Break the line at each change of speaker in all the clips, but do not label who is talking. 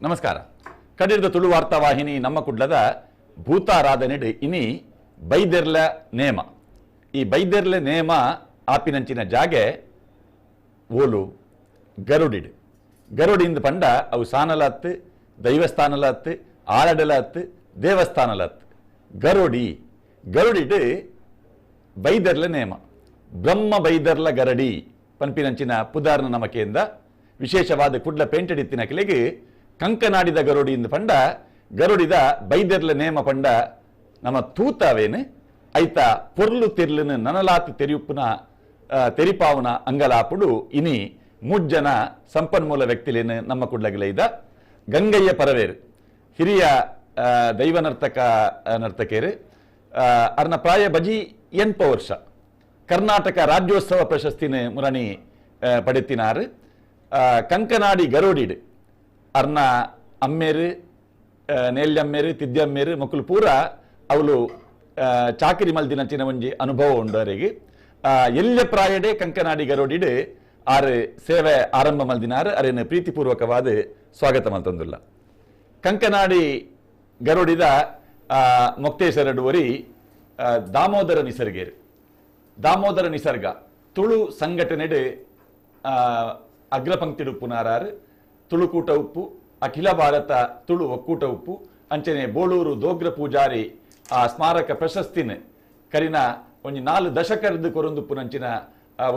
ನಮಸ್ಕಾರ. ಕಡಿರ್ದ ತುಳು ವಾರ್ತಾವಾಹಿನಿ ನಮ್ಮ ಕುಡ್ಲದ ಭೂತಾರಾಧನೆಡ್ ಇನಿ ಬೈದೆರ್ಲ ನೇಮ. ಈ ಬೈದೆರ್ಲ ನೇಮ ಆಪಿನಂಚಿನ ಜಾಗೆ ಓಲು ಗರುಡಿಡ್. ಗರುಡಿಂದ ಪಂಡ ಅವು ಸಾನಲತ್ತು, ದೈವಸ್ಥಾನಲತ್ತು, ಆಳಡಲತ್ತು, ದೇವಸ್ಥಾನಲತ್ತು. ಗರುಡಿಡ್ ಬೈದೆರ್ಲ ನೇಮ. ಬ್ರಹ್ಮ ಬೈದರ್ಲ ಗರಡಿ ಪನ್ಪಿನಂಚಿನ ಪುದಾರ್ನ ನಮಕೆಯಿಂದ ವಿಶೇಷವಾದ ಕುಡ್ಲ ಪೇಂಟೆಡಿತ್ತಿನ ಕೆಲೆಗೆ ಕಂಕನಾಡಿದ ಗರುಡಿಯಿಂದ ಪಂಡ ಗರುಡಿದ ಬೈದೆರ್ಲ ನೇಮ ಪಂಡ ನಮ್ಮ ತೂತಾವೇನು ಐತ ಪೊರ್ಲು ತೆರ್ಲನು ನನಲಾತು ತೆರಿಯುಪ್ಪುನ ತೆರಿಪಾವುನ ಅಂಗಲಾಪುಡು ಇನಿ ಮೂಜ್ಜನ ಸಂಪನ್ಮೂಲ ವ್ಯಕ್ತಿಲೇನು ನಮ್ಮ ಕುಡ್ಲಗಿಲೈದ ಗಂಗಯ್ಯ ಪರವೇರು ಹಿರಿಯ ದೈವ ನರ್ತಕೇರು ಅರ್ನ ಪ್ರಾಯ ಬಜಿ 8 ವರ್ಷ ಕರ್ನಾಟಕ ರಾಜ್ಯೋತ್ಸವ ಪ್ರಶಸ್ತಿನ ಮುರಣಿ ಪಡೆತಿನಾರು. ಕಂಕನಾಡಿ ಗರುಡಿಡ್ ಅರ್ನ ಅಮ್ಮೇರು ನೇಲ್ಯಮ್ಮೇರು ತಿದ್ಯಮ್ಮೇರು ಮಕ್ಕಳು ಪೂರ ಅವಳು ಚಾಕರಿ ಮಲ್ದಿನಂಚಿನ ಒಂಜಿ ಅನುಭವ ಉಂಡವರಿಗೆ ಎಲ್ಲ ಪ್ರಾಯಡೆ ಕಂಕನಾಡಿ ಗರುಡಿಡ್ ಆರು ಸೇವೆ ಆರಂಭ ಮಲ್ದಿನಾರು ಅರೇನು ಪ್ರೀತಿಪೂರ್ವಕವಾದ ಸ್ವಾಗತ ಮಲ್ತೊಂದುಲ್ಲ. ಕಂಕನಾಡಿ ಗರುಡಿದ ಮೊಕ್ತೇಶ್ವರಡುವರಿ ದಾಮೋದರ ನಿಸರ್ಗೇರು. ದಾಮೋದರ ನಿಸರ್ಗ ತುಳು ಸಂಘಟನೆಡ್ ಅಗ್ರಪಂಕ್ತಿಡು ಪುನಾರಾರು ತುಳುಕೂಟ ಉಪ್ಪು ಅಖಿಲ ಭಾರತ ತುಳು ಒಕ್ಕೂಟ ಉಪ್ಪು ಅಂಚನೆ ಬೋಳೂರು ದೋಗ್ರ ಪೂಜಾರಿ ಆ ಸ್ಮಾರಕ ಪ್ರಶಸ್ತಿನ ಕರಿನ ಒಂಜಿ 4 ದಶಕರದ್ದು ಕೊರೊಂದುಪ್ಪುನಂಚಿನ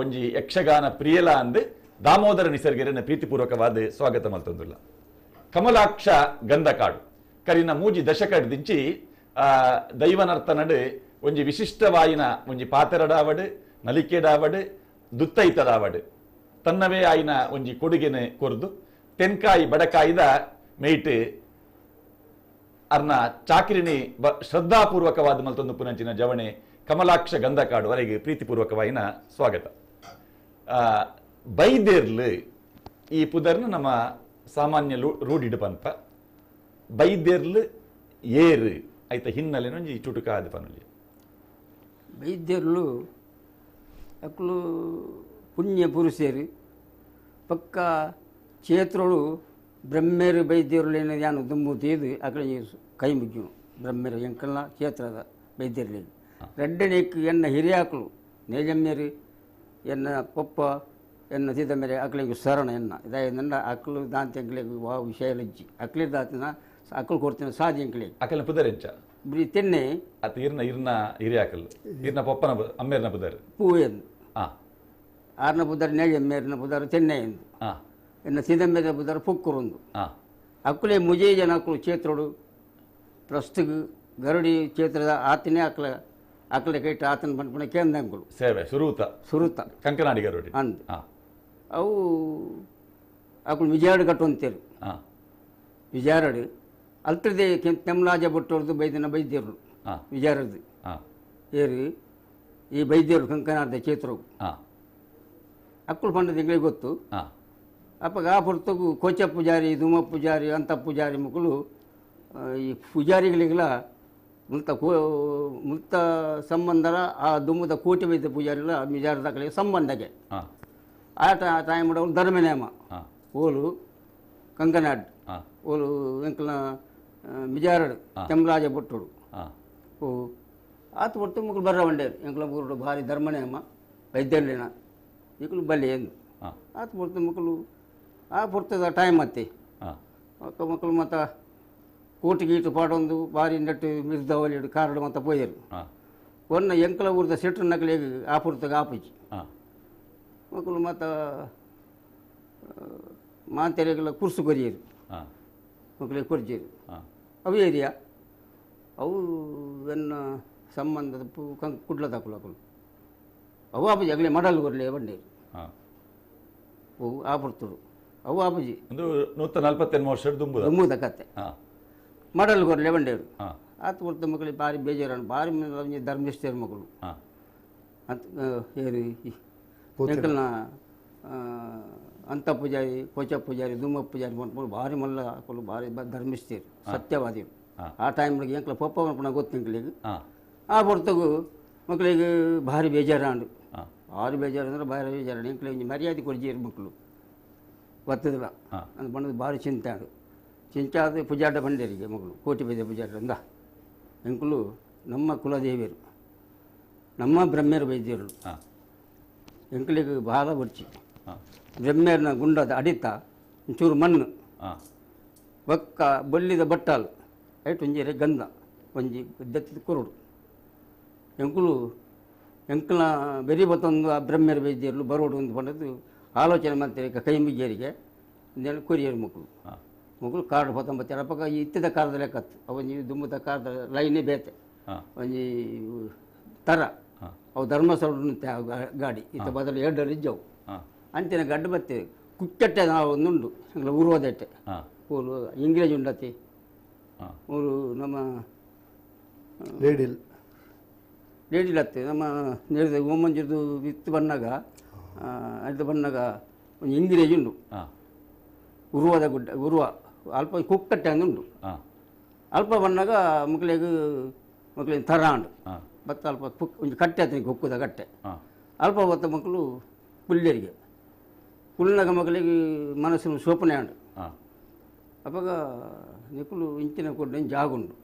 ಒಂಜಿ ಯಕ್ಷಗಾನ ಪ್ರಿಯಲ ಅಂದು ದಾಮೋದರ ನಿಸರ್ಗೇರನ ಪ್ರೀತಿಪೂರ್ವಕವಾದ ಸ್ವಾಗತ ಮಲ್ತೊಂದುಲ್ಲ. ಕಮಲಾಕ್ಷ ಗಂಧಕಾಡು ಕರಿನ 3 ದಶಕಡ್ದಿಂಚಿ ದೈವನರ್ತನಡ್ ಒಂಜಿ ವಿಶಿಷ್ಟವಾಯಿನ ಒಂಜಿ ಪಾತೆರಡಾವಡ್ ನಲಿಕೆಡಾವಡ್ ದುತ್ತೈತದಾವಡ್ ತನ್ನವೇ ಆಯಿನ ಒಂಜಿ ಕೊಡುಗೆನ ಕೊರ್ದು ತೆನ್ಕಾಯಿ ಬಡಕಾಯಿದ ಮೇಯ್ಟ್ ಅರ್ನ ಚಾಕಿರಿನಿ ಶ್ರದ್ಧಾಪೂರ್ವಕವಾದ ಮಲ್ತೊಂದು ಪುನಂಚಿನ ಜವಣೆ ಕಮಲಾಕ್ಷ ಗಂಧಕಾಡು ವರೆಗೆ ಪ್ರೀತಿಪೂರ್ವಕವಾಯಿನ ಸ್ವಾಗತ. ಬೈದೇರ್ಲು ಈ ಪುದರ್ನ ನಮ್ಮ ಸಾಮಾನ್ಯ ರೂಢಿಡ್ ಪನ್ಪ ಬೈದೇರ್ಲು ಏರು ಐತ ಹಿನ್ನೆಲೆ ಒಂಜಿ ಚುಟುಕಾದ ಪನುಲಿ.
ಬೈದ್ಯರ್ಲು ಅಕ್ಲು ಪುಣ್ಯ ಪುರುಷೇರು ಪಕ್ಕ ಕ್ಷೇತ್ರಗಳು ಬ್ರಹ್ಮೇರು ಬೈದ್ಯರುಲೇನು ಯಾನು ದುಮ್ಮು ತೀದು ಅಕಡೆ ಕೈ ಮುಗ್ಗಿನು ಬ್ರಹ್ಮೇರು ಎಂಕಲ್ನ ಕ್ಷೇತ್ರದ ಬೈದ್ಯರ್ಲೇನು ರೆಡ್ಡನೇಕ್ ಎನ್ನ ಹಿರಿಯಾಕಲು ನೇಜಮ್ಮೇರು ಎನ್ನ ಪೊಪ್ಪ ಎನ್ನ ತಿದ ಮೇರೆ ಅಕ್ಳಿಗೆ ಸರಣ ಎನ್ನ ಇದಾಯಂದ ಅಕ್ಲು ದಾಂತ ಎಂಕ್ಲೆಗೆ ವಾ ವಿಷಯ ಲಜ್ಜಿ ಅಕ್ಲಿರ್ ದಾತಿನ ಅಕ್ಲು ಕೊಡ್ತೀನಿ ಸಾದಿ ಎಂಕ್ಲೆಗೆ
ಅಕಲ್ನ ಪುದರೆಂಚ
ಬ್ರಿ ತೆನ್ನೆ
ಅತ ಇರ್ನ ಹಿರಿಯಾಕಲ್ ಇರ್ನ ಪೊಪ್ಪನ ಅಮ್ಮೇರ್ನ ಪುದರ್
ಪೂವೆಂದು ಆರ್ನ ಪುದರ್ ನೇಜಮ್ಮೇರ್ನ ಪುದರ್ ತೆನ್ನೆ ಎಂದು ಎನ್ನ ಸಿದಂಬೆದ ಪುದರ್ ಪುಕ್ಕುರುಂದು ಅಕ್ಕುಲೆ ಮುಜೇ ಜನ ಅಕ್ಕಳು ಕ್ಷೇತ್ರಡು ಪ್ರಸ್ತುಗ ಗರುಡಿ ಕ್ಷೇತ್ರದ ಆತನೇ ಅಕ್ಕಲ ಕೈಟ್ ಆತನ ಪಂಪನ ಕೇಂದ್ರಂಗಳು
ಸೇವೆ ಸುರುತ ಕಂಕನಾಡಿ ಗರುಡಿ
ಅಂದ್ ಅವು ಅಕ್ಕಳು ವಿಜಯಾಡು ಕಟ್ಟುವಂತೇರು ವಿಜಯಾರಡು ಅಲ್ತ್ರದೆ ತೆಮ್ಲಾಜ ಬಟ್ಟೋರ್ದು ಬೈದಿನ ಬೈದ್ಯರು ವಿಜಯಾರದು ಏರು ಈ ಬೈದ್ಯರು ಕಂಕನಾಡ್ದ ಕ್ಷೇತ್ರವು ಅಕ್ಕಳು ಪಂಡದ ಎಂಗಳಿಗೆ ಗೊತ್ತು. ಅಪ್ಪಾಗ ಆ ಪುರ್ತಗೂ ಕೋಚ ಪೂಜಾರಿ ಧೂಮ ಪೂಜಾರಿ ಅಂತ ಪೂಜಾರಿ ಮಕ್ಕಳು ಈ ಪೂಜಾರಿಗಳಿಗೆಲ್ಲ ಮುಕ್ತ ಸಂಬಂಧರ ಆ ದುಮ್ಮದ ಕೋಟಿ ವೈದ್ಯ ಪೂಜಾರಿಗಳ ಮಿಜಾರದ ಕಡೆಗೆ ಸಂಬಂಧಕ್ಕೆ ಆ ಟೈಮ್ ಮಾಡೋರು ಧರ್ಮನೇಮ ಓಲು ಕಂಕನಾಡ್ ಓಲು ಎಂಕಲ್ನ ಮಿಜಾರಡು ತೆಮ್ಲಾಜ ಬೊಟ್ಟುಡು ಓ ಆತ ಹೊರ್ತು ಮಕ್ಕಳು ಬರ್ರ ಬಂಡೇರು ಎಂಕಲ ಊರು ಭಾರಿ ಧರ್ಮನೇಮ ವೈದ್ಯರ್ಲಿನ ಈಗಲೂ ಬಲ್ಲಿ ಎಂದು ಆತ ಹೊರ್ತು ಮಕ್ಕಳು ಆ ಪುರ್ತದ ಟೈಮ್ ಮತ್ತೆ ಮಕ್ಕಳು ಮತ್ತು ಕೋಟಿ ಗೀಟು ಪಾಡೊಂದು ಭಾರಿ ನೆಟ್ಟು ಮಿರ್ದವಲಿಡು ಕಾರಡು ಮತ್ತು ಪೋಯರು ಒನ್ನ ಎಂಕಲ ಊರದ ಸೆಟ್ರು ನಕಲಿಗೆ ಆ ಪುರ್ತಗ ಆಪುಜಿ ಮಕ್ಕಳು ಮತ್ತು ಮಾತೆರೆಗೆಲ್ಲ ಕುರ್ಸು ಕೊರಿಯರು ಮಕ್ಕಳಿಗೆ ಕೊರ್ಜೇರು ಅವು ಏರಿಯಾ ಅವು ಎನ್ನ ಸಂಬಂಧದ ಕುಡ್ಲ ತಕೊಳಕಲು ಅವು ಆಪುಜಿ ಆಗಲೇ ಮಡಲ್ ಕೊರಲಿ ಬಂಡೇರು ಅವು ಆ ಪುರ್ತರು ಅವು ಆಪುಜಿ
143 ವರ್ಷ
ದುಮ್ಮುದ ಕತೆ ಮಡಲ್ ಕೊರಲೆ ಬಂಡೇರು ಆತ ಪುರ್ತ ಮಕ್ಕಳಿಗೆ ಭಾರಿ ಬೇಜಾರು ಭಾರಿ ಧರ್ಮಿಷ್ಠರು ಮಕ್ಕಳು ಅಂತ ಏರಿ ಎಂಕಲ್ನ ಅಂತ ಪೂಜಾರಿ ಕೋಚ ಪೂಜಾರಿ ಧೂಮ ಪೂಜಾರಿ ಮಾಡ್ಕೊಂಡು ಭಾರಿ ಮಲ್ಲ ಹಾಕೊಂಡು ಭಾರಿ ಧರ್ಮಿಷ್ಠರು ಸತ್ಯವಾದಿರು ಆ ಟೈಮ್ಗೆ ಎಂಕಲ ಪಪ್ಪ ಪುನಃ ಗೊತ್ತು ಎಂಕಲಿಗೆ ಆ ಹೊರ್ತಗೂ ಮಕ್ಕಳಿಗೆ ಭಾರಿ ಬೇಜಾರಾಂಡು ಭಾರಿ ಬೇಜಾರು ಅಂದ್ರೆ ಭಾರಿ ಬೇಜಾರು ಎಂಕಲಿಗೆ ಮರ್ಯಾದೆ ಕೊಡ್ಜೀರು ಮಕ್ಕಳು ಗೊತ್ತದಿಲ್ಲ ಅಂತ ಬಂದದ್ದು ಭಾರಿ ಚಿಂತೆ ಆಡು ಚಿಂಚಾದ ಪೂಜಾಟ ಬಂಡೇರಿಗೆ ಮಗಳು ಕೋಟಿ ಬೈದ ಪೂಜಾಟರಿಂದ ಎಂಕುಲು ನಮ್ಮ ಕುಲದೇವಿಯರು ನಮ್ಮ ಬ್ರಹ್ಮೇರು ವೈದ್ಯರು ಎಂಕಲಿಗೆ ಬಹಳ ಬರ್ಚಿ ಬ್ರಹ್ಮೇರನ ಗುಂಡದ ಅಡಿತ ಒಂಚೂರು ಮಣ್ಣು ಒಕ್ಕ ಬೊಲ್ಲಿದ ಬಟ್ಟಾಲು ಐಟ್ ಒಂಜೇರೆ ಗಂಧ ಒಂಜಿ ದತ್ತಿದ ಕುರುಡು ಎಂಕುಲು ಎಂಕಲ್ನ ಬೆರಿ ಬತ್ತೊಂದು ಆ ಬ್ರಹ್ಮೇರ ವೈದ್ಯರು ಬರೋಡು ಒಂದು ಬಂದದ್ದು ಆಲೋಚನೆ ಮಾಡ್ತಾರೆ ಕೈ ಮುಗಿಯರಿಗೆ ಇಂದೇನು ಕೊರಿಯರ್ ಮಕ್ಕಳು ಕಾರ್ಡ್ ಪತ್ತೊಂಬತ್ತರ ಪಕ್ಕ ಇತ್ತಿದ ಕಾಲದ ಲೆಕ್ಕತ್ತು ಅವೊಂಜಿ ದುಂಬದ ಕಾಲದ ಲೈನೇ ಬೇತೆ ಒಂಜಿ ತರ ಅವು ಧರ್ಮಸ್ಥಳ ಗಾಡಿ ಇತ್ತ ಬದಲು 2 ಇದ್ದವು ಅಂತಿನ ಗಡ್ಡ ಬರ್ತೇವೆ ಕುಕ್ಕಟ್ಟೆ ನಾವು ಒಂದುಂಡು ಉರುವದಟ್ಟೆ ಊರು ಇಂಗ್ರೇಜ್ ಉಂಡತಿ ಊರು ನಮ್ಮ ಲೇಡಿಲ್ ಹತ್ತೆ ನಮ್ಮ ನೆರೆದ ಓಮಂಜುದು ವಿತ್ತು ಬಂದಾಗ ಅದು ಬಂದಾಗ ಒಂದು ಇಂಗ್ರೇಜ್ ಉಂಡು ಉರುವದ ಗುಡ್ಡ ಉರುವ ಅಲ್ಪ ಕುಕ್ಕಟ್ಟೆ ಅಂದುಂಡು ಅಲ್ಪ ಬಂದಾಗ ಮಕ್ಕಳಿಗೆ ತರ ಅಂಡು ಬತ್ತ ಅಲ್ಪ ಒಂದು ಕಟ್ಟೆ ಆತನಿಗೆ ಕುಕ್ಕುದ ಕಟ್ಟೆ ಅಲ್ಪ ಹೊತ್ತ ಮಕ್ಕಳು ಪುಲ್ಯರಿಗೆ ಪುಲ್ನಾಗ ಮಕ್ಕಳಿಗೆ ಮನಸ್ಸಿನ ಸೋಪನೆ ಅಂಡು ಅವಾಗ ನಿಕ್ಕುಲು ಇಂಚಿನ ಕೊಡ್ಡ ಜಾಗುಂಡು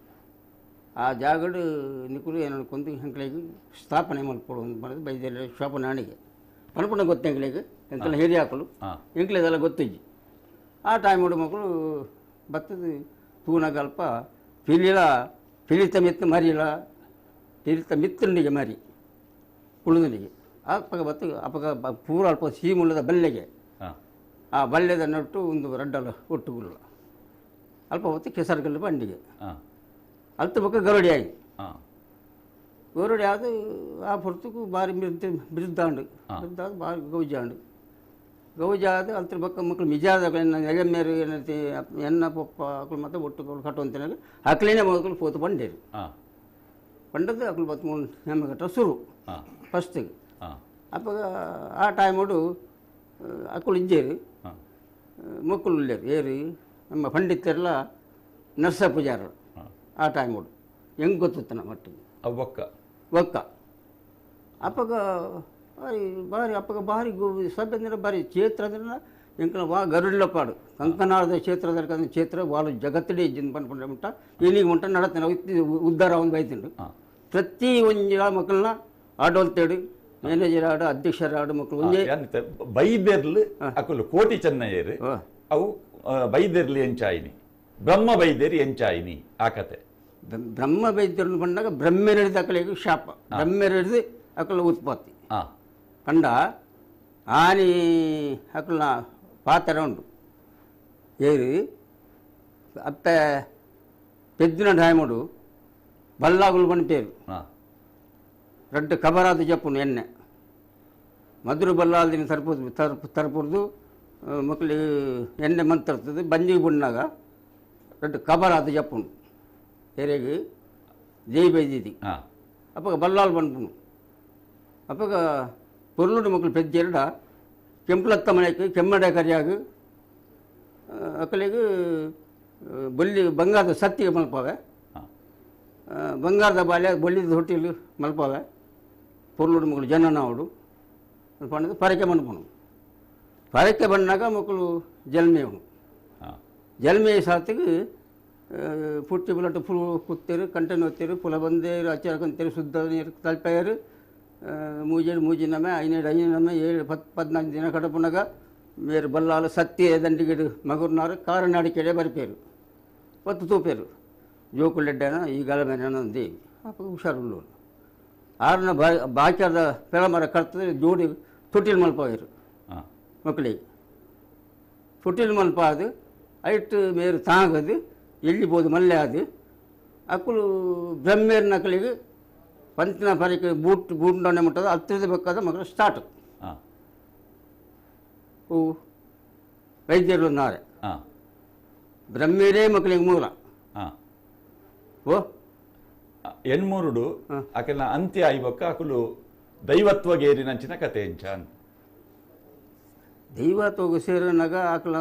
ಆ ಜಾಗಡು ನಿಕ್ಕುಲು ಏನೋ ಕೊಂದು ಹೆಂಕಳಿಗೆ ಸ್ಥಾಪನೆ ಮಾಡ್ಕೊಡು ಅಂತ ಮಾಡಿದ್ರೆ ಬೈದ್ಯರ ಶೋಪನೆ ಹಣಿಗೆ ಪನ್ಪುಣ ಗೊತ್ತು ಹೆಂಕಳಿಗೆ ಎಂತೆಲ್ಲ ಹೇರಿ ಹಾಕಲು ಹೆಂಕ್ಳಿದೆಲ್ಲ ಗೊತ್ತಿಜ್ಜಿ ಆ ಟೈಮ್ ಹುಡು ಮಕ್ಕಳು ಬತ್ತದ ತೂನಗಲ್ಪ ಪಿಲಿತ ಮಿತ್ತು ಮರಿಲ ಪಿಲಿತ ಮಿತ್ತುಂಡಿಗೆ ಮರಿ ಉಳಿದನಿಗೆ ಅಪ್ಪಗ ಬತ್ತು ಅಪ್ಪಗ ಪೂರ ಅಲ್ಪ ಸೀಮುಳ್ಳದ ಬಲ್ಲೆಗೆ ಆ ಬಲ್ಲೆದ ನಟ್ಟು ಒಂದು ರಡ್ಡಲ ಒಟ್ಟುಗುಲ್ಲ ಅಲ್ಪ ಹೊತ್ತು ಕೆಸರುಗಲ್ಲು ಬಂಡಿಗೆ ಅಲ್ತ ಪಕ್ಕ ಗರುಡಿ ಆಗಿ ಗರುಡಿ ಆದ ಆ ಹೊರತುಕು ಬಾರಿ ಬಿರುದ್ದಾಂಡು ಬಿರುದ್ದಾದ ಬಾರಿ ಗೌಜಾಂಡು ಗೌಜಾದ ಅಲ್ತರ ಪಕ್ಕ ಮಕ್ಕಳು ಮಿಜಾದ ಎಗಮ್ಮೇರು ಏನೈತಿ ಎನ್ನ ಪಪ್ಪ ಅಕ್ಕಳು ಮತ್ತೆ ಒಟ್ಟು ಕಟ್ಟುವಂತೇನಾಗ ಅಕ್ಲೇನೆ ಮಕ್ಕಳು ಪೋತು ಬಂಡೇರು ಪಂಡದ್ದು ಅಕ್ಕಳು ಬತ್ತು ಮೂರು ಹೆಮ್ಮಗಟ್ಟ ಸುರು ಫಸ್ಟಿಗೆ ಅಪ್ಪಾಗ ಆ ಟೈಮ್ ಹೊಡು ಅಕ್ಕಳು ಇಜ್ಜೇರು ಮಕ್ಕಳು ಇಲ್ಲೇರು ಏರು ನಮ್ಮ ಪಂಡಿತರೆಲ್ಲ ನರ್ಸ ಪೂಜಾರರು ಆ ಟೈಮ್ ಹೊಡು ಹೆಂಗೆ ಗೊತ್ತಿತ್ತು ನಮ್ಮ ಮಟ್ಟಿಗೆ ಒಕ್ಕ ಅಪ್ಪಾಗ ಬಾರಿ ಅಪ್ಪಗ ಬಾರಿ ಸಭ್ಯ ಬಾರಿ ಕ್ಷೇತ್ರದಿಂದ ಎಂಕನ ಗರುಡಿಲ ಪಾಡು ಕಂಕನಾಳದ ಕ್ಷೇತ್ರದಲ್ಲಿ ಕ್ಷೇತ್ರ వాళ్ళు ಜಗತ್ತಡಿ ಇಜ್ಜಿನ ಪಂಡ ಮುಟ್ಟ ಇಲ್ಲಿಗೆ ಮುಟ್ಟ ನಡತಾನೆ ಉದ್ಧಾರ ಒಂದು ಬೈತಿಂಡು ಪ್ರತಿ ಒಂಜಿ ಮಕ್ಕಳನ್ನ ಆಡೋಲ್ತೇಡು ಮ್ಯಾನೇಜರ್ ಆಡು ಅಧ್ಯಕ್ಷರ ಆಡು ಮಕ್ಕಳು ಒಂಜೇ
ಬೈದೆರ್ಲು ಅಕುಲು ಕೋಟಿ ಚೆನ್ನಯ್ಯರು ಅವು ಬೈದೆರ್ಲಿ ಎಂಚಾಯಿನಿ ಬ್ರಹ್ಮ ಬೈದೇರಿ ಎಂಚಾಯಿನಿ ಆ ಕತೆ
ಬ್ರಹ್ಮ ಬೈದ್ಯರು ಬಂದಾಗ ಬ್ರಹ್ಮೆರಡಿದ ಅಕಲಿಗೆ ಶಾಪ ಬ್ರಹ್ಮೆರಡಿದು ಅಕಲ ಉತ್ಪತ್ತಿ ಪಂಡ ಆನಿ ಅಕಲ್ನ ಪಾತ್ರ ಉಂಡು ಏರಿ ಅಪ್ಪ పెద్దిన టైముడు బల్లాగులు పని పేరు రెండు కబరాదు చెప్పును ఎన్నె మధుర బల్లాలు తిని తరపుదు ಮಕ್ಕಳು ಎಣ್ಣೆ ಮಂತರ್ತದೆ ಬಂಜಿಗೆ ಬಿಡ್ನಾಗ రెండు ಕಬರಾದು చెప్పును ಎರೆಗೆ ಜೈ ಬೈದಿದಿ ಅಪ್ಪಗ ಬಲ್ಲಾಲು ಪನ್ಪುನು ಅಪ್ಪಗ పొర్లుడు ಮಕ್ಕಳು పెద్ద ಕೆಂಪಲತ್ತ ಮನೆಗೆ ಕೆಮ್ಮಡೆ ಕರಿಯಾಗ ಅಕ್ಕಲಿಗೆ ಬೊಲ್ಲಿ ಬಂಗಾರದ ಸತ್ತಿಗೆ ಮಲ್ಪವೆ ಬಂಗಾರದ ಬಾಲ್ಯ ಬೊಲ್ಲಿದ ಹೊಟ್ಟಿಲು ಮಲ್ಪವೆ పొర్లుడు ಮಕ್ಕಳು ಜನನಾವುಡು ಪಣ್ಣದು ಪರಕೆ ಮನ್ಪುನು ಪರಕೆ ಬಂದಾಗ ಮಕ್ಕಳು ಜಲ್ಮೇವನು ಜಲ್ಮೆ ಸಾತಿಗೆ ಪುಟ್ಟಿ ಬುಲಟ್ಟು ಪುಲ್ ಕುತ್ತೇರು ಕಂಟೆನ್ ಒತ್ತೇರು ಪುಲ ಬಂದೇರು ಅಚ್ಚಾರಕಂತೇರು ಶುದ್ಧ ನೀರು ತಲ್ಪೇರು ಮೂಜೇಳು ಮೂಜಿನಮೆ ಐನೇಳು 7-14 ದಿನ ಕಡಪುನಾಗ ಮೇರು ಬಲ್ಲಾಲು ಸತ್ಯ ದಂಡಿಗೆಡು ಮಗುರ್ನಾರು ಕಾರನಾಡಿಕೆಡೆ ಬರಿಪೇರು ಒತ್ತು ತೂಪೇರು ಜೋಕುಲೆಡ್ಡನ ಈ ಗಲಮೇನ ದೇವಿ ಅಪ್ಪ ಹುಷಾರುಳ್ಳು ಆರನ ಬಾಕ್ಯಾದ ಪೆಳಮರ ಕರ್ತದೆ ಜೋಡಿ ತೊಟ್ಟಿಲು ಮಲ್ಪೋರು ಮಕ್ಕಳಿಗೆ ತೊಟ್ಟಿಲು ಮಲ್ಪಾದು ಐಟ್ ಮೇರು ತಾಗದು ಎಲ್ಲಿ ಬೋದು ಮಲ್ಲೆ ಅದು ಅಕ್ಕಳು ಬ್ರಹ್ಮೇರು ನಕಲಿಗೆ ಪಂಚಿನ ಪರಿಗೆ ಬೂಟನೆ ಮುಟ್ಟದ ಹತ್ತಿರದ ಬೇಕಾದ ಮಕ್ಕಳು ಸ್ಟಾರ್ಟ್ ಹೂ ವೈದ್ಯರು ನಾರೆ ಬ್ರಹ್ಮೇರೇ ಮಕ್ಕಳಿಗೆ ಮೂಲ ಓ
ಎಣ್ಮೂರುಡು ಆಕೆನ ಅಂತ್ಯ ಆಯ್ಬಕ್ಕ ಅಕುಲು ದೈವತ್ವಗೇರಿನಂಚಿನ ಕತೆ ಎಂಚಾನ್
ದೈವತ್ವಗ ಸೇರಿನಾಗ ಆಕಳ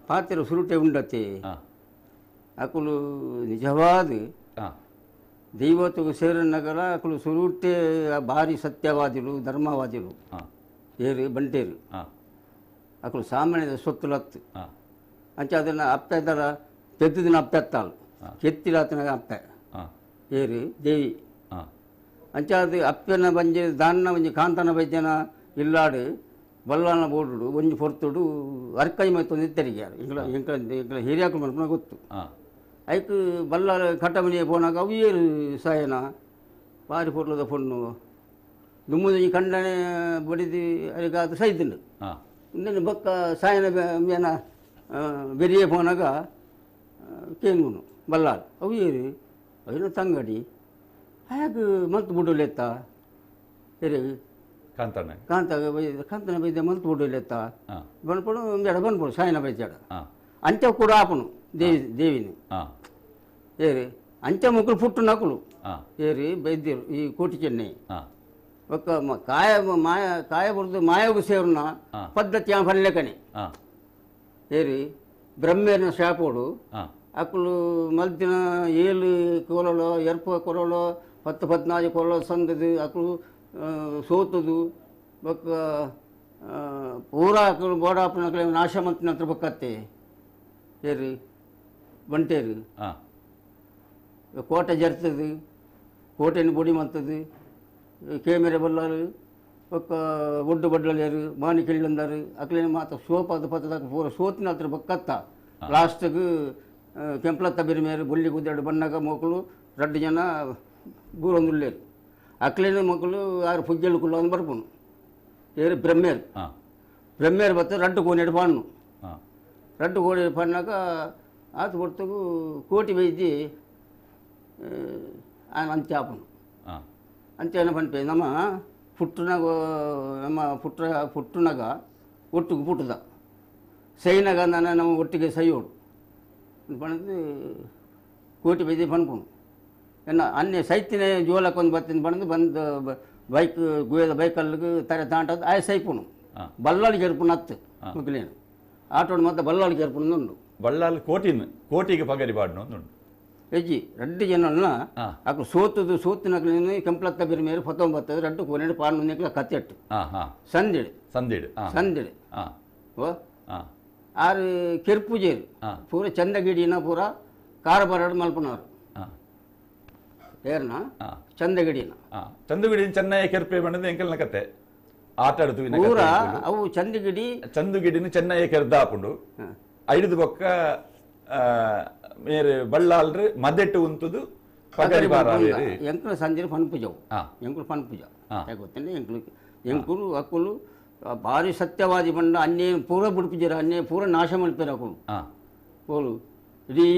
ಪಾತ್ರ ಸುರುಟೆ ಉಂಡತಿ ಅಕುಲು ನಿಜವಾದ ದೈವತ್ವಗ ಸೇರಿನಾಗಲ ಅಕುಲು ಸುರುಟೆ ಭಾರಿ ಸತ್ಯವಾದಿರು ಧರ್ಮವಾದಿರು ಏರು ಬಂಟೇರು ಅಕುಲು ಸಾಮಾನ್ಯದ ಸೊತ್ತುಲತ್ತು ಅಂಚ ಅದನ್ನು ಅಪ್ಪ ಇದ್ದಾರ పెద్దదిన అప్పెత్తాలు చెత్తిలాతన అప్ప ఏరు దేవి ಅಂಚಾದ ಅಪ್ಪನ ಬಂಜೆ ದಾನ್ನ ಒಂಜಿ ಕಾಂತನ ಬೈದ್ಯನ ಇಲ್ಲಾಡು ಬಲ್ಲಾನ ಬೋಡು ಒಂಜಿ ಪೊರ್ತುಡು ಅರ್ಕೈ ಮತ್ತೊಂದು ತೆರಿಗ್ಯಾರು ಇಂಕಲ ಹಿರಿಯಾಕಲು ಮಲ್ಪನ ಗೊತ್ತು ಐಕ್ ಬಲ್ಲಾರ ಕಟ್ಟಮನಿಯ ಪೋನಾಗ ಅವು ಏರು ಸಾಯನ ಪಾರಿ ಪೊರ್ಲದ ಪೊಣ್ಣು ದುಮ್ಮುದು ಈ ಕಂಡನೆ ಬಡಿದು ಅದಕ್ಕೆ ಅದು ಸೈತಿಂಡು ಇನ್ನೇನು ಬೊಕ್ಕ ಸಾಯನ ಮೇನ ಬೆರಿಯ ಪೋನಾಗ ಕೇಂಗುನು ಬಲ್ಲಾರು ಅವು ಏರು ಅವಿನ ತಂಗಡಿ ಹಾಗೆ ಮಂತ್ ಬುಡ್ಡಲೆತ್ತ ಸರಿ ಕಾಂತನ ಬೈದ ಮಂತ್ ಬುಡ್ಡಲೆತ್ತ ಬನ್ಪಡು ಮೇಡ ಬನ್ಪಡು ಸಾಯನ ಬೈತಾಡ ಅಂಚ ಕೂಡ ಆಪನು ದೇವಿನಿ ಏರಿ ಅಂಚ ಮುಕ್ಕಳು ಪುಟ್ಟು ನಕಲು ಏರಿ ಬೈದ್ಯರು ಈ ಕೋಟಿ ಚೆನ್ನೈ ఒక కాయ బురద మాయకు సేరున్న పద్ధతి పల్లెకని ఏరి బ్రహ్మేరిన శాపోడు అక్కలు మల్తిన ఏళ్ళు కూలలో ఎరుపు కూరలో 10-14 కూరలో సందది అక్కలు సోతుదు ఒక ಪೂರಾ ಅಕ್ಕಳು ಬೋಡಾಪನ ನಾಶಮಂತಿನ ಹತ್ರ ಬಕ್ಕತ್ತೆ ಏರಿ ಬಂಟೇರು ಕೋಟೆ ಜರ್ತದು ಕೋಟೆನ ಬುಡಿ ಮಂತದು కేమెర బల్లాలు ఒక ఒడ్డు బడ్డలేరు మానికెళ్ళు అందారు అక్కలేని మాత సోపద పత్తదాకా పూర సోతిన అతను బక్కత్త లాస్ట్కు ಕೆಂಪ್ಲತ್ತ ಬಿರಿಮೇರು ಬುಲ್ಲಿ ಕುದ್ದಾಡು ಬಣ್ಣಗ ಮಕ್ಕಳು 2 ಜನ ಬೂರೊಂದುಲ್ಲೇರು ಅಕ್ಲೇನ ಮಕ್ಕಳು 6 ಪುಗ್ಗೆళ్ళు ಕುಲ್ಲ ಬರ್ಪುನು ಏರು ಬ್ರಹ್ಮೇರು ಬತ್ತ 2 ಕೋಣೆಡು ಪಾಣ್ಣು 2 ಕೋಣೆಡು ಪಾಣ್ಣಾಗ ಆತ ಹೊರ್ತಗೂ ಕೋಟಿ ವೈದ್ಯ ఆయన అంచాపను అంతేనా పనిపోయింది ನಮ್ಮ ಪುಟ್ಟನಾಗ ಒಟ್ಟಿಗೆ ಪುಟ್ಟದ ಸೈನಾಗ ನಾನು ನಮ್ಮ ಒಟ್ಟಿಗೆ ಸೈಯೋಡು ಪಣದು ಕೋಟಿ ಬೈದಿ ಪನ್ಪುನು ಎನ್ನ ಅನ್ನೆ ಸೈತಿನೇ ಜೋಲಕ್ಕೊಂದು ಬರ್ತೀನಿ ಬಂದು ಬೈಕ್ ಗುಯದ ಬೈಕಲ್ಲಿಗೆ ತರೆ ತಾಂಟದು ಆಯ ಸೈಪುನು ಬಲ್ಲಾಳಿಗೆ ಎರ್ಪುನು ಹತ್ತು ಮುಗ್ಲೇನು ಆಟೋಡು ಮತ್ತೆ ಬಲ್ಲಾಳಿಗೆ ಎರ್ಪುನು ಉಂಡು
ಬಳ್ಳಾಲಿ ಕೋಟಿಗೆ ಪಗರಿ ಬಾಡ್ನು ಉಂಡು
ಹೆಜ್ಜಿ 2 ಜನನ್ನ ಅక్కడ ಸೋತಿನ ಕೆಂಪ್ಲತ್ತ ಬಿರಿ ಮೇಲೆ 19 2 ಕೋನೆಡು ಪಾಂಡು ಕತ್ತೆಟ್ಟು ಸಂದಿಡು ಓ 6 ಕೆರ್ಪುಜೇರು ಪೂರ ಚಂದಗಿಡಿನ ಪೂರ ಕಾರಬಾರಡು ಮಲ್ಪನವರು ಏರ್ನ ಚಂದಗಿಡಿನ
ಚೆನ್ನೈ ಕೆರ್ಪೆ ಬಂದದ್ದು ಎಂಕಲ್ನ ಕತೆ ಆಟ ಆಡ್ತೀವಿ
ಪೂರ ಅವು ಚಂದಗಿಡಿನ
ಚೆನ್ನೈ ಕೆರ್ದ ಹಾಕೊಂಡು ಐದು ಬೊಕ್ಕ ಮೇರೆ ಬಳ್ಳಾಲ್ರು ಮದೆಟ್ಟು ಉಂತುದು ಪಗರಿ ಬಾರಾವೇರಿ
ಎಂಕಲು ಸಂಜೆ ಪನ್ಪುಜವು ಎಂಕಲು ಪನ್ಪುಜ ಗೊತ್ತಂದ್ರೆ ಎಂಕುಲು ಅಕ್ಕುಲು ಭಾರಿ ಸತ್ಯವಾದಿ ಬಂಡ ಅನ್ನೇ ಪೂರ ಬಿಡ್ಪಿಜರ ಅನ್ನೇ ಪೂರ ನಾಶ ಮಲ್ಪೇರು ಅಕ್ಕುಲು ಪೋಲು ಇಡೀ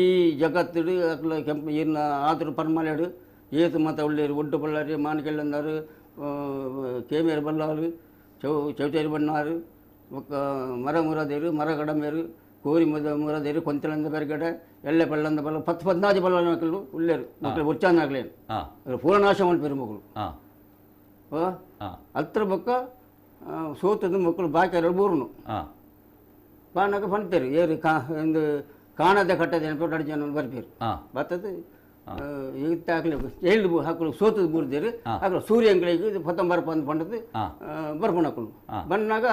ಜಗತ್ತಿಡು ಅಕ್ಕಲು ಕೆಂಪು ಈರ್ನ ಆತರು ಪರ್ಮಲೆಡು ಏತು ಮತ ಒಳ್ಳೆಯರು ಒಡ್ಡು ಬಳ್ಳಾರಿ ಮಾನಿಕೆಳ್ಳಂದಾರು ಕೇಮೇರು ಬಲ್ಲಾರು ಚೌಟೇರಿ ಬಣ್ಣಾರು ఒక మర మురదేరు మరగడమేరు కోరి మురదేరు కొంచెలంద పెరగడ ఎల్లె పళ్ళంద బల్ల 10-14 బల్ల మక్కలు ఉల్లేరు మక్కలు వచ్చాను నాకలేను పూర్ణనాశం అని పేరు మొక్కలు ಹತ್ರ ಬೊಕ್ಕ ಸೋತದು ಮಕ್ಕಳು ಬಾಕಿ 2-3 ಬಾನಾಗ ಪಂತೇರು ಏರು ಒಂದು ಕಾಣದ ಕಟ್ಟದ ನೆನಪು ಜನ ಬರ್ಪೇರು ಬರ್ತದೆ ಈತ ಹಾಕ್ಲಿ ಎಳ್ಳು ಹಾಕಲು ಸೋತದು ಬೂರ್ದೇರು ಹಾಕಲು ಸೂರ್ಯ ಅಂಗಳಿಗೆ 19 ಪಂಡದು ಬರ್ಕೊಂಡು ಹಾಕಲು ಬಂದಾಗ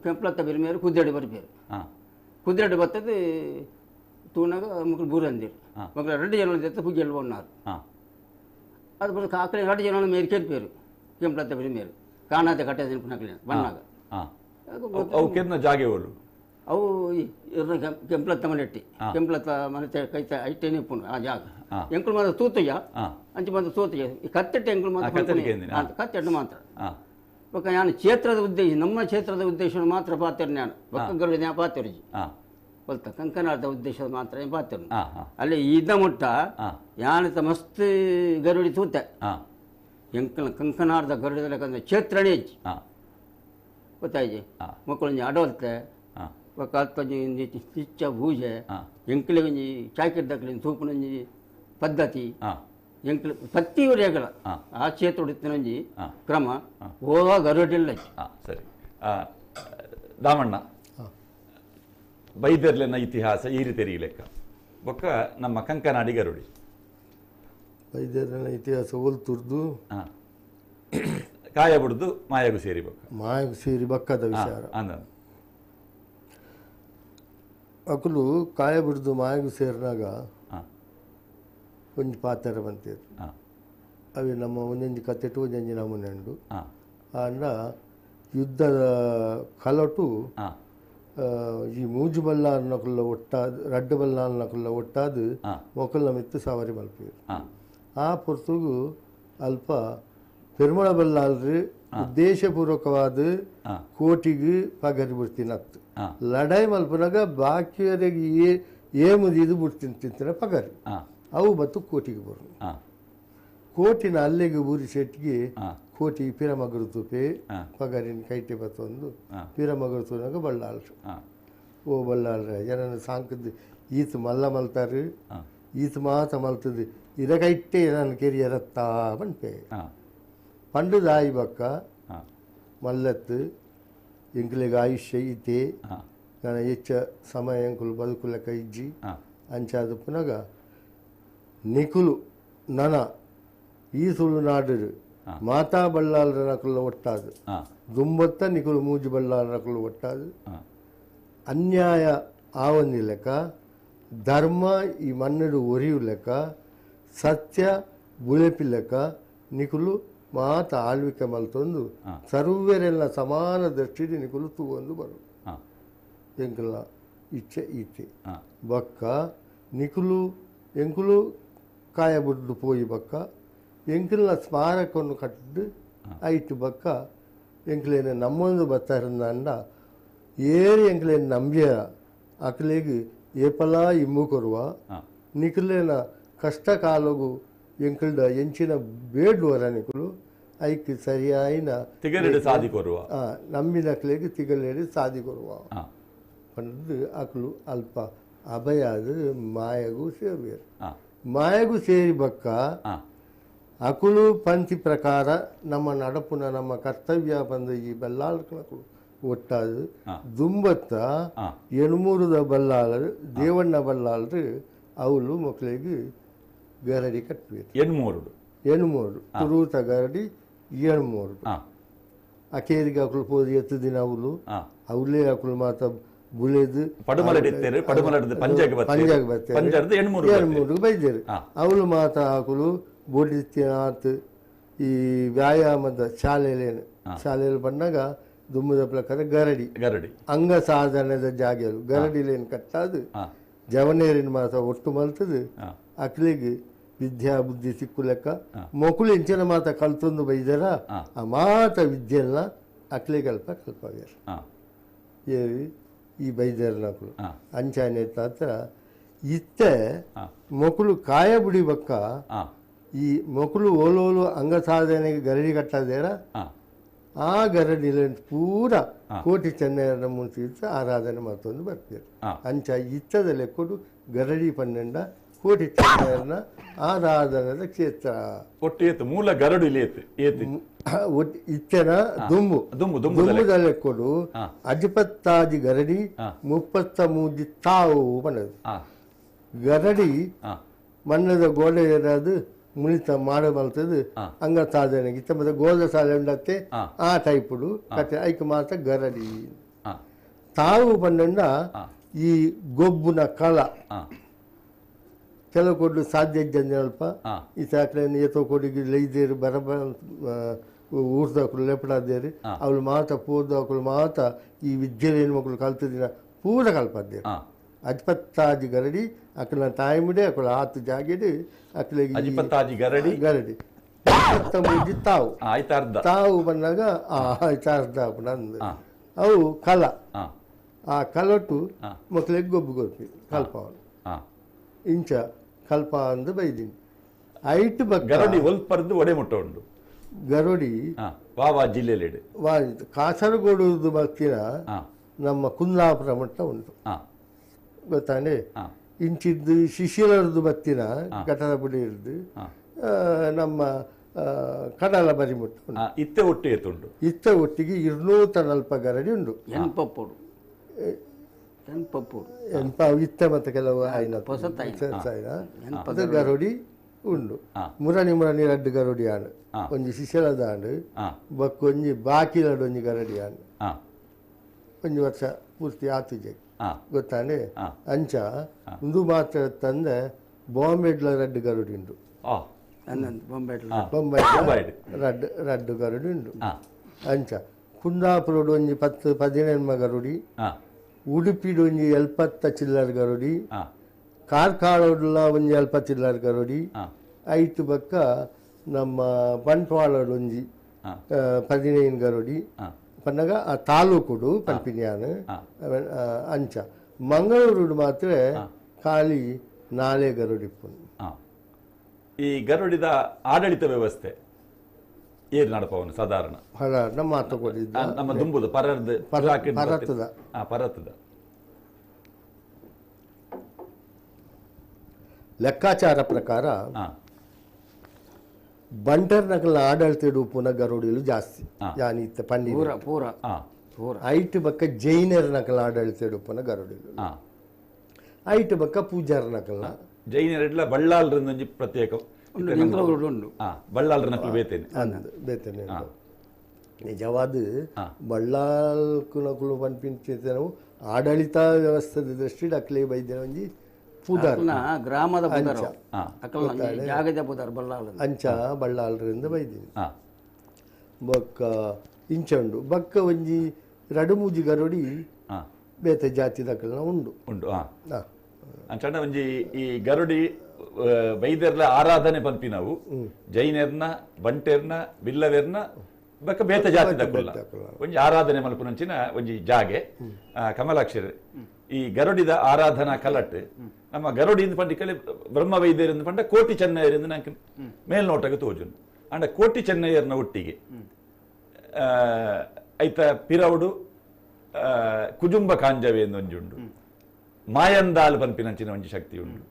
ಕೆಂಪ್ಲತ್ತ ಬಿರಿ ಮೇರು ಕುದ್ದೆಡು ಬರ್ಪೇರು ಕುದ್ದೆಡು ಬರ್ತದೆ ತೂನಾಗ ಮಕ್ಕಳು ಬೂರು ಅಂದಿರು ಮಕ್ಕಳು 2 ಜನ ಜೊತೆ ಪುಗ್ಗೆళ్ళు ఉన్నారు ಅದು ಬರ್ತದೆ ಆಕಡೆ 2 ಜನ ಮೇರು ಕೆರ್ಪೇರು ಕೆಂಪ್ಲತ್ತ ಬಿರಿ ಮೇರು ಕಾಣದ ಕಟ್ಟದ ನೆನಪು ಹಾಕ್ಲಿ ಬಣ್ಣಾಗ
ಅವು ಕೆನ್ನ ಜಾಗೆವಳು
ಅವು ಕೆಂಪ್ಲತ್ತ ಮನೆಟ್ಟಿ ಕೆಂಪ್ಲತ್ತ ಮನೆ ಕೈತ ಐಟೆ ನಿಪ್ಪುನು ಆ ಜಾಗ ಎಂಕುಲು ಮಾತ್ರ ತೂತಯ್ಯ ಅಂಚೆ ಮಾತ್ರ ತೂತಯ್ಯ ಈ ಕತ್ತೆಟ್ಟೆ ಎಂಕುಲು ಮಾತ್ರ ಕತ್ತೆಟ್ಟು ಮಾತ್ರ ఒక ನಾನು ಕ್ಷೇತ್ರದ ಉದ್ದೇಶ ನಮ್ಮ ಕ್ಷೇತ್ರದ ಉದ್ದೇಶವನ್ನು ಮಾತ್ರ ಪಾತ್ರೆ ನಾನು ಒಕ್ಕಗರುಡ ನ್ಯಾ ಪಾತ್ರೆ ಬಲ್ತ ಕಂಕನಾದ ಉದ್ದೇಶ ಮಾತ್ರ ಪಾತ್ರೆ ಅಲ್ಲಿ ಇದ್ದ ಮುಟ್ಟ ಯಾನತ ಮಸ್ತ್ ಗರುಡಿ ತೂತೆ ಎಂಕಲ ಕಂಕನಾರ್ದ ಗರುಡದ ಕ್ಷೇತ್ರನೇ ಗೊತ್ತಾಯ್ತು ಮಕ್ಕಳು ಅಡೋಲ್ತೆ ఒక అత్తొంజి చిచ్చ భూజೆ ఎంకుల కొంచెం చాకిర్దక్కలి తూపునంజి పద్ధతి ఎంకులు ప్రతి రేగల ఆ చేతుడు ఇత్తనంజి ಕ್ರಮ ಹೋಗ ಗರುಡಿಲ್ಲ
ಸರಿ ದಾಮಣ್ಣ ಬೈದರ್ಲಿನ ಇತಿಹಾಸ ಈ ರೀತಿ ಲೆಕ್ಕ ಬೊಕ್ಕ ನಮ್ಮ ಕಂಕನಾಡಿ ಗರುಡಿ
ಬೈದರ್ಲಿನ ಇತಿಹಾಸ ಹೋಲ್ತುರ್ದು
ಕಾಯ ಬಿಡ್ದು ಮಾಯಗು ಸೇರಿ
ಮಾಯಗು ಸೇರಿ ಬಕ್ಕದ ವಿಚಾರ ಅಕಲು ಕಾಯ ಬಿಡ್ದು ಮಾಯಗೂ ಸೇರಿನಾಗ
ಆ
ಒಂಜಿ ಪಾತ್ರ ಬಂತೀರು
ಆ
ಅవి ನಮ್ಮ ಒಂದೊಂದು ಕತ್ತೆಟು ಒಂದೊಂದು ನಮೂನೆ ಉಂಡು
ಆ
ಅಂಡ ಯುದ್ಧದ ಕಲಟು
ಆ
ಈ ಮೂಜು ಬಲ್ಲಾರ್ನಕುಲ್ಲ ಒಟ್ಟಾದು ರಡ್ಡು ಬಲ್ಲಾರ್ನಕುಲ್ಲ ಒಟ್ಟಾದು ಮೊಕಲ್ನ ಮಿತ್ತು ಸವಾರಿ ಮಲ್ಪೀರು ಆ ಪೊರ್ತುಗು ಅಲ್ಪ ಪೆರುಮಳ ಬಲ್ಲಾಲ್ರಿ ಉದ್ದೇಶಪೂರ್ವಕವಾದ ಕೋಟಿಗೆ ಪಗರಿ ಬಿಡ್ತೀನತ್ತು ಲಡಾಯಿ ಮಲ್ಪನಾಗ ಬಾಕಿಯವರಿಗೆ ಏಮುದಿದು ಬಿಡ್ತೀನಿ ತಿಂತಿನ ಪಗರಿ ಅವು ಬತ್ತು ಕೋಟಿಗೆ ಬರು ಕೋಟಿನ ಅಲ್ಲಿಗೆ ಊರಿ ಸೆಟ್ಟಿಗೆ ಕೋಟಿ ಪಿರಮಗರು ತುಪೆ ಪಗರಿನ ಕೈಟೆ ಬತ್ತೊಂದು ಪಿರಮಗರು ತೂನಾಗ ಬಳ್ಳಾಳ್ರು ಓ ಬಳ್ಳಾಳ್ರ ಜನನ ಸಾಂಕದ್ದು ಈತ ಮಲ್ಲ ಮಲ್ತಾರೆ ಈತ ಮಾತ ಮಲ್ತದ್ದು ಇದಕೈಟ್ಟೆ ನನ್ನ ಕೆರಿಯರತ್ತಾ ಬಂಟೆ ಪಂಡು ದಾಯಿ ಬಕ್ಕ ಮಲ್ಲತ್ತು ಎಂಕಲಿಗೆ ಆಯುಷ್ಯ ಈತೆ ನನ್ನ ಹೆಚ್ಚ ಸಮಯ ಎಂಕುಲು ಬದುಕುಲ ಕೈಜ್ಜಿ ಅಂಚಾದ ಪುನಗ ನಿಕುಲು ನನ ಈ ಸುಳು ನಾಡರು ಮಾತಾ ಬಳ್ಳಾಲ್ರ ನಕಲು ಒಟ್ಟಾದು ದುಂಬತ್ತ ನಿಕುಲು ಮೂಜು ಬಳ್ಳಾಲ್ರ ನಕಲು ಒಟ್ಟಾದು ಅನ್ಯಾಯ ಆವೊಂದಿ ಲೆಕ್ಕ ಧರ್ಮ ಈ ಮನ್ನಡು ಒರಿಯು ಲೆಕ್ಕ ಸತ್ಯ ಬುಳೆಪಿ ಲೆಕ್ಕ ನಿಕುಲು ಮಾತ ಆಳ್ವಿಕೆ ಮಲ್ತೊಂದು ಸರ್ವರೆಲ್ಲ ಸಮಾನ ದೃಷ್ಟಿಡಿ ನಿಕುಲು ತೂವೊಂದು ಬರು ಎಂಕಲ ಇಚ್ಛೆ ಈತೆ ಬಕ್ಕ ನಿಕುಲು ಎಂಕುಲು ಕಾಯ ಬಿಡ್ದು ಪೋಯಿ ಬಕ್ಕ ಎಂಕಲ್ನ ಸ್ಮಾರಕವನ್ನು ಕಟ್ಟಿದ್ದು ಐಟು ಬಕ್ಕ ಎಂಕಲೇನ ನಮ್ಮೊಂದು ಬತ್ತಾರಂದ ಅಂಡ ಏರಿ ಎಂಕಲೇನ ನಂಬಿಯ ಅಕಲೇಗೆ ಏಪಲ ಇಮ್ಮು ಕೊರುವ ನಿಕಲೇನ ಕಷ್ಟ ಕಾಲಗು ಎಂಕಲ್ದ ಎಂಚಿನ ಬೇಡುವರ ನಿಕುಲು ಐಕ್ ಸರಿಯಾಯಿನ ನಂಬಿನ ಅಕಲೇಗೆ ತಿಗಲೇಡಿ ಸಾದಿ ಕೊರುವ ಪಂಡು ಅಕಲು ಅಲ್ಪ ಅಭಯಾದ ಮಾಯಗೂ ಸೇರಿಯರು ಮಾಯಗೂ ಸೇರಿ ಬಕ್ಕ ಅಕುಲು ಪಂಥಿ ಪ್ರಕಾರ ನಮ್ಮ ನಡಪುನ ನಮ್ಮ ಕರ್ತವ್ಯ ಬಂದ ಈ ಬಲ್ಲಾಳ್ಕಳು ಒಟ್ಟಾದು ದುಂಬತ್ತ ಎಣ್ಮೂರದ ಬಲ್ಲಾಳರು ದೇವಣ್ಣ ಬಲ್ಲಾಳ್ರು ಅವಳು ಮಕ್ಕಳಿಗೆ ಗರಡಿ ಕಟ್ಬೇಕು ಎಣ್ಮೂರು ತುರೂತ ಗರಡಿ ಎಣ್ಮೂರು ಅಕೇರಿಗೆ ಅಕುಲು ಪೋದು ಎತ್ತು ದಿನ ಅವಳು ಅವಳೇ ಅಕುಲು ಮಾತ ಬುಳೆದು ಪಂಜಾಗ ಎಣ್ಮೂರು ಬೈದೇರು ಅವಳು ಮಾತ ಹಾಕಲು ಬೋಡಿತ್ಯನಾಥ್ ಈ ವ್ಯಾಯಾಮದ ಶಾಲೆಯಲ್ಲಿ ಬಂದಾಗ ದುಮ್ಮದ ಪ್ರಕಾರ ಗರಡಿ ಅಂಗ ಸಾಧನದ ಜಾಗೆಲು ಗರಡಿಲೇನು ಕಟ್ಟಾದು ಜವನೇರಿನ ಮಾತ ಒಟ್ಟು ಮಲ್ತದು ಅಕ್ಲಿಗೆ ವಿದ್ಯಾ ಬುದ್ಧಿ ಸಿಕ್ಕು ಲೆಕ್ಕ ಮೊಕುಲು ಇಂಚಿನ ಮಾತ ಕಲ್ತೊಂದು ಬೈದರ ಆ ಮಾತ ವಿದ್ಯೆಲ್ಲ ಅಕ್ಲಿಗೆ ಅಲ್ಪ ಕಲ್ಪಾಗ್ಯಾರ ಏರಿ ಈ ಬೈದರ ನಕಲು ಅಂಚಾನೆ ಹತ್ರ ಇತ್ತೆ ಮೊಕುಲು ಕಾಯ ಬುಡಿ ಬಕ್ಕ ಈ ಮೊಕುಲು ಓಲೋಲು ಅಂಗ ಸಾಧನೆಗೆ ಗರಡಿ ಕಟ್ಟದೇರ ಆ ಗರಡಿಲ ಪೂರ ಕೋಟಿ ಚೆನ್ನೈನ ಮುಂಚೆ ಆರಾಧನೆ ಮತ್ತೊಂದು ಬರ್ತೀರಿ ಅಂಚ ಇತ್ತದ ಲೆಕ್ಕೊಡು ಗರಡಿ ಪನ್ನೆಂಡ ಕೋಟಿ ಚೆನ್ನೈನ ಆರಾಧನದ ಕ್ಷೇತ್ರ
ಒಟ್ಟು ಮೂಲ ಗರಡು
ಇಚ್ಚನ ದುಂಬುದ ಲೆಕ್ಕೊಡು ಅಜಿಪತ್ತಾಜಿ ಗರಡಿ 33 ತಾವು ಪನ್ನದು ಗರಡಿ ಮಣ್ಣದ ಗೋಡೆ ಇರೋದು ಮುಳಿತ ಮಾಡಬಲ್ತದು ಅಂಗ ಸಾಧನೆಗೆ ಇತ್ತ ಮತ್ತೆ ಗೋದ ಸಾಧನೆ ಉಂಡತ್ತೆ ಆ ಟೈಪುಡು ಕತೆ ಐಕ್ ಮಾತ್ರ ಗರಡಿ ತಾವು ಪನ್ನಂಡ ಈ ಗೊಬ್ಬುನ ಕಳ ಕೆಲವು ಕೊಡು ಸಾಧ್ಯ ಅಲ್ಪ ಈ ಸಾಕಲೇನು ಏತೋ ಕೊಡಿಗೆ ಲೈದೇರು ಬರಬ ಊರ್ದಾಕಲು ಲೆಪಡಾದೇರಿ ಅವಳು ಮಾತ ಪೋದಾಕಲು ಮಾತ ಈ ವಿದ್ಯೆಲೇನು ಮಕ್ಕಳು ಕಲ್ತದಿನ ಪೂರ ಕಲ್ಪದ್ದೇರು ಅಜ್ಪತ್ತಾಜಿ ಗರಡಿ ಅಕ್ಕನ ತಾಯಿಮುಡೆ ಅಕ್ಕಳ ಆತು ಜಾಗೆಡು ಅಕ್ಕಲಿಗೆ
ಅಜಿಪತ್ತಾಜಿ ಗರಡಿ
23 ತಾವು ಬಂದಾಗ ಆಯ್ತಾರ್ದ ನಂದು ಅವು ಕಲ ಆ ಕಲಟು ಮಕ್ಕಳಿಗೆ ಗೊಬ್ಬು ಗೊತ್ತಿ ಕಲ್ಪವನು ಇಂಚ ಕಲ್ಪ ಅಂದು ಬೈದಿನಿ ಐಟ್ ಬಗ್ಗೆ
ಗರಡಿ ಒಲ್ಪರ್ದು ಒಡೆ ಮುಟ್ಟ ಉಂಡು
ಗರಡಿ
ವಾವಾ ಜಿಲ್ಲೆಯಲ್ಲಿ
ಕಾಸರಗೋಡು ಭಕ್ತಿನ ನಮ್ಮ ಕುಂದಾಪುರ ಮಟ್ಟ ಉಂಟು ಗೊತ್ತಾನೆ ಇಂಚಿದ್ದು ಶಿಶಿಲರದು ಬತ್ತಿನ ಘಟದ ಬುಡಿ ಇರ್ದು ನಮ್ಮ ಕಡಲ ಬರಿ ಮುಟ್ಟ
ಇತ್ತೆ ಒಟ್ಟು ಏತುಂಡು
ಇತ್ತೆ ಒಟ್ಟಿಗೆ 240 ಗರಡಿ ಉಂಡು ಇತ್ತ ಮತ್ತೆ ಕೆಲವು ಅದು ಗರಡಿ ಉಂಡು ಮುರಣಿ ರಡ್ಡು ಗರಡಿ ಆಂಡು ಒಂಜಿ ಶಿಶಲದ ಆಂಡು ಬಕ್ಕೊಂಜಿ ಬಾಕಿಲಡು ಒಂಜಿ ಗರಡಿ ಆಂಡು ಒಂಜಿ ವರ್ಷ ಪೂರ್ತಿ ಆತುಜೆ ಗೊತ್ತಾನೆ ಅಂಚ ಇಂದು ಮಾತ್ರ ತಂದೆ ಬಾಂಬೆಡ್ಲ ರಡ್ಡು ಗರುಡಿ ಉಂಡು ಬೊಂಬೈ ರಡ್ಡು ಗರುಡಿ ಉಂಡು ಅಂಚ ಕುಂದಾಪುರಡು ಒಂಜಿ 10-15 ಗರುಡಿ ಉಡುಪಿಡು ಒಂಜಿ 70 ಚಿಲ್ಲರ್ ಗರುಡಿ ಕಾರ್ಕಳಡ್ಲ ಒಂಜಿ 70 ಚಿಲ್ಲರ್ ಗರುಡಿ ಐಟ್ ಬಕ್ಕ ನಮ್ಮ ಬಂಟ್ವಾಳಡು ಒಂಜಿ 15 ಗರುಡಿ ಪನ್ನಗ ಆ ತಾಲೂಕುಡು ಪನ್ಪಿನ್ಯಾನ್ ಅಂಚ ಮಂಗಳೂರುಡು ಮಾತ್ರ ಖಾಲಿ 4 ಗರುಡಿ ಇಪ್ಪುಂಡು.
ಈ ಗರುಡಿದ ಆಡಳಿತ ವ್ಯವಸ್ಥೆ ಏನ್ ನಡಪವನು ಸಾಧಾರಣ
ಮಾತು ಕೊಡಿದ್ದ
ನಮ್ಮ ದುಂಬುದು ಪರತದ
ಲೆಕ್ಕಾಚಾರ ಪ್ರಕಾರ ಬಂಟರ್ನಕಲ್ನ ಆಡಳಿತ ಪುನಃ ಗರುಡಿಲು ಜಾಸ್ತಿ ಯಾನಿತ್ತ ಪಂಡಿತ ಐಟ್ ಬಕ್ಕ ಜೈನರ್ನಕಲ್ನ ಆಡಳಿತ ಪುನಃ ಗರುಡಿಲು ಐಟ್ ಬಕ್ಕ ಪೂಜಾರ್ನಕಲ್ನ
ಜೈನರೆಡ್ಲ ಬಳ್ಳಾಲ್ರಿಂದೊಂಜಿ ಪ್ರತ್ಯೇಕ ಬಳ್ಳಾಲ್ರನಕಲ್
ಬೇತೇನೆ ನಿಜವಾದ ಬಳ್ಳಾಲ್ಕುನಕುಲು ಪನ್ಪಿಂಚ ಆಡಳಿತ ವ್ಯವಸ್ಥೆ ದೃಷ್ಟಿ ಅಕ್ಲೆ ವೈದ್ಯ ಒಂಜಿ ಪೂದಾರ್
ಗ್ರಾಮದ
ಅಂಚ ಬಳ್ಳಾಲ್ರಿಂದ ಬೈದಿನಿ ಬೊಕ್ಕ ಇಂಚಂಡು ಬಕ್ಕ ಒಂಜಿ 2-3 ಗರುಡಿ ಬೇತೆ ಜಾತಿದಕಲ್ನ ಉಂಡು
ಅಂಚಂಡ ಒಂಜಿ ಈ ಗರುಡಿ ವೈದ್ಯರ್ಲ ಆರಾಧನೆ ಪನ್ಪಿ ನಾವು ಜೈನರ್ನ ಬಂಟೆರ್ನ ಬಿಲ್ಲವೆರ್ನ ಬಕ್ಕ ಬೇತ ಜಾತಿ ದಕ್ಕುಲ್ಲ ಒಂಜಿ ಆರಾಧನೆ ಮಲ್ಪುನಂಚಿನ ಒಂಜಿ ಜಾಗೆ ಕಮಲಾಕ್ಷರ ಈ ಗರುಡಿದ ಆರಾಧನಾ ಕಲಟ್ ನಮ್ಮ ಗರುಡಿಂದ ಪಂಡಿಕಲೆ ಬ್ರಹ್ಮ ವೈದ್ಯರಿಂದ ಪಂಡ ಕೋಟಿ ಚೆನ್ನಯ್ಯರಿಂದ ನಂಗೆ ಮೇಲ್ನೋಟಕ್ಕೆ ತೋಜುನು ಅಂಡ ಕೋಟಿ ಚೆನ್ನಯ್ಯರ್ನ ಒಟ್ಟಿಗೆ ಐತ ಪಿರವುಡು ಕುಜುಂಬ ಕಾಂಜವೆ ಎಂದೊಂಜುಂಡು ಮಾಯಂದಾಲ್ ಪನ್ಪಿನಂಚಿನ ಒಂಜಿ ಶಕ್ತಿ ಉಂಡು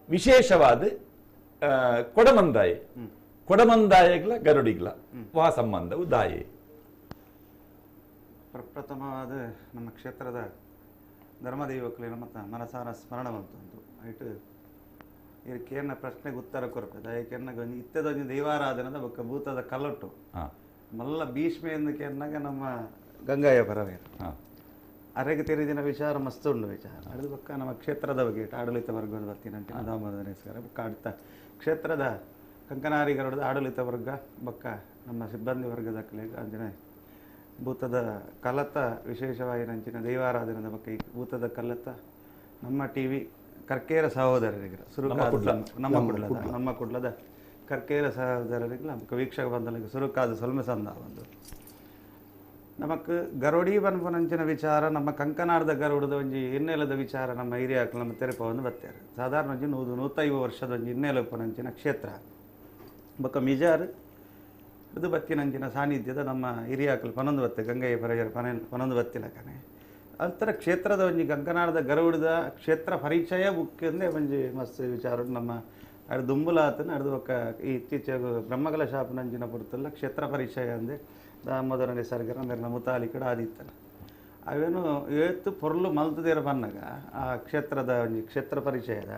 ವಿಶೇಷವಾದ ಕೊಡಮಂದಾಯಗ್ಲ ಗರುಡಿಗ್ಲ ವಾ ಸಂಬಂಧವು ದಾಯೆ
ಪ್ರಪ್ರಥಮವಾದ ನಮ್ಮ ಕ್ಷೇತ್ರದ ಧರ್ಮದೈವಕ್ಲೇನ ಮತ್ತು ಮನಸಾರ ಸ್ಮರಣ ಬಂತು ಐಟು ಇದಕ್ಕೇನ ಪ್ರಶ್ನೆಗೆ ಉತ್ತರ ಕೊರಪದ ಯಾಕೆನ್ನಾಗ ಇತ್ತದೊಂದು ದೈವಾರಾಧನದ ಬೊಕ್ಕ ಭೂತದ ಕಲ್ಲೊಟ್ಟು ಮಲ್ಲ ಭೀಷ್ಮೆ ಎಂದಕ್ಕೆನ್ನಾಗ ನಮ್ಮ ಗಂಗಾಯ ಪರವೇರು ಅರೆಗೆ ತಿರಿದಿನ ವಿಚಾರ ಮಸ್ತ್ ಉಂಡು ವಿಚಾರ ಅದು ಬೊಕ್ಕ ನಮ್ಮ ಕ್ಷೇತ್ರದ ಬಗ್ಗೆ ಆಡಳಿತ ವರ್ಗದ ಬರ್ತೀನಂತೆ ದಾಮೋದರೇಶ್ವರ ಬೊಕ್ಕ ಆಡ್ತ ಕ್ಷೇತ್ರದ ಕಂಕನಾರಿ ಗರುಡದ ಆಡಳಿತ ವರ್ಗ ಬೊಕ್ಕ ನಮ್ಮ ಸಿಬ್ಬಂದಿ ವರ್ಗದ ಕಲೆಗೆ ಅಂಜನೆ ಭೂತದ ಕಲತ ವಿಶೇಷವಾಗಿ ನಂಚಿನ ದೈವಾರಾಧನದ ಬಗ್ಗೆ ಭೂತದ ಕಲತ ನಮ್ಮ ಟಿವಿ ಕರ್ಕೇರ ಸಹೋದರರಿಗೆ ಸುರುಕಾದ ನಮ್ಮ ಕುಡ್ಲದ ಕರ್ಕೇರ ಸಹೋದರರಿಗೆ ನಮಗೆ ವೀಕ್ಷಕ ಬಂದಲಿಗೆ ಸುರುಕಾದ ಸೊಲ್ಮೆ ಸಂದ ಒಂದು ನಮಕ್ ಗರುಡಿ ಬನ್ಪುನಂಚಿನ ವಿಚಾರ ನಮ್ಮ ಕಂಕನಾಡದ ಗರುಡದ ಒಂಜಿ ಹಿನ್ನೆಲದ ವಿಚಾರ ನಮ್ಮ ಹಿರಿಯಾಕ್ಲು ನಮ್ಮ ತೆರೆಪವನ್ನು ಬತ್ತಾರೆ ಸಾಧಾರಣ ಒಂಜಿ 150 ವರ್ಷದ ಒಂಜಿ ಹಿನ್ನೆಲೆ ಉಪನಂಚಿನ ಕ್ಷೇತ್ರ ಬೊಕ್ಕ ಮಿಜಾರ್ ಇದು ಬತ್ತಿನಂಚಿನ ಸಾನ್ನಿಧ್ಯದ ನಮ್ಮ ಹಿರಿಯಾಕಲು ಪನೊಂದು ಬತ್ತೆ ಗಂಗೆಯ ಪರಜರ ಪನೊಂದು ಬತ್ತಿಲಕನೆ ಅಂತರ ಕ್ಷೇತ್ರದ ಒಂಜಿ ಕಂಕನಾಡದ ಗರುಡದ ಕ್ಷೇತ್ರ ಪರಿಚಯ ಮುಖ್ಯಂದೇ ಒಂಜಿ ಮಸ್ತ್ ವಿಚಾರ ನಮ್ಮ ಅದು ದುಂಬುಲಾತನ ಅದು ಒಕ್ಕ ಇತ್ತೀಚೆಗೆ ಬ್ರಹ್ಮಕಲ ಶಾಪನಂಚಿನ ಪುರತಲ್ಲ ಕ್ಷೇತ್ರ ಪರಿಚಯ ಅಂದೆ ದಾಮೋದರ ನಿಸರ್ಗರ ಮೇರಿನ ಮುತಾಲಿ ಕಡೆ ಆದಿತ್ತಲ್ಲ ಅವೇನು ಏತ್ತು ಪೊರ್ಲು ಮಲ್ತದೇರ ಬನ್ನಾಗ ಆ ಕ್ಷೇತ್ರದ ಒಂಜಿ ಕ್ಷೇತ್ರ ಪರಿಚಯದ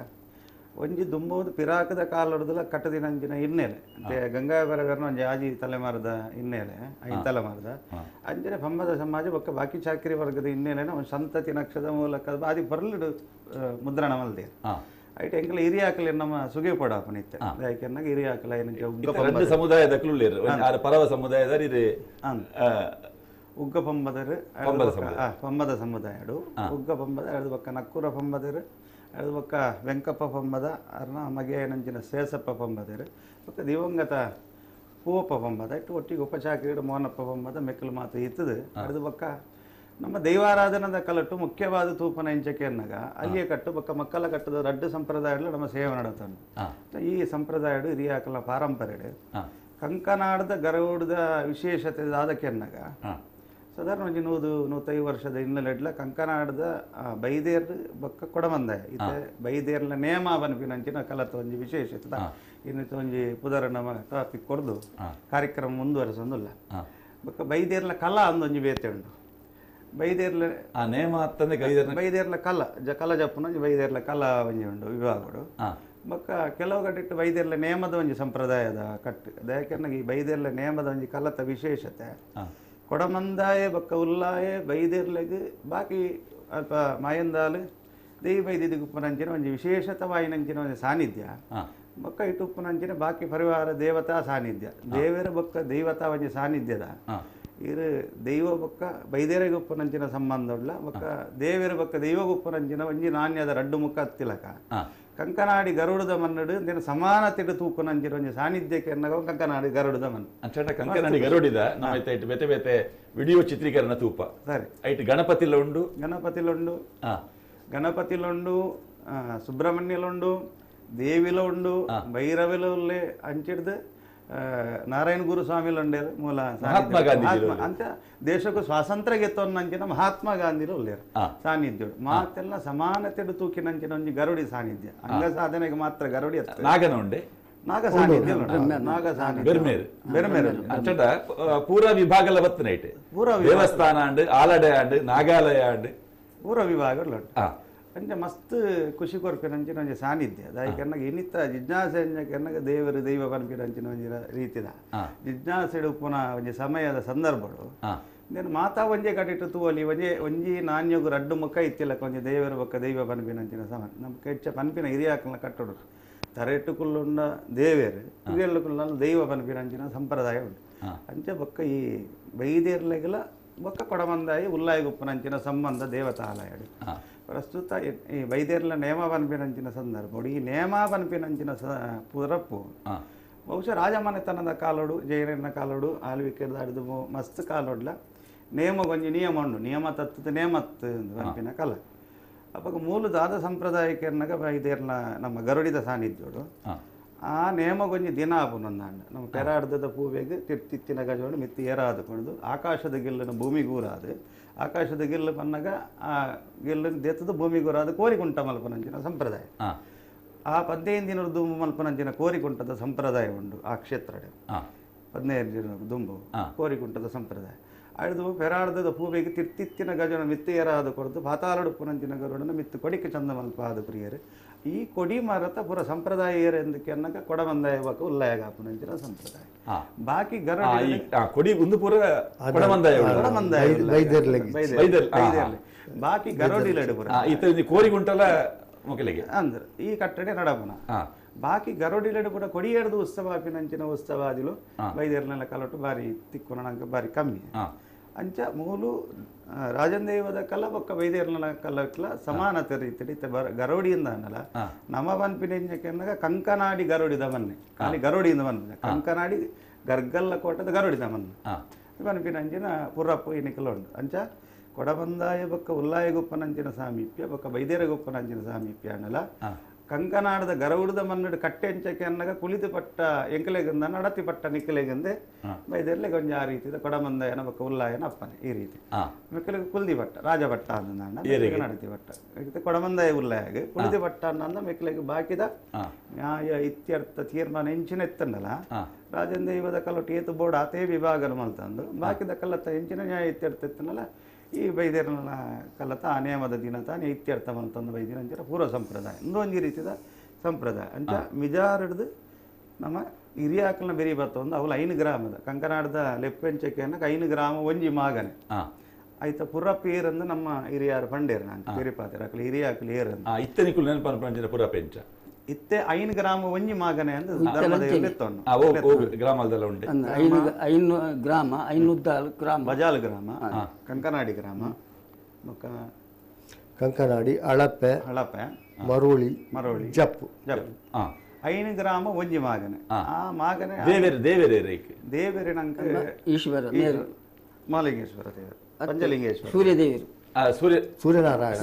ಒಂಜಿ ದುಂಬೋದು ಪಿರಾಕದ ಕಾಲೊಡ್ದಲ ಕಟ್ಟದಿನಂಚಿನ ಹಿನ್ನೆಲೆ ಅಂತೆ ಗಂಗಾವರಗರ್ನ ಒಂಜಿ ಆಜಿ ತಲೆಮಾರದ ಹಿನ್ನೆಲೆ 5 ತಲೆಮಾರದ ಅಂಜನೆ ಪಂಬದ ಸಮಾಜ ಬೊಕ್ಕ ಬಾಕಿ ಚಾಕಿರಿ ವರ್ಗದ ಹಿನ್ನೆಲೆನ ಒಂದು ಸಂತತಿ ನಕ್ಷದ ಮೂಲಕ ಬಾದಿ ಪರ್ಲಿಡು ಮುದ್ರಣ ಮಲ್ದೆ ಐಟ್ ಎಂಕಲ ಹಿರಿಯಾಕಲೆ ನಮ್ಮ ಸುಗೆ ಪಡಾಪನಿತ್ತೆ ಯಾಕೆನ್ನಾಗ ಹಿರಿಯಾಕಲ ಏನಕ್ಕೆ
ಸಮುದಾಯದ ಪರವ ಸಮುದಾಯದ
ಉಗ್ಗ ಪಂಬದರು ಪಂಬದ ಸಮುದಾಯಡು ಉಗ್ಗ ಪಂಬದ ಎಳದು ಬೊಕ್ಕ ನಕ್ಕೂರ ಪಂಬದರು ಎಳದು ಬೊಕ್ಕ ವೆಂಕಪ್ಪ ಪಂಬದ ಅರ್ನ ಮಗೆ ನಂಚಿನ ಸೇಸಪ್ಪ ಪಂಬದರು ಬೊಕ್ಕ ದಿವಂಗತ ಹೂವಪ್ಪ ಪಂಬದ ಇಟ್ಟು ಒಟ್ಟಿಗೆ ಉಪಚಾಕ್ರಿಡು ಮೋನಪ್ಪ ಪಂಬದ ಮೆಕ್ಕಲು ಮಾತು ಇತ್ತದು ಎಳದು ಬೊಕ್ಕ ನಮ್ಮ ದೈವಾರಾಧನದ ಕಲಟ್ಟು ಮುಖ್ಯವಾದ ತೂಪನ ಎಂಚಕೆ ಅನ್ನಗ ಅಲ್ಲಿಯೇ ಕಟ್ಟು ಬೊಕ್ಕ ಮಕ್ಕಳ ಕಟ್ಟದ ರಡ್ಡು ಸಂಪ್ರದಾಯಗಳು ನಮ್ಮ ಸೇವೆ ನಡತನು ಈ ಸಂಪ್ರದಾಯಡು ಹಿರಿಯಾಕಲ ಪಾರಂಪರ್ಯಡು ಕಂಕನಾಡದ ಗರುಡದ ವಿಶೇಷತೆ ಅದಕ್ಕೆ ಅನ್ನಗ ಸಾಧಾರಣ ಒಂಜಿ 150 ವರ್ಷದ ಹಿನ್ನೆಲೆಡ್ಲ ಕಂಕನಾಡದ ಬೈದೇರ್ ಬೊಕ್ಕ ಕೊಡಮಂದಾಯ ಇತ್ತೆ ಬೈದೇರ್ಲ ನೇಮ ಬನ್ಪಿನಂಚಿನ ಕಲತ ಒಂಜಿ ವಿಶೇಷತೆ ಇನ್ನಿತ್ತು ಒಂಜಿ ಪುದರ ನಮ್ಮ ಟಾಪಿಕ್ ಕೊರ್ದು ಕಾರ್ಯಕ್ರಮ ಮುಂದುವರೆಸೊಂದುಲ್ಲ ಬೊಕ್ಕ ಬೈದೇರ್ಲ ಕಲಾ ಅಂದೊಂಜಿ ಬೇತೆ ಉಂಡು ಬೈದೇರ್ಲ ಬೈದೇರ್ಲ ಕಲ ಜಪ್ಪುನ ಬೈದೇರ್ಲ ಕಲಾ ಒಂಜಿ ಉಂಡು ವಿಭಾಗಡು ಬೊಕ್ಕ ಕೆಲವು ಕಟ್ಟಿಟ್ಟು ಬೈದೇರ್ಲ ನೇಮದ ಒಂಜಿ ಸಂಪ್ರದಾಯದ ಕಟ್ಟು ಯಾಕೆನ್ನಾಗ ಈ ಬೈದೇರ್ಲ ನೇಮದ ಒಂಜಿ ಕಲತ ವಿಶೇಷತೆ ಕೊಡಮಂದಾಯ ಬೊಕ್ಕ ಉಲ್ಲಾಯ ಬೈದೇರ್ಲೆಗ್ ಬಾಕಿ ಅಲ್ಪ ಮಾಯಂದಾಲು ದೈವ ಬೈದಿದ್ದಕ್ಕೆ ಉಪ್ಪುನಂಚಿನ ಒಂದು ವಿಶೇಷತವಾಯಿನಂಚಿನ ಒಂದು ಸಾನ್ನಿಧ್ಯ ಬೊಕ್ಕ ಇಟ್ಟು ಉಪ್ಪುನಂಚಿನ ಬಾಕಿ ಪರಿವಾರ ದೇವತಾ ಸಾನ್ನಿಧ್ಯ ದೇವರ ಬೊಕ್ಕ ದೈವತಾ ಒಂಜಿ ಸಾನ್ನಿಧ್ಯದ ಇರು ದೈವ ಬೊಕ್ಕ ಬೈದೇರಿಗೆ ಉಪ್ಪುನಂಚಿನ ಸಂಬಂಧ ಉಳ್ಳ ಬೊಕ್ಕ ದೇವರ ಬೊಕ್ಕ ದೈವ ಉಪ್ಪುನಂಚಿನ ಒಂಜಿ ನಾಣ್ಯದ ರಡ್ಡು ಮುಖ ಹತ್ತಿಲಕ ಕಂಕನಾಡಿ ಗರುಡದ ಮನ್ನಡು ದಿನ ಸಮಾನತೆಡು ತೂಕುನಂಚಿನ ಒಂಜಿ ಸಾನ್ನಿಧ್ಯಕ್ಕೆ ಎನ್ನಗ ಕಂಕನಾಡಿ ಗರುಡದ ಮನ್
ಅಂಚಟ ಕಂಕನಾಡಿ ಗರುಡಿದ ನಮ್ಮ ಐಟ್ ಬೇತೆ ಬೇತೆ ವಿಡಿಯೋ ಚಿತ್ರೀಕರಣ ತೂಪ
ಸರಿ
ಐಟ್ ಗಣಪತಿಲ ಉಂಡು
ಗಣಪತಿಲುಂಡು ಸುಬ್ರಹ್ಮಣ್ಯಲುಂಡು ದೇವಿಲ ಉಂಡು ಭೈರವಿಲ ಉಲ್ಲೆ ಅಂಚಿಡ್ದು ನಾರಾಯಣ ಗುರು ಸ್ವಾಮಿಲುಂಡೆ ಮೂಲ
ಮಹಾತ್ಮ ಗಾಂಧಿ
ಅಂಚ ದೇಶಕ್ಕೂ ಸ್ವಾತಂತ್ರ್ಯ ಗೆತ್ತೊನ್ನಂಚಿನ ಮಹಾತ್ಮ ಗಾಂಧಿಲು ಉಳ್ಳೇರು ಸಾನ್ನಿಧ್ಯ ಮಾತೆಲ್ಲ ಸಮಾನತೆಡು ತೂಕಿನಂಚಿನ ಒಂಜಿ ಗರುಡಿ ಸಾನ್ನಿಧ್ಯ ಅಂಗ ಸಾಧನೆಗೆ ಮಾತ್ರ ಗರುಡಿ
ನಾಗನ ಉಂಡೆ
ನಾಗ ಸಾನ್ನಿಧ್ಯ ನಾಗ ಸಾನ್ನಿಧ್ಯ
ಬೆರ್ಮೇರು ಬೆರ್ಮೇರು ಅಂಚಟ ಪೂರ ವಿಭಾಗಲ ಬತ್ತನ ಐಟ್ ದೇವಸ್ಥಾನ ಅಂಡ್ ಆಲಡೆ ಅಂಡ್ ನಾಗಾಲಯ ಅಂಡ್
ಪೂರ ವಿಭಾಗಗಳು ಅಂಚ ಮಸ್ತ್ ಖುಷಿ ಕೊರ್ಪಿನಂಚಿನ ಒಂಜಿ ಸಾನ್ನಿಧ್ಯ ದಾಯಕನ್ನಗ ಇನ್ನಿತ್ತ ಜಿಜ್ಞಾಸೆನ್ನಗ ದೇವರು ದೈವ ಪನ್ಪಿನಂಚಿನ ಒಂಜಿ ರೀತಿದ ಜಿಜ್ಞಾಸೆಡು ಉಪ್ಪುನ ಒಂಜಿ ಸಮಯದ ಸಂದರ್ಭಗಳು నేను మాతా వంజే కట్టిట్టు తూవలి వంజే వంజి నాణ్యకు రడ్డు ముక్క ఇత్తిలకు వంజి దేవరు ఒక్క దైవ పనిపినంచిన సమ నమ్మకు ಹೆಚ್ಚ పనిపిన ಹಿರಿಯಾಕಲ್ನ ಕಟ್ಟುಡು ತರೆಟ್ಟುಕುಳ್ಳುಂಡ ದೇವೇರು ಇವೆಲ್ಲುಕುಳ್ಳ ದೈವ ಪನಿಪಿನಂಚಿನ ಸಂಪ್ರದಾಯ ಉಂಟು ಅಂಚೆ ಬೊಕ್ಕ ಈ ಬೈದೇರ್ಲೆಗಲ ಬೊಕ್ಕ ಕೊಡಮಂದಾಯಿ ಉಲ್ಲಾಯಿ ಗುಪ್ಪನಂಚಿನ ಸಂಬಂಧ ದೇವತಾಲಯಡು ಪ್ರಸ್ತುತ ಈ ಬೈದೇರ್ಲ ನೇಮ ಪನಿಪಿನಂಚಿನ ಸಂದರ್ಭ ಈ ನೇಮ ಪನಿಪಿನಂಚಿನ ಪುರಪ್ಪು ಬಹುಶಃ ರಾಜಮನೆತನದ ಕಾಲೋಡು ಜೈನನ ಕಾಲೋಡು ಆಳ್ವಿಕೆ ದಾಡಿದು ಮಸ್ತ್ ಕಾಲೋಡ್ಲ ನೇಮ ಕೊಂಚ ನಿಯಮ ಉಂಡು ನಿಯಮ ತತ್ತದ ನೇಮತ್ ಪಂಪಿನ ಕಲ ಅಪ್ಪ ಮೂಲ ದಾದ ಸಂಪ್ರದಾಯಕ್ಕೆ ಬೈದೇರ್ನ ನಮ್ಮ ಗರುಡಿದ ಸಾನ್ನಿಧ್ಯೋಡು ಆ ನೇಮ ಕೊಂಚ ದಿನ ಆಪುನೊಂದಾಂಡ ನಮ್ಮ ಪೆರಾಡ್ದದ ಪೂವೆಗೆ ತಿತ್ತಿನ ಗಜೋಡು ಮಿತ್ತಿ ಏರಾದು ಕೊಡುದು ಆಕಾಶದ ಗಿಲ್ಲನ ಭೂಮಿಗೂರಾದು ಆಕಾಶದ ಗಿಲ್ಲು ಪನ್ನಗ ಆ ಗಿಲ್ಲನ ದೆತ್ತದ ಭೂಮಿಗೂರಾದು ಕೋರಿಕುಂಟ ಮಲ್ಪನಂಚಿನ ಸಂಪ್ರದಾಯ ಆ 15 ದಿನದ ದುಂಬು ಮಲ್ಪನಂಚಿನ ಕೋರಿಕುಂಟದ ಸಂಪ್ರದಾಯ ಉಂಡು ಆ ಕ್ಷೇತ್ರಡೆ 15 ದಿನದ ದುಂಬು ಕೋರಿಕುಂಟದ ಸಂಪ್ರದಾಯ ಅಳಿದು ಪೆರಾಡ್ದದ ಪೂವೆಗೆ ತಿತ್ತಿನ ಗಜನ ಮಿತ್ತಿಯರಾದ ಕೊಡದು ಪಾತಾಳಡು ಪುನಂಚಿನ ಗರುಡನ ಮಿತ್ತು ಕೊಡಿಕೆ ಚಂದ ಮಲ್ಪಾದ ಪ್ರಿಯರು ಈ ಕೊಡಿ ಮಾರತ ಪುರ ಸಂಪ್ರದಾಯ ಏರೆಂದಕ್ಕೆ ಅನ್ನಕ ಕೊಡಮಂದಾಯ ಬಕ ಉಲ್ಲಾಯಗ ಪುನಂಚಿನ ಸಂಪ್ರದಾಯ ಬಾಕಿ ಗರುಡ
ಕೊಡಿ ಒಂದು ಪುರ ಕೊಡಮಂದಾಯ
ಬಾಕಿ ಗರುಡಿಲೆಡು ಪುರ
ಇತ್ತ ಕೋರಿಗುಂಟಲ ಮೊಕಲಿಗೆ
ಅಂದ್ರೆ ಈ ಕಟ್ಟಡೆ ನಡಪುನ ಬಾಕಿ ಗರುಡಿಲೆಡು ಕೂಡ ಕೊಡಿಯೇಡ್ದು ಉತ್ಸವ ಪಿನಂಚಿನ ಉತ್ಸವಾದಿಲು ಬೈದೇರ್ನೆಲ್ಲ ಕಲಟು ಬಾರಿ ತಿಕ್ಕುನಂಕ ಬಾರಿ ಕಮ್ಮಿ ಅಂಚ ಮೂಲು ರಾಜಂದೇವದ ಕಲ ಬೊಕ್ಕ ಬೈದೇರ್ನ ಕಲಕ್ಲ ಸಮಾನತೆ ರೀತಿ ಗರೋಡಿಯಿಂದ ಅನ್ನಲ್ಲ ನಮ್ಮ ಪನ್ಪಿನೆಂಜಕ್ಕೆ ಅನ್ನಗ ಕಂಕನಾಡಿ ಗರುಡಿದ ಮನ್ನೆ ಖಾಲಿ ಗರುಡಿಯಿಂದ ಮನ್ನೆ ಕಂಕನಾಡಿ ಗರ್ಗಲ್ಲ ಕೋಟದ ಗರುಡಿದ ಮನ್ನೆ ಪನ್ಪಿನಂಚಿನ ಪುರಪ್ಪು ಎನಿಕಲ ಉಂಟು ಅಂಚ ಕೊಡಬಂದಾಯ ಬೊಕ್ಕ ಉಲ್ಲಾಯ ಗುಪ್ಪನಂಚಿನ ಸಾಮೀಪ್ಯ ಬೊಕ್ಕ ಬೈದೇರ ಗುಪ್ಪನಂಚಿನ ಸಾಮೀಪ್ಯ ಅನ್ನಲ್ಲ ಕಂಕನಾಡದ ಗರವುಡದ ಮನ್ನಡು ಕಟ್ಟೆಂಚಕ್ಕೆ ಅನ್ನಗ ಕುಳಿತು ಪಟ್ಟ ಎಂಕಲೆಗಂದ ನಡತಿ ಪಟ್ಟ ನಿಕ್ಕಲೆಗಂದೆ ಬೈದೇರ್ಲೆ ಕೊಂಚ ಆ ರೀತಿದ ಕೊಡಮಂದಾಯನ ಬೊಕ್ಕ ಉಲ್ಲಾಯನ ಅಪ್ಪನೆ ಈ ರೀತಿ ಮಿಕ್ಕಲಿಗೆ ಕುಲ್ದಿ ಪಟ್ಟ ರಾಜಭಟ್ಟ ಅಂದ ನಡತಿ ಪಟ್ಟ ಕೊಡಮಂದಾಯ ಉಲ್ಲಾಯಗೆ ಕುಳಿತು ಪಟ್ಟ ಅನ್ನಂದ ಮಿಕ್ಕಲಿಗೆ ಬಾಕಿದ ನ್ಯಾಯ ಇತ್ಯರ್ಥ ತೀರ್ಮಾನ ಎಂಚಿನ ಎತ್ತನ್ನಲ್ಲ ರಾಜನ್ ದೈವದ ಕಲೊಟ್ಟು ಏತು ಬೋರ್ಡ್ ಆತೇ ವಿಭಾಗನ ಮಲ್ತಂದು ಬಾಕಿದ ಕಲ್ಲತ್ತ ಎಂಚಿನ ನ್ಯಾಯ ಇತ್ಯರ್ಥ ಎತ್ತನಲ್ಲ ಈ ಬೈದೇರ್ನ ಕಲತ ಆ ನೇಮದ ದಿನ ತಾನೇ ಇತ್ಯರ್ಥ ಮಲ್ತಂದು ಬೈದಿನ ಅಂಚರ ಪೂರ್ವ ಸಂಪ್ರದಾಯ ಇನ್ನೊಂದು ರೀತಿದ ಸಂಪ್ರದಾಯ ಅಂಚ ಮಿಜಾರಡ್ದು ನಮ್ಮ ಹಿರಿಯಾಕಲ್ನ ಬೆರಿ ಬತ್ತೊಂದು ಅವಳು 5 ಗ್ರಾಮದ ಕಂಕನಾಡದ ಲೆಪ್ಪೆಂಚಕ್ಕೆ ಅನ್ನಕ್ಕೆ 5 ಗ್ರಾಮ ಒಂಜಿ ಮಾಗನೆ ಆಯ್ತಾ ಪುರಪ್ಪ ಏರಂದು ನಮ್ಮ ಹಿರಿಯಾರು ಪಂಡೇರು ನಾನು ಬೆರಿಪಾತಿರ ಅಕ್ಲ ಹಿರಿಯಾಕಲ್ ಏರಂದು
ಇತ್ತನಿಕುಲು ನೆನಪಂಚ ಪುರಪೆಂಚ
ಇತ್ತೆ 5 ಗ್ರಾಮ ಒಂಜಿ ಮಾಗನೆ ಅಂದು ಧರ್ಮದೇವರಲ್ಲಿ
ಗ್ರಾಮದಲ್ಲ ಉಂಟು
5 ಗ್ರಾಮ 5 ಗ್ರಾಮ
ಬಜಾಲ್ ಗ್ರಾಮ ಕಂಕನಾಡಿ ಗ್ರಾಮ
ಕಂಕನಾಡಿ ಅಳಪೆ ಮರೋಳಿ ಜಪ್ಪು
5 ಗ್ರಾಮ ಒಂಜಿ ಮಾಗನೆ ಆ ಮಾಗನೆ ದೇವೇರಿ ನಂಕ
ಈಶ್ವರ
ಮಾಲಿಂಗೇಶ್ವರ ದೇವರು ಪಂಚಲಿಂಗೇಶ್ವರ
ಸೂರ್ಯನಾರಾಯಣ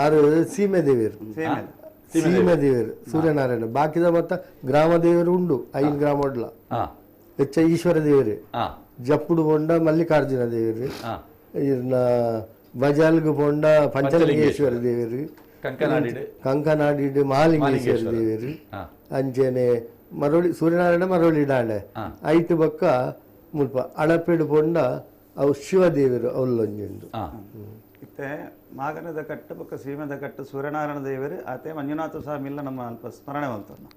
6 ಸೀಮೆ ದೇವರು ಸೂರ್ಯನಾರಾಯಣ ಬಾಕಿದ ಮತ್ತ ಗ್ರಾಮ ದೇವರು ಉಂಡು 5 ಗ್ರಾಮ ಒಡ್ಲ ಹೆಚ್ಚ ಈಶ್ವರ ದೇವರು ಜಪ್ಪುಡು ಪೊಂಡ ಮಲ್ಲಿಕಾರ್ಜುನ ದೇವರು ಇರ್ನ ಬಜಾಲ್ಗು ಪೊಂಡ ಪಂಚಲಿಂಗೇಶ್ವರ ದೇವರು ಕಂಕನಾಡಿಡು ಮಹಾಲಿಂಗೇಶ್ವರ ದೇವರು ಅಂಚೆನೆ ಮರೋಳಿ ಸೂರ್ಯನಾರಾಯಣ ಮರೋಳಿ ಡಾಂಡೆ ಐತು ಬಕ್ಕ ಮುಲ್ಪ ಅಳಪೆಡು ಪೊಂಡ ಅವು ಶಿವದೇವರು ಅವಲ್ಲೊಂಜುಂಡು
ಇತ್ತೆ ಮಾಗನದ ಕಟ್ಟು ಬೊಕ್ಕ ಸೀಮೆದ ಕಟ್ಟು ಸೂರ್ಯನಾರಾಯಣ ದೇವರು ಆತೆ ಮಂಜುನಾಥ ಸ್ವಾಮಿ ಇಲ್ಲ ನಮ್ಮ ಅಲ್ಪ ಸ್ಮರಣೆ ಬಂತನ್ನು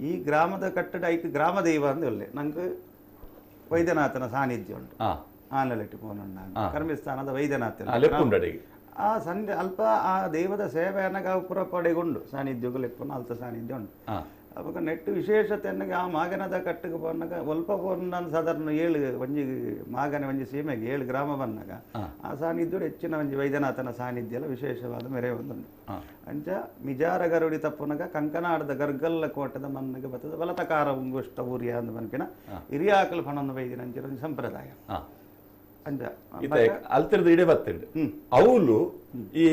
ಈ ಗ್ರಾಮದ ಕಟ್ಟಡ ಐದು ಗ್ರಾಮ ದೈವ ಅಂದು ಒಳ್ಳೆ ನಂಗೆ ವೈದ್ಯನಾಥನ ಸಾನ್ನಿಧ್ಯ ಉಂಟು ಆನೆಲೆಟ್ಟಿ ಪೋನಣ್ಣ ಕರ್ಮಿಸ್ಥಾನದ ವೈದ್ಯನಾಥ
ಲೆಪ್ಪುಂಡಡೆಗೆ
ಆ ಸಂಜೆ ಅಲ್ಪ ಆ ದೇವದ ಸೇವೆಯನ್ನಾಗ ಪುರ ಪಡೆಗೊಂಡು ಸಾನ್ನಿಧ್ಯಗಳು ಎಪ್ಪನ ಅಲ್ತ ಸಾನ್ನಿಧ್ಯ ಉಂಟು ಅವಾಗ ನೆಟ್ಟು ವಿಶೇಷತೆ ಅನ್ನಗೆ ಆ ಮಾಗನದ ಕಟ್ಟಿಗೆ ಬಂದಾಗ ಒಲ್ಪ ಪೋನ ಸಾಧಾರಣ 7 ಒಂಜಿ ಮಾಗನೆ ಒಂಜಿ ಸೀಮೆಗೆ 7 ಗ್ರಾಮ ಬಂದಾಗ ಆ ಸಾನ್ನಿಧ್ಯ ಹೆಚ್ಚಿನ ಒಂಜಿ ವೈದ್ಯನಾಥನ ಸಾನ್ನಿಧ್ಯ ಎಲ್ಲ ವಿಶೇಷವಾದ ಮೆರೆ ಒಂದುಂಟು ಅಂಚ ಮಿಜಾರ ಗರುಡಿ ತಪ್ಪುನಗ ಕಂಕನಾಡದ ಗರ್ಗಲ್ಲ ಕೋಟದ ಮನ್ನಗೆ ಬರ್ತದೆ ಬಲತಕಾರ ಉಂಗುಷ್ಟ ಊರಿಯ ಅಂದ ಮನ್ಪಿನ ಹಿರಿಯಾಕಲು ಪಣವನ್ನು ವೈದ್ಯನ ಅಂಚಿನ ಒಂದು ಸಂಪ್ರದಾಯ ಅಂಚ
ಅಲ್ತಿರದ ಇಡೆ ಬರ್ತಂಡು ಅವಳು ಈ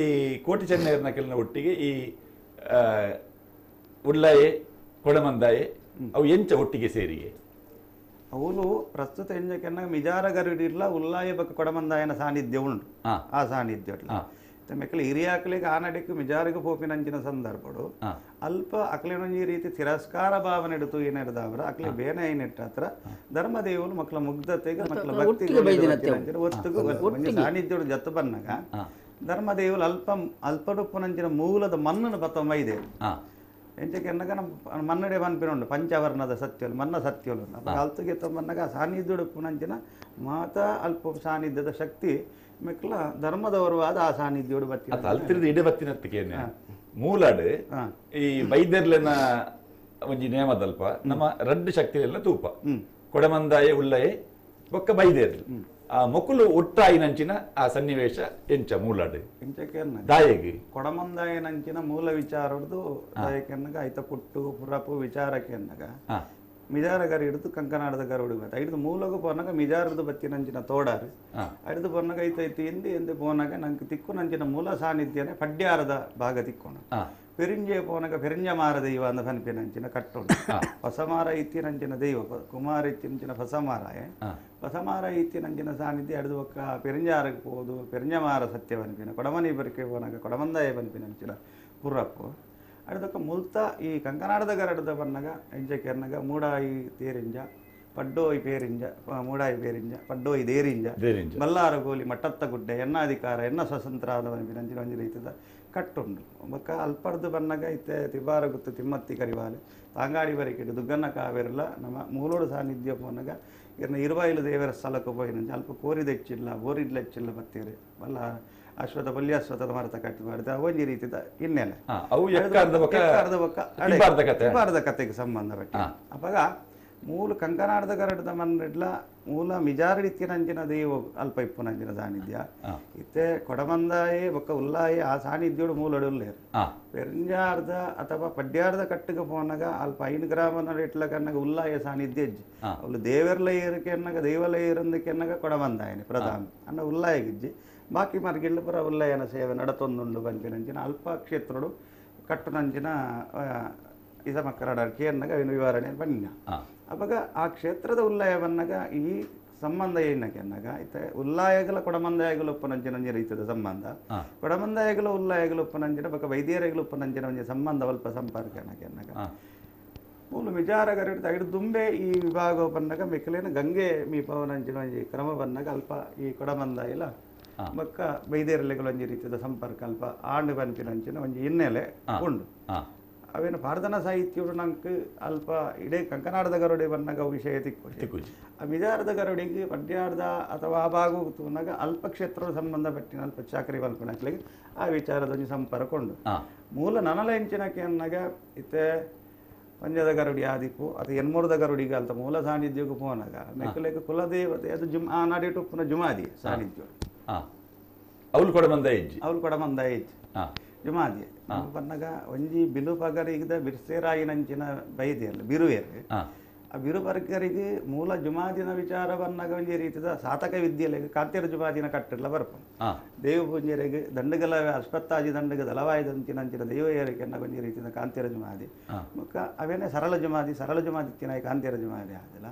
ಕೋಟಿ ಚೆನ್ನೈರ್ನ ಕೆಲನ ಒಟ್ಟಿಗೆ ಈ ಉಳ್ಳಾಯೆ ಕೊಡಮಂದಾಯೆ ಅವು ಎಂಚ ಒಟ್ಟಿಗೆ ಸೇರಿಗೆ
ಅವಳು ಪ್ರಸ್ತುತ ಎಂಜಕ್ಕೆನ್ನ ಮಿಜಾರ ಗರುಡಿರ್ಲ ಉಲ್ಲಾಯ ಬಕ್ಕ ಕೊಡಮಂದಾಯನ ಸಾನ್ನಿಧ್ಯ ಉಂಟು ಆ ಸಾನ್ನಿಧ್ಯ ಮೆಕ್ಕಲು ಹಿರಿಯಾಕಲಿಗೆ ಆನಡಿಗೆ ಮಿಜಾರಿಗೆ ಪೋಪಿನಂಚಿನ ಸಂದರ್ಭಡು ಅಲ್ಪ ಅಕ್ಲಿನೊಂಜಿ ರೀತಿ ತಿರಸ್ಕಾರ ಭಾವನೆ ಇಡುತ್ತು ಏನಿರ್ದವ್ರ ಅಕ್ಲಿ ಬೇನೆ ಏನಿಟ್ಟ ಹತ್ರ ಧರ್ಮದೇವಲು ಮಕ್ಕಳ ಮುಗ್ಧತೆಗೆ ಮಕ್ಕಳ ಭಕ್ತಿ ಒತ್ತಿಗೆ ಸಾನ್ನಿಧ್ಯ ಜತ್ತು ಬನ್ನಾಗ ಧರ್ಮದೇವಲು ಅಲ್ಪಡುಪ್ಪುನಂಚಿನ ಮೂಲದ ಮನ್ನನ ಬತ್ತ ಮೈದೇವು ಎಂಚಕ್ಕೆ ಎನ್ನಗ ನಮ್ಮ ಮನ್ನಡೆ ಬನ್ಪಿನುಂಡು ಪಂಚವರ್ಣದ ಸತ್ಯಲು ಮನ್ನ ಸತ್ಯಲು ಅಲ್ತಗೆ ತಮ್ಮನ್ನಾಗ ಸಾನ್ನಿಧ್ಯುಡುಪ್ಪುನಂಚಿನ ಮಾತ ಅಲ್ಪ ಸಾನ್ನಿಧ್ಯದ ಶಕ್ತಿ ಮೆಕ್ಕಲ ಧರ್ಮದವರು ಆದ ಆ ಸಾನ್ನಿಧ್ಯೋಡು ಬತ್ತಿ
ಅಲ್ತಿರದ ಇಡೆ ಬತ್ತಿನತ್ತಿಗೆ ಮೂಲಾಡು ಈ ವೈದ್ಯರ್ಲೆನ ಒಂಜಿ ನೇಮದಲ್ಪ ನಮ್ಮ ರಡ್ಡು ಶಕ್ತಿಲೆಲ್ಲ ತೂಪ ಕೊಡಮಂದಾಯ ಉಳ್ಳಯೆ ಬೊಕ್ಕ ಬೈದೇರ್ಲು ಆ ಮೊಕುಲು ಒಟ್ಟಾಯಿನಂಚಿನ ಆ ಸನ್ನಿವೇಶ ಎಂಚ ಮೂಲಾಡು
ಎಂಚಕ್ಕೆ
ದಾಯಗಿ
ಕೊಡಮಂದಾಯನಂಚಿನ ಮೂಲ ವಿಚಾರದ್ದು ದಾಯಕೆನ್ನಗ ಐತ ಪುಟ್ಟು ಪುರಪು ವಿಚಾರಕ್ಕೆ ಅನ್ನಗ ಮಿಜಾರ ಗರಿ ಹಿಡಿದು ಕಂಕನಾಡದ ಗರುಡು ಬತ್ತ ಹಿಡಿದು ಮೂಲಗೂ ಪೋನಾಗ ಮಿಜಾರದು ಬತ್ತಿನಂಚಿನ ತೋಡಾರು ಹಿಡಿದು ಪೋನಾಗ ಐತೈತಿ ಎಂದೆ ಪೋನಾಗ ನಂಗೆ ತಿಕ್ಕು ನಂಚಿನ ಮೂಲ ಸಾನ್ನಿಧ್ಯನೇ ಪಡ್ಯಾರದ ಭಾಗ ತಿಕ್ಕೋಣ ಪೆರಿಂಜೆ ಪೋನಾಗ ಪೆರಿಂಜಮಾರ ದೈವ ಅಂದ ಪನ್ಪಿನಂಚಿನ ಕಟ್ಟುಂಡು ಹೊಸಮಾರ ಇತ್ತಿನಂಚಿನ ದೈವ ಕುಮಾರ ಇತ್ತಿನಂಚಿನ ಹೊಸಮಾರಾಯ ಹೊಸಮಾರ ಇತ್ತಿನಂಚಿನ ಸಾನ್ನಿಧ್ಯ ಹಿಡಿದು ಒಕ್ಕ ಪೆರಿಂಜಾರಕ್ಕೆ ಹೋದು ಪೆರಿಂಜಮಾರ ಸತ್ಯ ಪನ್ಪಿನ ಕೊಡಮನಿ ಬರಿಕೆ ಪೋನಾಗ ಕೊಡಮಂದಾಯ ಪನ್ಪಿನಂಚಿನ ಪುರಪ್ಪು ಅಡ್ದಕ್ಕ ಮುಲ್ತ ಈ ಕಂಕನಾಡದ ಗರಡದ ಬನ್ನಗ ಎಂಜಕ್ಕೆ ಅನ್ನಗ ಮೂಡಾಯಿ ತೇರಿಂಜ ಪಡ್ಡೋಯಿ ಪೇರಿಂಜ ಮೂಡಾಯಿ ಪೇರಿಂಜ ಪಡ್ಡೋಯಿ ದೇರಿಂಜ ಬಲ್ಲಾರ ಗೋಲಿ ಮಟ್ಟತ್ತ ಗುಡ್ಡೆ ಎನ್ನಾಧಿಕಾರ ಎನ್ನ ಸ್ವತಂತ್ರ ಆದವನಿಂಚಿನ ಒಂಜಿ ರೀತಿದ ಕಟ್ಟುಂಡು ಬೊಕ್ಕ ಅಲ್ಪರ್ದು ಬನ್ನಗ ಇತ್ತೆ ತಿಬ್ಬಾರ ಗುತ್ತು ತಿಮ್ಮತ್ತಿ ಕರಿವಾಲೆ ತಾಂಗಾಡಿ ಬರಿಕೆಡು ದುಗ್ಗನ್ನ ಕಾವೇರಲ್ಲ ನಮ್ಮ ಮೂಲೋಡು ಸಾನ್ನಿಧ್ಯ ಪೋನಾಗ ಇರ್ನ 25 ದೇವರ ಸ್ಥಳಕ್ಕೆ ಪೋಯಿನಂಚ ಅಲ್ಪ ಕೋರಿದೆಚ್ಚಿಲ್ಲ ಬೋರಿಡ್ಲೆಚ್ಚಿಲ್ಲ ಬತ್ತೀರಿ ಬಲ್ಲಾರ ಅಶ್ವಥ ಬಲ್ಯಾಶ್ವಥದ ಮರತ ಕಟ್ಟಿ ಮಾಡಿದ ಒಂಜಿ ರೀತಿದ ಹಿನ್ನೆಲೆ ಕತೆಗೆ ಸಂಬಂಧ ಪಟ್ಟಿ ಅವಾಗ ಮೂಲ ಕಂಕನಾಡದ ಗರಡದ ಮನ್ನಿಡ್ಲ ಮೂಲ ಮಿಜಾರಡಿತ್ತಿನಂಚಿನ ದೇವ ಅಲ್ಪ ಇಪ್ಪುನಂಚಿನ ಸಾನ್ನಿಧ್ಯ ಇತ್ತೆ ಕೊಡಮಂದಾಯೆ ಬೊಕ್ಕ ಉಲ್ಲಾಯೆ ಆ ಸಾನ್ನಿಧ್ಯೋಡು ಮೂಲಡುಲ್ಲೇರು ಪೆರಿಂಜಾರ್ದ ಅಥವಾ ಪಡ್ಯಾರ್ದ ಕಟ್ಟಿಗೆ ಪೋನಾಗ ಅಲ್ಪ 5 ಗ್ರಾಮನ ಇಟ್ಲ ಕನ್ನಗ ಉಲ್ಲಾಯ ಸಾನ್ನಿಧ್ಯ ಇಜ್ಜಿ ಅವಳು ದೇವರ್ಲ ಏರಿಕೆ ಅನ್ನಗ ದೇವಲ ಏರಂದಕ್ಕೆ ಅನ್ನಗ ಕೊಡಮಂದಾಯನೆ ಪ್ರಧಾನ ಅನ್ನ ಉಲ್ಲಾಯಗಿಜ್ಜಿ ಬಾಕಿ ಮಾರ್ಗಿಳ್ಳು ಪುರ ಉಲ್ಲಯನ ಸೇವೆ ನಡತೊಂದುಂಡು ಬಂಪಿನಂಚಿನ ಅಲ್ಪ ಕ್ಷೇತ್ರಡು ಕಟ್ಟುನಂಚಿನ ಇಸಮಕ್ಕರಡ ಕೇರ್ನಾಗ ಅವನು ವಿವರಣೆ ಬಣ್ಣ ಅವಾಗ ಆ ಕ್ಷೇತ್ರದ ಉಲ್ಲಯ ಬನ್ನಾಗ ಈ ಸಂಬಂಧ ಏನಕ್ಕೆ ಅನ್ನಗ ಇತ್ತೆ ಉಲ್ಲಾಯಗಳ ಕೊಡಮಂದಾಯಗಳು ಉಪ್ಪನಂಚಿನ ರೀತಿಯ ಸಂಬಂಧ ಕೊಡಮಂದಾಯಗಳು ಉಲ್ಲಾಯಗಳು ಉಪ್ಪನಂಚಿನ ಬಕ ವೈದ್ಯರಗಳು ಉಪ್ಪನಂಚಿನ ಒಂಜಿ ಸಂಬಂಧ ಅಲ್ಪ ಸಂಪರ್ಕ ಅನ್ನಕ್ಕೆ ಅನ್ನಗ ಮೂಲ ಮಿಜಾರಗರಿಡ್ದು ಐದು ದುಂಬೆ ಈ ವಿಭಾಗ ಬಂದಾಗ ಮೆಕ್ಕಲೇನ ಗಂಗೆ ಮೀಪವನಂಚಿನ ಒಂಜಿ ಕ್ರಮ ಬಂದಾಗ ಅಲ್ಪ ಈ ಕೊಡಮಂದಾಯಲ ಬೊಕ್ಕ ಬೈದೇರಲೆಗಳು ಒಂಜಿ ರೀತಿಯ ಸಂಪರ್ಕ ಅಲ್ಪ ಆಂಡು ಬನ್ಪಿನಂಚಿನ ಒಂಜಿ ಹಿನ್ನೆಲೆ ಉಂಡು ಅವೇನು ಪ್ರಾರ್ಥನಾ ಸಾಹಿತ್ಯಗಳು ನಂಗೆ ಅಲ್ಪ ಇಡೇ ಕಂಕನಾಡದ ಗರುಡೆ ಬನ್ನಾಗ ವಿಷಯ ತಿಕ್ಕು ಆ ಮಿಜಾರದ ಗರುಡಿಗೆ ಪಡ್ಯಾರ್ದ ಅಥವಾ ಆ ಭಾಗ ಹೋಗುತ್ತಾಗ ಅಲ್ಪ ಕ್ಷೇತ್ರ ಸಂಬಂಧಪಟ್ಟಿನ ಅಲ್ಪ ಚಾಕರಿ ಬಲ್ಪನಕ್ಲಿಗೆ ಆ ವಿಚಾರದ ಒಂಜಿ ಸಂಪರ್ಕ ಉಂಡು ಮೂಲ ನನಲ ಎಂಚಿನಕ್ಕೆ ಅನ್ನಾಗ ಇತ್ತೆ ಪಂಜದ ಗರುಡಿ ಆದಿಪ್ಪು ಅಥವಾ ಎನ್ಮೂರದ ಗರುಡಿಗೆ ಅಂತ ಮೂಲ ಸಾನ್ನಿಧ್ಯಕ್ಕೂ ಪೋನಾಗ ಮೆಕ್ಕಲೆಗೆ ಕುಲದೇವತೆ ಅದು ಆ ನಾಡಿಟ್ಟು ಪುನಃ ಜುಮಾದಿ ಸಾನ್ನಿಧ್ಯ
ಅವಳು ಕೊಡಮಂದಾಯ
ಇಜ್ಜಿ ಜುಮಾದಿ ಬನ್ನಗ ಒಂಜಿ ಬಿಲು ಪಗರಿಗಿದ ಬಿರ್ಸೇರಾಯಿನಂಚಿನ ಬೈದಿಯಲ್ಲ ಬಿರುವೇರು ಆ ಬಿರು ಪಗರಿಗೆ ಮೂಲ ಜುಮಾದಿನ ವಿಚಾರ ಬನ್ನಾಗ ಒಂಜಿ ರೀತಿಯ ಸಾತಕ ವಿದ್ಯೆಲೆಗೆ ಕಾಂತಿರ ಜುಮಾದಿನ ಕಟ್ಟಿರ್ಲ ಬರ್ಪನು ದೇವ ಪೂಜೆರೆಗೆ ದಂಡಗಲ ಅಶ್ವತ್ಥಾಜಿ ದಂಡಗ ದಲವಾಯದಂಚಿನಂಚಿನ ದೈವ ಏರಿಕೆ ಅನ್ನೋ ಒಂಜಿ ರೀತಿಯ ಕಾಂತಿರ ಜುಮಾದಿ ಮುಖ ಅವೇನೇ ಸರಳ ಜುಮಾದಿತ್ತಿನ ಕಾಂತಿರ ಜುಮಾದಿ ಆದಿಲ್ಲ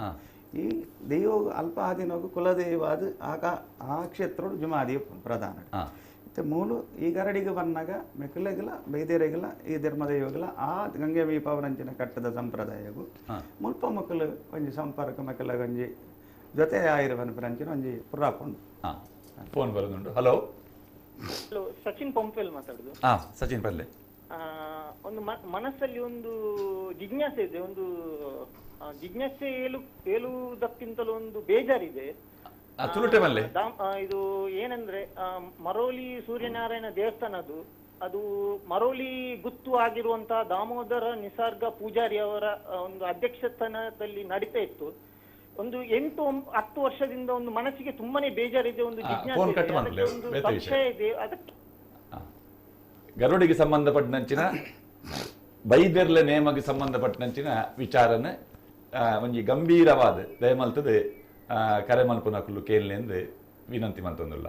ಈ ದೈವ ಅಲ್ಪ ಆದಿನೋಗು ಕುಲದೈವಾದ ಆ ಕ್ಷೇತ್ರ ಜುಮಾದಿ ಪ್ರಧಾನ ಮತ್ತು ಮೂಲು ಈ ಗರಡಿಗೆ ಬಂದಾಗ ಮೆಕ್ಕಲೆಗಲ ಬೈದೇರೆಗಲ ಈ ಧರ್ಮದೈವಗಲ ಆ ಗಂಗೆ ಮೀಪವನಂಚಿನ ಕಟ್ಟದ ಸಂಪ್ರದಾಯಗೂ ಮುಲ್ಪ ಮಕ್ಕಳು ಒಂಜಿ ಸಂಪರ್ಕ ಮಕ್ಕಳ ಒಂಜಿ ಜೊತೆ ಆಯಿರವನಂಚಿನ ಒಂಜಿ ಪುರಾಪುಂಡು
ಫೋನ್ ಬರೋದುಂಟು. ಹಲೋ
ಹಲೋ, ಸಚಿನ್ ಪಂಪೆಲ್ ಮಾತಾಡುದು.
ಸಚಿನ್ ಪಲ್ಲೆ.
ಒಂದು ಮನಸ್ಸಲ್ಲಿ ಒಂದು ಜಿಜ್ಞಾಸೆ ಇದೆ, ಒಂದು ಜಿಜ್ಞಾಸೆ ಹೇಳುವುದಕ್ಕಿಂತಲೂ ಒಂದು ಬೇಜಾರಿದೆ.
ತುಳುಟೆ ಮಲ್ಲೆ
ಇದು ಏನಂದ್ರೆ ಮರೋಲಿ ಸೂರ್ಯನಾರಾಯಣ ದೇವಸ್ಥಾನದ್ದು ಅದು ಮರೋಲಿ ಗುತ್ತು ಆಗಿರುವಂತಹ ದಾಮೋದರ ನಿಸರ್ಗ ಪೂಜಾರಿ ಅವರ ಒಂದು ಅಧ್ಯಕ್ಷತನದಲ್ಲಿ ನಡೀತಾ ಇತ್ತು. ಒಂದು 8-10 ವರ್ಷದಿಂದ ಒಂದು ಮನಸ್ಸಿಗೆ ತುಂಬಾನೇ ಬೇಜಾರಿದೆ, ಒಂದು ಜಿಜ್ಞಾಸೆ ಇದೆ, ಅದಕ್ಕೆ ಒಂದು ಸಂಶಯ ಇದೆ. ಅದಕ್ಕೆ
ಗರುಡಿಗೆ ಸಂಬಂಧಪಟ್ಟಂಚಿನ ಬೈದೆರ್ಲೆ ನೇಮಗೆ ಸಂಬಂಧಪಟ್ಟಂಚಿನ ವಿಚಾರನ ಒಂಜಿ ಗಂಭೀರವಾದ ದಯಮಲ್ತದ ಕರೆ ಮಲ್ಪುನಕುಲು ಕೇಳಲಿ ಎಂದು ವಿನಂತಿ ಮಂತೊಂದುಲ್ಲ.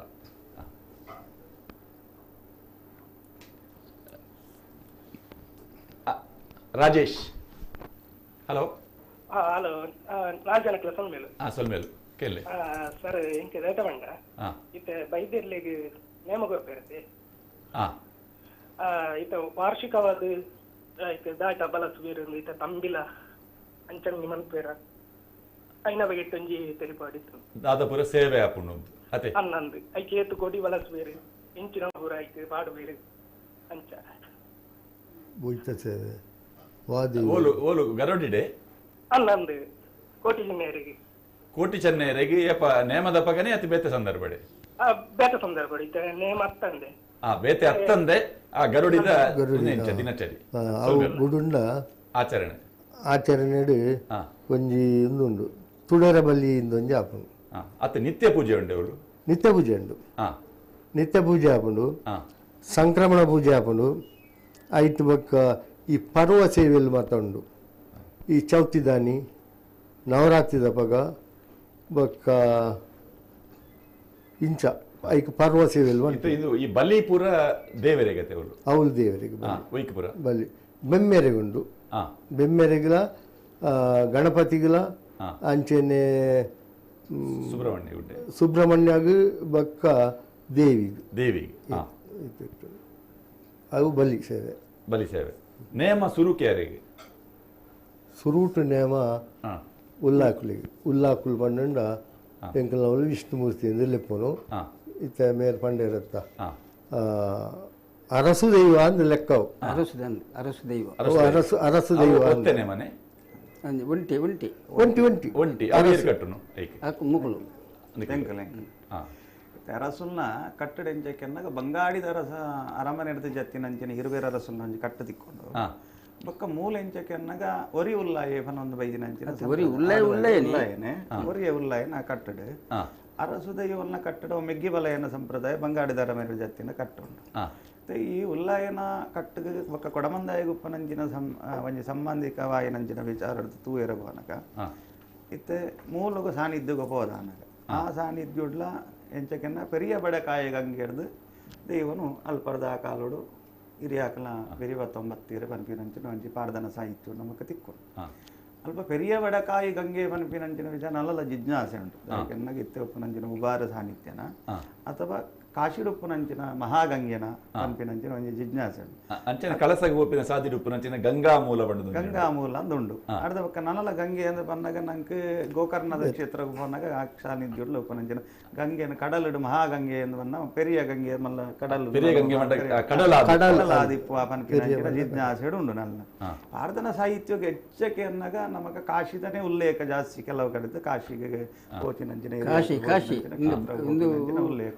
ರಾಜೇಶ್, ಹಲೋ.
ಹಲೋ, ರಾಜನಕ್ಲ ಸೊಲ್ಮೇಲು.
ಸೊಲ್ಮೇಲು ಕೇಳಿ
ಸರ್. ಇಂಕ ರೇಟ ಬಂಡ ಇತ್ತೆ ಬೈದ್ಯರ್ಲಿಗೆ ನೇಮ ಕೊರ್ಪೇರತೆ ಇತ್ತ ವಾರ್ಷಿಕವಾದ ಇತ್ತೆ ದಾಟ ಬಲಸುವೀರು ಇತ್ತ ತಂಬಿಲ ಅಂಚಂಗಿ ಮನ್ಪೇರ ಐನ ಬಗೆಟ್ ಒಂಜಿ ತೆಲಿಪಾಡಿತ್ತು
ದಾದಪುರ ಸೇವೆ ಆಪುಂಡು ಅತೆ
ಅನ್ನಂದು ಐಕೆ ಏತು ಕೋಡಿ ಬಲಸುವೀರು ಇಂಚಿನ ಪೂರ ಐಕೆ ಪಾಡುವೀರು ಅಂಚ
ಬುಯ್ತಸೆ
ಓಲು ಓಲು ಗರುಡಿಡೆ
ಅನ್ನಂದು ಕೋಟಿ ಚಿನ್ನೇರಿಗೆ
ಕೋಟಿ ಚೆನ್ನೈರಿಗೆ ಏಪ ನೇಮದ ಪಗನೆ ಅತಿ ಬೇತೆ ಸಂದರ್ಭಡೆ
ಬೇತ ಸಂದರ್ಭ ಇತ್ತೆ ನೇಮ ಅತ್ತಂದೆ
ಬೇತೆ ಅತ್ತಂದೆ ಆ ಗರುಡಿದ ದಿನಚರಿ
ಗುಡುಂಡ
ಆಚರಣೆ
ಆಚರಣೆಡು ಒಂಜಿ ಇಂದುಂಡು ತುಳರ ಬಲ್ಲಿ ಇಂದೊಂಜಿ ಆಪುಂಡು
ಅತ್ತ ನಿತ್ಯ ಪೂಜೆ ಉಂಡೆ ಅವಳು
ನಿತ್ಯ ಪೂಜೆ ಉಂಡು ನಿತ್ಯ ಪೂಜೆ ಆಪುಂಡು ಸಂಕ್ರಮಣ ಪೂಜೆ ಆಪುಂಡು ಐಟ್ ಬೊಕ್ಕ ಈ ಪರ್ವ ಸೇವೆಯಲ್ಲಿ ಮಾತಾಡು ಈ ಚೌತಿದಾನಿ ನವರಾತ್ರಿದ ಪಗ ಬೊಕ್ಕ ಇಂಚ ಐಕ್ ಪರ್ವ ಸೇವೆಯಲ್ಲಿ
ಇದು ಈ ಬಲಿಪುರ ದೇವರಿಗೆ
ಅವಳು ದೇವರಿಗೆ
ವೈಕಪುರ
ಬಲಿ ಬೆಮ್ಮೆರೆಗುಂಡು ಬೆಮ್ಮೆರೆಗಿಲ ಗಣಪತಿಗಿಲ ಅಂಚೆನೆ ಸುಬ್ರಹ್ಮಣ್ಯಾಗ ಬಕ್ಕ ದೇವಿಗೆ ಅವು ಬಲಿ ಸೇವೆ
ನೇಮ ಸುರುಕೆ ಯಾರಿಗೆ
ಸುರೂಟು ನೇಮ ಉಲ್ಲಾಕುಲು ಪಂಡ ಎಂಕಲ್ನವಳು ವಿಷ್ಣುಮೂರ್ತಿ ಎಂದು ಲೆಪ್ಪನು ಇತ್ತ ಮೇರ್ ಪಂಡೇರತ್ತ ಅರಸು ದೈವ ಅಂದ್ ಲೆಕ್ಕವು
ಅರಸು ದೈವ
ಅರಸು ದೈವ
ಮನೆ
ಒಂಟಿ ಒಂಟಿ
ಒಂಟಿ ಒಂಟಿ
ಒಂಟಿ ಕಟ್ಟುನು
ಮುಗುಳು
ಅರಸುಲ್ನ ಕಟ್ಟಡ ಎಂಚಕ್ಕೆನ್ನಾಗ ಬಂಗಾಡಿದ ಅರಸ ಅರಮನೆ ಹಿಡಿದು ಜತ್ತಿನಂಚಿನ ಹಿರುಬೇರ ಅರಸುಲ್ನ ಒಂಜಿ ಕಟ್ಟು ತಿಕ್ಕೊಂಡು ಬೊಕ್ಕ ಮೂಲ ಎಂಚಕ್ಕೆನ್ನಾಗ ಒರಿ ಉಲ್ಲಾಯೆ ಒಂದು ಬೈದಿನಂಚಿನ ಉಲ್ಲಾಯನೆ ಒರಿಯ ಉಲ್ಲಾಯನ ಆ ಕಟ್ಟಡ ಅರಸು ದೈವಲ್ನ ಕಟ್ಟಡ ಮೆಗ್ಗಿ ಬಲಯನ ಸಂಪ್ರದಾಯ ಬಂಗಾಡಿದ ಅರಮನೆ ಜತ್ತಿನ ಕಟ್ಟುಂಡು ಈ ಉಲ್ಲಾಯನ ಕಟ್ಟಗ ಬೊಕ್ಕ ಕೊಡಮಂದಾಯ ಗುಪ್ಪನಂಚಿನ ಒಂಜಿ ಸಂಬಂಧಿಕವಾಯಿನಂಚಿನ ವಿಚಾರ ತೂಯರ ಬೋನಕ ಇತ್ತೆ ಮೂಲಗ ಸಾನ್ನಿಧ್ಯ ಹೋದಾನಗ ಆ ಸಾನ್ನಿಧ್ಯುಡ್ಲ ಎಂಚಕ್ಕೆನ್ನ ಪೆರಿಯ ಬಡ ಕಾಯಿಗಂಗೆ ಹಿಡ್ದು ದೈವನು ಅಲ್ಪರ್ದ ಕಾಲೋಡು ಹಿರಿಯಾಕಲ ಬೆರಿವ 90 ಪನ್ಪಿನಂಚಿನ ಒಂಜಿ ಪಾಡ್ದನ ಸಾಹಿತ್ಯ ನಮಕ್ ತಿಕ್ಕೊಂಡು ಅಲ್ಪ ಪೆರಿಯ ಬಡ ಕಾಯಿ ಗಂಗೆ ಪನ್ಪಿನಂಚಿನ ವಿಚಾರ ನಲ್ಲ ಜಿಜ್ಞಾಸೆ ಉಂಟು ಕೆನ್ನಾಗ ಇತ್ತೆ ಉಪ್ಪುನಂಚಿನ ಉಬಾರ ಸಾನ್ನಿಧ್ಯನ ಅಥವಾ ಕಾಶಿಡುಪ್ಪುನಂಚಿನ ಮಹಾಗಂಗೆನ ಪನ್ಪಿನಂಚಿನ ಒಂಜಿ ಜಿಜ್ಞಾಸೆ ಉಂಟು
ಅಂಚನೆ ಕಳಸಗೆ ಒಪ್ಪಿನ ಸಾದಿಡು ಉಪ್ಪುನಂಚಿನ ಗಂಗಾ ಮೂಲ ಬಂದು
ಗಂಗಾ ಮೂಲ ಅಂದ್ ಉಂಡು ಅರ್ಧ ಪಕ್ಕ ನನಲ ಗಂಗೆ ಅಂದ್ರೆ ಬಂದಾಗ ನಂಗೆ ಗೋಕರ್ಣದ ಕ್ಷೇತ್ರಕ್ಕೆ ಬಂದಾಗ ಆ ಸಾನ್ನಿಧ್ಯುಡ್ಲ ಉಪ್ಪುನಂಚಿನ ಗಂಗೆನ ಕಡಲುಡು ಮಹಾಗಂಗೆ ಎಂದು ಬಂದ ಪೆರಿಯ ಗಂಗೆ ಮಲ್ಲ ಕಡಲು ಕಡಲಾದಿಪ್ಪು ಪನ್ಪಿನಂಚಿನ ಜಿಜ್ಞಾಸೆ ಉಂಡು ನನ್ನ ಪ್ರಾರ್ಥನ ಸಾಹಿತ್ಯಕ್ಕೆ ಹೆಚ್ಚಕ್ಕೆ ಅನ್ನಗ ನಮಗ ಕಾಶಿದನೇ ಉಲ್ಲೇಖ ಜಾಸ್ತಿ ಕೆಲವು ಕಡೆ ಕಾಶಿಗೆ ಕೋಚಿನಂಚಿನ ಉಲ್ಲೇಖ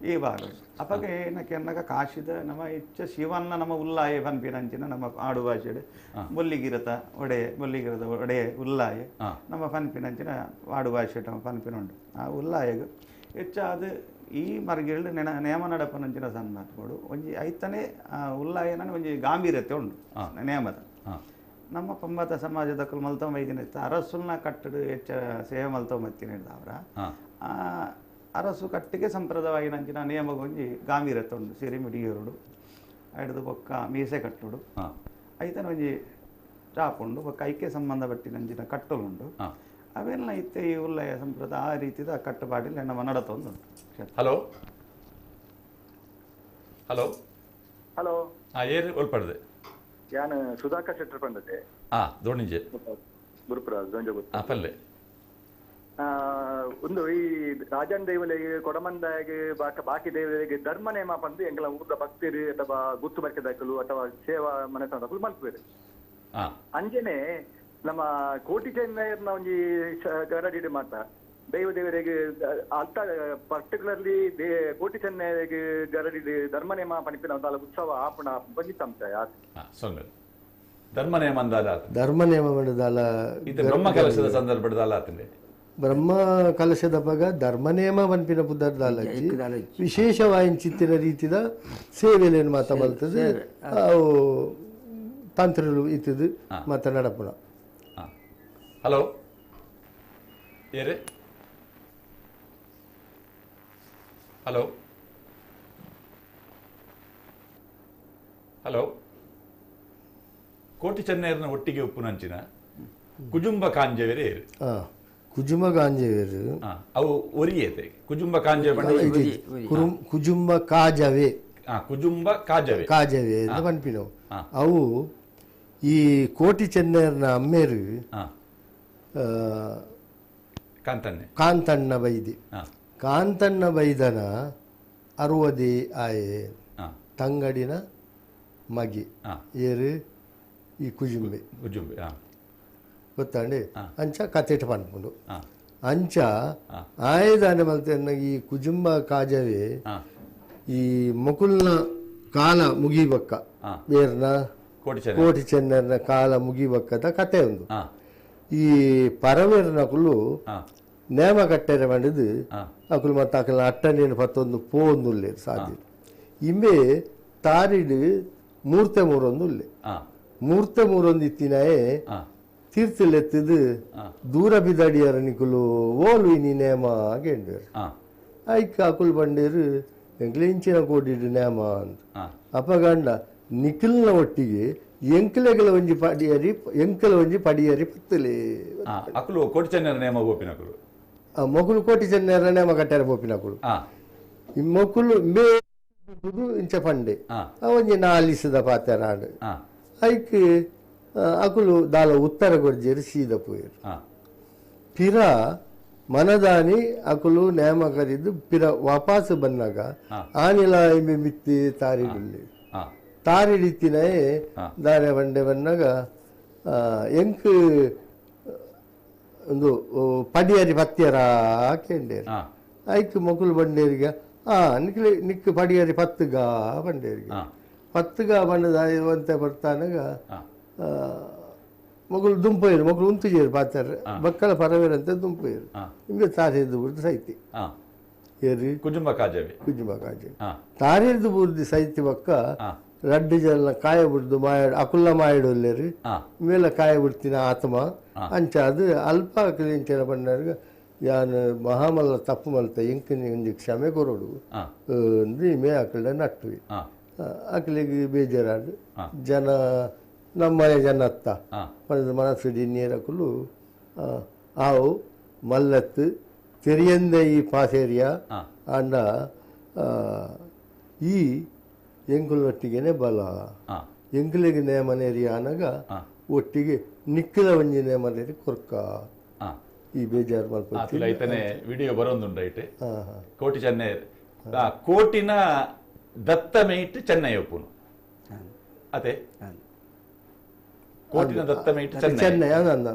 ಈ ಭಾಗ ಅಪಗೆ ಏನಕ್ಕೆ ಅನ್ನಗ ಕಾಶಿದ ನಮ್ಮ ಹೆಚ್ಚ ಶಿವನ್ನ ನಮ್ಮ ಉಲ್ಲಾಯ ಪನ್ಪಿನಂಚಿನ ನಮ್ಮ ಆಡು ಭಾಷೆ ಬೊಲ್ಲಿಗಿರತ ಒಡೆ ಉಲ್ಲಾಯ ನಮ್ಮ ಪನ್ಪಿನಂಚಿನ ಆಡು ಭಾಷೆ ಪನ್ಪಿನ ಉಂಟು ಆ ಉಲ್ಲಾಯಗ ಹೆಚ್ಚಾದ ಈ ಮರ್ಗಿಳ್ಳು ನೇಮ ನಡಪನಂಚಿನ ಸನ್ಮಾತಗಳು ಒಂಜಿ ಐತನೇ ಉಲ್ಲಾಯನ ಒಂಜಿ ಗಾಂಭೀರ್ಯತೆ ಉಂಟು ನೇಮದ ನಮ್ಮ ಪಂಬತ ಸಮಾಜದ ಮಲ್ತವ ಮೈದಿನ ಅರಸುಲ್ನ ಕಟ್ಟಡು ಹೆಚ್ಚ ಸೇವೆ ಮಲ್ತವ ಮತ್ತಿನ ಅವರ ಅರಸು ಕಟ್ಟಿಗೆ ಸಂಪ್ರದಾಯನಂಚಿನ ನೇಮಗೊಂಜಿ ಗಾಂಭೀರ್ಯತೆ ಉಂಟು ಸಿರಿ ಮಿಡಿಯೂರುಡು ಹಿಡಿದು ಬೊಕ್ಕ ಮೀಸೆ ಕಟ್ಟುಡು ಐತನ ಒಂಜಿ ಚಾಪುಂಡು ಬೊಕ್ಕ ಐಕ್ಯ ಸಂಬಂಧಪಟ್ಟಿನಂಚಿನ ಕಟ್ಟುಲುಂಡು ಅವೆಲ್ಲ ಇತ್ತೆ ಈ ಉಲ್ಲಯ ಸಂಪ್ರದಾಯ ಆ ರೀತಿದ ಕಟ್ಟುಪಾಡಿಲ್ಲ ನಮ್ಮ ನಡತೊಂದು
ಹಲೋ ಹಲೋ
ಹಲೋ
ಏರು ಒಳ್ಪಡ್ದೆ
ಯಾನು ಸುಧಾಕರ್ ಶೆಟ್ಟರ್ ಪಂಡತೆ
ದೋಣಿಜೆ
ಗುರುಪುರ
ಪಲ್ಲೆ
ಒಂದು ಈ ರಾಜನ್ ದೇವಲಿಗೆ ಕೊಡಮಂದಾಯಿಗೆ ಬಾಕಿ ದೇವರಿಗೆ ಧರ್ಮ ನೇಮ ಬಂದು ಎಂಗಳ ಊರ್ದ ಭಕ್ತರು ಅಥವಾ ಗುತ್ತು ಬಕ್ಕೆದಾಕಲು ಅಥವಾ ಸೇವಾ ಮನೆತನದಕ್ಕಲು ಮಲ್ಪೇರು ಅಂಜನೆ ನಮ್ಮ ಕೋಟಿ ಚೆನ್ನೈರ್ನ ಒಂಜಿ ಗರಡಿಡ್ ಮಾತ ದೇವರಿಗೆ ಅಲ್ತ ಪರ್ಟಿಕ್ಯುಲರ್ಲಿ ಕೋಟಿ ಚೆನ್ನೈಗೆ ಗರಡಿಡ್ ಧರ್ಮನೇಮ ಪಣಿಪಿನ ಒಂದಾಲ ಉತ್ಸವ ಆಪಣ ಬಂದಿತ್ತಂತ
ಸೊಂಗಲ್ ಧರ್ಮನೇಮ ಅಂದಾಲ
ಧರ್ಮನೇಮ ಮಾಡಿದಾಲ
ಇದು ಬ್ರಹ್ಮ ಕಲಶದ ಸಂದರ್ಭದ ಆತಂದೆ
ಬ್ರಹ್ಮ ಕಲಶದ ಬಗ ಧರ್ಮನೇಮ ಪನ್ಪಿನ ಪುದರ್ದಾಲಜ್ಜಿ ವಿಶೇಷವಾಯಿನ ರೀತಿದ ಸೇವೆಲೇನು ಮಾತ ಬಲ್ತದೆ ಅವು ತಂತ್ರಗಳು ಇತ್ತದು ಮಾತ ನಡಪುಣ.
ಹಲೋ ಏರೆ ಹಲೋ ಹಲೋ ಕೋಟಿ ಚೆನ್ನೈರ್ನ ಒಟ್ಟಿಗೆ ಉಪ್ಪುನಂಚಿನ ಕುಜುಂಬ ಕಾಂಜವೇರೆ ಏರು
ಕುಜುಂಬ ಕಾಂಜವೇರು
ಅವು ಒರಿಯೇತೆ ಕುಜುಂಬ ಕಾಂಜೆ
ಕುಜುಂಬ ಕಾಜವೇ
ಕುಜುಂಬ ಕಾಜವೇ
ಕಾಜವೇ ಅಂತ ಪನ್ಪಿನವು ಅವು ಈ ಕೋಟಿ ಚೆನ್ನೈರ್ನ ಅಮ್ಮೇರು ಕಾಂತಣ್ಣ ಬೈದಿ ಕಾಂತಣ್ಣ ಬೈದನ ಅರುವದೇ ಆಯೆ ತಂಗಡಿನ ಮಗಿ ಏರು ಈ ಕುಜುಂಬೆ ಗೊತ್ತಾಂಡಿ ಅಂಚ ಕತೆಟ್ ಪನ್ಪುಂಡು ಅಂಚ ಆಯದಾನೆ ಮಲ್ತೆನ್ನ ಈ ಕುಜುಂಬ ಕಾಜವೇ ಈ ಮುಕುಲ್ನ ಕಾಲ ಮುಗಿಬಕ್ಕ ಬೇರ್ನ ಕೋಟಿ ಚೆನ್ನೈರ್ನ ಕಾಲ ಮುಗಿಬಕ್ಕದ ಕತೆ ಒಂದು ಈ ಪರವೇರ್ನಕುಲು ನೇಮ ಕಟ್ಟೆರೆ ಮಾಡಿದು ಅಕುಲು ಮತ್ತೆ ಅಕಲ್ನ ಅಟ್ಟನೇನು ಪತ್ತೊಂದು ಪೋಂದುಲ್ಲೇರು ಸಾಧ್ಯ ಇಂಬೆ ತಾರಿಡು ಮೂರ್ತೆ ಮೂರೊಂದುಲ್ಲೆ ಮೂರ್ತೆ ಮೂರೊಂದು ಇತ್ತಿನಾಯೇ ತೀರ್ಥಲೆತ್ತದು ದೂರ ಬಿದಡಿಯರ ನಿಕುಲು ಓಲು ಇನಿ ನೇಮ ಗೆಂಡರು ಐಕ್ ಅಕುಲ್ ಬಂಡೇರು ಎಂಕ್ಲೆಂಚಿನ ಕೋಡಿಡು ನೇಮ ಅಂತ ಅಪಗಂಡ ನಿಖಿಲ್ನ ಒಟ್ಟಿಗೆ ಎಂಕಲೆಗಳ ಒಂಜಿ ಪಡಿಯರಿ ಎಂಕಲ ಒಂಜಿ ಪಡಿಯರಿ ಪತ್ತಲೆ
ಅಕುಲು ಕೋಟಿ ಚೆನ್ನೈರ ನೇಮ ಬೋಪಿನಕುಲು
ಮೊಕುಲು ಕೋಟಿ ಚೆನ್ನೈರ ನೇಮ ಕಟ್ಟಾರ ಬೋಪಿನಕುಲು ಈ ಮೊಕುಲು ಮೇ ಇಂಚ ಪಂಡೆ ಒಂಜಿ ನಾಲಿಸದ ಪಾತೆರಾಡು ಐಕ್ ಅಕುಲು ದಾಲ ಉತ್ತರ ಗೊರ್ಜೇರು ಸೀದ ಪೋಯರು ಪಿರ ಮನದಾನಿ ಅಕುಲು ನೇಮ ಕರಿದು ಪಿರ ವಾಪಸ್ ಬಂದಾಗ ಆನಿಲ ಇಂಬೆ ಮಿತ್ತಿ ತಾರಿಡುಲ್ಲೆ ತಾರಿಡಿತ್ತಿನೇ ದಾರೆ ಬಂಡೆ ಬಂದಾಗ ಎಂಕ್ ಒಂದು ಪಡಿಯರಿ ಪತ್ಯರ ಕೆಂಡೇರು ಐಕ್ ಮೊಕುಲು ಬಂಡೇರಿಗೆ ನಿಕ್ ಪಡಿಯರಿ ಪತ್ತುಗ ಬಂಡೇರಿಗೆ ಪತ್ತುಗ ಬಂಡದ ಅಂತೆ ಬರ್ತಾನಾಗ ಮೊಗಲು ದುಂಪೇರು ಮೊಗಲು ಉಂತುಜೇರು ಪಾತಾರೆ ಬಕ್ಕಲ ಪರವೇರಂತೆ ದುಂಪೇರು ನಿಮಗೆ ತಾರಿದ್ದು ಬುರ್ದು ಸೈತಿ ಏರಿ
ಕುಜುಂಬ ಕಾಜವೆ
ತಾರಿದ್ದು ಬುರ್ದು ಸೈತಿ ಬಕ್ಕ ರಡ್ಡು ಜನ ಕಾಯ ಬಿಡ್ದು ಮಾಯಾಡು ಅಕುಲ್ಲ ಮಾಯಾಡೊಲ್ಲೇರು ಮೇಲೆ ಕಾಯ ಬಿಡ್ತೀನಿ ಆತ್ಮ ಅಂಚ ಅದು ಅಲ್ಪ ಕ್ಲಿಂಚನ ಬಂದಾಗ ಯಾನು ಮಹಾಮಲ್ಲ ತಪ್ಪು ಮಲ್ತ ಎಂಕನಿ ಒಂದು ಕ್ಷಮೆ ಕೊರೋಡು ಅಂದು ಮೇ ಅಕಳ ನಟ್ಟುವಿ ಅಕಲಿಗೆ ಬೇಜಾರಾಡು ಜನ ನಮ್ಮನೆ ಜನ ಅತ್ತ ಮನಸ್ಸು ನೀರಕಲು ಆವು ಮಲ್ಲತ್ತು ತೆರಿಯಂದ ಈ ಪಾಸೇರಿಯ ಅಂಡ ಈ ಎಂಕುಲೊಟ್ಟಿಗೆನೆ ಬಲ ಎಂಕುಲಿಗೆ ನೇಮನೇರಿ ಆನಾಗ ಒಟ್ಟಿಗೆ ನಿಕ್ಕಲ ಒಂಜಿ ನೇಮನೇರಿ ಕೊರ್ಕ ಈ ಬೇಜಾರು ಮಲ್ಪ
ಐತನೆ ವಿಡಿಯೋ ಬರೋದುಂಡೈತೆ ಕೋಟಿ ಚೆನ್ನೈ ಕೋಟಿನ ದತ್ತ ಮೇಟ್ ಚೆನ್ನೈ ಒಪ್ಪುನು ಅದೇ ಕೋಟಿನ ದತ್ತ ಮೇಟ್ ಚೆನ್ನೈ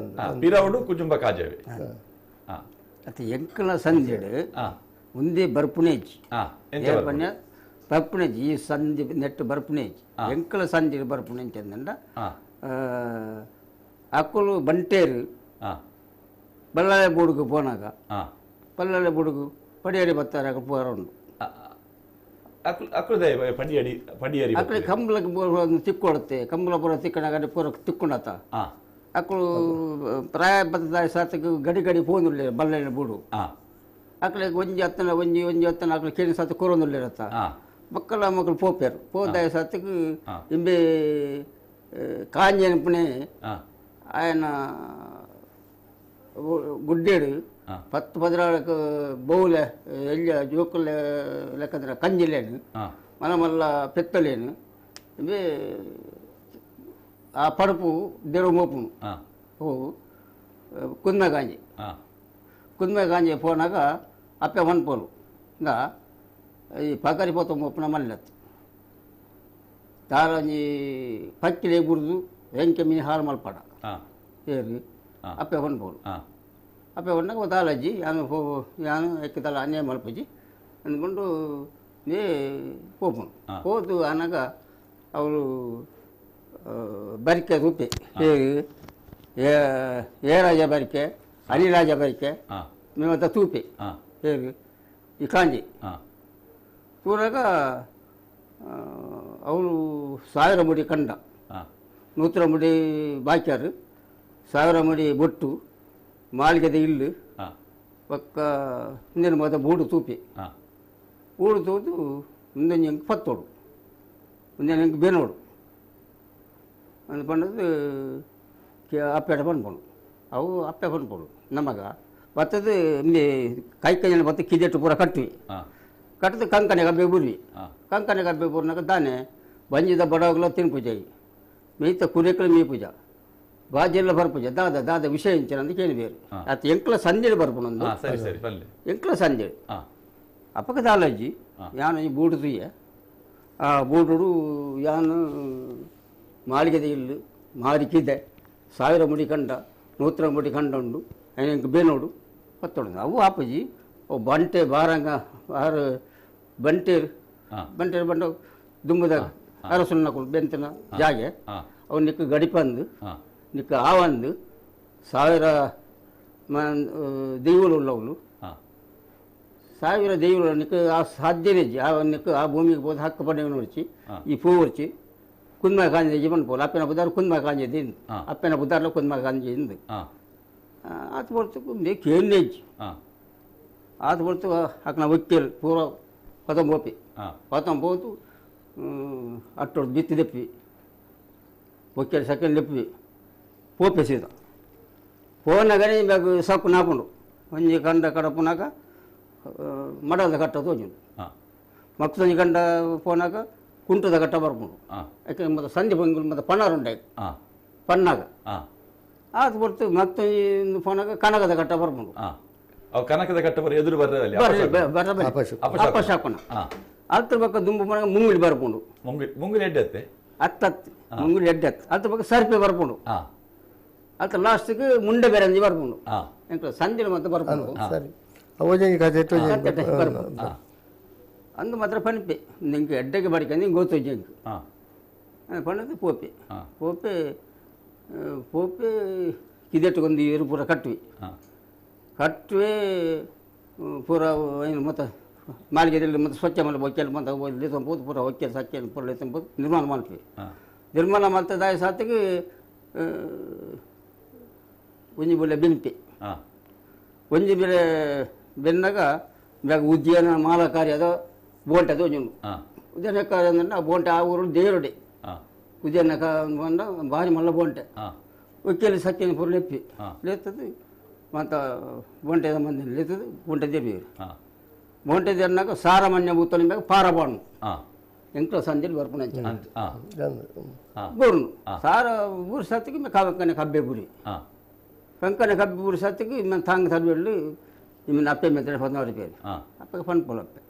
ಪಿರವಡು ಕುಜುಂಬ ಕಾಜವೆ
ಅತ್ತೆ ಎಂಕಲ ಸಂದಿಡು ಮುಂದೆ ಬರ್ಪುನೇಜ್ ಬರ್ಪುನೇಜ್ ಈ ಸಂಧಿ ನೆಟ್ಟು ಬರ್ಪುನೇಜ್ ಎಂಕಲ ಸಂದಿಡು ಬರ್ಪುನೇಜ್ ಅಂದಂಡ ಅಕ್ಕಲು ಬಂಟೇರು ಬಳ್ಳಾಳೆ ಬೂಡುಗು ಪೋನಾಗ ಬಳ್ಳಾಳೆ ಬೂಡುಗು ಪಡಿಯಡಿ ಬತ್ತಾರ ಪೋರುಂಡು ಅಕ್ಕಳಿಗೆ ಕಂಬಳಕ್ಕೆ ತಿಕ್ಕೊಡುತ್ತೆ ಕಂಬಳ ಪೂರ ತಿಕ್ಕಣಾಗ ಪೂರ ತಿಕ್ಕೊಂಡತ್ತ ಅಕ್ಕಳು ಪ್ರಾಯ ಬತ್ತದ ಸಾತಕ್ಕೆ ಗಡಿ ಗಡಿ ಪೋನುಲ್ಲೆ ಬಳ್ಳಾಳೆ ಬೂಡು ಅಕ್ಕಳಿಗೆ ಒಂಜಿ ಹತ್ತನ ಅಕ್ಕಳು ಕೇಳಿ ಸಾತ ಕೊರೋನುಲ್ಲಿರತ್ತ ಮಕ್ಕಳ ಮಕ್ಕಳು ಪೋಪೇರು ಪೋದಾಯ ಸಾತಕ್ಕೆ ಇಂಬೆ ಕಾಂಜನ ಪುಣೆ ఆయన గుడ్డేడు 10-16 బౌలే ఎల్లి జోకులు లెక్కన కంజిలేను మన మళ్ళా పెత్తలేను ఇవే ఆ పడుపు దెరువు మోపును ಕುದ್ಮೆ ಗಾಂಜಿ ಪೋನಾಗ ಅಪ್ಪೆ ಮನ್ಪೋಲು ಇಂದ ಈ ಪಕರಿಪೋತ ಮೋಪುನ ಮಲ್ಲತ್ತು ದಾರಂಜಿ ಪಕ್ಕಿಲೆ ಬುಡ್ದು ಎಂಕೆ ಮೀನು ಹಾಳು ಮಲ್ಪಡ ಏರಿ ಅಪ್ಪೆ ಹೊಂದ್ಬೋದು
ಹಾಂ
ಅಪ್ಪೆ ಹೊಂದಾಗ ಒತ್ತಾಲಜ್ಜಿ ಯಾನು ಎಕ್ಕಿತಲ್ಲ ಅನ್ಯಾಯ ಮಲ್ಪಜ್ಜಿ ಅಂದ್ಕೊಂಡು ನೇ ಹೋಗ್ಬೋದು ಹೋದು ಅನ್ನಾಗ ಅವರು ಬರಿಕೆ ರೂಪಿ ಹೇಗೆ ಏ ರಾಜ ಬರಿಕೆ ಅನಿರಾಜ ಬರಿಕೆ ಮೇವಂತ ತೂಪಿ ಹೇಗೆ ಈ ಕಾಂಜಿ ತೂರಾಗ ಅವರು 1000 ಮುಡಿ ಕಂಡ 100 ಮುಡಿ ಬಾಕ್ಯಾರು 1000 ಮುಡಿ ಬೊಟ್ಟು ಮಾಳಿಗೆದ ಇಲ್ಲು ಪಕ್ಕ ಹಿಂದಿನ ಮೊದ ಬೂಡು ತೂಪಿ ಬೂಡು ತೂತು ಮುಂದೆಂಗೆ ಪತ್ತೋಡು ಮುಂದೆ ಬೇನೋಡು ಅಂದು ಪಂಡದು ಅಪ್ಪೆಡ ಪಂಡ್ಪೋಡು ಅವು ಅಪ್ಪೆ ಪಂಡ್ಪೋಡು ನಮಗ ಬತ್ತದು ಇಲ್ಲಿ ಕೈ ಕೈಯಲ್ಲಿ ಬತ್ತ ಕಿಜೆಟ್ಟು ಪೂರ ಕಟ್ವಿ ಕಟ್ಟದು ಕಂಕನೆ ಗಬ್ಬೆ ಬುರ್ವಿ ಕಂಕನೆ ಗಬ್ಬೆ ಬುರ್ನಾಗ ತಾನೆ ಬಂಜಿದ ಬಡವಗಳ ತಿನ್ ಪೂಜೆ ಮಿಗತ ಕುರಿಕಳು ಮೀ ಪೂಜ ಬಾಜೆಲ್ಲ ಬರ್ಪೂಜ ದಾದ ವಿಷಯ ಇಂಚಿನ ಅಂತ ಕೇಳಿ ಬೇರೆ ಅದು ಎಂಕ್ಲ ಸಂಜೆ ಬರ್ಪುಣೊಂದು ಎಂಕ್ಲ ಸಂಜೆ ಅಪ್ಪಕ ದಾಲಜ್ಜಿ ಯಾನು ಈ ಬೂಡು ತುಯ್ಯ ಆ ಬೂಡು ಯಾನು ಮಾಳಿಗೆದ ಇಲ್ಲು ಮಾರಿಕಿದೆ 1000 ಮುಡಿ ಕಂಡ 100 ಮುಡಿ ಕಂಡ ಉಂಡು ಎಂಕ್ ಬೇನೋಡು ಪತ್ತೊಡು ಅವು ಆಪಜಿ ಓ ಬಂಟೆ ಬಾರಂಗ ಆರು ಬಂಟೇರು ಬಂಡ ದುಂಬದ ಅರಸುನಕುಲು ಬೆಂತನ ಜಾಗೆ ಅವು ನಿಕ್ಕ ಗಡಿಪಂದು ನಿಕ್ಕ ಆವಂದು 1000 ದೈವಗಳು ಉಳ್ಳವಳು 1000 ದೈವಗಳು ನಿಕ್ಕ ಆ ಸಾಧ್ಯನೇ ನಿಕ್ಕ ಆ ಭೂಮಿಗೆ ಹೋದ ಹಕ್ಕು ಪಡೆಯ ನೋಡಿಸಿ ಈ ಪೂ ಹೊರಿಸಿ ಕುಂದ್ಮ ಕಾಂಜಿ ಜೀವನ ಪೋಲ್ ಅಪ್ಪನ ಬುಧಾರ ಕುಂದ್ಮ ಕಾಂಜಿ ದಿಂದು ಅಪ್ಪನ ಬುಧಾರ್ಲ ಕುಂದ್ಮ ಕಾಂಜಿ ಇಂದು ಅದು ಬರ್ತು ಕುಂದೆ ಕೇಳಿಜ್ಜಿ ಅದು ಬರ್ತು ಹಾಕನ ಒಕ್ಕೇಲ್ ಪೂರ ಪತಂಬೋಪಿ ಪತಂಬೋತು ಅಟ್ಟೊಡು ಬಿತ್ತಿ ದೆಪ್ಪಿ ಒಕ್ಕೇಲ್ ಸೆಕೆಂಡ್ ದೆಪ್ಪಿ ಪೋಪೆ ಸೀದ ಪೋನಾಗನೇ ಬ್ಯಾಗ ಸಾಕು ನಾಪುಂಡು ಒಂಜಿ ಕಂಡ ಕಡಪುನಾಗ ಮಡದ ಕಟ್ಟ ತೋಜುಂಡು ಮಕ್ತೊಂಜಿ ಕಂಡ ಪೋನಾಗ ಕುಂಟದ ಕಟ್ಟ ಬರ್ಕೊಂಡು ಯಾಕೆ ಮತ್ತೆ ಸಂಜೆ ಬಂಗುಲು ಮತ್ತೆ ಪಣ್ಣಾರುಂಡೆ ಪಣ್ಣಾಗ ಅದು ಬರ್ತು ಮತ್ತೊಂದು ಪೋನಾಗ ಕನಗದ ಕಟ್ಟ ಬರ್ಕೊಂಡು
ಕನಕದ ಕಟ್ಟ ಬರ ಎದುರು
ಅಪಶಾಪನ ಅದ್ರ ಪಕ್ಕ ದುಂಬು ಮನೆಗೆ ಮುಂಗುಳಿ ಬರ್ಕೊಂಡು
ಮುಂಗುಲಿ ಎಡ್ಡತ್ತೆ
ಹತ್ತತ್ತು ಮುಂಗುಳಿ ಎಡ್ಡತ್ತು ಅದ್ರ ಪಕ್ಕ ಸರ್ಪೆ ಬರ್ಕೊಂಡು ಅದ್ರ ಲಾಸ್ಟ್ಗೆ ಮುಂಡೆ ಬೇರೆ ಅಂಜಿ ಬರ್ಕೊಂಡು ಎಂಕ ಸಂಜೆ ಮತ್ತೆ ಬರ್ಕೊಂಡು ಅಂದು ಮಾತ್ರ ಪಣಿಪೆ ನಿಂಗೆ ಎಡ್ಡೆಗೆ ಬಡಿಕೊಂಡು ಹಿಂಗೆ ಗೊತ್ತು ಜಂಕ್ ಪಣ್ಣದು ಪೋಪೆ ಪೋಪೆ ಪೋಪೆ ಕಿದೆಟ್ಟುಗೊಂದು ಇರು ಪೂರ ಕಟ್ವಿ ಕಟ್ವೆ ಪೂರ ಏನು ಮತ್ತು ಮಾಳಿಗೆದಲ್ಲಿ ಮತ್ತು ಸ್ವಚ್ಛ ಮಾಡಿ ಒಕ್ಕೆಲ್ ಮತ್ತು ಲೇತಂಬೋದು ಪೂರ ಒಕ್ಕೆಲ್ ಸಕ್ಕೆಲ್ ಪೂರ ಲೇತಂಬೋದು ನಿರ್ಮಾಣ ಮಾಡ್ತೀವಿ ನಿರ್ಮಾಣ ಮಾಡ್ತಾ ದಾಯ ಸಾತಿಗೆ ಒಂಜಿ ಬೆಲೆ ಬೆಂಪೆ ಒಂಜಿ ಬೆಲೆ ಬೆನ್ನಾಗ ಬ್ಯಾಗ ಉದ್ಯಾನ ಮಾಲಕಾರಿ ಅದ ಬೋಂಟೆ ಅದು ಒಂಜುಂಡು ಉದ್ಯಾನ ಕಾರ್ಯ ಅಂದ್ರೆ ಆ ಬೋಂಟೆ ಆ ಊರು ದೇವರಡೆ ಉದ್ಯಾನ ಬಂದ ಭಾರಿ ಮಲ್ಲ ಬೋಂಟೆ ಒಕ್ಕೆಲ್ ಸಕ್ಕೆಲ್ ಪೂರ ಲೆಪ್ಪಿ ಲೇತದು ಮತ್ತು ಬೋಂಟೆದ ಮಂದಿ ಲೇತದು ಬೋಂಟೆ ದೇವಿ ಬೋಂಟೆ ದೇರ್ನಾಗ ಸಾರಮನ್ಯ ಬೂತನ ಮ್ಯಾಗ ಪಾರಬಾಣು ಎಂಕ್ಲ ಸಂಜೆಲಿ ಬರ್ಪುಣ ಬೋರ್ನು ಸಾರ ಊರು ಸತ್ತಿಗೆ ಕಂಕನೆ ಕಬ್ಬೆ ಬುರಿ ಕಂಕನೆ ಕಬ್ಬೆ ಬುರಿ ಸತ್ತಿಗೆ ಇಮ್ಮನ್ ತಾಂಗ್ ತರಬೇಡಿ ಇಮ್ಮನ್ ಅಪ್ಪೆ ಮೆತ್ತಡೆ 16 ರೂಪಾಯಿ ಅಪ್ಪಗೆ ಪಂಡ್ ಪೊಲಪ್ಪೆ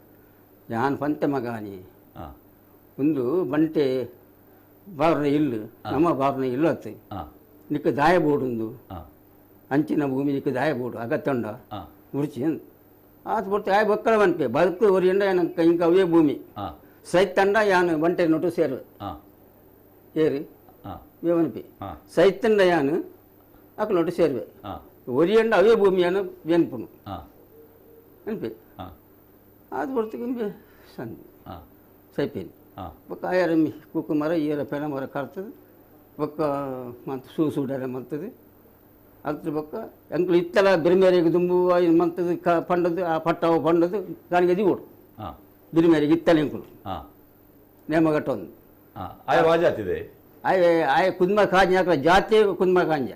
ಯಾನ್ ಪಂತೆ ಮಗಾನಿ ಒಂದು ಬಂಟೆ ಬಾರ್ನ ಇಲ್ಲು ನಮ್ಮ ಬಾರ್ನ ಇಲ್ಲು ಅತ್ತೆ ನಿಕ್ಕ ದಾಯ ಬೋಡುಂದು ಅಂಚಿನ ಭೂಮಿ ನಿಕ್ಕ ದಾಯ ಬೋಡು ಅಗತ್ಯ ಉಂಡ ಮುರ್ಚಿ ಅದು ಬರ್ತು ಆಯ್ ಬಕ್ಕಳ ಬಂಟೆ ಬದುಕು ಒರಿಯಂಡ ಯಾನ ಇಂಕ ಅವೇ ಭೂಮಿ ಸೈತಂಡ ಯಾನು ಬಂಟೆ ನೋಟು ಸೇರುವೆ ಏರಿ ಬೇವನ್ಪಿ ಸೈತಂಡ ಯಾನು ಅಕ್ಕ ನೋಟು ಸೇರುವೆ ಒರಿಯಂಡ ಅವೇ ಭೂಮಿ ಯಾನು ಬೇನ್ಪುನು ಅನ್ಪಿ ಅದು ಬರ್ತು ಸಂಧಿ ಸೈಪೇನಿ ಬೊಕ್ಕ ಆಯರ ಕುಕ್ಕು ಮರ ಈರ ಪೆಣ ಮರ ಕರ್ತದೆ ಬೊಕ್ಕ ಮತ್ತು ಸೂಡರೆ ಮಂತದೆ ಅದ್ರ ಬೊಕ್ಕ ಎಂಕ್ಲು ಇತ್ತಲ ಬಿರಿಮೇರಿಗೆ ದುಂಬು ಮಂತದು ಪಂಡದು ಆ ಪಟ್ಟವು ಪಂಡದು ಗಾಣಿಗೆ ದಿಗೋಡು ಬಿರಿಮೇರಿಗೆ ಇತ್ತಲ ಎಂಕ್ಲು ನೇಮಗಟ್ಟೊಂದು
ಆಯ ವಾಜಾತಿದೆ
ಆಯ ಕುದ್ಮ ಕಾಂಜಿ ಹಾಕಲ ಜಾತಿ ಕುದ್ಮ ಕಾಂಜ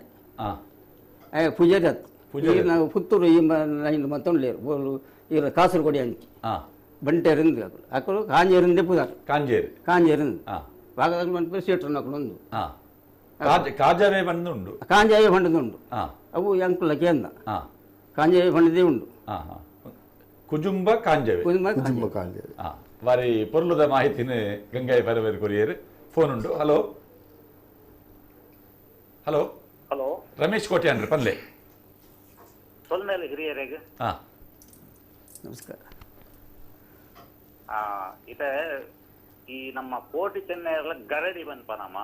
ಆಯ ಪೂಜಾರಿ ಹತ್ತು ನಾವು ಪುತ್ತೂರು ಈ ಲೈನ್ ಮತ್ತೊಂಡ್ಲೇರು ಬೋಲು ಈಗ ಕಾಸರಗೋಡಿ ಅಂಚಿ ಬಂಟೆ ಇருந்து ಅಕ್ಕಳು ಕಾಂಜಿ ಇருந்து ಪುದಾರ್ ಕಾಂಜಿ ಇருந்து ಭಾಗದಲ್ಲಿ ಬಂದು ಸೀಟ್ರು ನಕ್ಕಳು ಒಂದು
ಕಾಜಾವೇ ಬಂದುಂಡು
ಕಾಂಜಾವೇ ಬಂಡದುಂಡು ಅವು ಎಂಕುಲ ಕೇಂದ್ರ ಕಾಂಜಾವೇ ಬಂಡದೇ ಉಂಡು
ಕುಜುಂಬ ಕಾಂಜಾವೇ
ಕುಜುಂಬ ಕಾಂಜಾವೇ
ವಾರಿ ಪೊರ್ಲುದ ಮಾಹಿತಿನ ಗಂಗಾಯ ಪರವೇರು ಕೊರಿಯರು ಫೋನ್ ಉಂಡು ಹಲೋ ಹಲೋ
ಹಲೋ
ರಮೇಶ್ ಕೋಟೆ ಅಂದ್ರೆ ಪಲ್ಲೆ
ಸೊಲ್ಮೇಲೆ ಹಿರಿಯರಿಗೆ
ಹಾ
ನಮಸ್ಕಾರ.
ಇದ ಈ ನಮ್ಮ ಕೋಟಿ ಚೆನ್ನೈಯರ್ಲ ಗರಡಿ ಬಂದ್ಪ ನಮ್ಮ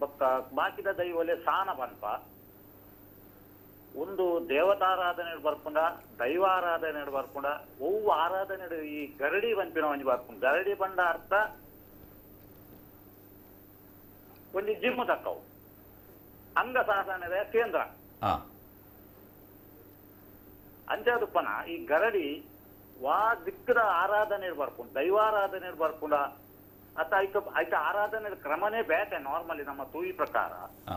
ಬೊಕ್ಕ ಬಾಕಿದ ದೈವಲೆ ಸಾನ ಬಂದ್ಪ ಒಂದು ದೇವತಾರಾಧನೆ ಬರ್ಪುಂಡ ದೈವಾರಾಧನೆ ಬರ್ಪುಂಡ ಒವ್ವು ಆರಾಧನೆ ಈ ಗರಡಿ ಬಂಪಿನ ಒಂಜಿ ಬರ್ಪುಂಡು. ಗರಡಿ ಬಂಡ ಅರ್ಥ ಒಂದು ಜಿಮ್ಮು ತಕ್ಕವು ಅಂಗ ಸಾಧನೆದ ಕೇಂದ್ರ
ಹಾ
ಅಂಚಾದುಪ್ಪನ ಈ ಗರಡಿ ವಾ ದಿಕ್ಕದ ಆರಾಧನೆ ಬರ್ಪುಂಡು ದೈವಾರಾಧನೆ ಬರ್ಪುಂಡ ಅತ್ತ ಐತ ಆರಾಧನೆ ಕ್ರಮನೇ ಬೇಟೆ ನಾರ್ಮಲಿ ನಮ್ಮ ತೂಯಿ ಪ್ರಕಾರ.
ಹಾ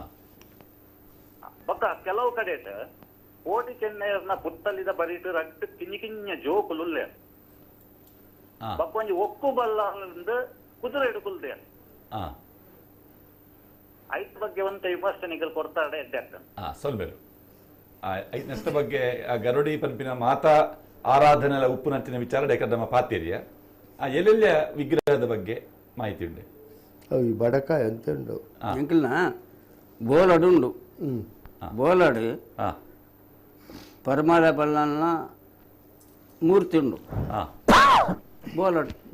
ಬೊಕ್ಕ ಕೆಲವು ಕಡೆ ಕೋಟಿ ಚೆನ್ನೈಯರ್ನ ಪುತ್ತಲಿದ ಬರೀಟ್ ರಟ್ಟು ಕಿಂಜಿ ಕಿಂಜ ಜೋಕುಲುಲ್ಲೆ
ಹಾ
ಬೊಕ್ಕ ಒಂಜಿ ಒಕ್ಕು ಬಲ್ಲಿಂದ ಕುದುರೆ ಹಿಡ್ಕುಲ್ದೆ
ಹಾ
ಐತ್ ಬಗ್ಗೆ ಒಂದು ವಿಮರ್ಶನೆಗಳು ಕೊಡ್ತಾರೆ ಎಡ್ಡೆ
ಹಾ ಸೊಲ್ಮೇಲು ನೆಕ್ಸ್ಟ್ ಬಗ್ಗೆ ಆ ಗರುಡಿ ಪಂಪಿನ ಮಾತಾ ಆರಾಧನೆಲ ಉಪ್ಪು ನಂಚಿನ ವಿಚಾರ ಬೇಕಾದ್ರೆ ನಮ್ಮ ಪಾತೇರಿಯ ಎಲ್ಲೆಲ್ಲ ವಿಗ್ರಹದ ಬಗ್ಗೆ ಮಾಹಿತಿ ಉಂಡೆ
ಅವು ಈ ಬಡಕ ಎಂತ ಉಂಡು
ಎಂಕಲ್ನ ಬೋಲಡು ಉಂಡು. ಬೋಲಡು
ಹಾ
ಪರಮಾಲ ಬಲ್ಲನ ಮೂರ್ತಿ ಉಂಡು.
ಹಾ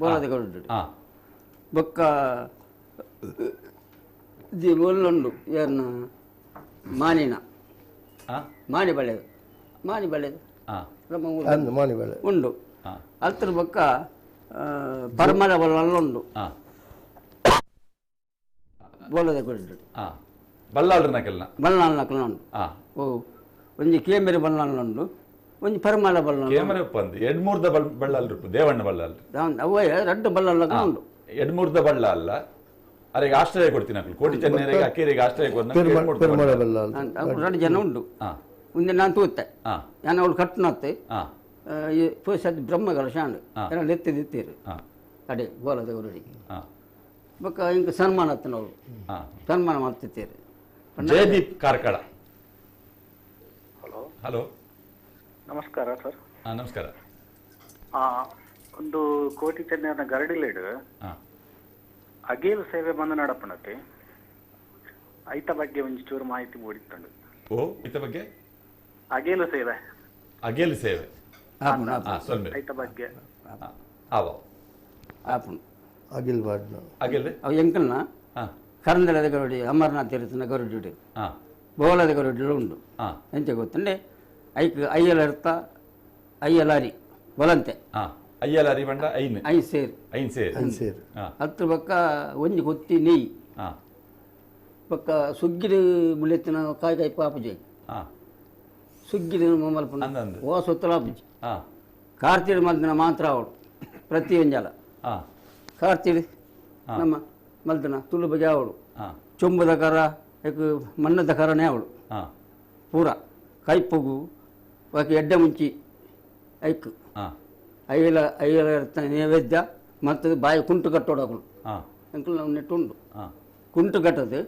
ಬೋಲದ ಗರುಡು
ಹಾ
ಬೊಕ್ಕ ಬೋಲುಂಡು ಏನು ಮಾನಿನ
ಹಾ
ಮಾನಿ ಬಳೆದು
ಹಾ
ನಮ್ಮ
ಅಂದು ಮಾನಿ ಬೆಳೆ
ಉಂಡು.
ಹಾ
ಅಲ್ತರ ಬೊಕ್ಕ ಪರಮಾಲ ಬಲ್ಲ ಉಂಡು.
ಹಾ
ಬೋಲದ ಗರುಡು
ಹಾ ಬಲ್ಲಾಳ್ರನಕೆಲ್ಲ
ಬಲ್ಲಾಲ್ನಕಲ್ನ ಉಂಡು.
ಹಾ
ಓ ಒಂಜಿ ಕೇಮೆರಿ ಬಲ್ಲಾಲ್ನ ಉಂಡು, ಒಂಜಿ ಪರಮಾಲ ಬಲ್ಲ
ಕೇಮರ ಉಪ್ಪಂದು ಎಡ್ಮೂರ್ದ ಬಳ್ಳಾಲ್ ರೂಪು ದೇವಣ್ಣ ಬಳ್ಳಾಲ್
ಅವೇ ರಡ್ಡು ಬಲ್ಲಕ ಉಂಡು.
ಎಡ್ಮೂರ್ದ ಬಳ್ಳ ಅಲ್ಲ ಅರೆಗೆ ಆಶ್ರಯ ಕೊಡ್ತೀನಿ ಅಕ್ಕಳು ಕೋಟಿ ಚೆನ್ನೈರಿಗೆ ಅಕ್ಕೇರಿಗೆ ಆಶ್ರಯ
ಪೆರುಮಳ ಬೆಲ್ಲ
ರಡ್ಡು ಜನ ಉಂಡು.
ಹಾ
ಮುಂದೆ ನಾನು ತೂತೆ
ಹಾ
ನಾನು ಅವಳು ಕಟ್ಟನತ್ತೆ
ಹಾ
ಪೋಸದ್ ಬ್ರಹ್ಮಗಳ ಶಾಂಡ್ ಎಲ್ಲ ಎತ್ತಿದಿತ್ತೀರು
ಹಾ
ಅಡೆ ಬೋಲದ ಗುರುಡಿಗೆ
ಹಾ
ಬೊಕ್ಕ ಹಿಂಗೆ ಸನ್ಮಾನ ಹತ್ತನವಳು
ಹಾ
ಸನ್ಮಾನ ಮಾಡ್ತಿತ್ತೀರು.
ಜಯದೀಪ್ ಕಾರ್ಕಳ.
ಹಲೋ
ಹಲೋ
ನಮಸ್ಕಾರ ಸರ್.
ಹಾ ನಮಸ್ಕಾರ.
ಒಂದು ಕೋಟಿ ಚೆನ್ನೈನ ಗರಡಿಲೇಡು
ಹಾ
ಅಗೇಲು ಸೇವೆ ಬಂದು ನಡಪಣತೆ ಐತ ಬಗ್ಗೆ ಒಂಚೂರು ಚೂರು ಮಾಹಿತಿ ಮೂಡಿತ್ತಂಡು.
ಓ ಈತ ಬಗ್ಗೆ
ಅಗೇಲು ಸೇವೆ
ಅಗೇಲು ಸೇವೆ
ಆಪುಣ
ಹಾ ಸೊಲ್ಮೆ
ಐತ ಬಗ್ಗೆ
ಆವ
ಆಪುಣ
ಅಗಿಲ್ ಬಾಡ್ನ
ಅಗೇಲ್
ಅವು ಎಂಕಲ್ನ
ಹಾ
ಕರಂದಲದ ಗರುಡಿ ಅಮರನಾಥ್ ತೀರ್ಥನ ಗರುಡಿ
ಹಾ
ಬೋಲದ ಗರುಡಿ ಉಂಡು.
ಹಾ
ಎಂತ ಗೊತ್ತಂಡೆ ಐಕ್ ಅಯ್ಯಲ ಇರ್ತ ಅಯ್ಯಲಾರಿ ಬಲಂತೆ
ಹಾ ಅಯ್ಯಲ ಅರಿಬಂಡ ಐನ್
ಐ ಸೇರಿ
ಐನ್ ಸೇರ್
ಸೇರು
ಹಾ
ಹತ್ರ ಬೊಕ್ಕ ಒಂಜಿ ಕೊತ್ತಿ ನೆಯ್ಯಿ
ಹಾ
ಬೊಕ್ಕ ಸುಗ್ಗಿಡು ಮುಳ್ಳೆತ್ತಿನ ಕಾಯಿ ಪಾಪುಜಿ
ಹಾ
ಸುಗ್ಗಿಡು ಮಲ್ಪನ
ಅಂದಂದು.
ಓ ಸೊತ್ತಲಾಪುಜಿ
ಹಾ
ಕಾರ್ತಿಡ್ ಮಲ್ದಿನ ಮಾತ್ರ ಅವಳು ಪ್ರತಿ ಒಂಜಲ
ಹಾ
ಕಾರ್ತಿಡ್ ನಮ್ಮ ಮಲ್ದಿನ ತುಳು ಬಗೆ ಅವಳು
ಹಾ
ಚೊಂಬದ ಕರ ಮಣ್ಣದ ಕರನೇ ಅವಳು
ಹಾ
ಪೂರ ಕೈಪುಗು ಬಾಕಿ ಎಡ್ಡೆ ಮುಂಚಿ ಐಕ್
ಹಾ
ಅಯ್ಯಲ ಇರ್ತಾನೆ ನೈವೇದ್ಯ ಮತ್ತು ಬಾಯಿ ಕುಂಟು ಕಟ್ಟೋಡಗಳು
ಹಾ
ಅಂಕಲ್ ನಾವು ನೆಟ್ಟುಂಡು
ಹಾ
ಕುಂಟು ಕಟ್ಟದು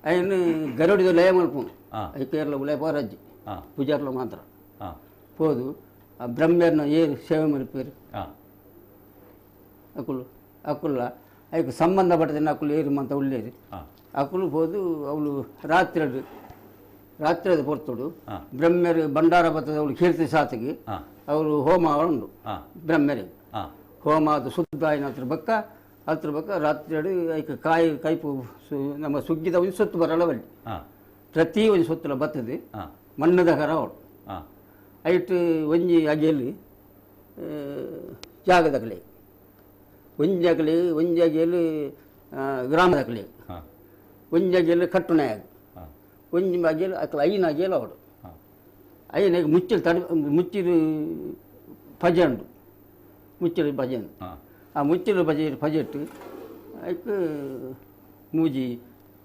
ಅಯ್ಯನು ಗರುಡಿದ ಲಯ ಮಲ್ಪುಂಡು
ಹಾ
ಐಕೇರ್ಲ ಉಲಯ ಪಾರಜ್ಜಿ
ಹಾ
ಪೂಜಾರ್ಲ ಮಾತ್ರ
ಹಾ
ಹೋದು ಆ ಬ್ರಹ್ಮೇರ್ನ ಏರು ಸೇವೆ ಮಲ್ಪೇರು
ಹಾ
ಅಕುಲ್ಲ ಐಕ್ ಸಂಬಂಧಪಟ್ಟದಿನ ಅಕುಲು ಏರು ಮಂತ ಉಳ್ಳೇರಿ
ಹಾ
ಅಕುಲು ಹೋದು ಅವಳು ರಾತ್ರಿ ಪೊರ್ತುಡು
ಹಾ.
ಬ್ರಹ್ಮೇರು ಭಂಡಾರ ಬತ್ತದ ಅವಳು ಕೀರ್ತಿ ಸಾತಿಗೆ
ಹಾ
ಅವರು ಹೋಮ ಉಂಡು
ಹಾ
ಬ್ರಹ್ಮೇರಿಗೆ
ಹಾ
ಹೋಮ ಅದು ಶುದ್ಧ ಆಯ್ನ ಹತ್ರ ಬಕ್ಕ ರಾತ್ರಿ ಐಕ ಕೈಪು ನಮ್ಮ ಸುಗ್ಗಿದ ಒಂದು ಸೊತ್ತು ಬರಲ್ಲ ಬಲ್ಲಿ
ಹಾ
ಪ್ರತಿ ಒಂದು ಸೊತ್ತಲ ಬರ್ತದೆ
ಹಾ
ಮಣ್ಣದ ಕರ ಅವಳು
ಹಾ
ಐಟ್ ಒಂಜಿ ಅಗೆಯಲ್ಲಿ ಜಾಗದ ಕಲೆ ಒಂಜಿ ಅಗೆಯಲ್ಲಿ ಗ್ರಾಮದ ಕಲೆ
ಹಾ
ಒಂಜಿ ಅಗೆಯಲ್ಲಿ ಕಟ್ಟುನಾಯಾಗ
ಹಾ
ಒಂಜಿ ಅಗೆಯಲ್ಲಿ ಅಕಲ ಐನ ಅಗೆಯಲ್ಲಿ ಅವಳು
ಹಾ
ಐನಾಗ ಮುಚ್ಚಿರು ಪಜೆ ಉಂಡು ಮುಚ್ಚಿರು ಭಜೆ ಉಂಡು
ಹಾ
ಆ ಮುಚ್ಚಿರು ಪಜೆಟ್ಟು ಐಕ್ ಮೂಜಿ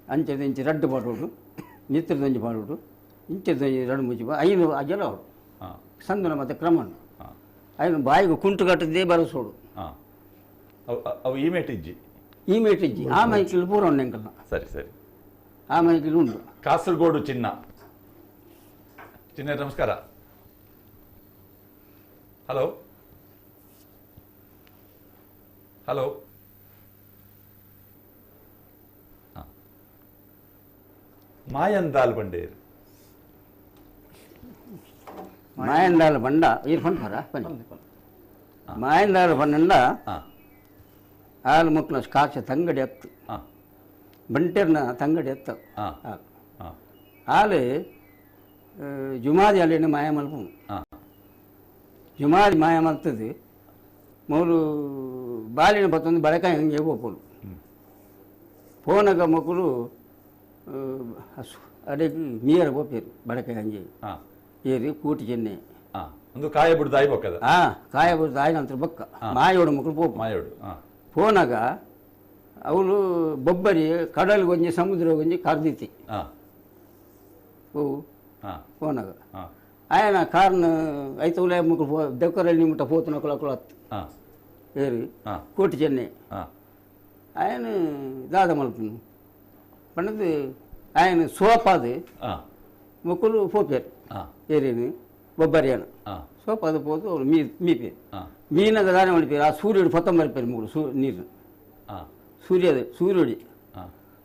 ಅಂಚದಿಂಚಿ ರಡ್ಡು ಪಾಡೋಡು ನಿತ್ರದೊಂಜಿ ಪಾಡೋಡು ಇಂಚದೊಂಜಿ ರಡ್ಡು ಮುಚ್ಚಿ ಐನು ಅಗೆಲ್ಲ ಅವಳು
ಹಾ
ಸಂದನ ಮತ್ತು ಕ್ರಮಣ
ಹಾ
ಐನು ಬಾಯಿಗೆ ಕುಂಟು ಕಟ್ಟದೇ ಬರಸೋಡು
ಹಾ ಅವು ಈ ಮೇಟಿಜ್ಜಿ
ಈ ಮೇಟಿಜ್ಜಿ ಆ ಮೈಕಿಲ್ ಪೂರ ಉಂಡು ಎಂಕಲ್ನ
ಸರಿ ಸರಿ
ಆ ಮೈಕಿಲ್ ಉಂಡು
ಕಾಸರಗೋಡು ಚಿನ್ನ ನಮಸ್ಕಾರ. ಹಲೋ ಹಲೋ ಮಾಯಂದಾಲ್ ಬಂಡೇರು
ಮಾಯಂದಾಲ ಬಂಡ ಇದು ಪಂಪರ ಬನ್ನಿ ಮಾಯಂದಾಲ ಬಂಡ ಹಾಲು ಮಕ್ಕಳ ಕಾಚ ತಂಗಡಿ ಹತ್ತು ಬಂಟೆರ್ನ ತಂಗಡಿ ಹತ್ತ ಹಾಲು ಜುಮಾದಿ ಅಲ್ಲಿನ ಮಾಯ ಮಲ್ಪ ಜುಮಾದಿ ಮಾಯ ಮಲ್ತದೆ ಮೂರು ಬಾಲಿನ ಪತ್ತೊಂದು ಬಳಕಾಯಿ ಹಂಗೆ ಹೋಗ್ಬೋದು ಫೋನಾಗ ಮಕ್ಕಳು ಅಡಿಗೆ ಮೀಯರ ಹೋಗ್ತಾರೆ ಬಳಕಾಯಿ ಹಂಗೆ ಏರಿ ಕೂಟಿ ಚೆನ್ನೆ
ಒಂದು ಕಾಯ ಬಿಡ್ದು ಆಯ್ ಬಕ್ಕದ
ಕಾಯ ಬಿಡ್ದು ಆಯ್ನ ನಂತರ ಬಕ್ಕ ಮಾಯೋಡು ಮಕ್ಕಳು ಪೋಪ
ಮಾಯೋಡು
ಫೋನಾಗ ಅವಳು ಬೊಬ್ಬರಿ ಕಡಲ್ ಗೊಂಜಿ ಸಮುದ್ರ ಗೊಂಜಿ ಕರ್ದಿತಿ ಓ ಫೋನಾಗ ఆయన కారును అయితే ముగ్గురు దగ్గరల్ని ముట్ట పోతున్న కొలకొలత్తు ఏరి కోటి చెన్నై ఆయన దాదమలుపు పండుగ ఆయన సోపాది ముక్కులు పోపారు ఏరిని బొబ్బరియాను సోపాది పోతూ మీ పేరు మీనగా దాని వాళ్ళ పేరు ఆ సూర్యుడు పొత్తం మరిపోయారు ముగ్గురు నీరు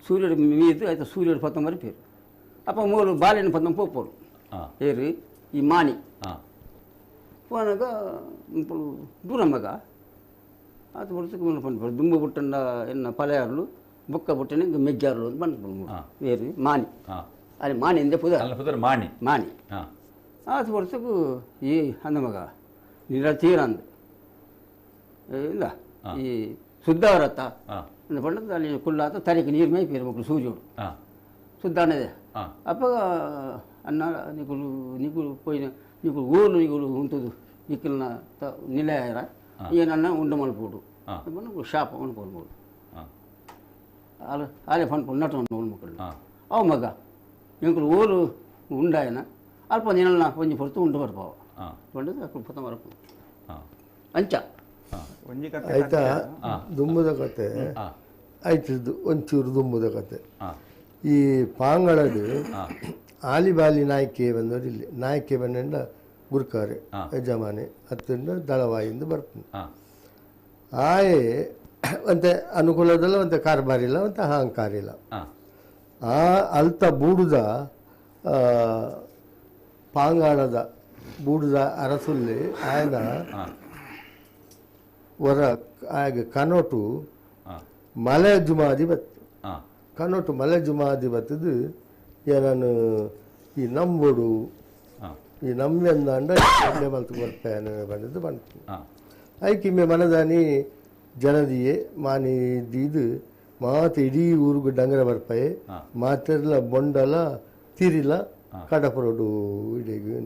సూర్యుడు మీద అయితే సూర్యుడు పొత్తం మరిపోయారు అప్ప మూడు బాలిని పొత్తం పోపోరు ఏరి ఈ మాని పోనగా ఇప్పుడు దూరమ్మగా అది పొడుచుకు పండుకోరు దుమ్ము పుట్టిన ఎన్న పలయారులు బుక్క పుట్టిన ఇంకా మెజ్జారులు పండుకోరు వేరు మాని అది మాని ఎందే పుదర్
మాని
మాని అది పొడుచుకు ఈ అందమగా నీళ్ళ తీరంది ఇందా ఈ శుద్ధవరత్త இந்த பண்டத்து ಅಲ್ಲಿ ಕುಲ್ಲಾತ ತರಿಗೆ ನೀರು ಮೇಯ್ಪೇರು ಮಕ್ಕಳು ಸೂರ್ಯುಡು ಶುದ್ಧ ಅನ್ನದೇ ಅಪ್ಪಗ అన్న నీకు పోయిన నీకు ఊరు నీకు ఉంటుంది నీకు నిలయరా ఈయనన్నా ఉండమనుకోడు షాప్ అనుకోడు ఆలే పనుకున్నట్టు మొక్కలు అవు మగ ఇంకొక ఊరు ఉండాయన అల్ప నిన్న కొంచెం పొడుతూ ఉండబడిపోవ పండుగ అక్కడ పోతాం వరకు ಅಂಚ
ಆಯ್ತಾ ದುಂಬುದ ಕತೆ ಆಯ್ತು ಒಂಚೂರು ದುಂಬುದ ಕತೆ ಈ ಪಾಂಗಳದು ಆಲಿಬಾಲಿ ನಾಯ್ಕೆ ಬಂದವರಿಲ್ಲ ನಾಯ್ಕೆ ಬಂದ ಗುರ್ಕಾರೆ ಯಜಮಾನೆ ಹತ್ತಿಂದ ದಳವಾಯಿಂದ ಬರ್ತೀನಿ ಆಯೆ ಒಂತೆ ಅನುಕೂಲದಲ್ಲ ಒಂತೆ ಕಾರ್ಬಾರಿಲ್ಲ ಒಂತೆ ಅಹಂಕಾರಿಲ್ಲ ಆ ಅಲ್ತ ಬೂಡುದ ಪಾಂಗಾಳದ ಬೂಡುದ ಅರಸುಲ್ಲಿ ಆಯನ ವರ ಆಗ ಕನೋಟು ಮಲೆ ಜುಮಾದಿ ಬತ್ತು ಕನೋಟು ಮಲೆ ಜುಮಾದಿ ಬತ್ತದು ನಾನು ಈ ನಂಬೋಡು ಈ ನಮ್ಮೆಂದ ಅಂಡ ಎಣ್ಣೆ ಮಲ್ತು ಬರ್ಪೇನೆ ಬಂದದ್ದು ಬಂತು ಐಕಿಮ್ಮೆ ಮನದಾನಿ ಜನದಿಯೇ ಮಾನಿ ಇದು ಮಾತು ಇಡೀ ಊರಿಗೂ ಡಂಗರ ಬರ್ಪಾಯಿ ಮಾತೆಲ್ಲ ಬೊಂಡಲ ತೀರಿಲ್ಲ ಕಡಪರೋಡು ಇಡೀಗು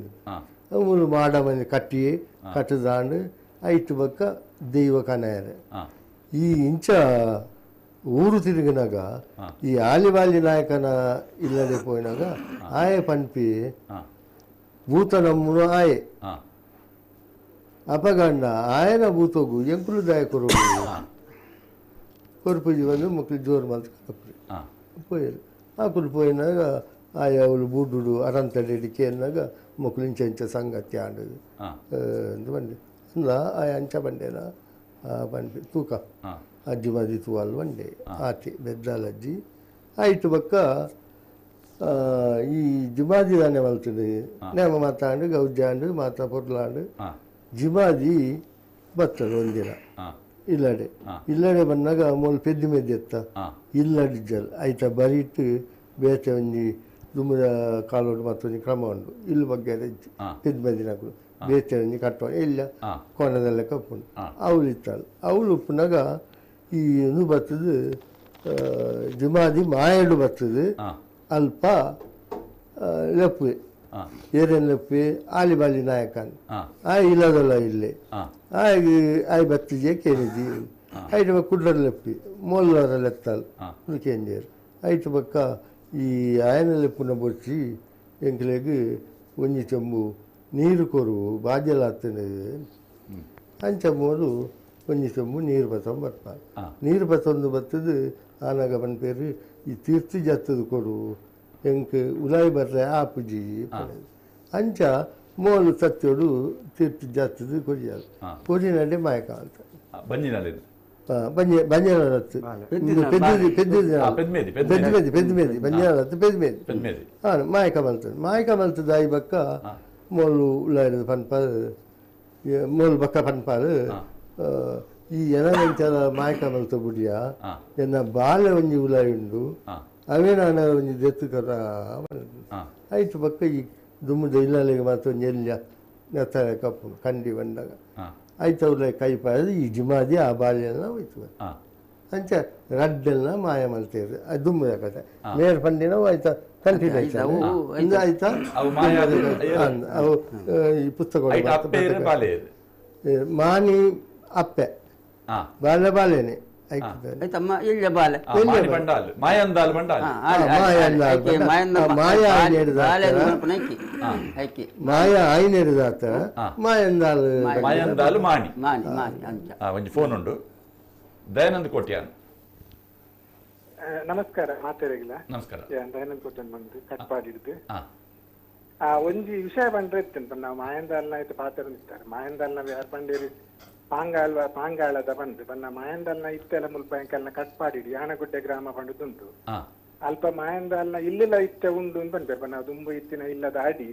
ಮೂಲು ಮಾಡ ಮನೆ ಕಟ್ಟಿಯೇ ಕಟ್ಟದಾಂಡು ಐಟು ಬಕ್ಕ ದೈವ ಕನಾಯರೆ ಈ ಇಂಚ ಊರು ತಿರುಗಿನಾಗ ಈ ಆಲಿಬಾಲಿ ನಾಯಕನ ಇಲ್ಲದೆ ಪೋಯಿನಾಗ ಆಯೆ ಪನ್ಪಿ ಭೂತ ನಮ್ಮನು ಆಯೆ ಅಪಗಂಡ ಆಯನ ಭೂತೋಗು ಎಂಕುಲು ದಾಯಕರು ಕೊರ್ಪುಜಿ ಬಂದು ಮಕ್ಕಳು ಜೋರು ಮಲ್ತು ಕಪ್ಪರಿ ಪೋಯರು ಆಕುಲು ಪೋಯಿನಾಗ ಆಯ ಅವಳು ಬೂಡುಡು ಅರಂತಡಿಕೆ ಅನ್ನಾಗ ಮಕ್ಕಳು ಇಂಚ ಇಂಚ ಸಂಗತಿ ಆಂಡದು ಅಂತ ಬಂದೆ ಅಂದ ಆಯ ಅಂಚ ಬಂಡೇನ ಪನ್ಪಿ ತೂಕ ಅಜ್ಜಿ ಮದಿ ತೂವಲ್ ಬಂಡೆ ಆತಿ ಬೆದ್ದಾಲಜ್ಜಿ ಆಯ್ತು ಬಕ್ಕ ಈ ಜಿಮಾದಿ ದಾನೆ ಮಲ್ತದೆ ನೇಮ ಮಾತಾಂಡು ಗೌಜಾಂಡು ಮಾತಾ ಪೊರ್ಲಾಂಡು ಜಿಮಾದಿ ಬರ್ತದೆ ಒಂದಿನ ಇಲ್ಲಡೆ ಬಂದಾಗ ಮೂಲ ಪೆದ್ದಿ ಮೆದ್ದಿ ಎತ್ತ ಇಲ್ಲಡಿಜ್ಜಲ್ ಆಯ್ತ ಬರಿಟ್ಟು ಬೇತೆ ಒಂಜಿ ದುಮ್ಮದ ಕಾಲೋಡು ಮತ್ತೊಂದು ಕ್ರಮ ಉಂಡು ಇಲ್ಲಿ ಬಗ್ಗೆ ಪೆದ್ದಿ ಮೆದ್ದಿನಗಳು ಬೇತೆ ಒಂಜಿ ಕಟ್ಟುವ ಇಲ್ಲ ಕೋಣದಲ್ಲೇ ಕಪ್ಪುಂಡು ಅವಳು ಇತ್ತಲ್ಲ ಅವಳು ಉಪ್ಪುನಾಗ ಈ ಇದು ಬರ್ತದೆ ಜಿಮಾದಿ ಮಾಯಡು ಬರ್ತದೆ ಅಲ್ಪ ಲೆಪ್ಪೆ ಏರೇನು ಲೆಪ್ಪೆ ಆಲಿಬಾಲಿ ನಾಯಕನ್ ಇಲ್ಲದಲ್ಲ ಇಲ್ಲೇ ಆಯ್ ಬತ್ತಿಜೆ ಕೇಳಿದಿ ಐಟು ಬಕ್ಕ ಕುಡ್ಲರ ಲೆಪ್ಪಿ ಮೋಲ್ಲರ ಲೆತ್ತಲ್ ಕೇಂಜೇರು ಐಟು ಬಕ್ಕ ಈ ಆಯನ ಲೆಪ್ಪುನ ಬೊಚ್ಚಿ ಎಂಕ್ಲೆಗ್ ಒಂಜಿ ಚೆಂಬು ನೀರು ಕೊರು ಬಾಜೆಲ್ಲ ಹತ್ತನೆ ಅಂಚ ಮೂರು ಒಂಜಿ ಚೆಂಬು ನೀರು ಬತ್ತೊಂದು ಬರ್ತಾರೆ ನೀರು ಬತ್ತೊಂದು ಬತ್ತದು ಆನಾಗ ಬಂದ ಪೇರು ಈ ತೀರ್ಥ ಜತ್ತದು ಕೊಡು ಎಂಕ್ ಉಲಾಯಿ ಬರ್ರೆ ಆಪುಜಿ ಅಂಚ ಮೋಲು ತತ್ತೋಡು ತೀರ್ಥ ಜತ್ತದು ಕೊರಿಯದು ಕೊರಿನಡೆ ಮಾಯಕ ಅಂತ బంజారారత్తు పెద్దది బంజారారత్తు పెద్దమేది మాయకమల్తు దాయి బక్క మోళ్ళు ఉల్లాడు పన్పారు మోళ్ళు బక్క పన్పారు ಈ ಎನಗಂಚಲ ಮಾಯಕಮಲ್ತ ಬುಡಿಯ ಎನ್ನ ಬಾಲ್ಯ ಒಂಜಿ ಉಲಾಯುಂಡು ಅವೇ ನಾನು ಒಂಜಿ ದೆತ್ತುಕರ ಆಯ್ತು ಬಕ್ಕ ಈ ದುಮ್ಮದ ಇಲ್ಲಲಿಗೆ ಮಾತ್ರ ಒಂಜಿ ಎಲ್ಯ ನೆತ್ತ ಕಪ್ಪು ಕಂಡಿ ಬಂದಾಗ ಆಯ್ತು ಅವ್ರ ಕೈ ಪಾಯದು ಈ ಜುಮಾದಿ ಆ ಬಾಲ್ಯನ ಹೋಯ್ತು ಅಂಚ ರಡ್ಡೆಲ್ಲ ಮಾಯ ಮಲ್ತೇರು ಅದು ದುಮ್ಮದ ಕತೆ ಮೇರ್ ಪಂಡಿನ ಆಯ್ತಾ ಕಂಟಿನ್ಯೂ ಆಯ್ತಾ ಆಯ್ತಾ ಅವು ಈ ಪುಸ್ತಕ ಮಾನಿ ಅಪ್ಪೆ ಬಾಲೆನೆ
ಮಾಯಾಂದಾಲ್ ಒಂಜಿ ಫೋನ್ ಉಂಡು ದಯಾನಂದ್ ಕೋಟ್ಯಾನ್
ನಮಸ್ಕಾರ ಮಾತಾಡಿಲ್ಲ
ನಮಸ್ಕಾರ
ದಯಾನಂದ್ ಕೋಟ್ಯಾನ್ ಬಂದು ಕಟ್ಪಾಡಿದ್ದು ಒಂಜಿ ವಿಷಯ ಬಂದ್ರೆ ನಾವು ಮಾಯಂದಾಲ್ನ ಆಯ್ತು ಪಾತ್ರ ನಿಂತಾರೆ ಮಾಯಂದಾಲ್ನ ಯಾರು ಬಂಡೇರಿ ಪಾಂಗಾಳದ ಬಂದು ಬನ್ನ ಮಾಯಂದಾಲ್ನ ಇತ್ತೆಲ್ಲ ಮುಲ್ಪ ಎಂಕಲ್ನ ಕಟ್ಪಾಡಿಡಿ ಯಾನಗುಡ್ಡೆ ಗ್ರಾಮ ಬಂಡುದುಂಟು ಅಲ್ಪ ಮಾಯಂದಾಲ್ನ ಇಲ್ಲಿಲ್ಲ ಇತ್ತೆ ಉಂಡು ಅಂತ ಬಂದ್ರೆ ಬನ್ನ ದುಂಬು ಇತ್ತಿನ ಇಲ್ಲದ ಆಡಿ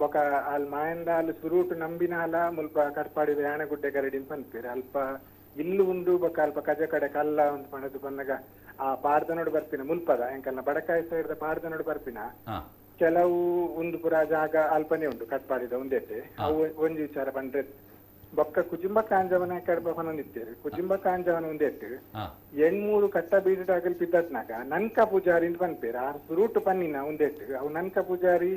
ಬೊಕ ಅಲ್ಲಿ ಮಾಯಂದಾಲ್ ಸುರೂಟು ನಂಬಿನಾಲ ಮುಲ್ಪ ಕಟ್ಪಾಡಿದ ಯಾನಗುಡ್ಡೆ ಗರಡಿ ಅಂತ ಬಂದ್ಪೇರೆ ಅಲ್ಪ ಇಲ್ಲು ಉಂಡು ಬೊಕ ಅಲ್ಪ ಕಜ ಕಡೆ ಕಲ್ಲ ಅಂತ ಪಣದು ಬಂದಾಗ ಆ ಪಾರ್ದನೋಡು ಬರ್ಪಿನ ಮುಲ್ಪದ ಎಂಕಲ್ನ ಬಡಕಾಯಿ ಸೈಡ್ದ ಪಾರ್ದನೋಡು ಬರ್ಪಿನ ಕೆಲವು ಒಂದು ಪುರ ಜಾಗ ಅಲ್ಪನೆ ಉಂಟು ಕಟ್ಪಾಡಿದ ಒಂದೇಟೆ ಅವು ಒಂಜಿ ವಿಚಾರ ಬಂದ್ರೆ ಬೊಕ್ಕ ಕುಜುಂಬ ಕಾಂಜವನ ಕಡ್ಬನಿದ್ದೇವೆ ಕುಜುಂಬ ಕಾಂಜವನ ಒಂದೇಟ್ಟು 8 ಕಟ್ಟ ಬೀಡಾಗಲ್ ಬಿದ್ದತ್ನಾಗ ನನ್ಕ ಪೂಜಾರಿ ಅಂತ ಬಂದ್ಪೇರ ಆ ಸುರೂಟು ಪನ್ನಿನ ಒಂದೇಟ್ಟು ಅವು ನನ್ಕ ಪೂಜಾರಿ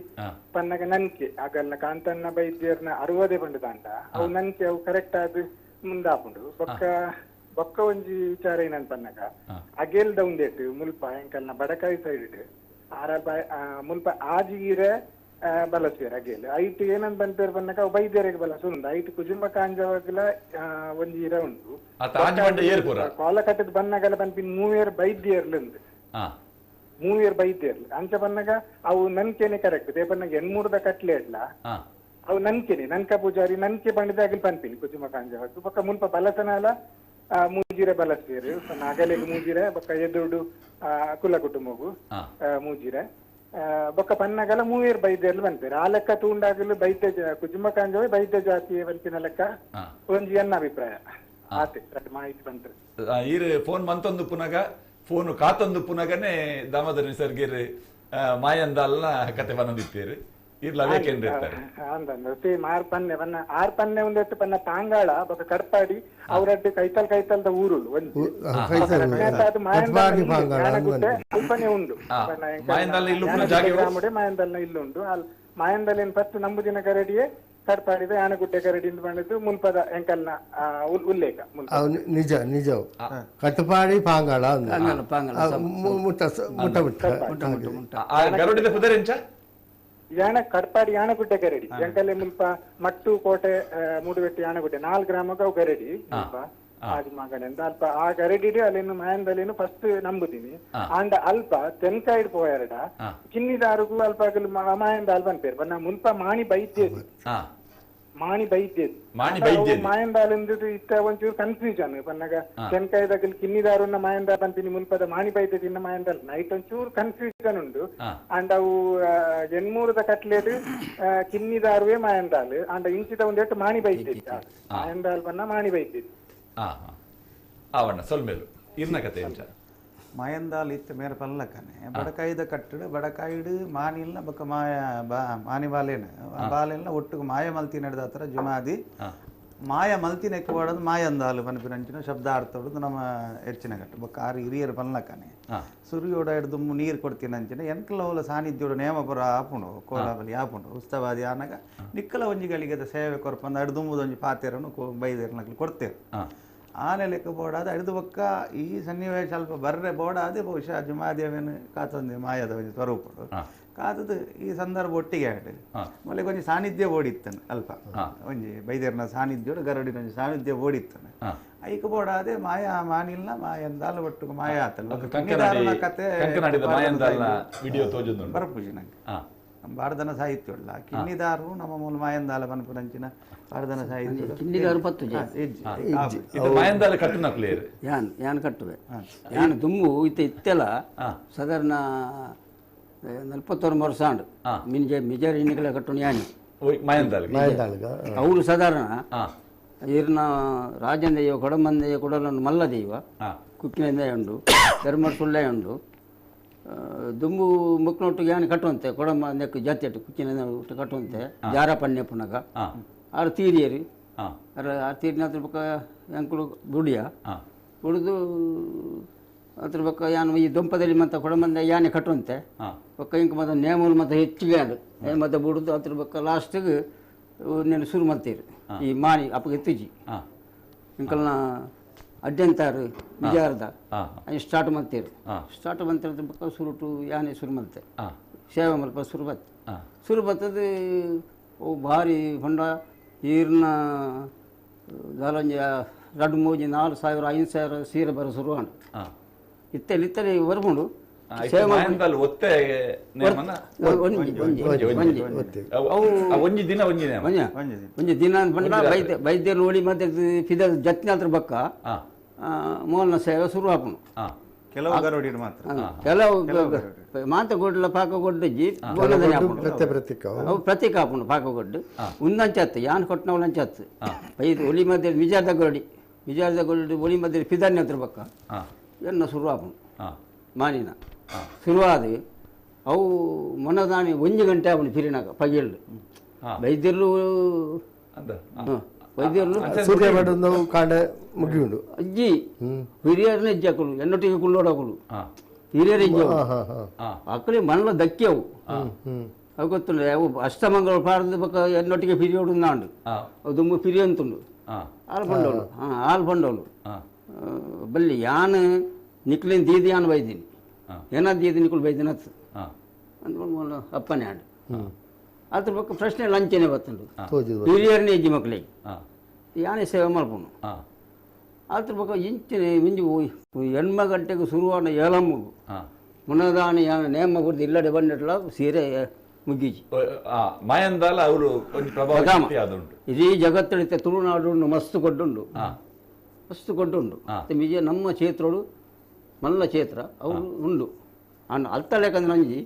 ಪನ್ನಗ ನನ್ಕೆ ಆಗಲ್ನ ಕಾಂತನ್ನ ಬೈದ್ಯರ್ನ 60 ಬಂಡದಾಂಡ ಅವು ನನ್ಕೆ ಅವು ಕರೆಕ್ಟ್ ಆದ್ ಮುಂದಾಪುಂಡು ಬೊಕ್ಕ ಒಂಜಿ ವಿಚಾರ ಏನಂತ ಪನ್ನಗ ಅಗೆಲ್ದ ಒಂದೇಟ್ಟು ಮುಲ್ಪ ಎಂಕಲ್ನ ಬಡಕಾಯಿ ಸೈಡ್ ಮುಲ್ಪ ಆಜಿಗಿರೆ ಬಲಸ್ವೇರ್ ಅಗೆಲ್ ಐಟ್ ಏನಂತ ಬಂದ್ಪೇರ್ ಬಂದಾಗ ಬೈದ್ಯರಿಗೆ ಬಲಸ ಉಂಡು ಐಟ್ ಕುಜುಂಬ ಕಾಂಜವಾಗಲ ಒಂಜಿ ಇರ ಉಂಟು ಕೋಲ ಕಟ್ಟದ ಬನ್ನಗಲ ಬಂದ್ಪಿನ್ ಮೂವೇರ್ ಬೈದ್ಯರ್ಲಿಂದು ಮೂವೇರ್ ಬೈದ್ಯರ್ಲು ಅಂಚ ಬಂದಾಗ ಅವು ನನ್ಕೆನೆ ಕರೆಕ್ಟ್ ದೇ ಬಂದಾಗ 8 ಕಟ್ಲೆ ಇಡ್ಲ ಅವು ನನ್ಕೆನೆ ನನ್ಕ ಪೂಜಾರಿ ನನ್ಕೆ ಬಂಡಿದಾಗಲಿ ಪನ್ಪಿನಿ ಕುಜುಂಬ ಕಾಂಜವಾಗ ಬೊಕ್ಕ ಮುಲ್ಪ ಬಲಸನಾಲ ಮೂಜಿರೆ ಬಲಸ್ವೇರು ಅಗಲೆಗೆ ಮೂಜಿರೆ ಬೊಕ್ಕ ಎದುರು ಕುಲ ಕುಟುಂಬಗು ಮೂಜಿರೆ ಬೊಕ್ಕ ಪನ್ನಗಲ ಮೂವೇರ್ ಬೈದ್ಯರ್ಲು ಬಂದ್ಪೇರು ಆ ಲೆಕ್ಕ ತೂಂಡಾಗಲು ಬೈದ್ಯ ಕುಜುಂಬ ಕಾಂಜವೇ ಬೈದ್ಯ ಜಾತಿ ಬಂತಿನ ಲೆಕ್ಕ ಒಂಜಿ ಎನ್ನ ಅಭಿಪ್ರಾಯ ಆತೆ ಮಾಹಿತಿ ಬಂದ್ರೆ
ಈರ್ ಫೋನ್ ಮಂತೊಂದು ಪುನಗ ಫೋನ್ ಕಾತೊಂದು ಪುನಗನೆ ದಾಮೋದರ ನಿಸರ್ಗೇರ್ ಮಾಯಂದಾಲ್ನ ಕತೆ ಬಂದಿತ್ತೇರು ಇರ್ಲ ಅವೇಕೇನ್ರಿ ಇರ್ತಾರೆ
ಆರ್ ಪನ್ನೆ ಒಂದೆಟ್ಟು ಪನ್ನ ಪಾಂಗಾಳ ಬೊಕ್ಕ ಕಡ್ಪಾಡಿ ಅವರಡ್ಡು ಕೈತಲ್ದ ಊರುಳು ಒಂದು ಅಲ್ಪನೆ ಉಂಡು ಗ್ರಾಮಡೆ ಮಾಯಂದಲ್ನ ಇಲ್ಲುಂಡು ಮಾಯಂದಲ್ ಫಸ್ಟ್ ನಂಬುದಿನ ಕರಡಿಯೇ ಕಡ್ಪಾಡಿದ ಯಾನಗುಡ್ಡೆ ಕರಡಿಂದ ಬಂದಿದ್ದು ಮುಲ್ಪದ ಎಂಕಲ್ನ ಉಲ್ಲೇಖ
ನಿಜ ನಿಜ ಕಟ್ಪಾಡಿ ಪಾಂಗಾಳ
ಯಾಣ ಕಡ್ಪಾಡಿ ಯಾನಗುಡ್ಡೆ ಗರಡಿ ಎಂಕಲೆ ಮುಲ್ಪ ಮಟ್ಟು ಕೋಟೆ ಮೂಡುವೆಟ್ಟಿ ಯಾನಗುಡ್ಡೆ 4 ಗ್ರಾಮಗ ಅವು ಗರಡಿ ಮುಲ್ಪ ಆದಿ ಮಗನೆಂದ ಅಲ್ಪ ಆ ಗರಡಿ ಅಲ್ಲೇನು ಮಾಯಂದಲ್ಲೇನು ಫಸ್ಟ್ ನಂಬುದೀನಿ ಅಂಡ ಅಲ್ಪ ತೆನ್ಕಾಯಿಡ್ ಪೋಯರಡ ಕಿನ್ನಿದಾರುಗೂ ಅಲ್ಪ ಮಾಯಂದ ಅಲ್ ಬಂತೇರು ಬನ್ನ ಮುಲ್ಪ ಮಾಣಿ ಬೈದ್ಯದು ಮಾಯಂದಾಲಿಂದು ಇತ್ತ ಒಂಚೂರು ಕನ್ಫ್ಯೂಷನ್ ಬನ್ನಗ ತೆನ್ಕಾಯ್ದಾಗ ಕಿನ್ನಿದಾರುನ್ನ ಮಾಯಂದ ಬಂತೀನಿ ಮುಲ್ಪದ ಮಾಣಿ ಬೈದ್ಯದಿನ್ನ ಮಾಯಂದಾಲ್ ನೈಟ್ ಒಂಚೂರು ಕನ್ಫ್ಯೂಷನ್ ಉಂಡು ಅಂಡ್ ಅವು 8 ಕಟ್ಲೇದು ಕಿನ್ನಿದಾರುವೇ ಮಾಯಂದಾಲ್ ಅಂಡ ಇಂಚಿದ ಒಂದೆಟ್ಟು ಮಾಣಿ ಬೈದ್ಯದ ಮಾಯಂದಾಲ್ ಬನ್ನ ಮಾಣಿ ಬೈದ್ಯದ
ಆವಣ್ಣ ಸೊಲ್ಮೇಲು ಇರ್ನ ಕತೆ
ಮಾಯಂದಾಲ್ ಇತ್ತು ಮೇರ ಪಲ್ಲಕನೆ ಬಡಕಾಯ್ದ ಕಟ್ಟಡು ಬಡಕಾಯ್ಡು ಮಾನಿಲ್ನ ಬೊಕ್ಕ ಮಾನಿ ಬಾಲೇನ ಬಾಲೆಲ್ನ ಒಟ್ಟಿಗೆ ಮಾಯ ಮಲ್ತಿ ನಡೆದಾತರ ಜುಮಾದಿ ಮಾಯ ಮಲ್ತಿನ ಎಕ್ಕೋಡೋದು ಮಾಯಂದಾಲು ಪನ್ಪಿನಂಚಿನ ಶಬ್ದ ಆಡ್ತೋಡು ನಮ್ಮ ಹೆಚ್ಚಿನ ಕಟ್ಟು ಬೊಕ್ಕ ಆರು ಹಿರಿಯರು ಪಲ್ಲಕನೆ ಸುರಿಯೋಡ ಹಿಡ್ದು ನೀರು ಕೊಡ್ತೀನಂಚಿನ ಎಂಕಲವಲ ಸಾನ್ನಿಧ್ಯೋಡು ನೇಮಪುರ ಆಪುಂಡು ಕೋಲಾಬಲಿ ಆಪುಂಡು ಉತ್ಸವಾದಿ ಆನಾಗ ನಿಕ್ಕಲ ಒಂಜಿಗಳಿಗೆ ಸೇವೆ ಕೊರ್ಪಂದು ಅಡ್ದುಂಬುದೊಂಜಿ ಪಾತೆರನ್ನು ಬೈದೇರ್ನಕ್ಲು ಕೊಡ್ತೇವೆ ಆನೆ ಲೆಕ್ಕ ಬೋಡಾದ ಹಿಡಿದು ಬೊಕ್ಕ ಈ ಸನ್ನಿವೇಶ ಸ್ವಲ್ಪ ಬರ್ರೆ ಬೋಡಾದೆ ಬಹುಶಃ ಜುಮಾದೇವೇನು ಕಾತೊಂದು ಮಾಯದ ಒಂಜಿ ಸ್ವರೂಪಡು ಕಾತದು ಈ ಸಂದರ್ಭ ಒಟ್ಟಿಗೆ ಆಡಿ ಮಳೆ ಕೊಂಚ ಸಾನ್ನಿಧ್ಯ ಓಡಿತ್ತನು ಅಲ್ಪ ಒಂಜಿ ಬೈದೇರ್ನ ಸಾನ್ನಿಧ್ಯೋಡು ಗರಡಿನ ಒಂಜಿ ಸಾನ್ನಿಧ್ಯ ಓಡಿತ್ತನು ಐಕ ಬೋಡಾದೆ ಮಾಯ ಮಾನಿಲ್ನ ಮಾಯಂದಾಲ ಒಟ್ಟಿಗೆ ಮಾಯ ಆತಲ್ಲ ಕತೆ
ವಿಡಿಯೋ ತೋಜುದು
ಬರಪೂಜಿ ನಂಗೆ ಬಾರ್ದನ ಸಾಹಿತ್ಯ ಉಳ್ಳ ಕಿನ್ನಿದಾರು ನಮ್ಮ ಮೂಲ ಮಾಯಂದಾಲ ಪನ್ಪುನಂಚಿನ ಬಾರ್ದನ ಸಾಹಿತ್ಯ
ಕಿನ್ನಿದಾರು ಪತ್ತು
ಇದು ಮಾಯಂದಾಲ ಕಟ್ಟುನ ಕ್ಲಿಯರ್
ಯಾನ್ ಕಟ್ಟುವೆ ಯಾನ್ ದುಮ್ಮು ಇತ್ತೆಲ್ಲ ಸಾಧಾರಣ 41 ವರ್ಷ ಆಂಡು ಮಿಜಾರ್ ಎಣ್ಣಿಗಳ ಕಟ್ಟುನ ಯಾನಿ
ಮಾಯಂದಾಲ
ಅವರು ಸಾಧಾರಣ ಈರ್ನ ರಾಜಂದೆಯ ಕೊಡಮಂದೆಯ ಕೊಡಲನ್ನು ಮಲ್ಲದೆಯುವ ಕುಕ್ಕಿನಿಂದ ಉಂಡು ಧರ್ಮ ಸುಳ್ಳೆ ಉಂಡು ದುಂಬು ಮುಕ್ನೊಟ್ಟಿಗೆ ಯಾನು ಕಟ್ಟುವಂತೆ ಕೊಡಮ ನೆಕ್ಕು ಜಾತಿ ಅಟ್ಟು ಕುಕ್ಕಿನಿಂದ ಕಟ್ಟುವಂತೆ ಜಾರ ಪಣ್ಯ ಪುನಗ ಆರು ತೀರಿಯರಿ ಆ ತೀರಿನ ಹತ್ರ ಪಕ್ಕ ಎಂಕುಳು ದುಡಿಯ ಉಳಿದು ಅದ್ರ ಪಕ್ಕ ಯಾನು ಈ ದೊಂಪದಲ್ಲಿ ಮತ್ತು ಕೊಡಮಂದ ಯಾನೆ ಕಟ್ಟುವಂತೆ ಪಕ್ಕ ಇಂಕ ಮತ್ತು ನೇಮೂಲು ಮತ್ತು ಹೆಚ್ಚಿಗೆ ಅದು ಮತ್ತು ಬಿಡುದು ಅದ್ರ ಪಕ್ಕ ಲಾಸ್ಟಿಗೆ నేను ಶುರು ಮಾಡ್ತೀರಿ ಈ ಮಾನಿ ಅಪ್ಪಗೆ ಎತ್ತಿಜಿ ಇಂಕಲ್ನ ಅಡ್ಡೆಂತಾರು ವಿಜಯಾರ್ದ ಸ್ಟಾರ್ಟ್ ಮಾಡ್ತೀರಿ ಸ್ಟಾರ್ಟ್ ಮಾಡ್ತಿರೋದ್ರ ಪಕ್ಕ ಸುರುಟು ಯಾನೆ ಶುರು ಮಾಡ್ತೆ ಸೇವೆ ಮಲ್ಪ ಶುರು ಬರ್ತದೆ ಅವು ಭಾರಿ ಹೊಂಡ ಈರ್ನ ದಾಲಂಜ 2-3 4,000 5,000 ಸೀರೆ ಬರೋ ಶುರು ಮಾಡು ಇತ್ತಲ್ಲಿ ಬರ್ಕೊಂಡು
ಒಂಜಿ
ದಿನ ಬಂಡ ವೈದ್ಯ ನೋಡಿ ಮತ್ತೆ ಫಿದ ಜತ್ನ ಹತ್ರ ಬಕ್ಕ ಮೋಲ್ನ ಸೇವೆ ಶುರು ಹಾಪುನು ಕೆಲವು ಮಾತಗೊಡ್ಲ ಪಾಕಗೊಡ್ಡಜ್ಜಿ ಅವು ಪ್ರತೀಕ ಹಾಪುನು ಪಾಕಗೊಡ್ಡು ಉಂದಂಚತ್ತು ಯಾನ್ ಕೊಟ್ಟನವಳಂಚತ್ತು ಐದು ಒಲಿ ಮಧ್ಯೆ ವಿಜಾರದ ಗೊಡ್ಡು ಒಲಿ ಮಧ್ಯೆ ಫಿದಾನ್ಯ ಹತ್ರ ಬಕ್ಕ ಎನ್ನ ಶುರು ಹಾಪುನು ಮಾನಿನ ಶುರುವಾದ ಅವು ಮೊನ್ನದಾನಿ 1 ಗಂಟೆ ಅವನು ಫಿರಿನಾಗ ಪಗಿಳ್ಳು ವೈದ್ಯರು
ಕಾಂಡ ಮುಗಿಯುಂಡು
ಅಜ್ಜಿ ಹಿರಿಯರನ್ನ ಹೆಜ್ಜೆ ಹಾಕಲು ಎನ್ನೊಟ್ಟಿಗೆ ಕುಳ್ಳೋಡಕಲು ಹಿರಿಯರ ಹೆಜ್ಜೆ ಅಕ್ಕಳಿ ಮನಲ ದಕ್ಕೆವು ಅವು ಗೊತ್ತುಂಡು ಅವು ಅಷ್ಟಮಂಗಳ ಪಾರದ ಪಕ್ಕ ಎನ್ನೊಟ್ಟಿಗೆ ಫಿರಿಯೋಡು ನಾಂಡು ಅವು ದುಂಬು ಫಿರಿ ಅಂತುಂಡು ಹಾಲು ಬಂಡೋಳು ಬಲ್ಲಿ ಯಾನು ನಿಕ್ಲಿನ ದೀದಿ ಯಾನು ಬೈದೀನಿ ಏನ ದೀದಿ ನಿಕ್ಲು ಬೈದಿನ ಅಂದ್ಕೊಂಡು ಅಪ್ಪನೇ ಆಡು ಅದ್ರ ಪಕ್ಕ ಪ್ರಶ್ನೆ ಲಂಚನೆ ಬರ್ತುಂಡು ಹಿರಿಯರನೇ ಹೆಜ್ಜೆ ಮಕ್ಕಳಿಗೆ ಯಾನೇ ಸೇವೆ ಮಾಡ್ಕೊಂಡು ಅದ್ರ ಪಕ್ಕ ಇಂಚಿನ ಮಿಂಜು ಹೆಣ್ಮ ಗಂಟೆಗೆ ಶುರುವಾದ ಏಳಮ್ಮಗು ಮುನದಾನಿ ನೇಮ ಗುರ್ದು ಇಲ್ಲಡೆ ಬಂದಿಟ್ಲ ಸೀರೆ ಮುಗ್ಗಿಜಿ
ಮಾಯಂದಾಲ ಅವರು
ಇಡೀ ಜಗತ್ತಳಿತ ತುಳುನಾಡು ಮಸ್ತು ಕೊಡ್ಡುಂಡು ವಿಜಯ ನಮ್ಮ ಕ್ಷೇತ್ರಗಳು ಮಲ್ಲ ಕ್ಷೇತ್ರ ಅವರು ಉಂಡು ಅಲ್ತಳೆಕಂದ್ರೆ ನಂಜಿ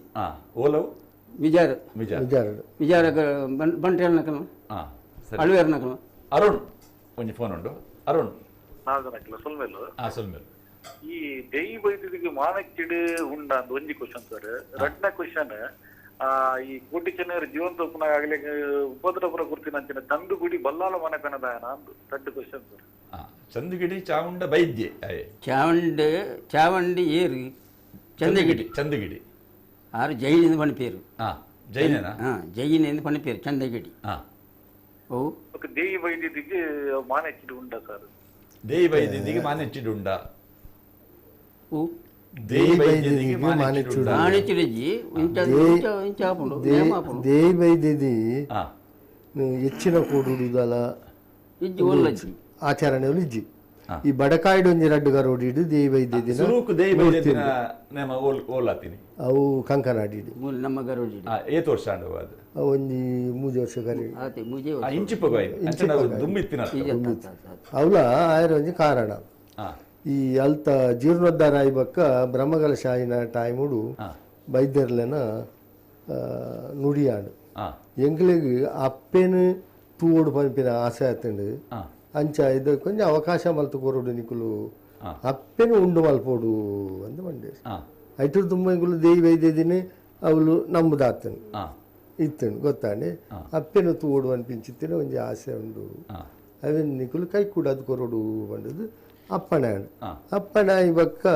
ಓಲವು
ವಿಜಾರ ಬಂಟ್ರಿಯಲ್ನಕಲ ಅಳ್ವೇರ್ನಕಲ
ಅರುಣ್ ಒಂಜಿ ಫೋನ್ ಉಂಡು ಅರುಣ್ ಸೊಲ್ಮೇಲು
ಈ ದೈ ವೈದ್ಯರಿಗೆ ಮಾನಕ್ಕಿಡು ಉಂಡ ಅಂತ ಒಂಜಿ ಕ್ವಶನ್ ಸರ್ ಎರಡನೇ ಕ್ವಶನ್ ಈ ಕೋಟಿ ಚೆನ್ನೈರ ಜೀವಂತ ಉಪನಾಗ ಆಗ್ಲಿಕ್ಕೆ ಉಪದ್ರವರ ಗುರುತಿನ ತಂದುಗುಡಿ ಬಲ್ಲಾಳ ಮನೆಕನದಾಯನ ಅಂದು ಎರಡು ಕ್ವಶನ್ ಸರ್
ಚಂದಗಿಡಿ ಚಾಮುಂಡ ವೈದ್ಯ
ಚಾವಂಡಿ ಏರಿ
ಚಂದಗಿಡಿ
ಆರು ಜೈನಿಂದ ಪಣಿಪೇರು
ಜೈನೇನಾ
ಜೈನಿಂದ ಪಣಿಪೇರು ಚಂದಗಿಡಿ ಓ
ದೇಯಿ ವೈದ್ಯದಿಗೆ ಮಾನೆಚ್ಚಿಡು ಉಂಡ ಸರ್
ದೇಯಿ ವೈದ್ಯದಿಗೆ ಮಾನೆಚ್ಚಿಡು ಉಂಡ
ಓ
ದೇಯಿ ವೈದ್ಯದಿಗೆ
ಮಾನೆಚ್ಚಿಡುಜಿ
ದೇಯಿ ವೈದ್ಯದಿ ಹೆಚ್ಚಿನ ಕೂಡುದಲ್ಲ
ಇಜ್ಜಿ ಒಲ್ಲಜ್ಜಿ
ಆಚರಣೆಗಳು ಇಜ್ಜಿ ಈ ಬಡಕಾಯ್ಡು ಒಂಜಿ ರಡ್ಡುಗಾರ ಓಡಿಡು ದೇಯಿ ವೈದ್ಯದಿನ ಅವು ಕಂಕನಾಡಿಡು
ನಮ್ಮ ಗರೋಡಿ
ಏತು ವರ್ಷ
ಒಂಜಿ 3 ವರ್ಷ ಕರಿ ಅವಲ ಆಯ್ರ ಒಂಜಿ ಕಾರಣ ಈ ಅಲ್ತ ಜೀರ್ಣೋದ್ಧಾರ ಆಯ್ಬಕ್ಕ ಬ್ರಹ್ಮಗಲ ಶಾಯಿನ ಟೈಮುಡು ವೈದ್ಯರ್ಲೆನ ನುಡಿಯಾಡು ಎಂಗ್ಲಿಗೆ ಅಪ್ಪೇನು ತೂಡು ಪಂಪಿನ ಆಸೆ ಆತಂಡು ಅಂಚ ಇದು ಕೊಂಚ ಅವಕಾಶ ಮಲ್ತು ಕೊರೋಡು ನಿಕುಲು ಅಪ್ಪೇನು ಉಂಡು ಮಲ್ಪೋಡು ಅಂತ ಬಂದೆ ಐಟು ತುಂಬ ಇಂಕುಲು ದೇಯಿ ವೈದ್ಯದಿನಿ ಅವಳು ನಮ್ಮದಾತನು ಇತ್ತನು ಗೊತ್ತಾಂಡೆ ಅಪ್ಪೇನು ತೂಡು ಅನ್ಪಿಂಚಿತ್ತೇನೆ ಒಂಜಿ ಆಸೆ ಉಂಡು ಅವೇನು ನಿಕುಲು ಕೈ ಕೂಡ ಅದು ಕೊರೋಡು ಬಂದದ್ದು ಅಪ್ಪಣಾಡು ಅಪ್ಪಣ ಇವಕ್ಕ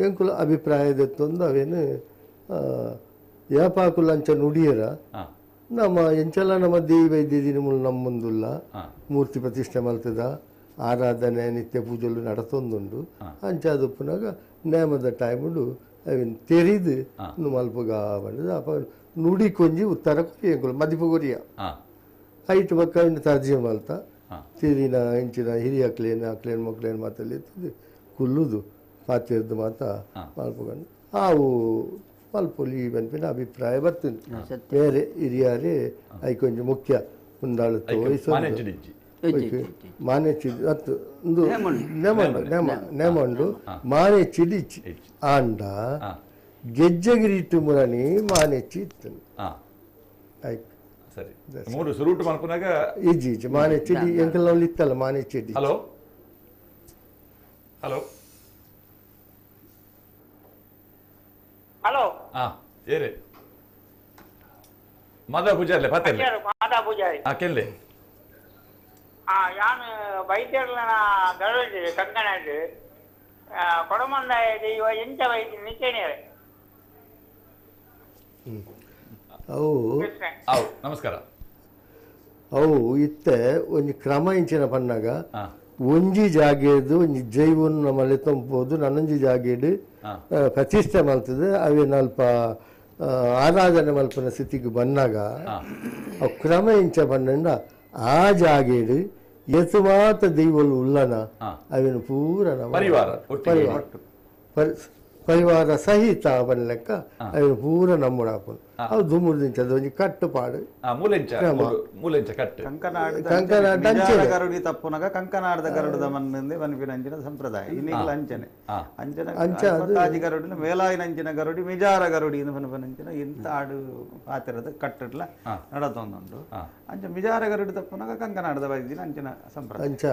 ಎಂಕುಲು ಅಭಿಪ್ರಾಯದತ್ತೊಂದು ಅವೇನು ಯಾಪಾಕುಲು ಅಂಚ ನುಡಿಯರ ನಮ್ಮ ಎಂಚಲ ನಮ್ಮ ದೇವಿ ವೈದ್ಯದಿನ ಮುಲ್ ನಮ್ಮ ಮುಂದುಲ್ಲ ಮೂರ್ತಿ ಪ್ರತಿಷ್ಠೆ ಮಲ್ತದ ಆರಾಧನೆ ನಿತ್ಯ ಪೂಜೆಲು ನಡತೊಂದುಂಡು ಅಂಚಾದಪ್ಪನಾಗ ನೇಮದ ಟೈಮುಡು ಅವಿನ ತೆರಿದು ಮಲ್ಪಗ ಬಂದದ ಅಪ್ಪ ನುಡಿ ಕೊಂಜಿ ಉತ್ತರ ಕೊರಿಯ ಎಂಕುಲು ಮದಿಪ ಕೊರಿಯ ಐಟ್ ಬಕ್ಕ ಇನ್ನು ತರ್ಜಿ ಮಲ್ತ ತಿರಿನ ಇಂಚಿನ ಹಿರಿಯ ಅಕ್ಲೇನು ಮಕ್ಳೇನು ಮಾತಲ್ಲಿ ಕುಲ್ಲುದು ಪಾತಿರ್ದು ಮಾತ ಮಲ್ಪಗಂಡು ಅವು ಮಲ್ಪೊಲಿ ಪನ್ಪಿನ ಅಭಿಪ್ರಾಯ ಬರ್ತದೆ. ಬೇರೆ ಹಿರಿಯರೇ ಐ ಕೊಂಚ ಮುಖ್ಯ ಮುಂದಾಳುತ್ತ ವಯಸ್ಸು ಮಾನೆಚ್ಚಿಡಿ ಅತ್ತು ಒಂದು ನೆಮಂಡು ಮಾನೆಚ್ಚಿಡಿ ಆಂಡ ಗೆಜ್ಜಗಿರಿಟ್ಟು ಮುರಣಿ ಮಾನೆಚ್ಚಿ ಇತ್ತು
ಸರಿ ಮೂರು ಸುರುಟು ಮಾಡ್ಕೊಂಡಾಗ
ಈಜಿ ಮಾನೆಚ್ಚಿಡಿ ಎಂಕಲ್ ಇತ್ತಲ್ಲ ಮಾನೆಚ್ಚಿಡಿ.
ಹಲೋ ಹಲೋ
ಹಲೋ
ಏರೆ ಮಾಧವ ಪೂಜಾರಿ ಪತ್ತೇಲೆ
ಮಾಧವ ಪೂಜಾರಿ
ಕೆಲ್ಲೆ
ಯಾನ್ ವೈದ್ಯರ್ಲ ಗರಡಿ ಕಂಕನಾಡು ಕೊಡಮಂದಾಯ ಇವ ಎಂತ ವೈದ್ಯ ನಿಚ್ಚೇಣಿಯರೆ
ಅವು
ನಮಸ್ಕಾರ.
ಅವು ಇತ್ತೆ ಒಂಜಿ ಕ್ರಮ ಇಂಚಿನ ಪನ್ನಾಗ ಒಂಜಿ ಜಾಗೆದು ಒಂಜಿ ಜೈವನ್ನ ಮಲೆ ತಂಪೋದು ನನ್ನೊಂಜಿ ಜಾಗೆಡು ಪ್ರತಿಷ್ಠೆ ಮಲ್ತದೆ ಅವೇ ನಲ್ಪ ಆರಾಧನೆ ಮಲ್ಪನ ಸ್ಥಿತಿಗೆ ಬಂದಾಗ ಅವು ಕ್ರಮ ಇಂಚ ಪನ್ನಂಡ ಆ ಜಾಗೆಡು ಎತ್ತು ಮಾತ ದೈವಲು ಉಲ್ಲನ ಅವೇನು ಪೂರ ಪರಿವಾರ ಸಹಿತ ಅವನ ಲೆಕ್ಕ ಅವೇನು ಪೂರ ನಮ್ಮುಡಾಪನು ಅವು ದುಮ್ಮುರ್ದಿಂಚದ ಒಂಜಿ ಕಟ್ಟುಪಾಡು
ಗರುಡಿ ತಪ್ಪುನಗ ಕಂಕನಾಡದ ಗರುಡದ ಮನ್ನಿಂದ ಬನ್ಪಿನಂಚಿನ ಸಂಪ್ರದಾಯ ಇನ್ನೀಗ ಅಂಚನೆ ಅಂಚನೆ ಗರುಡಿನ ಮೇಲಾಯಿನಂಚಿನ ಗರುಡಿ ಮಿಜಾರ ಗರುಡಿ ಬನ್ಪನಂಚಿನ ಇಂಥ ಆಡು ಪಾತಿರದ ಕಟ್ಟಡ್ಲ ನಡತೊಂದುಂಡು ಅಂಚ ಮಿಜಾರ ಗರುಡಿ ತಪ್ಪುನಗ ಕಂಕನಾಡದ ವೈದ್ಯನ ಅಂಚಿನ ಸಂಪ್ರದಾಯ.
ಅಂಚ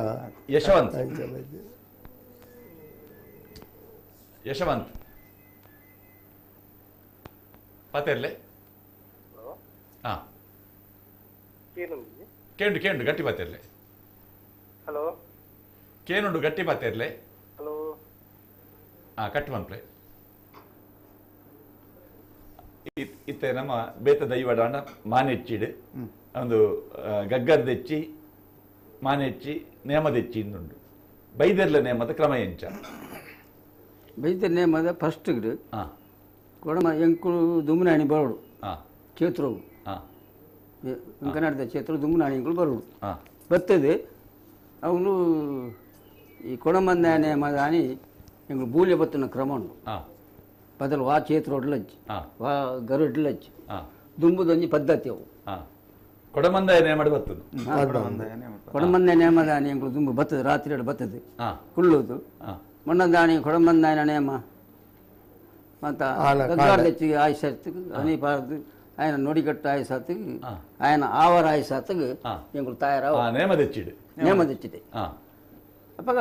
ಯಶವಂತ್ ಯಶವಂತ್ ಪಾತೆರ್ಲೆ ಕೇಂಡು ಕೇಂಡು ಗಟ್ಟಿ ಪಾತೆರ್ಲೆ
ಹಲೋ
ಕೇನುಂಡು ಗಟ್ಟಿ ಪಾತೆರ್ಲೆ
ಹಲೋ
ಕಟ್ಟಿ ಮನ್ಪ್ಲೆ ಇತ್ತೆ ನಮ್ಮ ಬೇತ ದೈವಡಾಂಡ ಮಾನೆಚ್ಚಿಡು ಒಂದು ಗಗ್ಗರ್ ದೆಚ್ಚಿ ಮಾನೆಚ್ಚಿ ನೇಮ ದೆಚ್ಚಿ ಇಂದುಂಡು ಬೈದೆರ್ಲ ನೇಮದ ಕ್ರಮ ಎಂಚ
ಬೈದೆರ್ ನೇಮದ ಫಸ್ಟ್ ಕೊಡಮ ಎಂಕುಳು ದುಮ್ಮನಾಣಿ ಬರೋಡು ಚೇತ್ರವು ಕನ್ನಡದ ಚೇತ್ರ ದುಮ್ಮನಾಣಿಗಳು ಬರೋಡು ಬರ್ತದೆ ಅವನು ಈ ಕೊಡಮಂದ ನೇಮದ ಆಣಿ ಎಂಗಳು ಬೂಲೆ ಬತ್ತನ ಕ್ರಮ ಉಂಡು ಬದಲು ವಾ ಚೇತ್ರ ಒಡ್ಲಜ್ಜಿ ವಾ ಗರುಡ್ಲಜ್ಜಿ ದುಂಬುದೊಂಜಿ ಪದ್ಧತಿ ಅವು
ಕೊಡಮಂದಾಯ ನೇಮಡ್ ಬರ್ತದೆ
ಕೊಡಮಂದಾಯ ನೇಮದ ಆಣಿ ಎಂಗಳು ದುಂಬು ಬರ್ತದೆ ರಾತ್ರಿ ಬರ್ತದೆ ಕುಳ್ಳುದು ಮೊನ್ನದಾಣಿ ಕೊಡಮಂದಾಯನ ನೇಮ ಮತ್ತು ಗಗ್ಗಾರ್ದೆಚ್ಚಿಗೆ ಆಯ್ಸತ್ತಿಗೆ ಹನಿ ಪಾರ್ದು ఆయన నొడిగట్టు ఆయసత్తుకు ఆయన ఆవర ఆయసత్తుకు ఎంకులు తయారవు నేమదిచ్చిದೆ ಅಪ್ಪಗ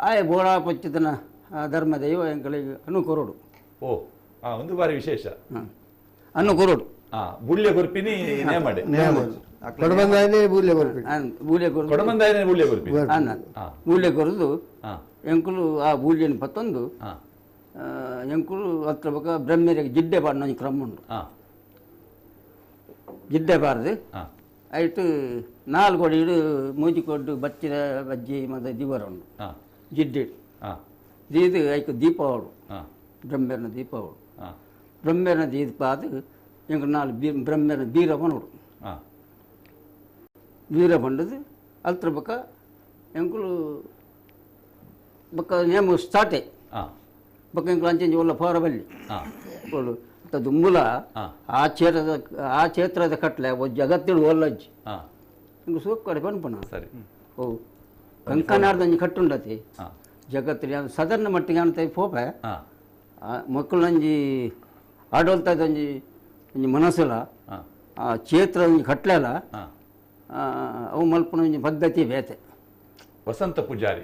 ಆಯ ಬೋಳಾಪಚ್ಚಿತನ ಧರ್ಮದೈವ ಎಂಕಳಿಗೆ ಅನುಕೊರಡು
ಒಂದು ಬಾರಿ ವಿಶೇಷ
ಅನುಕೊರಡು
ಬುಳ್ಳೆ ಕೊರ್ಪಿನಿ ನೇಮಡೆ
ಕೊಡಮಂದಾಯನೇ ಬೂಲೆ ಕೊರ್ಪಿ
ಬೂಲೆ ಕೊರಡು
ಕೊಡಮಂದಾಯನೇ ಬುಳ್ಳೆ ಕೊರ್ಪಿ
ಬೂಲೆ ಕೊರದು ಎಂಕುಲು ಆ ಬೂಲ್ಯನ ಪತ್ತೊಂದು ಎಂಕುಲು ಹತ್ರ ಬಕ ಬ್ರಹ್ಮರಿಗೆ ಜಿಡ್ಡೆ ಪಾಡಿನ ಕ್ರಮ ಉಂಟು ಜಿಡ್ಡೆ ಬಾರದು ಐಟು ನಾಲ್ಕು ಕೊಡಿಡು ಮೂಜಿ ಕೊಡ್ಡು ಬಚ್ಚಿದ ಬಜ್ಜಿ ಮತ್ತು ದಿವರ ಉಂಡು ಜಿಡ್ಡೆ ದೀದು ಐಕು ದೀಪಾವಳು ಬ್ರಹ್ಮೇರನ ದೀಪಾವಳು ಬ್ರಹ್ಮೇರನ ದೀಪ ಅದು ಎಂಕ ನಾಲ್ಕು ಬ್ರಹ್ಮೇರನ ಬೀರ ಪಣೋಡು ಬೀರ ಪಂಡದು ಅಲ್ತ್ರ ಬಕ ಎಂಕುಲು ಬಕ್ಕ ನೇಮ ಸ್ಟಾರ್ಟೇ ಬಕ್ಕ ಎಂಕುಲು ಅಂಚೆ ಒಳ್ಳೆ ಫಾರ ಬಲ್ಲಿ ಒಳ್ಳು ದುಮ್ಮುಲ ಆ ಕ್ಷೇತ್ರದ ಕಟ್ಲೆ ಜಗತ್ತಿಡು ಒಲ್ಲಜ್ಜಿ ಇಂಗು ಸೂಕ್ಕಡೆ ಪನ್ಪುನ
ಸರಿ
ಓ ಕಂಕನಾಡ್ದಂಜಿ ಕಟ್ಟುಂಡತಿ ಜಗತ್ತಿನ ಸಾಧಾರಣ ಮಟ್ಟಿಗೆ ಅಂತ ಪೋಪೆ ಮಕ್ಕಳಂಜಿ ಆಡೋಲ್ತದಂಜಿ ಒಂಜಿ ಮನಸ್ಸುಲ ಆ ಕ್ಷೇತ್ರ ಕಟ್ಲೆಲ ಅವು ಮಲ್ಪನ ಒಂಜಿ ಪದ್ಧತಿ ಬೇತೆ.
ವಸಂತ ಪೂಜಾರಿ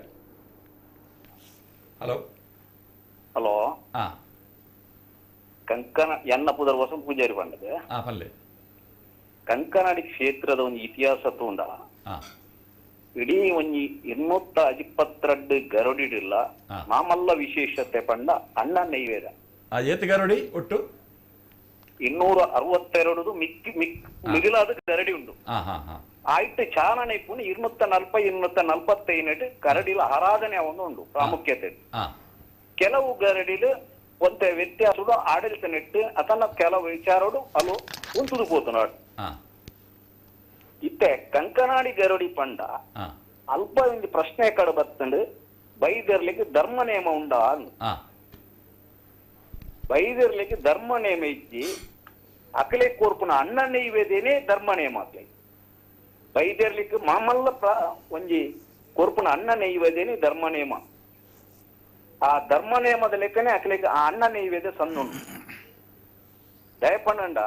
ಹಲೋ
ಹಲೋ ಕಂಕನ ಎನ್ನ ಪುದರ್ ವಸಂತ ಪೂಜಾರಿ ಪಂಡದೆ
ಪಲ್ಲೆ
ಕಂಕನಾಡಿ ಕ್ಷೇತ್ರದ ಒಂದು ಇತಿಹಾಸ ತೂಂಡ ಇಡೀ ಒಂಜಿ 252 ಗರುಡಿಡಿಲ್ಲ ಮಾಮಲ್ಲ ವಿಶೇಷತೆ ಪಂಡ ಅಣ್ಣ ನೈವೇದ್ಯ
ಏತು ಗರುಡಿ ಒಟ್ಟು
262 ಮಿಗಿಲಾದ ಗರಡಿ ಉಂಟು ಆಯ್ತು ಚಾಲನೆ ಪುಣ 240 ಕರಡಿಲ ಆರಾಧನೆ ಒಂದು ಉಂಟು ಪ್ರಾಮುಖ್ಯತೆ. ಕೆಲವು ಗರಡಿಲು ಒಂತೆ ವ್ಯತ್ಯಾಸಡು ಆಡಳಿತ ನೆಟ್ಟು ಅತನ ಕೆಲವು ವಿಚಾರಡು ಅಲು ಉಂಟುದು ಪೋತನಾಡು ಇತ್ತೆ ಕಂಕನಾಡಿ ಗರುಡಿ ಪಂಡ ಅಲ್ಪ ಒಂದು ಪ್ರಶ್ನೆ ಕಡೆ ಬತ್ತಂಡು ಬೈದರ್ಲಿಕ್ಕೆ ಧರ್ಮ ನೇಮ ಉಂಡ ಬೈದಿರ್ಲಿಕ್ಕೆ ಧರ್ಮ ನೇಮ ಇಜ್ಜಿ ಅಕಲೆ ಕೋರ್ಪುನ ಅನ್ನ ನೈವೇದ್ಯನೇ ಧರ್ಮ ನೇಮ ಅಕ್ಲೆ ಬೈದಿರ್ಲಿಕ್ಕೆ ಮಾಮಲ್ಲ ಒಂಜಿ ಕೋರ್ಪುನ ಅನ್ನ ನೈವೇದ್ಯನೇ ಧರ್ಮ ನೇಮ. ಆ ಧರ್ಮ ನೇಮದ ಲೆಕ್ಕನೆ ಅಕಲೆಗೆ ಆ ಅನ್ನ ನೈವೇದ್ಯ ಸಣ್ಣುಂಡು ದಯಪಂಡ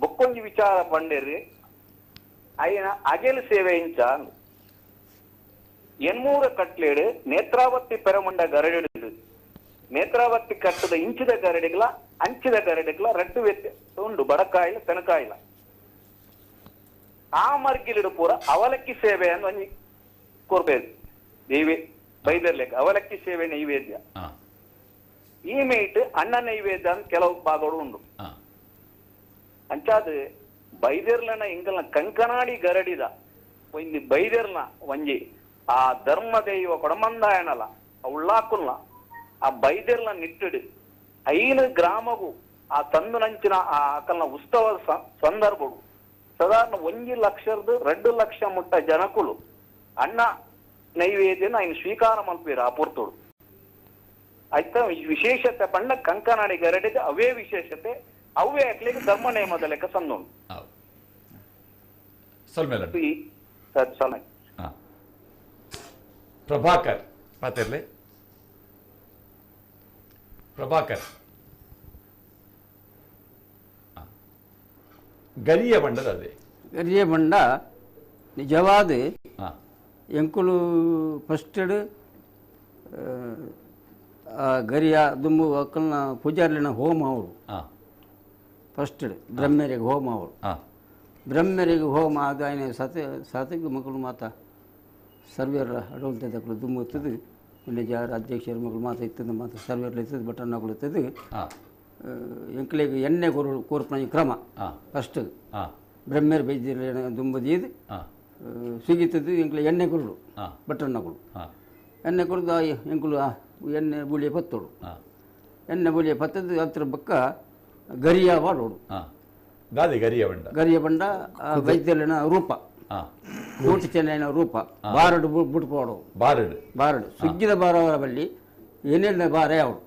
ಬೊಕ್ಕೊಂಜಿ ವಿಚಾರ ಪಂಡೇರಿ ಅಯ್ಯನ ಅಗೆಲ್ ಸೇವೆ ಇಂಚ ಎನ್ಮೂರ ಕಟ್ಲೇಡು ನೇತ್ರಾವತಿ ಪೆರಮಂಡ ಗರಡಿಡು ನೇತ್ರಾವತಿ ಕಟ್ಟದ ಇಂಚಿದ ಗರಡಿಗಳ ಅಂಚಿದ ಗರಡಿಗಳ ರಡ್ಡು ವ್ಯತ್ಯಾಸ ಉಂಡು ಬಡಕಾಯಿಲ ತೆನಕಾಯಿಲ ಆ ಮರ್ಗಿಲಿಡು ಪೂರ ಅವಲಕ್ಕಿ ಸೇವೆ ಅನ್ನು ಒಂಜಿ ಕೊರ್ಬೇಕು ದೇವಿ ಬೈದರ್ಲೆಕ್ಕ ಅವಲಕ್ಕಿ ಸೇವೆ ನೈವೇದ್ಯ ಈ ಮೇಟ್ ಅನ್ನ ನೈವೇದ್ಯ ಅಂತ ಕೆಲವು ಭಾಗಗಳು ಉಂಡು ಅಂಚಾದ ಬೈದರ್ಲನ ಇಂಗಲ್ನ ಕಂಕನಾಡಿ ಗರಡಿದ ಒಂಜಿ ಬೈದರ್ನ ಒಂಜಿ ಆ ಧರ್ಮ ದೈವ ಕೊಡಮಂದಾಯನಲ ಉಳ್ಳಾಕುಲ್ನ ಆ ಬೈದರ್ಲ ನಿಟ್ಟಿಡು ಐನು ಗ್ರಾಮಗೂ ಆ ತಂದು ನಂಚಿನ ಆ ಅಕಲ್ನ ಉತ್ಸವ ಸಂದರ್ಭಗಳು ಸಾಧಾರಣ 1 ಲಕ್ಷದ 2 ಲಕ್ಷ ಮುಟ್ಟ ಜನಕುಲು ಅನ್ನ ನೈವೇದ್ಯನ ಐನು ಸ್ವೀಕಾರ ಮಲ್ಪೀರ ಆ ಪುರ್ತುಡು ಆಯ್ತಾ. ವಿಶೇಷತೆ ಪಂಡ ಕಂಕನಾಡಿ ಗರಡಿದ ಅವೇ ವಿಶೇಷತೆ ಅವೇ ಹಾಕ್ಲಿಕ್ಕೆ ಧರ್ಮ ನೇಮದ ಲೆಕ್ಕ ಸಂದುಂಡು.
ಪ್ರಭಾಕರ್ ಪಾತಿರ್ಲೆ ಪ್ರಭಾಕರ್ ಗರಿಯ ಬಂಡದ ಅದೇ
ಗರಿಯ ಬಂಡ ನಿಜವಾದ ಎಂಕುಲು ಫಸ್ಟ್ ಗರಿಯ ದುಂಬು ಅಕ್ಕಲ್ನ ಪೂಜಾರ್ಲಿನ ಹೋಮ ಅವರು ಫಸ್ಟ್ ಬ್ರಹ್ಮರಿಗೆ ಹೋಮ ಅವರು ಬ್ರಹ್ಮರಿಗೆ ಹೋಮ ಆದ ఆయన ಸತಿಗೆ ಮಕ್ಕಳು ಮಾತ ಸರ್ವೇರ ಅಡೋಲ್ತದಕ್ಕಳು ದುಮ್ಮುತ್ತದೆ ಇಲ್ಲಿ ಜಾರ ಅಧ್ಯಕ್ಷರ ಮಕ್ಕಳು ಮಾತ ಇತ್ತದ ಮಾತ ಸರ್ವೇರ್ಲ ಇರ್ತದೆ ಬಟನ್ನಗಳು ಇರ್ತದೆ ಎಂಕ್ಲಿಗೆ ಎಣ್ಣೆ ಕೋರ್ಪಣ ಕ್ರಮ ಫಸ್ಟ್ ಬ್ರಹ್ಮರು ಬೈದ್ಯ ದುಂಬುದೀದು ಸಿಗಿತದ್ದು ಎಂಕ್ಲೆ ಎಣ್ಣೆ ಕೊರಡು ಬಟನ್ನಗಳು ಎಣ್ಣೆ ಕೊರದು ಎಂಕುಲು ಎಣ್ಣೆ ಬುಳಿಯ ಪತ್ತೋಡು ಎಣ್ಣೆ ಬುಳಿಯ ಪತ್ತದ್ದು ಹತ್ರ ಬಕ್ಕ ಗರಿಯ ಮಾಡೋಡು ಗರಿಯ ಬಂಡ ವೈದ್ಯಲಿನ ರೂಪ ಕೋಟಿ ಚೆನ್ನೈನ ರೂಪ ಬಾರಡು ಬಿಟ್ಪೋಡು ಬಾರಡು ಸುಗ್ಗಿದ ಬಾರವರ ಬಲ್ಲಿ ಏನೇನ ಬಾರ ಯಾವಡು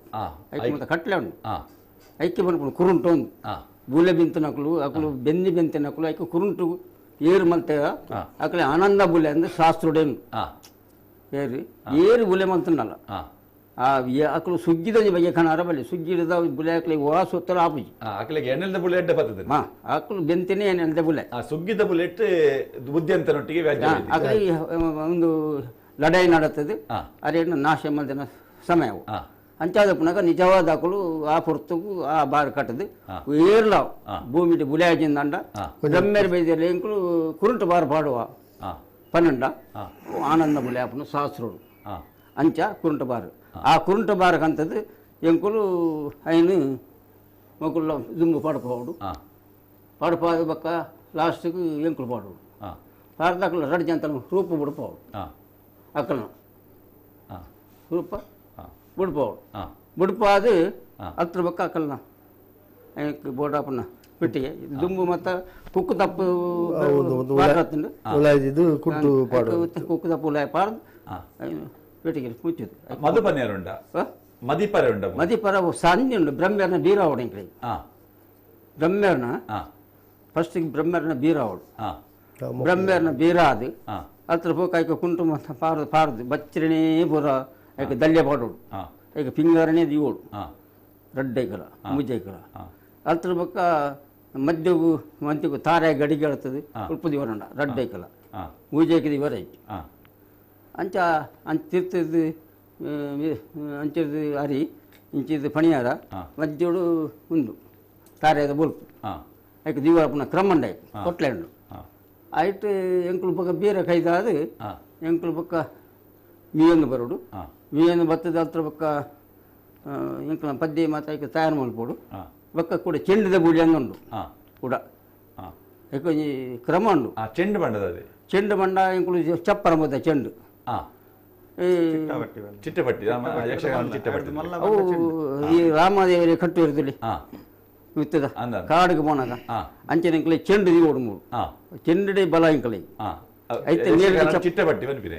ಐಕೆ ಮತ್ತೆ ಕಟ್ಲೆ ಉಂಡು ಐಕೆ ಬಂದ್ಕೊಂಡು ಕುರುಂಟು ಒಂದು ಬೂಲೆ ಬಿಂತು ನಕಲು ಅಕಲು ಬೆನ್ನಿ ಬೆಂತೆ ನಕಲು ಐಕೆ ಕುರುಂಟು ಏರು ಮಂತೆ ಅಕಲೆ ಆನಂದ ಬುಲೆ ಅಂದ್ರೆ ಶಾಸ್ತ್ರುಡೇನು ಏರು ಬುಲೆ ಮಂತನಲ್ಲ ಅಕಲು ಸುಗ್ಗಿದ ಬಗ್ಗೆ ಕಣಾರ ಬಲ್ಲಿ ಸುಗ್ಗಿದ ಬುಲೆ ಅಕಲಿ ವಾ ಸುತ್ತಲ ಆಪುಜಿ
ಅಕಲಿಗೆ ಎಣ್ಣೆಲ್ದ ಬುಲೆಟ್ ಬರ್ತದೆ
ಅಕಲು ಬೆಂತೆನೇ ಎಣ್ಣೆಲ್ದ ಬುಲೆ
ಸುಗ್ಗಿದ ಬುಲೆಟ್ ಬುದ್ಧಿಯಂತನೊಟ್ಟಿಗೆ
ಅಕಲಿ ಒಂದು ಲಡಾಯಿ ನಡತದೆ ಅದೇನು ನಾಶ ಮಲ್ದಿನ ಸಮಯವು ಅಂಚಾದ ಪುನಗ ನಿಜವಾದ ಅಕಲು ಆ ಪುರ್ತಗೂ ಆ ಬಾರ್ ಕಟ್ಟದು ಏರ್ಲಾವ್ ಭೂಮಿ ಬುಲೆಯಾಜಿಂದ ಬ್ರಹ್ಮೇರ್ ಬೈದ್ಯಲ್ಲ ಎಂಕುಲು ಕುರುಂಟು ಬಾರ್ ಪಾಡುವ ಪನ್ನಂಡ ಆನಂದ ಬುಲೆ ಆಪನು ಶಾಸ್ತ್ರುಡು ಅಂಚ ಕುರುಂಟು ಬಾರು ಆ ಕುರುಂಟು ಬಾರಕಂತದ್ದು ಎಂಕುಲು ಐನು ಮಕ್ಕಳು ದುಂಬು ಪಡಪೋಡು ಪಡಪಾದ ಬಕ್ಕ ಲಾಸ್ಟ್ಗೂ ಎಂಕುಲು ಪಾಡೋಡು ಪಾಡ್ದಕ್ಕಲು ರಡ್ಜಿ ಅಂತ ರೂಪ ಬಿಡ್ಪೋಡು ಅಕ್ಕನ ರೂಪ ಬಿಡ್ಪೋಡು ಬಿಡ್ಪಾದು ಹತ್ರ ಬಕ್ಕ ಅಕ್ಕಲ್ನ ಬೋಡಪ್ಪನ ಪೆಟ್ಟಿಗೆ ದುಂಬು ಮತ್ತು ಕುಕ್ಕು ತಪ್ಪು ಕುಕ್ಕು ತಪ್ಪು ಉಲಾಯ ಪಾಡ್ದು ಪೆಟ್ಟಿಗೆ ಮುಚ್ಚಿದ್ದು ಮದಿಪರ ಸಂಜೆ ಉಂಡು ಬ್ರಹ್ಮೇರ್ನ ಬೀರಾವಡು ಎಂಕ್ಲಿ ಬ್ರಹ್ಮೇರ್ನ ಫಸ್ಟಿಗೆ ಬ್ರಹ್ಮೇರ್ನ ಬೀರಾವಡು ಬ್ರಹ್ಮೇರ್ನ ಬೀರಾದು ಹತ್ರ ಹೋಗಿ ಕುಂಟು ಮತ್ತು ಪಾರ್ದು ಬಚ್ಚರಣೆ ಪೂರ ಐಕೆ ದಲ್ಯ ಪಾಡೋಡು ಐಕೆ ಪಿಂಗಾರನೇ ದಿಯೋಡು ರಡ್ಡೈಕಲ ಮುಜ್ಜೈಕಲ ಹತ್ರ ಬಕ್ಕ ಮಧ್ಯಗೂ ಮಂತಿಗೂ ತಾರೆ ಗಡಿಗೆ ಹೇಳ್ತದೆ ಉಲ್ಪ ದಿವರಂಡ ರಡ್ಡೈಕಲ ಮುಜ್ಜೈಕ ದಿವರ ಐತಿ ಅಂಚ ಅಂಚಿರ್ತದ್ದು ಅಂಚಿರ್ದು ಅರಿ ಇಂಚಿದ್ದು ಪಣಿಯಾರ ಮಧ್ಯೋಡು ಉಂಡು ತಾರೆದ ಬುಲ್ಪು ಐಕೆ ದಿವಾರ ಪುನಃ ಕ್ರಮಂಡ ಕೊಟ್ಲೆ ಉಂಡು ಆಯ್ತು ಎಂಕುಲು ಪಕ್ಕ ಬೇರೆ ಕೈದಾದ ಎಂಕುಲು ಪಕ್ಕ ಮೀಯನ್ನು ಬರೋಡು ಮೀಯನ್ನು ಬತ್ತದ ಹತ್ರ ಪಕ್ಕ ಎಂಕುಲ ಪದ್ಯ ಮಾತು ಐಕೆ ತಯಾರು ಮಲ್ಪೋಡು ಬಕ್ಕ ಕೂಡ ಚೆಂಡದ ಬುಳಿ ಅನ್ನೊಂಡು ಕೂಡ ಯಾಕೆ ಕ್ರಮ ಉಂಡು ಚೆಂಡು ಬಂಡ ಎಂಕುಲು ಚಪ್ಪರ ಮದ್ದ ಚೆಂಡು ಅವು ಈ ರಾಮದೇವರಿಗೆ ಕಟ್ಟು ಇರುದಿಲ್ಲ ವಿತ್ತದ ಕಾಡಿಗೆ ಪೋನಾಗ ಅಂಚೆ ಎಂಕಲೆ ಚೆಂಡು ದಿವೋಡು ಮೂರು ಚೆಂಡಡೆ ಬಲ ಎಂಕಲೆ ಐತೆ ನೀರು
ಚಿಟ್ಟಬಟ್ಟಿ ಬನ್ಪಿರಿ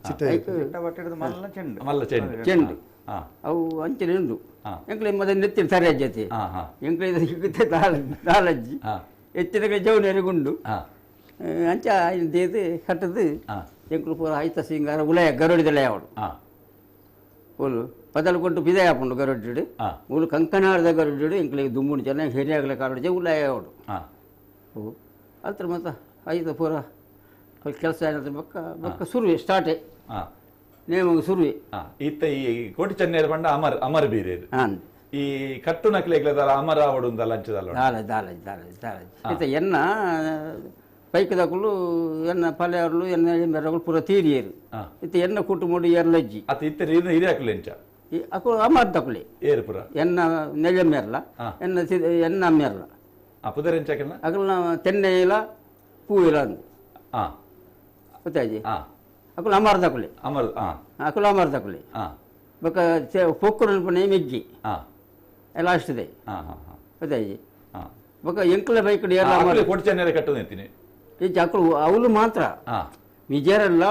ಚಿಟ್ಟಬಟ್ಟಿಡ್ದು ಮಲ್ಲ ಚೆಂಡು
ಮಲ್ಲ ಚೆಂಡು
ಚೆಂಡು ಅವು ಅಂಚನೆ ಉಂಡು ಎಂಕ್ಲೆ ಮೊದಲು ನೆತ್ತಿನ ಸರಿ ಅಜ್ಜತಿ ಎಂಕ್ಲೆ ಸಿಗುತ್ತೆ ದಾಲಜ್ಜಿ ಎತ್ತಿನ ಜವನೆರಿಗುಂಡು ಅಂಚ ದೇದು ಕಟ್ಟದು ಎಂಕ್ಲು ಪೂರ ಆಯ್ತ ಸಿಂಗಾರ ಉಲಯ ಗರುಡಿದಲೆ ಅವಳು ಓಲು ಪದಲು ಕೊಟ್ಟು ಪಿದೆ ಹಾಕೊಂಡು ಗರುಡಿಡು ಊರು ಕಂಕನಾಡದ ಗರುಡಿಡು ಎಂಕ್ಲಿಗೆ ದುಮ್ಮುಡು ಚೆನ್ನಾಗಿ ಹಿರಿಯಾಗಲೇ ಕಾರಡ್ಜೆ ಉಲಯ ಅವಳು ಅಲ್ತರ ಮತ್ತೆ ಆಯ್ತು ಪೂರ ಕೆಲಸ ಏನಾದ್ರು ಬಕ್ಕ ಬಕ್ಕ ಸುರುವೆ ಸ್ಟಾರ್ಟೇ ನೇಮಗ ಸುರುವೆ
ಇತ್ತ ಈ ಕೋಟಿ ಚೆನ್ನೈರ ಬಂಡ ಅಮರ್ ಬೀರೆ ಈ ಕಟ್ಟು ನಕ್ಲೆಗ್ಲದ ಅಮರ ಅವಡುಂದಲ್ಲ ಅಂಚದಲ್ಲ
ದಾಲಜ್ ದಾಲಜ್ ದಾಲಜ್ ದಾಲಜ್ ಇತ್ತ ಎನ್ನ ಪೈಕದಕ್ಕಳು ಎನ್ನ ಪಲ್ಯಗಳು ಎನ್ನ ಮೆರಗಳು ಪೂರ ತೀರಿಯರು ಇತ್ತ ಎನ್ನ ಕುಟುಂಬಡು ಎರಲಜ್ಜಿ
ಅತ್ತ ಇತ್ತ ಹಿರಿ ಹಾಕಲಿ ಅಂಚ
ಅಕು ಅಮರ್ ತಕ್ಕಳಿ
ಏರು ಪುರ
ಎನ್ನ ನೆಲ ಮೆರ್ಲ ಎನ್ನ ಮೆರ್ಲ
ಪುದರ್ ಎಂಚಾಕಲ್ಲ
ಅಕಲ್ನ ತೆನ್ನೆ ಇಲ್ಲ ಪೂ ಇಲ್ಲ ಅಂದು ಗೊತ್ತಾಜಿ ಅಕುಲು ಅಮರ್ ತಕ್ಕಳಿ
ಅಮರ್
ಅಕುಲು ಅಮರ್ ತಕ್ಕಳಿ ಬೊಕ್ಕ ಪೊಕ್ಕುಡು ಪುಣೆ ಮೆಜ್ಜಿ ಎಲ್ಲ ಅಷ್ಟಿದೆ ಗೊತ್ತಾಜಿ ಬೊಕ್ಕ ಎಂಕ್ಲ ಬೈಕಡು ಎಲ್ಲ
ಕೋಟಿ ಚೆನ್ನೈರ ಕಟ್ಟು ನಿಂತೀನಿ
ಈಚೆ ಅಕ್ಕಳು ಅವಳು ಮಾತ್ರ ವಿಜಯರೆಲ್ಲ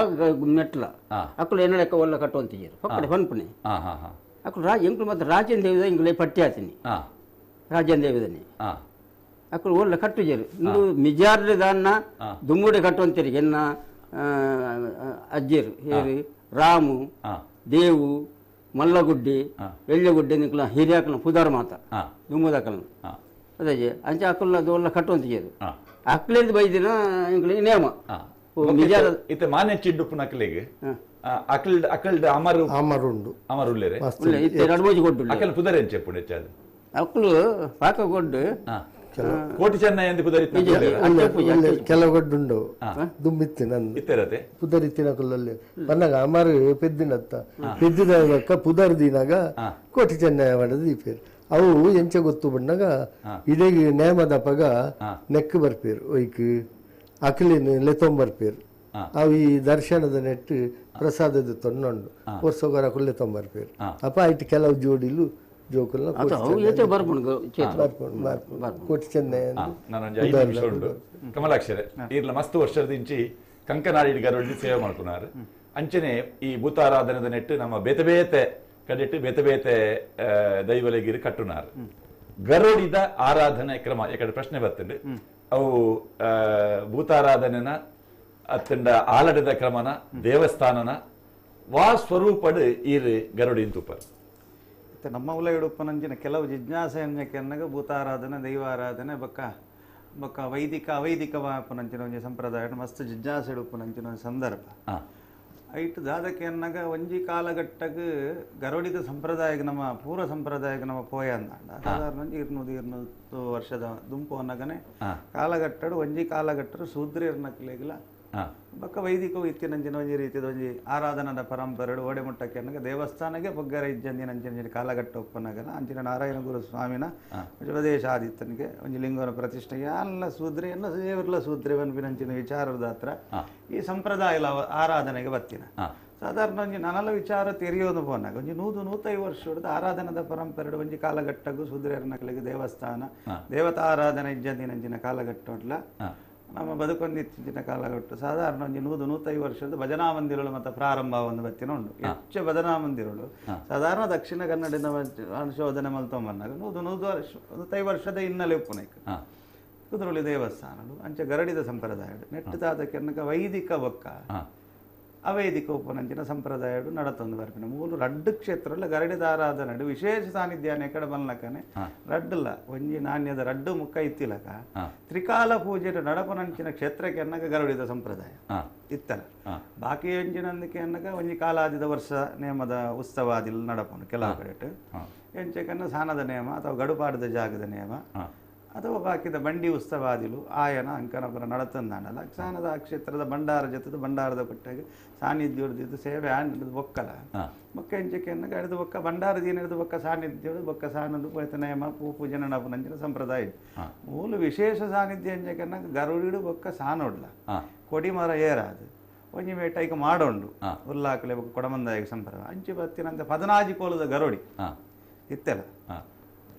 ಮೆಟ್ಲ ಅಕ್ಕಳು ಏನ ಲೆಕ್ಕ ಒಲ್ಲ ಕಟ್ಟುವಂತಿದ್ದೀರು ಪಕ್ಕಡೆ ಹೊನ್ಪುಣೆ ಅಕ್ಕಳು ಎಂಕ್ಳು ಮತ್ತು ರಾಜನ್ ದೇವಿದ ಇಂಗ್ಲೇ ಪಟ್ಟಿ ಆತೀನಿ ರಾಜನ್ ದೇವಿದನೆ ಅಕ್ಕಳು ಒಲ್ಲ ಕಟ್ಟುಜರು ಇಂದು ಮಿಜಾರ್ಲೆ ದಾನ್ನ ದುಮ್ಮುಡೆ ಕಟ್ಟುವಂತೀರಿ ಎನ್ನ ಅಜ್ಜಿರು ಹೇರಿ ರಾಮು ದೇವು ಮಲ್ಲಗುಡ್ಡಿ ಎಳ್ಳೆಗುಡ್ಡೆ ನಿಕ್ಲ ಹಿರಿಯಾಕಲ್ನ ಪುದಾರ ಮಾತ ದುಮ್ಮುದಕಲ್ನ ಅದೇ ಅಂಚೆ ಅಕ್ಕಲ್ಲ ಅದು ಒಲ್ಲ ಕಟ್ಟುವಂತಿದ್ದೀರು ಅಕ್ಲೇದು ಬೈದಿನ ಇಂಗ್ಲಿ ನೇಮ
ಇತ್ತೆ ಮಾನೆ ಚಿಡ್ಡುಪ್ಪು ನಕ್ಲೆಗೆ ಅಕಲ್ಡ ಅಮರುಂಡು ಅಮರುಲ್ಲೇರೆ
ಎರಡು ಮೂಜಿ ಕೊಟ್ಟು
ಅಕಲ್ ಪುದರ್ ಎಂಚೆ ಪುಣೆ ಹೆಚ್ಚಾದ
ಅಕ್ಕಳು ಪಾಕ ಕೊಡ್ಡು
ಕೋಟಿ ಚೆನ್ನೈ ಎಂದು ಪುದರ್
ಕೆಲವೊಡ್ಡುಂಡು ದುಮ್ಮಿತ್ತಿ ನಂದು
ಇತ್ತರತೆ
ಪುದರ್ ಇತ್ತಿನಕಲ್ಲಲ್ಲಿ ಬಂದಾಗ ಅಮರು ಪೆದ್ದಿನತ್ತ ಪೆದ್ದಿದಾಗ ಪುದರ್ ದಿನಾಗ ಕೋಟಿ ಚೆನ್ನೈ ಮಾಡದು ಈ ಪೇರು ಅವು ಎಂಚ ಗೊತ್ತು ಬಂದಾಗ ಇಡೀ ನೇಮದ ಪಗ ನೆಕ್ ಬರ್ಪೇರು ಒಯ್ಕ್ ಅಕ್ಲಿನ ಲೆತೊಂಬರ್ಪೇರು ಅವು ಈ ದರ್ಶನದ ನೆಟ್ಟು ಪ್ರಸಾದದ ತೊನ್ನೊಂಡು ವರ್ಷಗೊರ ಕುಲ್ಲೆ ತೊಂಬರ್ಪೇರು ಅಪ್ಪ ಐಟ್ ಕೆಲವು ಜೋಡಿಲು ಜೋಕುಲ್ನ ಕೋಟಿ ಚೆನ್ನೈ
ಉಂಟು ಕಮಲಾಕ್ಷರೆ ಇರ್ಲ ಮಸ್ತ್ ವರ್ಷದಿಂಚಿ ಕಂಕನಾಡಿ ಗರುಡಿ ಸೇವೆ ಮಾಡ್ಕೊನಾರು ಅಂಚನೆ ಈ ಭೂತಾರಾಧನದ ನೆಟ್ಟು ನಮ್ಮ ಬೇತೆ ಬೇತೆ ಕಡೆಟ್ಟು ಬೇತೆ ಬೇತೆ ದೈವಲೆಗಿರಿ ಕಟ್ಟುನಾರು ಗರುಡಿದ ಆರಾಧನೆ ಕ್ರಮ ಯಾಕಂದ್ರೆ ಪ್ರಶ್ನೆ ಬರ್ತಂಡು ಅವು ಭೂತಾರಾಧನೆನ ಅತ್ತಂಡ ಆಲಡದ ಕ್ರಮನ ದೇವಸ್ಥಾನನ ವಾ ಸ್ವರೂಪಡು ಈರು ಗರುಡಿ ತೂಪರ್
ನಮ್ಮ ಉಲ ಇಡುಪ್ಪನಂಚಿನ ಕೆಲವು ಜಿಜ್ಞಾಸೆ ಅನ್ನಕ್ಕೆ ಭೂತಾರಾಧನೆ ದೈವಾರಾಧನೆ ಬೊಕ್ಕ ಬೊಕ್ಕ ವೈದಿಕ ಅವೈದಿಕ ವಾಪನಂಚಿನ ಒಂಜಿ ಸಂಪ್ರದಾಯ ಮಸ್ತ್ ಜಿಜ್ಞಾಸೆ ಇಡುಪ್ಪನಂಚಿನ ಸಂದರ್ಭ ಐಟ್ ದಾದಕ್ಕೆ ಅನ್ನಗ ಒಂಜಿ ಕಾಲಘಟ್ಟಕ್ಕೆ ಗರುಡಿದ ಸಂಪ್ರದಾಯಕ್ಕೆ ನಮ್ಮ ಪೂರ್ವ ಸಂಪ್ರದಾಯಕ್ಕೆ ನಮ್ಮ ಪೋಯ ಅಂದಾಂಡ ಸಾಧಾರಣ 200 ವರ್ಷದ ದುಂಪು ಅನ್ನಗನೆ ಕಾಲಘಟ್ಟಡು ಒಂಜಿ ಕಾಲಘಟ್ಟರು ಶೂದ್ರರ್ನಕ್ಲೆಗ್ಲ ಬೊಕ್ಕ ವೈದಿಕವು ಇತ್ತಿನಂಚಿನ ಒಂಜಿ ರೀತಿದ ಒಂಜಿ ಆರಾಧನದ ಪರಂಪರೆಡು ಓಡೆ ಮುಟ್ಟಕ್ಕೆ ಅನ್ನಗ ದೇವಸ್ಥಾನಕ್ಕೆ ಬೊಗ್ಗರ ಇಜ್ಜಂದಿನಂಚಿನ ಕಾಲಘಟ್ಟ ಒಪ್ಪನಗನ ಅಂಚಿನ ನಾರಾಯಣ ಗುರು ಸ್ವಾಮಿನ ಉಪದೇಶ ಆದಿತ್ತನಿಗೆ ಒಂಜಿ ಲಿಂಗನ ಪ್ರತಿಷ್ಠೆಗೆ ಎಲ್ಲ ಶೂದ್ರೆಯನ್ನು ದೇವರ್ಲ ಶೂದ್ರೆ ಬನ್ಪಿನಂಚಿನ ವಿಚಾರದ ಹತ್ರ ಈ ಸಂಪ್ರದಾಯ ಆರಾಧನೆಗೆ ಬತ್ತಿನ ಸಾಧಾರಣ ಒಂಜಿ ನನಲ ವಿಚಾರ ತೆರೆಯೋದು ಪೋನಾಗ ಒಂಜಿ 150 ವರ್ಷದ ಆರಾಧನದ ಪರಂಪರೆ ಒಂಜಿ ಕಾಲಘಟ್ಟಗೂ ಶೂದ್ರರ್ನಕ್ಲೆಗೆ ದೇವಸ್ಥಾನ ದೇವತಾ ಆರಾಧನೆ ಇಜ್ಜಂದಿನಂಚಿನ ಕಾಲಘಟ್ಟ ನಮ್ಮ ಬದುಕೊಂದಿತ್ತಿನ ಕಾಲಘಟ್ಟ ಸಾಧಾರಣ ಒಂಜಿ 150 ವರ್ಷದ ಭಜನಾ ಮಂದಿರಗಳು ಮತ್ತು ಪ್ರಾರಂಭ ಒಂದು ಬತ್ತಿನ ಉಂಟು ಹೆಚ್ಚು ಭಜನಾ ಮಂದಿರಗಳು ಸಾಧಾರಣ ದಕ್ಷಿಣ ಕನ್ನಡದ ಅನುಶೋಧನೆ ಮಲ್ತೊಂಬನ್ನಾಗ 150 ವರ್ಷದ ಹಿನ್ನೆಲೆ ಉಪ್ಪುನೈಕ್ ಕುದುರೋಳಿ ದೇವಸ್ಥಾನಗಳು ಅಂಚ ಗರಡಿದ ಸಂಪ್ರದಾಯ ನೆಟ್ಟದಾದಕ್ಕೆ ಅನ್ನಕ ವೈದಿಕ ಬೊಕ್ಕ ಅವೈದಿಕ ಉಪನಂಚಿನ ಸಂಪ್ರದಾಯ ನಡತೊಂದು ಬರ್ಪಿನ ಮೂಲು ರಡ್ಡು ಕ್ಷೇತ್ರಲ್ಲ ಗರಡಿದ ಆರಾಧನೆ ವಿಶೇಷ ಸಾನ್ನಿಧ್ಯಾನ ಎಕಡೆ ಬಲ್ಲಕನೆ ರಡ್ಡಲ್ಲ ಒಂಜಿ ನಾಣ್ಯದ ರಡ್ಡು ಮುಖ ಇತ್ತಿಲಕ ತ್ರಿಕಾಲ ಪೂಜೆ ನಡಪನಂಚಿನ ಕ್ಷೇತ್ರಕ್ಕೆ ಅನ್ನಕ ಗರುಡಿದ ಸಂಪ್ರದಾಯ ಇತ್ತಲ ಬಾಕಿ ಎಂಚಿನಂದಕ್ಕೆ ಅನ್ನಕ ಒಂಜಿ ಕಾಲಾದಿದ ವರ್ಷ ನೇಮದ ಉತ್ಸವಾದಿಲ್ ನಡಪನು ಕೆಲವು ಕಡೆ ಎಂಚಕನ್ನ ಸಾನದ ನೇಮ ಅಥವಾ ಗಡುಪಾಡದ ಜಾಗದ ನೇಮ ಅಥವಾ ಬಾಕಿದ ಬಂಡಿ ಉತ್ಸವಾದಿಲು ಆಯನ ಅಂಕನಪುರ ನಡತಂದಾಂಡಲ್ಲ ಸಾನದ ಆ ಕ್ಷೇತ್ರದ ಭಂಡಾರ ಜೊತೆ ಭಂಡಾರದ ಕೊಟ್ಟಾಗ ಸಾನ್ನಿಧ್ಯ ಹಿಡಿದಿದ್ದು ಸೇವೆ ಹಿಡಿದು ಬೊಕ್ಕಲ ಬೊಕ್ಕ ಎಂಚಕೆಯನ್ನು ಹಿಡಿದು ಬೊಕ್ಕ ಭಂಡಾರದೀನ ಹಿಡಿದು ಬೊಕ್ಕ ಸಾನ್ನಿಧ್ಯ ಹಿಡಿದು ಬೊಕ್ಕ ಸಾನದು ಪೈತ ನೇಮ ಪೂಜೆ ನಡಪನಂಚಿನ ಸಂಪ್ರದಾಯ ಮೂಲ ವಿಶೇಷ ಸಾನ್ನಿಧ್ಯ ಎಂಚಕೆನ್ನ ಗರುಡಿಡು ಬೊಕ್ಕ ಸಾನೊಡ್ಲ ಕೊಡಿಮರ ಏರಾದು ಒಂಜಿ ಮೇಟೈಕ ಮಾಡೋಂಡು ಉಲ್ಲಾಕಲೆ ಬೊಕ್ಕ ಕೊಡಮಂದಾಯಿಗೆ ಸಂಪ್ರದಾಯ ಅಂಚಿ ಬತ್ತಿನಂತ 14 ಕೋಲದ ಗರುಡಿ ಇತ್ತೆಲ್ಲ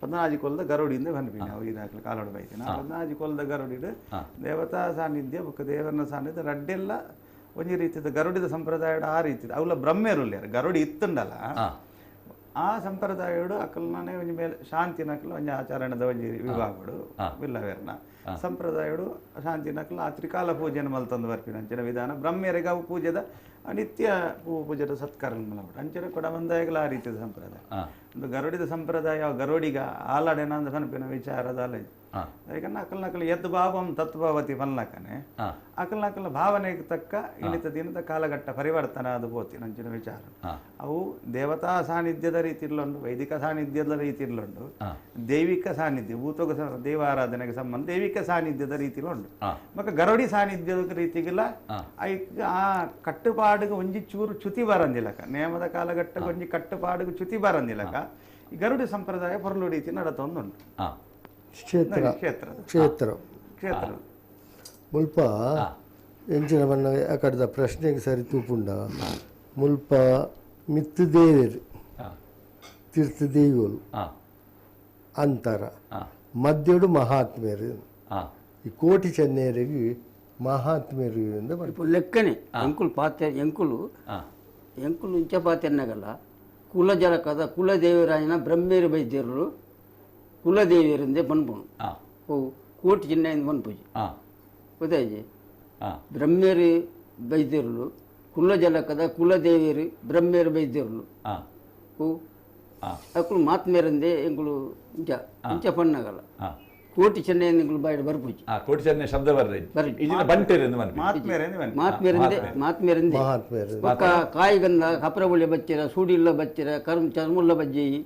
14 ಕೋಲದ ಗರುಡಿಯಿಂದ ಬಂದ್ಬಿಟ್ಟು ನಾವು ಈಗಾಗಲೇ ಕಾಲೋಡು ಬೈತೀನಿ 14 ಕೋಲದ ಗರುಡಿಡು ದೇವತಾ ಸಾನ್ನಿಧ್ಯ ಬೊಕ್ಕ ದೇವರನ ಸಾನ್ನಿಧ್ಯ ರಡ್ಡೆಲ್ಲ ಒಂಜಿ ರೀತಿದ ಗರುಡಿದ ಸಂಪ್ರದಾಯಡ್ ಆ ರೀತಿ ಅವಲ ಬ್ರಹ್ಮೇರುಲ್ಯ ಗರುಡಿ ಇತ್ತುಂಡಲ್ಲ ಆ ಸಂಪ್ರದಾಯಡು ಅಕಲ್ನೇ ಒಂಜಿ ಮೇಲೆ ಶಾಂತಿ ನಕಲ್ ಒಂಜಿ ಆಚರಣದ ಒಂಜಿ ವಿಭಾಗಡು ವಿಲ್ಲವೇರ್ನ ಸಂಪ್ರದಾಯಡು ಶಾಂತಿ ನಕಲ್ ಆ ತ್ರಿಕಾಲ ಪೂಜೆನ ಮಲ್ತಂದು ಬರ್ಪಿನ ಅಂಚಿನ ವಿಧಾನ ಬ್ರಹ್ಮೇರಿಗೆ ಅವು ಪೂಜೆದ ನಿತ್ಯ ಪೂಜೆದ ಸತ್ಕಾರ ಮಲಬಡು ಅಂಚಿನ ಕೊಡಮಂದಾಯಗಳ ಆ ರೀತಿಯ ಸಂಪ್ರದಾಯ ಒಂದು ಗರುಡಿದ ಸಂಪ್ರದಾಯ ಗರುಡಿಗ ಆಲಾಡೆನ ಅಂದ ಪನ್ಪಿನ ವಿಚಾರದ ಅಲ್ಲ ಯಾಕಂದ್ರೆ ಅಕಲ್ನಕಲ್ ಯದ್ ಭಾವಂ ತತ್ಭಾವತಿ ಪನ್ಲಕನೆ ಅಕಲ್ನಕಲ್ ಭಾವನೆಗೆ ತಕ್ಕ ಇಳಿತ ದಿನದ ಕಾಲಘಟ್ಟ ಪರಿವರ್ತನೆ ಅದು ಪೋತಿ ನಂಚಿನ ವಿಚಾರ ಅವು ದೇವತಾ ಸಾನ್ನಿಧ್ಯದ ರೀತಿರ್ಲುಂಡು ವೈದಿಕ ಸಾನ್ನಿಧ್ಯದ ರೀತಿರ್ಲುಂಡು ದೈವಿಕ ಸಾನ್ನಿಧ್ಯ ಭೂತೋಗ ದೇವಾರಾಧನೆಗೆ ಸಂಬಂಧ ದೈವಿಕ ಸಾನ್ನಿಧ್ಯದ ರೀತಿಲುಂಡು ಮತ್ತೆ ಗರುಡಿ ಸಾನ್ನಿಧ್ಯದ ರೀತಿಗಿಲ್ಲ ಆ ಕಟ್ಟುಪಾಡಿಗೆ ಒಂಜಿ ಚೂರು ಚ್ಯುತಿ ಬರಂದಿಲ್ಲಕ ನೇಮದ ಕಾಲಘಟ್ಟಕ್ಕೆ ಒಂಜಿ ಕಟ್ಟುಪಾಡಿಗೆ ಚ್ಯುತಿ ಬರಂದಿಲ್ಲಕ ಈ ಗರುಡಿ ಸಂಪ್ರದಾಯ ಪೊರ್ಲು ರೀತಿ ನಡತೊಂದುಂಟು
ಕ್ಷೇತ್ರ ಕ್ಷೇತ್ರ ಕ್ಷೇತ್ರ ಮುಲ್ಪ ಎಂಚಿನ ಬಣ್ಣ ಅಕಡದ ಪ್ರಶ್ನೆಗೆ ಸರಿ ತೂಪುಂಡ ಮುಲ್ಪ ಮಿತ್ತು ದೇವರು ತೀರ್ಥ ದೇವಿಗಳು ಅಂತರ ಮಧ್ಯಡು ಮಹಾತ್ಮೇರು ಈ ಕೋಟಿ ಚೆನ್ನೈರಿಗೆ ಮಹಾತ್ಮೇರು
ಅಂತ ಲೆಕ್ಕನೆ ಎಂಕುಲು ಪಾತ್ಯ ಎಂಕುಲು ಇಂಚ ಪಾತ್ಯನ್ನಗಲ್ಲ ಕುಲಜಲ ಕದ ಕುಲದೇವರಾಯನ ಬ್ರಹ್ಮೇರು ಬೈದ್ಯರು ಕುಲದೇವಿಯರಿಂದೆ ಪನ್ಪುಣು ಓ ಕೋಟಿ ಚಿನ್ನ ಪನ್ಪುಜಿ ಗೊತ್ತಾಯ್ತು ಬ್ರಹ್ಮೇರು ಬೈದ್ಯರುಳು ಕುಲ ಜಲಕದ ಕುಲದೇವಿಯರು ಬ್ರಹ್ಮೇರು ಬೈದ್ಯರುಳು ಓ ಅಕ್ಕಳು ಮಾತ್ಮೇರಂದೆ ಎಂಕುಲು ಇಂಚ ಪನ್ನಗಲ್ಲ ಕೋಟಿ ಚೆನ್ನೈ ಎಂಕುಲು ಬಾಯಿಡ ಬರ್ಪುಜಿ
ಕೋಟಿ ಚೆನ್ನೈ ಶಬ್ದ
ಮಾತ್ಮೇರಂದೆ ಒಕ್ಕ ಕಾಯಿಗಂದ ಕಪ್ರಗುಳ್ಯ ಬಚ್ಚಿರ ಸೂಡಿಲ್ಲ ಬಚ್ಚಿರ ಚರ್ಮುಲ್ಲ ಬಜ್ಜಿ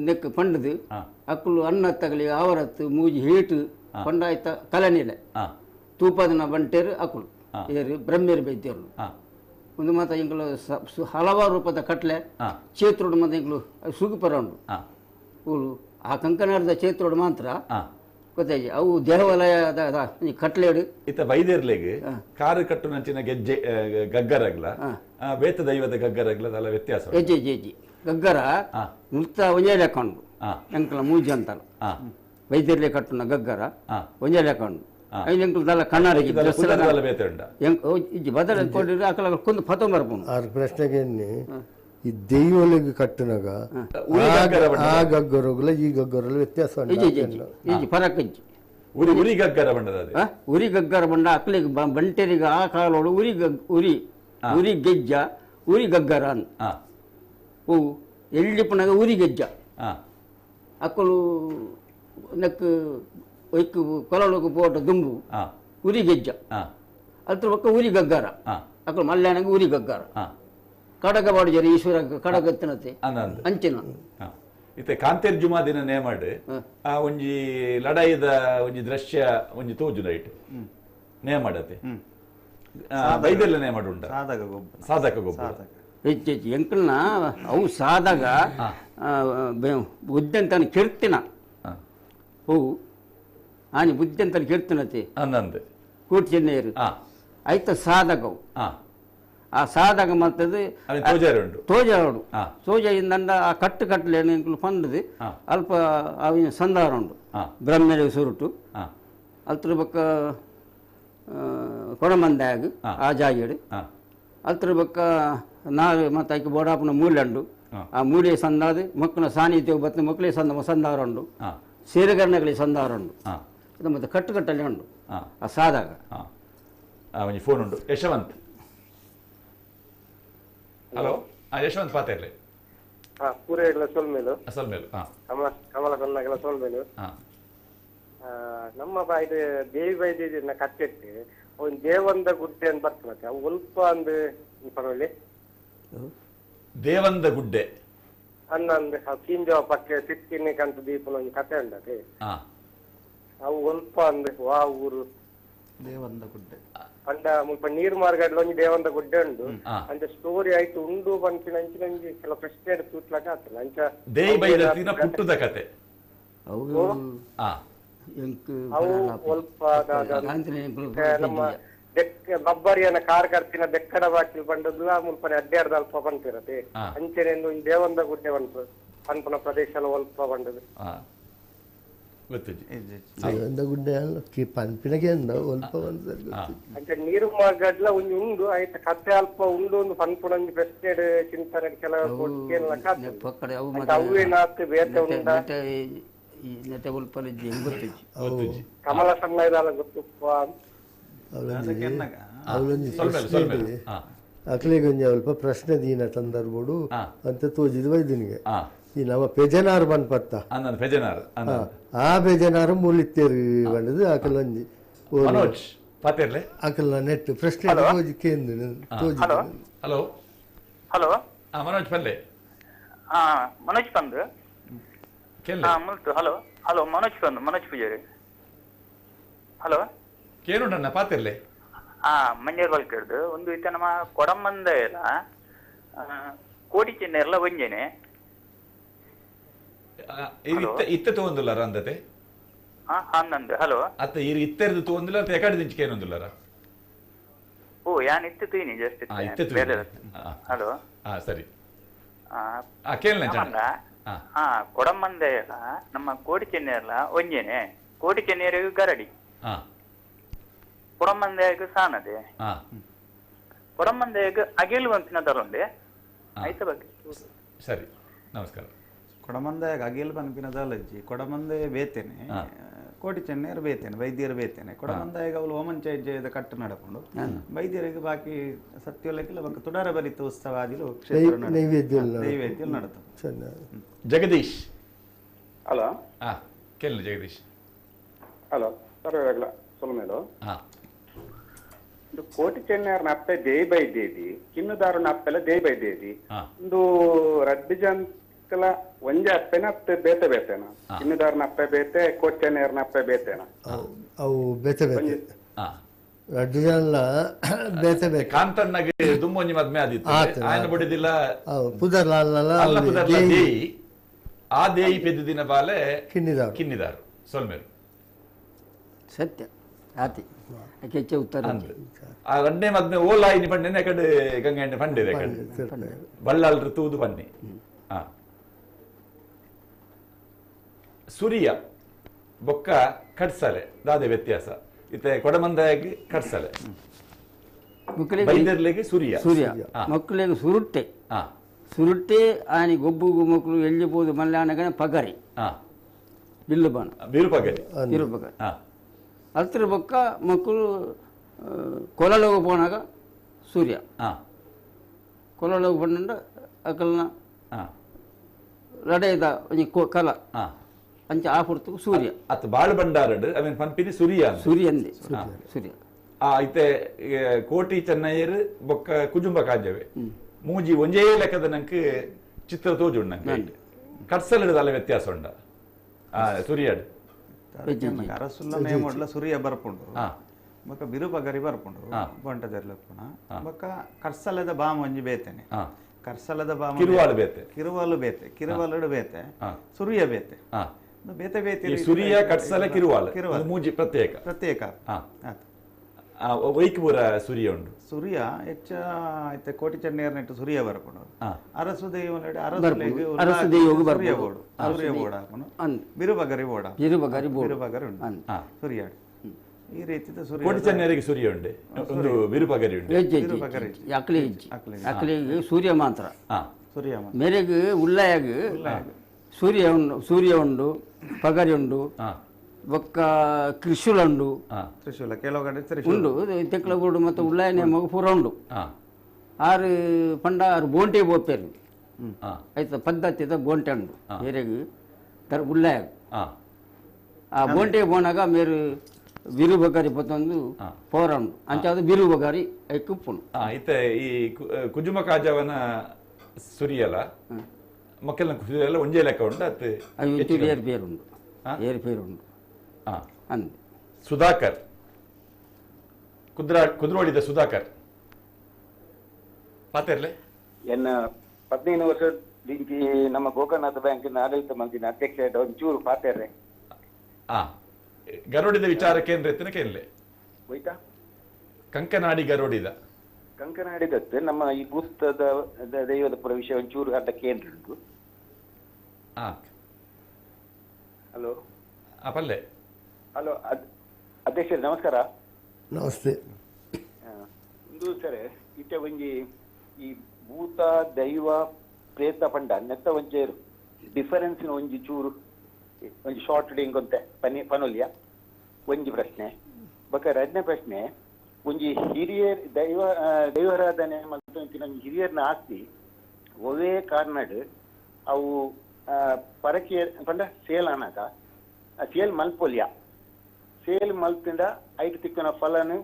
ನೆಕ್ ಪಂಡದು ಅಕ್ಕಳು ಅನ್ನ ತಗಲಿ ಆವರತ್ತು ಮೂಜಿ ಹೇಟು ಪಂಡಾಯ್ತ ಕಲನಿಲೆ ತೂಪದನ ಬಂಟೇರು ಅಕ್ಕಳು ಏರು ಬ್ರಹ್ಮೇರು ಬೈದ್ಯರು ಒಂದು ಮಾತ ಇಂಗಳು ಹಲವಾರು ರೂಪದ ಕಟ್ಲೆ ಚೇತ್ರೋಡು ಮತ್ತೆ ಇಂಗಳು ಸುಗುಪರಂಡು ಇವರು ಆ ಕಂಕನಾಡದ ಚೇತ್ರೋಡು ಮಾತ್ರ ಗೊತ್ತಾಯ್ತು ಅವು ದೇವಾಲಯದ ಕಟ್ಲೆಡು
ಇತ್ತ ಬೈದೇರ್ಲೆಗೆ ಕಾರು ಕಟ್ಟು ನಂಚಿನ ಗೆಜ್ಜೆ ಗಗ್ಗರಗ್ಲ ವೇತ ದೈವದ ಗಗ್ಗರಗ್ಲ ಅದೆಲ್ಲ ವ್ಯತ್ಯಾಸ
ಹೆಜ್ಜೆ ಹೆಜ್ಜೆ ಗಗ್ಗರ ನೃತ್ಯ ಒಂಜೇಲೆ ಹಾಕೊಂಡು ಎಂಕಲ ಮೂಜಿ ಅಂತಾರೆ ವೈದ್ಯರ್ಲೆ ಕಟ್ಟುನ ಗಗ್ಗರ ಒಂಜೇಲೆ ಹಾಕೊಂಡು ಐದು ಎಂಕಲ್ ಕಣ್ಣಾರಿಗೆ ಬದಲ ಕೊಟ್ಟಿದ್ರೆ ಅಕಲ ಕೊಂದು ಫತ ಬರ್ಬೋದು
ಆ ಪ್ರಶ್ನೆಗೆ ಈ ದೈವಲಿಗೆ ಕಟ್ಟಿನಾಗ ಆ ಗಗ್ಗರಗಳ ಈ ಗಗ್ಗರಗಳ ವ್ಯತ್ಯಾಸ
ಫರಕಜ್ಜಿ
ಉರಿ ಗಗ್ಗರ ಬಂಡದ
ಉರಿ ಗಗ್ಗರ ಬಂಡ ಅಕ್ಲಿಗೆ ಬಂಟೆರಿಗೆ ಆ ಕಾಲೋಳು ಉರಿ ಗೆಜ್ಜ ಉರಿ ಗಗ್ಗರ ಅಂತ ಓ ಎಳ್ಳಿಪ್ಪನಾಗ ಉರಿ ಗೆಜ್ಜ ಅಕ್ಕಳು ನೆಕ್ ಒಯ್ಕು ಕೊಲೊಳಗೆ ಪೋಟ ದುಂಬು ಉರಿ ಗೆಜ್ಜ ಅದ್ರ ಪಕ್ಕ ಉರಿ ಗಗ್ಗಾರ ಅಕ್ಕಳು ಮಲ್ಯಾಣಗ ಉರಿ ಗಗ್ಗಾರ ಕಡಗ ಬಾಡಿಜರು ಈಶ್ವರ ಕಡಗತ್ತಿನತೆ ಅಂಚಿನ
ಇತ್ತೆ ಕಾಂತೇರ್ ಜುಮಾ ದಿನ ನೇಮಾಡ್ ಆ ಒಂಜಿ ಲಡಾಯಿದ ಒಂಜಿ ದೃಶ್ಯ ಒಂಜಿ ತೋಜು ರೈಟ್ ನೇಮಾಡತೆ ಬೈದೆಲ್ಲ ನೇಮಾಡ್ ಉಂಟ ಸಾಧಕ ಗೊಬ್ಬರ
ಹೆಚ್ಚು ಎಂಕಲ್ನ ಅವು ಸಾದಾಗ ಬುದ್ಧಂತನ ಕೆರ್ತಿನ ಹೂ ಆನಿ ಬುದ್ಧಂತನ ಕೆರ್ತಿನತೆ
ಅನ್ನಂದು
ಕೋಟಿ ಚೆನ್ನೈರು ಆಯ್ತ ಸಾಧಕವು ಆ ಸಾಧಕ ಮತ್ತದು ತೋಜಾರು ಸೋಜೆಯಿಂದ ಆ ಕಟ್ಟಲೇನು ಇಂಕಲು ಪಂಡದು ಅಲ್ಪ ಅವಿನ ಸಂದಾರ ಉಂಡು ಬ್ರಹ್ಮೇರ ಸುರುಟು ಅಲ್ತರ ಬಕ್ಕ ಕೊಡಮಂದಾಗ ಆ ಜಾಗೇಡು ಅಲ್ತರ ಬಕ್ಕ ನಾವೇ ಮತ್ತೆ ಆಯ್ಕೆ ಬೋಡಾಪನ ಮೂಲೆಂಡು ಆ ಮೂಲೆ ಸಂದಾದು ಮಕ್ಕಳ ಸಾನ್ನಿಧ್ಯ ಬತ್ತ ಮಕ್ಕಳಿಗೆ ಸಂದಾರ ಉಂಡು ಸೇರುಗರಣಗಳಿಗೆ ಸಂದಾರ ಉಂಡು ಅದು ಮತ್ತೆ ಕಟ್ಟಲ್ಲಿ ಉಂಡು ಆ ಸಾದಾಗ
ಫೋನ್ ಉಂಟು ಯಶವಂತ್ ಹಲೋ ಯಶವಂತ್ ಪಾತೇರ್ಲೆ
ಪೂರೆಗಳ ಸೊಲ್ಮೇಲು ಕಮಲ ಸೊನ್ನಾಗೆಲ್ಲ ಸೊಲ್ಮೇಲು ನಮ್ಮ ಬಾಯ್ದು ದೇವಿ ಬೈದಿನ ಕಟ್ಟಿಟ್ಟು ಒಂದು ದೇವಂದ ಗುಡ್ಡೆ ಅಂತ ಬರ್ತದೆ ಅವು ಸ್ವಲ್ಪ ಒಂದು ಪರವಲ್ಲಿ
ದೇವಂದ ಗುಡ್ಡೆ
ಅನ್ನೊಂದು ಕಿಂಜವ ಪಕ್ಕೆ ಸಿಕ್ಕಿನಿ ಕಂತ ದೀಪನ ಒಂದು ಕತೆ ಉಂಟದೆ ಅವು ಸ್ವಲ್ಪ ಒಂದು ವಾ ಊರು
ದೇವಂದ ಗುಡ್ಡೆ
ಅಂಡ ಮುಲ್ಪ ನೀರು ಮಾರ್ಗಡ್ಲ ಒಂಜಿ ದೇವಂದ ಗುಡ್ಡೆ ಉಂಡು ಅಂಚ ಸ್ಟೋರಿ ಆಯ್ತು ಉಂಡು ಬಂಚಿನ ಅಂಚಿನಂಜಿ ಕೆಲ ಪ್ರಶ್ನೆ ತೂತ್ಲಕ ಆಗ್ತದೆ ಅಂಚ
ಪುಟ್ಟದ ಕತೆ
ಅವು ಸ್ವಲ್ಪ ನಮ್ಮ ಬಬ್ಬರಿಯನ್ನ ಕಾರ್ ಕರ್ತಿನ ಬೆಕ್ಕಡ ಬಾಕಿಲ್ ಬಂಡದ್ಲ ಮುಲ್ಪನೆ ಅಡ್ಡಾಡ್ದ ಅಲ್ಪ ಬಂತಿರತ್ತೆ ಅಂಚೆನೆ ದೇವಂದ ಗುಡ್ಡೆ ಬಂತು ಪನ್ಪನ ಪ್ರದೇಶ ಸ್ವಲ್ಪ ಬಂಡದು
ಗುಡ್ಡೆ ಪನ್ಪಿನಗೆ ಒಲ್ಪ ಒಂದ್ಸರಿ
అంటే నీరు గడ్ల ఉండి ఉండు అయితే కథೆ అಲ್ಪ ఉండు ಒಂದು ಪನ್ಪುಣಂಜಿ ಪ್ರಶ್ನೆ ಚಿಂತನೆ ಕೆಲವು ಕೊಟ್ಟಿಲ್ಲ
ಪಕ್ಕಡೆ ಅವು
ಮತ್ತೆ ಅವೇನಾತ್ ಬೇತೆ ಉಂಡ
ಈ ನೆಟೆ ಉಲ್ಪಲೆ ಗೊತ್ತಿಜ್ಜಿ
ಕಮಲ ಸಮಯದಾಲ ಗೊತ್ತುಪ್ಪ
ಅವಳೊಂದು ಅಕ್ಲಿಗೆ ಒಂಜಿ ಅಲ್ಪ ಪ್ರಶ್ನೆ ದೀನ ತಂದರ್ಬೋಡು ಅಂತ ತೋಜಿದ್ ವೈದ್ಯನಿಗೆ ಈ ನಮ್ಮ ಪೆಜನಾರ್ ಬಂದ್ಪತ್ತ ಆ ಪೆಜನಾರು ಮೂಲಿತ್ತೇರಿ ಬಂದದು ಅಕಲೊಂಜಿ ಅಕಲ್ನ ನೆಟ್ ಪ್ರಶ್ನೆ ತೋಜಿ ಕೇಂದ್ರ ತೋಜಿ
ಹಲೋ ಹಲೋ
ಮನೋಜ್ ಪಲ್ಲೆ
ಮನೋಜ್ ಪಂದ್ ಮುಲ್ತು hello hello Manoj Pujari hello
ಕೇನುಂಡಣ್ಣ ಪಾತಿರ್ಲೆ
ಮಂಜೇರ್ ಬಲ್ಕಡ್ದು ಒಂದು ಇತ್ತ ನಮ್ಮ ಕೊಡಂಬಂದ ಎಲ್ಲ ಕೋಟಿ ಚೆನ್ನೆರ್ಲ ಒಂಜೇನೆ
ಇತ್ತ ತಗೊಂದುಲ್ಲಾರ ಅಂದತೆ
ಅಂದಂದು ಹಲೋ
ಅತ್ತ ಇರು ಇತ್ತೆರ್ದು ತಗೊಂದಿಲ್ಲ ಅತ್ತ ಎಕಡೆ ದಿಂಚಿಕೆ ಏನೊಂದುಲ್ಲಾರ
ಓ ಯಾನ್ ಇತ್ತು ತೂಯಿನಿ ಜಸ್ಟ್ ಹಲೋ
ಸರಿ
ಕೊಡಂಬಂದ ಎಲ್ಲ ನಮ್ಮ ಕೋಟಿ ಚೆನ್ನೆರ್ಲ ಒಂಜೇನೆ ಕೋಟಿ ಚೆನ್ನೇರಿಗೂ ಗರಡಿ ಕೊಡಂಬಂದೆಗ್ ಸಾನದೆ ಕೊಡಂಬಂದೆಗ್ ಅಗಿಲು ಪಂಪಿನ ತರೊಂಡೆ ಆಯ್ತ ಬಗ್ಗೆ
ಸರಿ ನಮಸ್ಕಾರ
ಕೊಡಮಂದೆಗ್ ಅಗಿಲು ಪಂಪಿನದಲ್ಲಜ್ಜಿ ಕೊಡಮಂದೆ ಬೇತೇನೆ ಕೋಟಿ ಚೆನ್ನೇರು ಬೇತೇನೆ ವೈದ್ಯರು ಬೇತೇನೆ ಕೊಡಮಂದೆಗ್ ಅವಳು ಓಮಂಚ ಕಟ್ಟು ನಡಕೊಂಡು ವೈದ್ಯರಿಗೆ ಬಾಕಿ ಸತ್ಯೋಲ್ಲಕ್ಕಿಲ್ಲ ಬಕ್ಕ ತುಡರ ಬರಿತ ಉತ್ಸವ ಆದಿಲು ಕ್ಷೇತ್ರ ನೈವೇದ್ಯ ನಡತ
ಜಗದೀಶ್
ಹಲೋ
ಕೇಳಿ ಜಗದೀಶ್
ಹಲೋ ಸರ್ ಸೊಲಮೇಲು ಕೋಟಿ ಚೆನ್ನೈರ್ ನಪ್ಪೆ ದೇಯ್ ಬೈ ದೇದಿ ಕಿನ್ನುದಾರು ನಪ್ಪೆಲ್ಲ ದೇಯ್ ಬೈ ದೇದಿ ಒಂದು ರಡ್ಡು ಜಂಕಲ ಒಂಜೆ ಅಪ್ಪೆನ ಅಪ್ಪೆ ಬೇತೆ ಬೇತೆನ ಕಿನ್ನುದಾರು ನಪ್ಪೆ ಬೇತೆ ಕೋಟಿ ಚೆನ್ನೈರ್ ನಪ್ಪೆ ಬೇತೆನ
ಅವು ಬೇತೆ ಬೇತೆ ರಡ್ಡು ಜನ ಬೇತೆ ಬೇತೆ
ಕಾಂತಣ್ಣಗೆ ದುಮ್ಮೊಂಜಿ ಮದ್ಮೆ ಆದಿತ್ತು ಆಯ್ನ ಬಡಿದಿಲ್ಲ
ಪುದರ್ಲಾಲ್
ದೇಯಿ ಆ ದೇಯಿ ಪೆದ್ದು ದಿನ ಬಾಲೆ ಕಿನ್ನಿದಾರು ಸೊಲ್ಮೇರು
ಸತ್ಯ ಆತಿ ಕೆಚ್ಚೆ ಉತ್ತರ
ಆ ರಡ್ಡೆ ಮದ್ಮೆ ಓಲಾಯಿನಿ ಪಂಡೆ ಕಡೆ ಗಂಗೆ ಪಂಡಿದೆ ಬಳ್ಳಾಲ್ ತೂದು ಪನ್ನಿ ಸುರಿಯ ಬೊಕ್ಕ ಕಡ್ಸಲೆ ದಾದೆ ವ್ಯತ್ಯಾಸ ಇತ್ತೆ ಕೊಡಮಂದಾಗಿ ಕಡ್ಸಲೆ ಬೈದರ್ಲೆಗೆ ಸುರಿಯ
ಮಕ್ಕಳಿಗೆ ಸುರುಟ್ಟೆ ಆನಿ ಗೊಬ್ಬು ಮಕ್ಕಳು ಎಳ್ಳಿಬೋದು ಮಲ್ಲಾಣಗನೆ ಪಗರಿ ಬಿಲ್ಲು
ಬಿರುಪಗರಿ
ಅಲ್ತರ ಬೊಕ್ಕ ಮಕ್ಕಳು ಕೊಲಲೋಗ ಪೋನಾಗ ಸೂರ್ಯ ಕೊಲಲೋಗ ಪಂಡ ಅಕಲ್ನ ರಡೆದ ಕಲ ಅಂಚ ಆ ಪುರ್ತು ಸೂರ್ಯ
ಅತ್ ಬಾಳು ಬಂಡಾರಡ್ ಅವೇನ್ ಪಂಪಿನಿ
ಸೂರ್ಯಂದೆ ಸೂರ್ಯ
ಐತೆ ಕೋಟಿ ಚೆನ್ನಯ್ಯರ್ ಬೊಕ್ಕ ಕುಜುಂಬ ಕಾಜವೆ ಮೂಜಿ ಒಂಜೇ ಲೆಕ್ಕದ ನಂಗೆ ಚಿತ್ರ ತೋಜುಂಡು ನಂಗೆ ಕಟ್ಸಲಿಡದ ಅಲ್ಲ ವ್ಯತ್ಯಾಸ ಉಂಡ ಸೂರ್ಯಡ್
ಅರಸುಲ್ಲ ನೇಮೊಡ್ಲ ಸುರಿಯ ಬರ್ಪುಂಡು ಬೊಕ್ಕ ಬಿರುಪಗರಿ ಬರ್ಪುಂಡು ಬಂಟದೆರ್ಲಪ್ಪುನ ಬೊಕ್ಕ ಕರ್ಸಲದ ಬಾಮ ಒಂಜಿ ಬೇತೆನೆ ಕರ್ಸಲದ ಬಾಮ ಕಿರುವಾಲು ಬೇತೆ ಕಿರುವಾಲಡು ಬೇತೆ ಸುರಿಯ ಬೇತೆ ಬೇತೆ ಬೇತೆ
ಸುರಿಯ ಕಟ್ಸಲ ಕಿರುವಾಲು ಮೂಜಿ ಪ್ರತ್ಯೇಕ ವೈಕ್ಪುರ ಸೂರ್ಯ ಉಂಡು
ಸೂರ್ಯ ಹೆಚ್ಚ ಐತೆ ಕೋಟಿ ಚೆನ್ನೈರ್ ನೆಟ್ಟು ಸೂರ್ಯ ಬರ್ಕೊಂಡು ಅರಸು ದೈವ ಸೂರ್ಯ ಬೋರ್ಡ್ ಹಾಕೊಂಡು ಬಿರುಬಗರಿ ಬಿರುಬಗರಿ ಉಂಟು ಸೂರ್ಯ ಈ ರೀತಿ
ಕೋಟಿ ಚೆನ್ನೈರಿಗೆ ಸೂರ್ಯ ಉಂಡೆ ಒಂದು ಬಿರುಬಗರಿ ಉಂಟು
ಅಕ್ಲಿಗೆ ಸೂರ್ಯ ಮಾತ್ರ ಮೇರೆಗೆ ಉಳ್ಳಾಯಾಗ ಸೂರ್ಯ ಉಂಡು ಪಗರಿ ಉಂಡು ಒಕ್ಕ ತ್ರಿಶೂಲ ಉಂಡು ಉಂಡು ತೆಕ್ಕಲಗೂಡು ಮತ್ತು ಉಳ್ಳಾಯನೆ ಮಗು ಪೂರ ಉಂಡು ಆರು ಪಂಡ ಆರು ಬೋಂಟೆ ಬೋಪೇರು ಆಯ್ತು ಪದ್ಧತಿದ ಬೋಂಟೆ ಉಂಡು ಬೇರೆಗೆ ಉಳ್ಳಾಯಾಗ ಆ ಬೋಂಟೆ ಬೋನಾಗ ಮೇರು ಬಿರು ಬಗಾರಿ ಪತ್ತೊಂದು ಪೋರ ಉಂಡು ಅಂಚಾದ ಬಿರು ಬಗಾರಿ ಕುಪ್ಪುಂಡು
ಐತೆ ಈ ಕುಜುಮ ಕಾಜವನ ಸುರಿಯಲ್ಲ ಮಕ್ಕಳ ಸುರಿಯಲ್ಲ ಒಂಜೇ ಲೆಕ್ಕ ಉಂಡು ಅದು
ಏರ್ ಪೇರು ಉಂಡು ಅಂದ್
ಸುಧಾಕರ್ ಕುದ್ರೋಳಿದ ಸುಧಾಕರ್ ಪಾತೆರ್ಲೆ
ಎನ್ನ 15 ವರ್ಷ ದಿಂಕಿ ನಮ್ಮ ಗೋಕರ್ಣನಾಥ ಬ್ಯಾಂಕಿನ ಆಡಳಿತ ಮಂತ್ರಿನ ಅಧ್ಯಕ್ಷ ಒಂಚೂರು ಪಾತೆರ್ರೆ
ಗರೋಡಿದ ವಿಚಾರಕ್ಕೆ ಏನ್ ರೀತಿನ ಕೇಳಲೆ
ಹೋಯ್ತಾ
ಕಂಕನಾಡಿ
ಕಂಕನಾಡಿದತ್ತೆ ನಮ್ಮ ಈ ಭೂತದ ದೈವದ ಪುರ ವಿಷಯ ಒಂಚೂರು ಅಡ್ಡಕ್ಕೆ ಏನ್ ಉಂಟು ಹಲೋ
ಪಲ್ಲೆ.
ಹಲೋ ಅಧ್ಯಕ್ಷ ನಮಸ್ಕಾರ.
ನಮಸ್ತೆ.
ಇಂದು ಸರ್ ಇತ್ತೆ ಒಂಜಿ ಈ ಭೂತ ದೈವ ಪ್ರೇತ ಪಂಡ ನೆತ್ತ ಒಂಚೆ ಡಿಫರೆನ್ಸ್ ಒಂಜಿ ಚೂರು ಒಂಜಿ ಶಾರ್ಟ್ ಡಿಂಗ್ ಪನೊಲ್ಯ ಒಂಜಿ ಪ್ರಶ್ನೆ ಬೊಕ ಎರಡನೇ ಪ್ರಶ್ನೆ ಒಂಜಿ ಹಿರಿಯರ್ ದೈವಾರಾಧನೆ ಮತ್ತು ಹಿರಿಯರ್ನ ಆಸ್ತಿ ಒವೇ ಕಾರ್ನಾಡ್ ಅವು ಪರಕೆ ಪಂಡ ಸೇಲ್ ಅನಾಗ ಸೇಲ್ ಮಲ್ಪೊಲ್ಯ ಸೇಲ್ ಮಲ್ಪಿಂದ ಐದು ತಿಕ್ಕನ ಫಲನು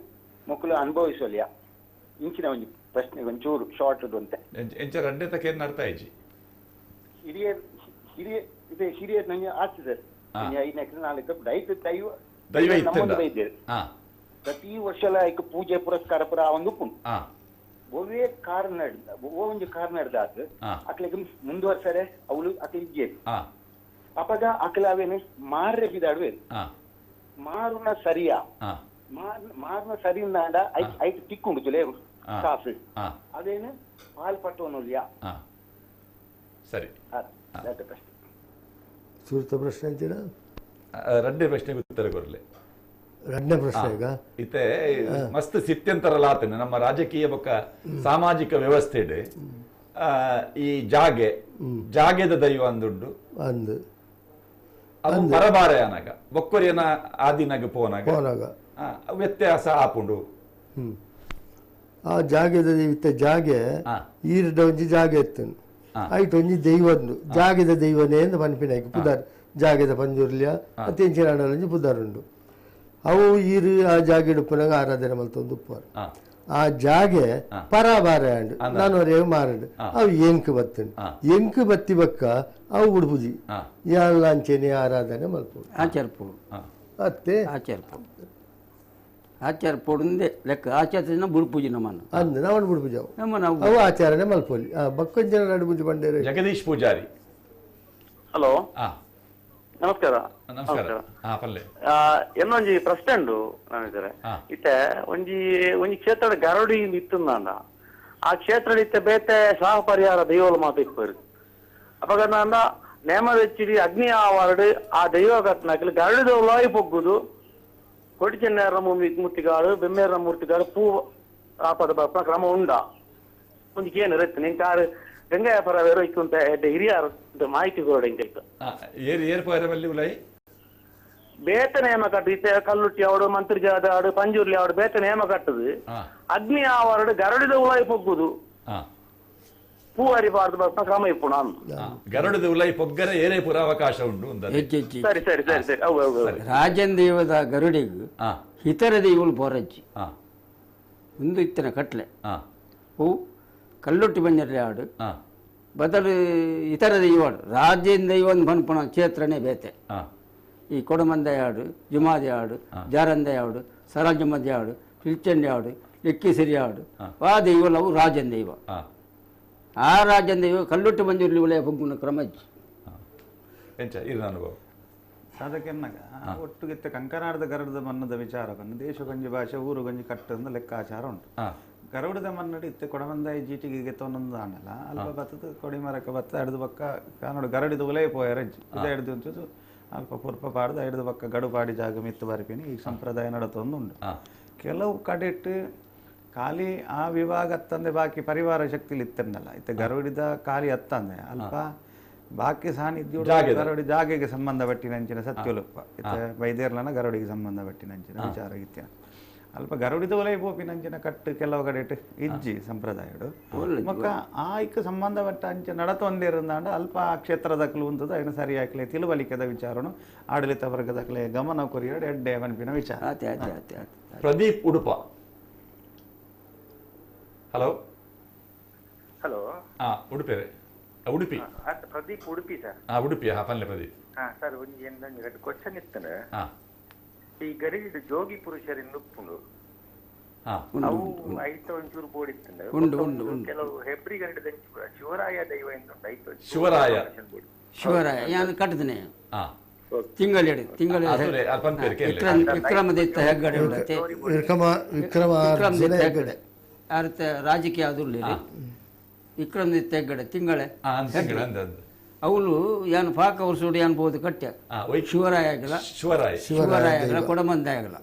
ಮಕ್ಕಳು ಅನುಭವಿಸೋಲ್ಯ ಇಂಚಿನ ಒಂಜಿ ಪ್ರಶ್ನೆ ಒಂಚೂರು ಶಾರ್ಟ್ ಅಂತೆ
ರೆಡ್ಡೆ ತಕ ಏನ್ ನಡ್ತಾ ಇಜ್ಜಿ
ಹಿರಿಯರ್ ನಂಗೆ ಆಸ್ತಿ ಸರ್ 5 ಎಕರೆ 4 ಎಕರೆ
ದೈವ
ಬೈದ್ದೇವೆ ಪ್ರತಿ ವರ್ಷ ಐಕ್ ಪೂಜೆ ಪುರಸ್ಕಾರ ಪುರ ಒಂದು ಉಪ್ಪುಂಡು ಒವೇ ಕಾರಣ ಒಂಜಿ ಕಾರಣ ಹಿಡ್ದಾತ್ ಅಕ್ಲಿಗೆ ಮುಂದುವರ್ಸರೆ ಅವಳು ಅಕ್ಲಿ ಇಜ್ಜೇರು ಅಪಗ ಅಕ್ಲ ಅವೇನು ಮಾರ್ರೆ ಬಿದಾಡುವೇರು ಮಾರುನ ಸರಿಯಾ ಮಾರುನ ಸರಿಯಿಂದ ಐಕ್ ತಿಕ್ಕೊಂಡು ತುಲೆ ಕಾಫಿ ಅದೇನು ಹಾಲ್ ಪಟ್ಟವನುಲ್ಯ
ಸರಿ
ಪ್ರಶ್ನೆ
ಸೂರ್ತ ಪ್ರಶ್ನೆ ಅಂತೀರಾ?
ರಡ್ಡೆ ಪ್ರಶ್ನೆಗೆ ಉತ್ತರ ಕೊರಲೆ.
ರಡ್ಡೆ ಪ್ರಶ್ನೆ ಈಗ
ಇತ್ತೆ ಮಸ್ತ್ ಸಿತ್ಯಂತರಲ್ಲ ಆತನೆ ನಮ್ಮ ರಾಜಕೀಯ ಬೊಕ್ಕ ಸಾಮಾಜಿಕ ವ್ಯವಸ್ಥೆ ಈ ಜಾಗೆದ ದೈವ ಅಂದುಂಡು
ಅಂದು
ಅದು ಪರಬಾರೆ ಅನಾಗ ಬೊಕ್ಕೊರಿಯನ ಆದಿನಾಗ ಪೋನಾಗ ವ್ಯತ್ಯಾಸ ಆಪುಂಡು.
ಆ ಜಾಗೆದ ಇತ್ತ ಜಾಗೆ ಈರ್ದ ಒಂಜಿ ಜಾಗೆ ಎತ್ತನು ಐಟ್ ಒಂಜಿ ದೈವಂದು ಜಾಗೆದ ದೈವನೇ ಅಂತ ಪನ್ಪಿನಾಯ್ತು ಪುದಾರ್ ಜಾಗೆದ ಪಂಜುರ್ಲಿಯ ತೆಂಚಿನಾಡೊಂಜಿ ಪುದಾರುಂಡು ಅವು ಈರು ಆ ಜಾಗೆ ಉಪ್ಪನಾಗ ಆರಾಧನೆ ಮಲ್ತೊಂದು ಉಪ್ಪಾರು ಆ ಜಾಗೆ ಪರಾಬಾರೆ ಅಂಡು ನಾನೂರೇ ಮಾರಡು ಅವು ಎಂಕ್ ಬತ್ತಂಡು ಎಂಕ್ ಬತ್ತಿ ಬಕ್ಕ ಅವು ಉಡುಪುಜಿ ಎಲ್ಲ ಅಂಚೆನೆ ಆರಾಧನೆ ಮಲ್ಪೋಡು
ಆಚರ್ಪೋಡು
ಅತ್ತೆ
ಆಚಾರ ಪೋಡುಂದೆ ಲೆಕ್ಕ ಆಚಾರ ಬುಡ್ಪೂಜಿ ನಮ್ಮನ್ನು
ಅಂದ ನಾವು ಬುಡ್ಪೂಜ ಅವು ಆಚಾರನೆ ಮಲ್ಪೋಲಿ ಬಕ್ಕೊಂಜನ ನಡುಪೂಜಿ ಬಂಡೇರು.
ಜಗದೀಶ್ ಪೂಜಾರಿ
ಹಲೋ ನಮಸ್ಕಾರ.
ನಮಸ್ಕಾರ.
ಇನ್ನೊಂಜಿ ಪ್ರಶ್ನೆ ಉಂಡು ನಾನಿದ್ರೆ ಇತ್ತೆ ಒಂಜಿ ಕ್ಷೇತ್ರದ ಗರಡಿ ಇತ್ತು ನಾನ ಆ ಕ್ಷೇತ್ರ ಇತ್ತೆ ಬೇತೆ ಸಹ ಪರಿಹಾರ ದೈವಲು ಮಾತು ಇಪ್ಪರು ಅವಾಗ ನಾನ ನೇಮ ವೆಚ್ಚಿಡಿ ಅಗ್ನಿ ಆವಾರ್ಡ್ ಆ ದೈವ ಘಟನಾಕಲು ಗರಡಿದವಲಾಯಿ ಪೊಗ್ಗುದು ಕೊಟ್ಟಿಚೆನ್ನೇರ ಮೂರ್ತಿಗಾಡು ಬೆಮ್ಮೇರ ಮೂರ್ತಿಗಾಡು ಪೂ ಆಪದ ಬಪ್ಪ ಕ್ರಮ ಉಂಡ ಒಂದಿಗೆ ಏನು ಇರುತ್ತೆ ನಿನ್ ಕಾರು ಗಂಗಾಯ ಪರ ಬೇರೆ ಇಕ್ಕುಂತ ಹಿರಿಯರು ಮಾಹಿತಿ ಕೊರಡು ಬೇತ ನೇಮ ಕಟ್ಟು ಇತ್ತೆ ಕಲ್ಲುಟ್ಟಿ ಅವಡು ಮಂತ್ರಿಜಾದ ಆಡು ಪಂಜುರ್ಲಿ ಅವಡು ಬೇತ ನೇಮ ಕಟ್ಟದು ಅಗ್ನಿ ಆವರಡು ಗರಡಿದ ಉಲಾಯಿ ಪೊಗ್ಗುದು ಪೂ ಅರಿಬಾರ್ದು ಬಪ್ಪ ಕ್ರಮ ಇಪ್ಪು ನಾನು
ಗರುಡದ ಉಲೈ ಪೊಗ್ಗರ ಏರೇ ಪುರ ಅವಕಾಶ ಉಂಟು.
ಸರಿ ಸರಿ ಸರಿ ಸರಿ
ರಾಜನ್ ದೈವದ ಗರುಡಿಗೂ ಇತರ ದೈವಗಳು ಬೋರಜ್ಜಿ ಒಂದು ಇತ್ತಿನ ಕಟ್ಲೆ ಹೂ ಕಲ್ಲೊಟ್ಟಿ ಬಂಜರ್ಲೆ ಆಡು ಬದಲು ಇತರ ದೈವಾಡು ರಾಜೇನ್ ದೈವನ್ ಬನ್ಪುಣ ಕ್ಷೇತ್ರನೇ ಬೇತೆ ಈ ಕೊಡಮಂದೆ ಆಡು ಜುಮಾದಿ ಆಡು ಜಾರಂದೆ ಆಡು ಸರಾಜಮದಿ ಆಡು ಕಿಲ್ಚಂಡಿ ಆಡು ಲೆಕ್ಕಿಸಿರಿ ಆಡು ಆ ದೈವಗಳು ಅವು ರಾಜನ್ ದೈವ ಆ ರಾಜನ್ ದೈವ ಕಲ್ಲೊಟ್ಟಿ ಬಂಜೂರ್ಲಿ ಒಳ್ಳೆಯ ಪೊಗ್ಗುನ ಕ್ರಮಜ್ಜಿ
ಅನುಭವ
ಅದಕ್ಕೆನ್ನಾಗ ಒಟ್ಟುಗಿತ್ತ ಕಂಕನಾಡದ ಗರುಡದ ಮನ್ನದ ವಿಚಾರ ಬಂದು ದೇಶ ಗಂಜಿ ಭಾಷೆ ಊರು ಗಂಜಿ ಕಟ್ಟದ ಲೆಕ್ಕಾಚಾರ ಉಂಟು. ಗರುಡದ ಮನ್ನಡಿ ಇತ್ತೆ ಕೊಡಮಂದಾಯಿ ಜೀಟಿಗೆ ತೊನ್ನೊಂದು ಆನಲ್ಲ ಅಲ್ಪ ಬತ್ತದ ಕೊಡಿಮರಕ್ಕೆ ಬತ್ತ ಹಿಡಿದು ಪಕ್ಕ ಕಾನೋಡು ಗರಡಿದ ಉಲೈ ಪೋಯರಜ್ಜಿ ಇದು ಹಿಡಿದು ಒಂಚೂರು ಅಲ್ಪ ಪುರ್ಪ ಪಾಡ್ದು ಹಿಡಿದು ಪಕ್ಕ ಗಡುಪಾಡಿ ಜಾಗ ಮಿತ್ತು ಬರ್ಪಿನಿ ಈ ಸಂಪ್ರದಾಯ ನಡತೊಂದು ಉಂಟು. ಕೆಲವು ಕಡೆಟ್ಟು ಖಾಲಿ ಆ ವಿಭಾಗ ಹತ್ತಂದೆ ಬಾಕಿ ಪರಿವಾರ ಶಕ್ತಿಲಿ ಇತ್ತನ್ನಲ್ಲ ಇತ್ತೆ ಗರುಡಿದ ಖಾಲಿ ಹತ್ತಂದೆ ಅಲ್ಪ ಬಾಕಿ ಸಾನ್ನಿಧ್ಯ ಗರುಡಿ ಜಾಗೆಗೆ ಸಂಬಂಧಪಟ್ಟಿನಂಚಿನ ಸತ್ಯಲುಪ್ಪ ಇತ್ತೆ ವೈದ್ಯರ್ಲನ ಗರುಡಿಗೆ ಸಂಬಂಧಪಟ್ಟಿನಂಚಿನ ವಿಚಾರ ಇತ್ಯ ಅಲ್ಪ ಗರುಡಿದ ಒಲೈ ಪೋಪಿನಂಚಿನ ಕಟ್ಟು ಕೆಲವು ಕಡೆ ಇಜ್ಜಿ ಸಂಪ್ರದಾಯಡು ಮೊಕ್ಕ ಆಯ್ಕೆ ಸಂಬಂಧಪಟ್ಟ ಅಂಚೆ ನಡತೊಂದಿರಂದಾಂಡ ಅಲ್ಪ ಆ ಕ್ಷೇತ್ರದಕ್ಕಲು ಉಂತದ ಅದನ್ನು ಸರಿಯಾಕಲೆ ತಿಳುವಳಿಕೆದ ವಿಚಾರನು ಆಡಳಿತ ವರ್ಗದಕ್ಕಲೆ ಗಮನ ಕೊರಿಯಡು ಎಡ್ಡೆ ಮನ್ಪಿನ ವಿಚಾರ.
Pradeep Udupa. Hello
hello
Udupi Udupi
Pradeep Udupi sir.
Udupi ಪಲ್ಲೆ ಪ್ರದೀಪ್
ಸರ್ ಒಂಜಿ ಎರಡು ಕ್ವಶನ್ ಇತ್ತನ ಈ ಗರಿಡಿದ ಜೋಗಿ ಪುರುಷರಿಂದ ಉಪ್ಪುಂಡು ಅವು ಐತ ಒಂಚೂರು ಬೋಡಿತ್ತಂಡ ಕೆಲವು ಹೆಬ್ರಿ ಗರಿಡದ ಶಿವರಾಯ ದೈವ ಎಂದುಂಡು ಐತ
ಶಿವರಾಯ ಯಾನು ಕಟ್ಟದನೆ ತಿಂಗಳು ವಿಕ್ರಮದಿತ್ತ ಹೆಗ್ಗಡೆ ಉಂಡತೆ ವಿಕ್ರಮದಿತ್ತ ಹೆಗ್ಗಡೆ ಯಾರತ್ತೆ ರಾಜಕೀಯ ಅದು ವಿಕ್ರಮದಿತ್ತ ಹೆಗ್ಗಡೆ ತಿಂಗಳೇ ಅವಳು ಏನು ಪಾಕ ವರ್ಷೋಡು ಅನ್ಬೋದು ಕಟ್ಟೆ ಶಿವರಾಯ ಆಗಲ್ಲ ಶಿವರಾಯ ಆಗಲ್ಲ ಕೊಡಮಂದೆ ಆಗಲ್ಲ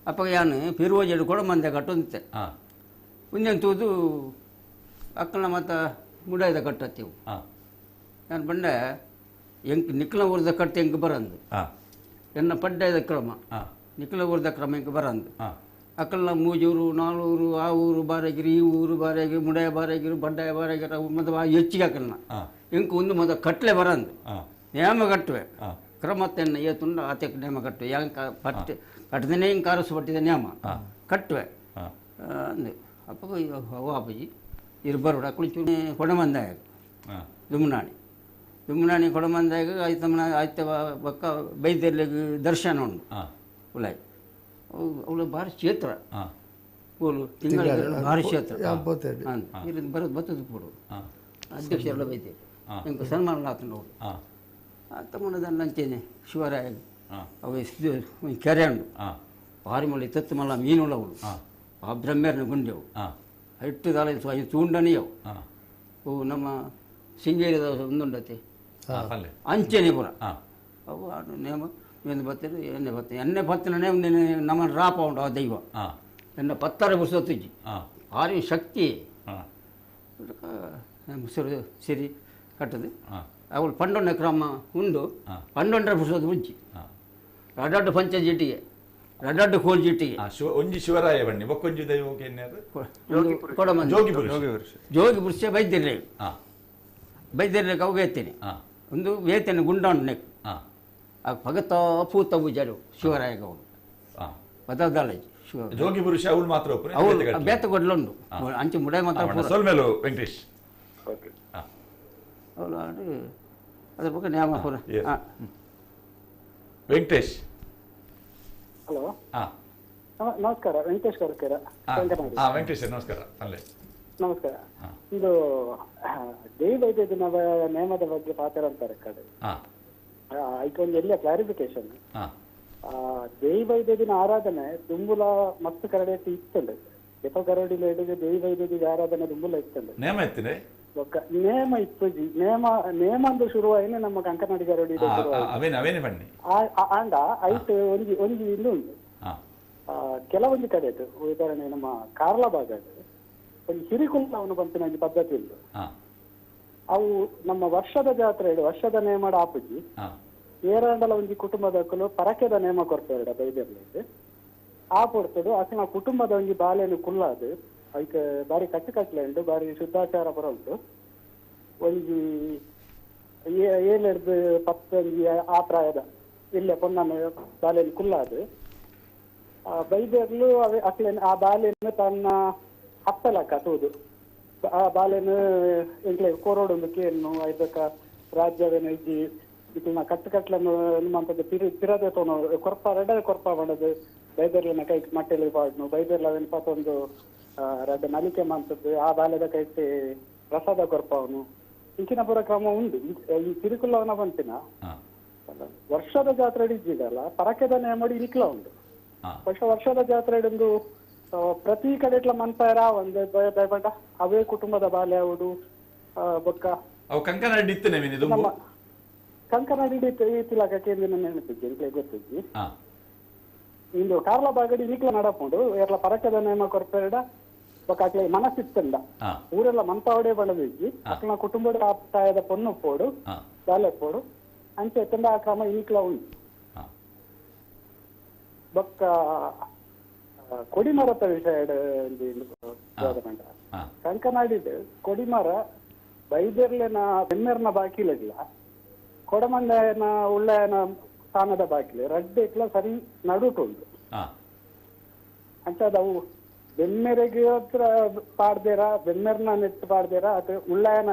ಅಪ್ಪ ಯಾನು ಪಿರುವಜೆಡು ಕೊಡಮಂದೆ ಕಟ್ಟುಂತೆ ಮುಂದೆಂತೂದು ಅಕ್ಕನ ಮತ್ತು ಮುಡಾಯ್ದ ಕಟ್ಟತ್ತೀವು ನಾನು ಬಂಡೆ ಎಂಕ್ ನಿಕ್ಲ ಊರದ ಕಟ್ಟೆ ಎಂಕ್ ಬರಂದು ಎನ್ನ ಪಡ್ಡಾಯ್ದ ಕ್ರಮ ನಿಕ್ಲ ಊರದ ಕ್ರಮ ಎಂಕ್ ಬರಂದು ಅಕ್ಕಲ್ನ ಮೂಜೂರು ನಾಳೂರು ಆ ಊರು ಬಾರಾಗಿರಿ ಈ ಊರು ಬಾರಾಗಿರಿ ಮುಡಾಯ ಬಾರಾಗಿರು ಬಡ್ಡಾಯ ಬಾರಾಗಿರ ಮತ್ತು ಹೆಚ್ಚಿಗೆ ಅಕ್ಕಲ್ನ ಎಂಕ್ ಒಂದು ಮೊದಲು ಕಟ್ಲೆ ಬರಂದು ನೇಮ ಕಟ್ಟುವೆ ಕ್ರಮತ್ತೆನ್ನ ಏತುಂಡ ಆತಕ್ಕೆ ನೇಮ ಕಟ್ಟುವೆ ಹೆಂಗೆ ಪಟ್ಟೆ ಕಟ್ಟದೇನೆ ಹಿಂಗೆ ಕಾರಸು ಪಟ್ಟಿದೆ ನೇಮ ಕಟ್ಟುವೆ ಅಂದೆ ಅಪ್ಪ ಅಪ್ಪಾಜಿ ಇರ್ಬರೋಡ ಕುಳಿತು ಕೊಡಮಂದಾಯ ದುಮ್ನಾಣಿ ಕೊಡಮಂದಾಯ ಆಯ್ತ ಬಕ್ಕ ಬೈದ್ಯರ್ಲಿಗೆ ದರ್ಶನ ಉಂಟು ಉಲಾಯ್ ಅವಳು ಭಾರಿ ಕ್ಷೇತ್ರ ಓಲು ತಿಂಗಳಿಗೆ ಭಾರಿ ಕ್ಷೇತ್ರ ಇದು ಬರೋದು ಬತ್ತದ ಕೊಡು ಅಧ್ಯಕ್ಷರೆಲ್ಲ ಬೈತೆ ಎಂಕ ಸನ್ಮಾನ ಆತನ ನೋಡು ತಮ್ಮನದನ್ನ ಅಂಚೇನೆ ಶಿವರಾಯ ಅವ ಕೆರೆ ಉಂಡು ಭಾರಿ ಮಳೆ ತತ್ತು ಮಲ್ಲ ಮೀನುಳವಳು ಆ ಬ್ರಹ್ಮೇರನ ಗುಂಡೆವು ಹಟ್ಟು ದಾಳ ಚೂಂಡನೆಯವು ಅವು ನಮ್ಮ ಶೃಂಗೇರಿದ ಒಂದುಂಡತೆ ಅಂಚೆನೆಪುರ ಅವು ನೇಮ ಏನು ಬರ್ತೇನೆ ಎಣ್ಣೆ ಬರ್ತೇನೆ ಎಣ್ಣೆ ಬರ್ತನೇ ಒಂದು ನಮ್ಮ ರಾಪ ಉಂಟು ಆ ದೈವ ಎನ್ನ ಪತ್ತರ ಬುಸೊತ್ತಿಜ್ಜಿ ಭಾರಿ ಶಕ್ತಿ ಸಿರಿ ಕಟ್ಟದು ಅವಳು ಪಂಡೊಂಡ ಕ್ರಮ ಉಂಡು ಪಂಡೊಂಡರ ಬುಸೋದು ಉಜ್ಜಿ ರಡ್ಡಡ್ಡು ಪಂಚಜಿಟ್ಟಿಗೆ ರಡ್ಡಡ್ಡು ಕೋಲ್ಜಿಟ್ಟಿಗೆ
ಒಂಜಿ ಶಿವರಾಯ ಬನ್ನಿ ಬಕ್ಕೊಂಜಿ ದೈವ
ಜೋಗಿ ಪುರುಷ ಬೈದ್ಯರ್ಲೇಕ ಅವು ವೇತೇನೆ ಒಂದು ವೇತನೆ ಗುಂಡಾಂಡು ನೆಕ್ ಆ ಭಗತ ಪೂತ ಪೂಜಾರು ಶಿವರಾಯ ಗೌಡು ಪದಾರ್ಧಾಲಜಿ
ಜೋಗಿ ಪುರುಷ ಅವಳು ಮಾತ್ರ
ಅವಳು ಬೇತಗೊಡ್ಲುಂಡು ಅಂಚೆ ಮುಡೈ ಮಾತ್ರ
ಸೋಲ್ಮೇಲು ವೆಂಕಟೇಶ್
ಅವಳು ಆಡು ಅದ್ರ ಬಗ್ಗೆ ನ್ಯಾಮ ಪುರ
ವೆಂಕಟೇಶ್.
ಹಲೋ ನಮಸ್ಕಾರ ವೆಂಕಟೇಶ್ ಕರ್ಕೇರ
ವೆಂಕಟೇಶ್ ನಮಸ್ಕಾರ.
ನಮಸ್ಕಾರ. ಇದು ದೈವೈದ್ಯ ದಿನದ ನೇಮದ ಬಗ್ಗೆ ಪಾತ್ರ ಅಂತಾರೆ ಕಡೆ ಐಕೊಂದು ಎಲ್ಲ ಕ್ಲಾರಿಫಿಕೇಶನ್ ದೈವೈದ್ಯ ದಿನ ಆರಾಧನೆ ದುಂಬುಲ ಮಸ್ತ್ ಕರಡೇತಿ ಇತ್ತಂಡೆ ಎಪ್ಪ ಕರಡಿಲ ಹಿಡಿದು ದೈವೈದ್ಯ ದಿನ ಆರಾಧನೆ ದುಂಬುಲ ಇತ್ತಂಡೆ
ನೇಮ ಇತ್ತಿದೆ
ನೇಮ ಇಪ್ಪಜಿ ನೇಮ ಅಂದು ಶುರುವಾಯಿನ ನಮ್ಮ ಕಂಕನಾಡಿ ಕರಡಿ ಆಂಡ ಐಟ್ ಒಂಜಿ ಇನ್ನು ಉಂಟು ಕೆಲವೊಂದು ಕಡೆ ಆಯ್ತು ಉದಾಹರಣೆ ನಮ್ಮ ಕಾರ್ಲ ಭಾಗ ಒಂದು ಹಿರಿಕುಲ್ಲವನ್ನು ಪಂಪಿನ ಒಂದು ಪದ್ಧತಿ ಉಂಟು ಅವು ನಮ್ಮ ವರ್ಷದ ಜಾತ್ರೆ ವರ್ಷದ ನೇಮಡ ಆಪುಜಿ ಏರಂಡಲ ಒಂಜಿ ಕುಟುಂಬದಕ್ಕಲು ಪರಕೆದ ನೇಮ ಕೊಡ್ತಾರೆ ಬೈದರ್ಲಿ ಆ ಕೊಡ್ತದು ಅಸಲ ಕುಟುಂಬದ ಒಂಜಿ ಬಾಲೆನು ಕುಲ್ಲಾದು ಅದಕ್ಕೆ ಬಾರಿ ಕಟ್ಟುಕಟ್ಲೆ ಉಂಟು ಬಾರಿ ಶುದ್ಧಾಚಾರ ಪರ ಉಂಟು ಒಂಜಿ ಏಳೆಡ್ದು ಪತ್ತೊಂಜಿ ಆ ಪ್ರಾಯದ ಇಲ್ಲೇ ಪೊನ್ನನ ಬಾಲೆನು ಕುಲ್ಲಾದು ಬೈದರ್ಲು ಅಕ್ಲೇನು ಆ ಬಾಲೆನು ತನ್ನ ಹತ್ತಲಕ್ಕ ತೂದು ಆ ಬಾಲೆನು ಎಂಕ್ಲೆ ಕೋರೋಡೊಂದು ಕೇನು ಐದಕ್ಕ ರಾಜ್ಯವೇನು ಇಜ್ಜಿ ಇಟ್ಲ ಕಟ್ಟುಕಟ್ಲನ್ನು ನಿಮ್ಮಂಥದ್ದು ಪಿರದೆ ತೊನು ಕೊರ್ಪ ರೆಡ್ಡ ಕೊರ್ಪ ಮಾಡೋದು ಬೈದರ್ಲಿನ ಕೈ ಮಟ್ಟೆಲಿ ಪಾಡ್ನು ಬೈದರ್ಲ ಅವೇನು ಪತ್ತೊಂದು ರಡ್ಡ ನಲಿಕೆ ಮಂತದ್ದು ಆ ಬಾಲ್ಯದ ಕೈತೆ ಪ್ರಸಾದ ಕೊರ್ಪವನು ಇಂಚಿನ ಪುರ ಕ್ರಮ ಉಂಟು ಈ ತಿರುಕುಲ್ಲವನ ಬಂತಿನ ವರ್ಷದ ಜಾತ್ರೆ ಇದ್ದಿದಲ್ಲ ಪರಕೆದ ನೇಮಡಿ ಇರಿಕ್ಲ ಉಂಟು ವರ್ಷದ ಜಾತ್ರೆ ಒಂದು ಪ್ರತಿ ಕಡೆ ಇಟ್ಲ ಮನ್ಪಾಯರ ಒಂದು ದಯಪಟ್ಟ ಅವೇ ಕುಟುಂಬದ ಬಾಲ್ಯ ಅವಡು ಬೊಕ್ಕ ನಮ್ಮ ಕಂಕನಾಡಿ ಇತ್ತಿಲಾಕ ಕೇಂದ್ರ ನೆನಪಿದ್ದೆ ಎಂಕ್ಲೆ ಗೊತ್ತಿದ್ದಿ ಇಂದು ಕಾರ್ಲ ಬಾಗಡಿ ನಿಕ್ಲ ನಡಪುಂಡು ಎರ್ಲ ಪರಕದ ನೇಮ ಕೊರ್ಪೇಡ ಬೊಕ್ಕ ಅಕ್ಲೆ ಮನಸ್ಸಿತ್ತಂಡ ಊರೆಲ್ಲ ಮಂತಾವಡೆ ಬಣದಿಜ್ಜಿ ಅಕ್ಲ ಕುಟುಂಬದ ಆಪ್ತಾಯದ ಪೊನ್ನು ಪೋಡು ಬಾಲ್ಯ ಪೋಡು ಅಂಚೆ ಎತ್ತಂಡ ಆ ಕ್ರಮ ಇನಿಕ್ಲ ಉಂಟು ಬೊಕ್ಕ ಕೊಡಿಮರದ ವಿಷಯ ಕಂಕನಾಡಿಡ್ ಕೊಡಿಮರ ಬೈದರ್ಲೆನ ಬೆನ್ನೆರ್ನ ಬಾಕಿಲಿಲ್ಲ ಕೊಡಮಂದಾಯನ ಉಳ್ಳಯನ ಸ್ಥಾನದ ಬಾಕಿಲೆ ರಡ್ಡೆ ಇಟ್ಲ ಸರಿ ನಡುಟುಂಟು ಅಂತ ಅವು ಬೆನ್ನೆರೆಗೆ ಹತ್ರ ಪಾಡ್ದೇರ ಬೆನ್ನೆರ್ನ ನೆಟ್ಟು ಪಾಡ್ದೇರ ಅಥವಾ ಉಳ್ಳಯನ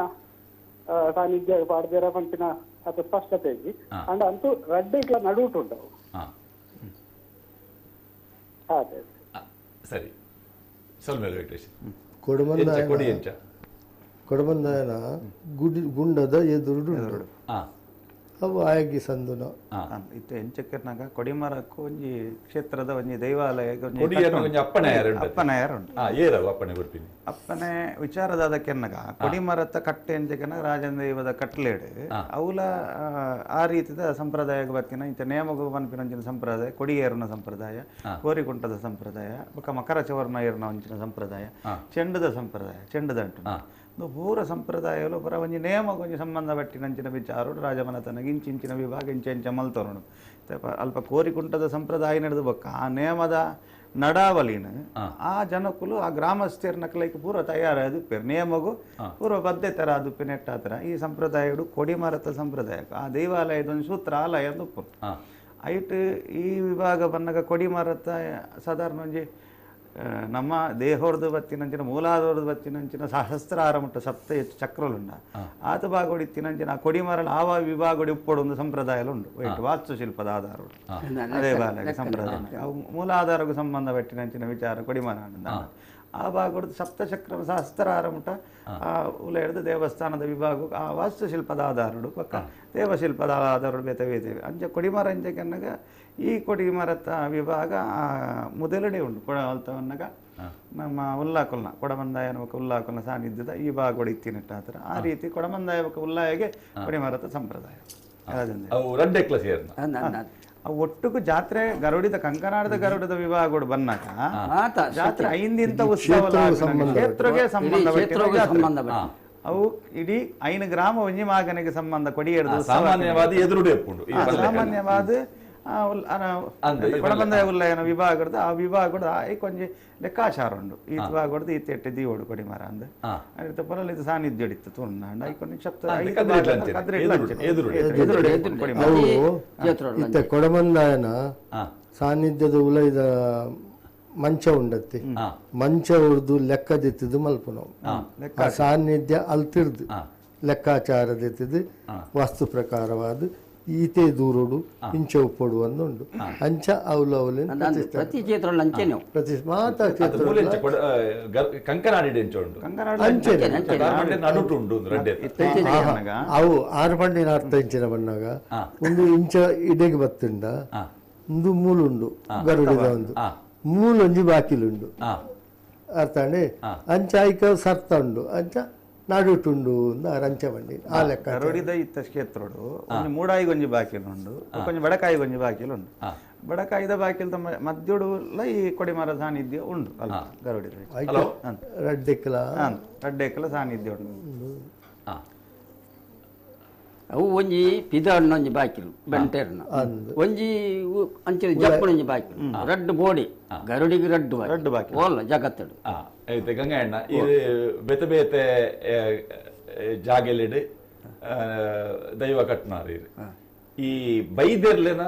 ಸಾನ್ನಿಧ್ಯ ಪಾಡ್ದೇರ ಪಂಪಿನ ಅಥವಾ ಸ್ಪಷ್ಟತೆ ಇದ್ದಿ ಅಂಡ್ ಅಂತೂ ರಡ್ಡೆ ಇಟ್ಲ ನಡುಟುಂಟು ಅವು ಅದೇ
ಸರಿ
ಕೊಡಮಂದಾಯನ ಗುಂಡದ ಎದುರುಡು ಅವು ಆಗಿ ಸಂದುನ
ಇತ್ತೆ ಎಂಚಕ್ಕೆರ್ನಾಗ ಕೊಡಿಮರಕ್ಕೂ ಒಂಜಿ ಕ್ಷೇತ್ರದ ಒಂಜಿ ದೇವಾಲಯ ಅಪ್ಪನೆ ವಿಚಾರದ ಕೆನ್ನಗ ಕೊಡಿಮರತ್ತ ಕಟ್ಟೆ ಎಂಚಕೆನ ರಾಜನ ದೈವದ ಕಟ್ಲೇಡು ಅವಲ ಆ ರೀತಿದ ಸಂಪ್ರದಾಯ ಬರ್ತಿನ ಇಂಚ ನೇಮಗು ಪನ್ಪಿನಂಚಿನ ಸಂಪ್ರದಾಯ ಕೊಡಿಯೇರನ ಸಂಪ್ರದಾಯ ಕೋರಿಕುಂಟದ ಸಂಪ್ರದಾಯ ಬೊಕ್ಕ ಮಕರ ಚವರ್ಣ ಏರ್ನ ಒಂಚಿನ ಸಂಪ್ರದಾಯ ಚೆಂಡದ ಸಂಪ್ರದಾಯ ಚೆಂಡದಂಟು ಪೂರ ಸಂಪ್ರದಾಯಗಳು ಪೂರ ಒಂಜಿ ನೇಮ ಕೊಂಚ ಸಂಬಂಧ ಪಟ್ಟಿನಂಚಿನ ವಿಚಾರೋಡು ರಾಜಮನೆತನಗ ಇಂಚಿಂಚಿನ ವಿಭಾಗ ಇಂಚ ಮಲ್ತೋನು ಅಲ್ಪ ಕೋರಿಕುಂಟದ ಸಂಪ್ರದಾಯ ನಡೆದು ಬೊಕ್ಕ ಆ ನೇಮದ ನಡಾವಳಿನ ಆ ಜನಕ್ಕೂ ಆ ಗ್ರಾಮಸ್ಥರ್ನಕ್ಲೈಕ್ ಪೂರ ತಯಾರಾದುಪ್ಪೇರು ನೇಮಗು ಪೂರ್ವ ಬದ್ಧತರ ಆದುಪ್ಪೆ ನೆಟ್ಟಾತರ ಈ ಸಂಪ್ರದಾಯಗಳು ಕೊಡಿಮರತ ಸಂಪ್ರದಾಯ ಆ ದೇವಾಲಯದ ಒಂದು ಸೂತ್ರ ಆಲಯ ದುಪ್ಪು ಐಟ್ ಈ ವಿಭಾಗ ಬಂದಾಗ ಕೊಡಿಮರತ ಸಾಧಾರಣ ಒಂಜಿ ನಮ್ಮ ದೇಹೋರ್ದು ಬತ್ತಿನಂಚಿನ ಮೂಲಾದೋರ್ದು ಬತ್ತಿನಂಚಿನ ಸಹಸ್ರಾರ ಮುಟ್ಟ ಸಪ್ತ ಹೆಚ್ಚು ಚಕ್ರలుಂಡ ಆತ ಭಾಗೋಡಿ ಇತ್ತಿನಂಚಿನ ಆ ಕೊಡಿಮರಲ ಆವ ವಿಭಾಗೋಡಿ ಉಪ್ಪೋಡು ಒಂದು ಸಂಪ್ರದಾಯ ಉಂಡು ವಾಸ್ತುಶಿಲ್ಪದ ಆಧಾರ ದೇವಾಲಯ ಸಂಪ್ರದಾಯ ಅವು ಮೂಲಾಧಾರಕ್ಕೂ ಸಂಬಂಧ ಪಟ್ಟಿನಂಚಿನ ವಿಚಾರ ಕೊಡಿಮರ ಆ ಭಾಗೋಡು ಸಪ್ತಚಕ್ರ ಸಹಸ್ರಾರ ಮುಟ್ಟ ಉಲ ಹಿಡಿದು ದೇವಸ್ಥಾನದ ವಿಭಾಗ ಆ ವಾಸ್ತುಶಿಲ್ಪದ ಆಧಾರಡು ಪಕ್ಕ ದೇವಶಿಲ್ಪದ ಆಧಾರಡು ಬೇತವೇದೇವೆ ಅಂಚ ಕೊಡಿಮರ ಅಂಚಕನ್ನಗ ಈ ಕೊಡಿಮರತ ವಿಭಾಗ ಮೊದಲನೇ ಉಂಟು ಕೊಡವಲ್ತವನ್ನಾಗ ನಮ್ಮ ಉಲ್ಲಾಕೊಲ್ನ ಕೊಡಮಂದಾಯನ ಬೊಕ್ಕ ಉಲ್ಲಾಕೊಲ್ನ ಸಾನ್ನಿಧ್ಯದ ಈ ಭಾಗ ಇತ್ತಿನಿಟ್ಟಾತರ ಆ ರೀತಿ ಕೊಡಮಂದಾಯ ಬೊಕ್ಕ ಉಲ್ಲಾಯಗೆ ಕೊಡಿಮರತ ಸಂಪ್ರದಾಯ ಒಟ್ಟಿಗೂ ಜಾತ್ರೆ ಗರುಡಿದ ಕಂಕನಾಡದ ಗರುಡದ ವಿಭಾಗ ಬಂದಾಗ ಜಾತ್ರೆ ಐಂದಿಂತ ಉತ್ಸವ ಕ್ಷೇತ್ರಗೆ ಸಂಬಂಧ ಅವು ಇಡೀ 5 ಗ್ರಾಮ ಒಂಜಿ ಮಾಗನಿಗೆ ಸಂಬಂಧ ಕೊಡಿ ಹಿಡಿದು ಸಾಮಾನ್ಯವಾದ ಕೊಡಬಂದಾಯ ಉಲ್ಲಯನ ವಿಭಾಗದ ಆ ವಿಭಾಗದ ಕೊಂಚ ಲೆಕ್ಕಾಚಾರ ಉಂಡು ಈ ವಿಭಾಗದ ಈ ತೆಟ್ಟೆ ದೀವೋಡು ಕೊಡಿಮರ ಅಂದ ಅದ್ರ ಪರಲ್ಲ ಇದು ಸಾನ್ನಿಧ್ಯ ಹಿಡಿತು ತೋಣ
ಕೊಡಬಂದಾಯನ ಸಾನ್ನಿಧ್ಯದ ಉಲಯದ ಮಂಚ ಉಂಡತ್ತಿ ಮಂಚ ಉಡ್ದು ಲೆಕ್ಕದಿತ್ತಿದ್ದು ಮಲ್ಪ ನಾವು ಸಾನ್ನಿಧ್ಯ ಅಲ್ತಿರ್ದು ಲೆಕ್ಕಾಚಾರದಿತ್ತಿದ್ದು ವಾಸ್ತು ಪ್ರಕಾರವಾದ ಈತೆ ದೂರೋಡು ಇಂಚ ಉಪ್ಪೋಡು ಅಂದುಂಡು ಅಂಚ ಅವಲು ಅವಲಿನ
ಪ್ರತಿ ಕ್ಷೇತ್ರ ಅಂಚೆ ನೀವು
ಪ್ರತಿ ಮಾತಾ ಅವು 6 ಪಂಡಿನ ಅರ್ಥ ಇಂಚಿನ ಬಣ್ಣಾಗ ಒಂದು ಇಂಚ ಇಡೆಗೆ ಬತ್ತಿಂಡ ಒಂದು ಮೂಲುಂಡು ಗರುಡದ ಒಂದು ಮೂಲೊಂಜಿ ಬಾಕಿಲುಂಡು ಅರ್ಥ ಅಂಚ ಐಕ ಸರ್ತ ಉಂಡು ಅಂಚ ನಾಡುಟುಂಡು ಅಂಚ ಬಂಡಿ ಆ ಲೆಕ್ಕ
ಗರುಡಿದ ಇತ್ತ ಕ್ಷೇತ್ರೋಡು ಒಂದು ಮೂಡಾಯಿ ಗೊಂಜಿ ಬಾಕಿಲುಂಡು ಕೊಂಚ ಬಡಕಾಯಿ ಗೊಂಜಿ ಬಾಕಿಲುಂಡು ಬಡಕಾಯಿದ ಬಾಕಿಲ್ ಮಧ್ಯೋಡು ಈ ಕೊಡಿಮರ ಸಾನ್ನಿಧ್ಯ ಉಂಡು ಅಲ್ಲ ಗರುಡಿದ ರಡ್ಡೆಕ್ಕಲ ಸಾನ್ನಿಧ್ಯ ಉಂಡು
ಅವು ಒಂಜಿ ಪಿದಾಡ್ನ ಒಂಜಿ ಬಾಕಿಲು ಬೆಂಟೇರ್ನ ಒಂಜಿ ಅಂಚೆ ಜಪ್ಪನೊಂಜಿ ಬಾಕಿಲು ರಡ್ಡು ಬೋಡಿ ಗರುಡಿಗೆ ರಡ್ಡು ಬಾಕಿ ಓಲ್ಲ ಜಗತ್ತಡು
ಐತೆ ಗಂಗಣ್ಣ ಇದು ಬೇತೆ ಬೇತೆ ಜಾಗೆಲೆಡ್ ದೈವ ಕಟ್ನಾರ ಈ ಬೈದೆರ್ಲೆನ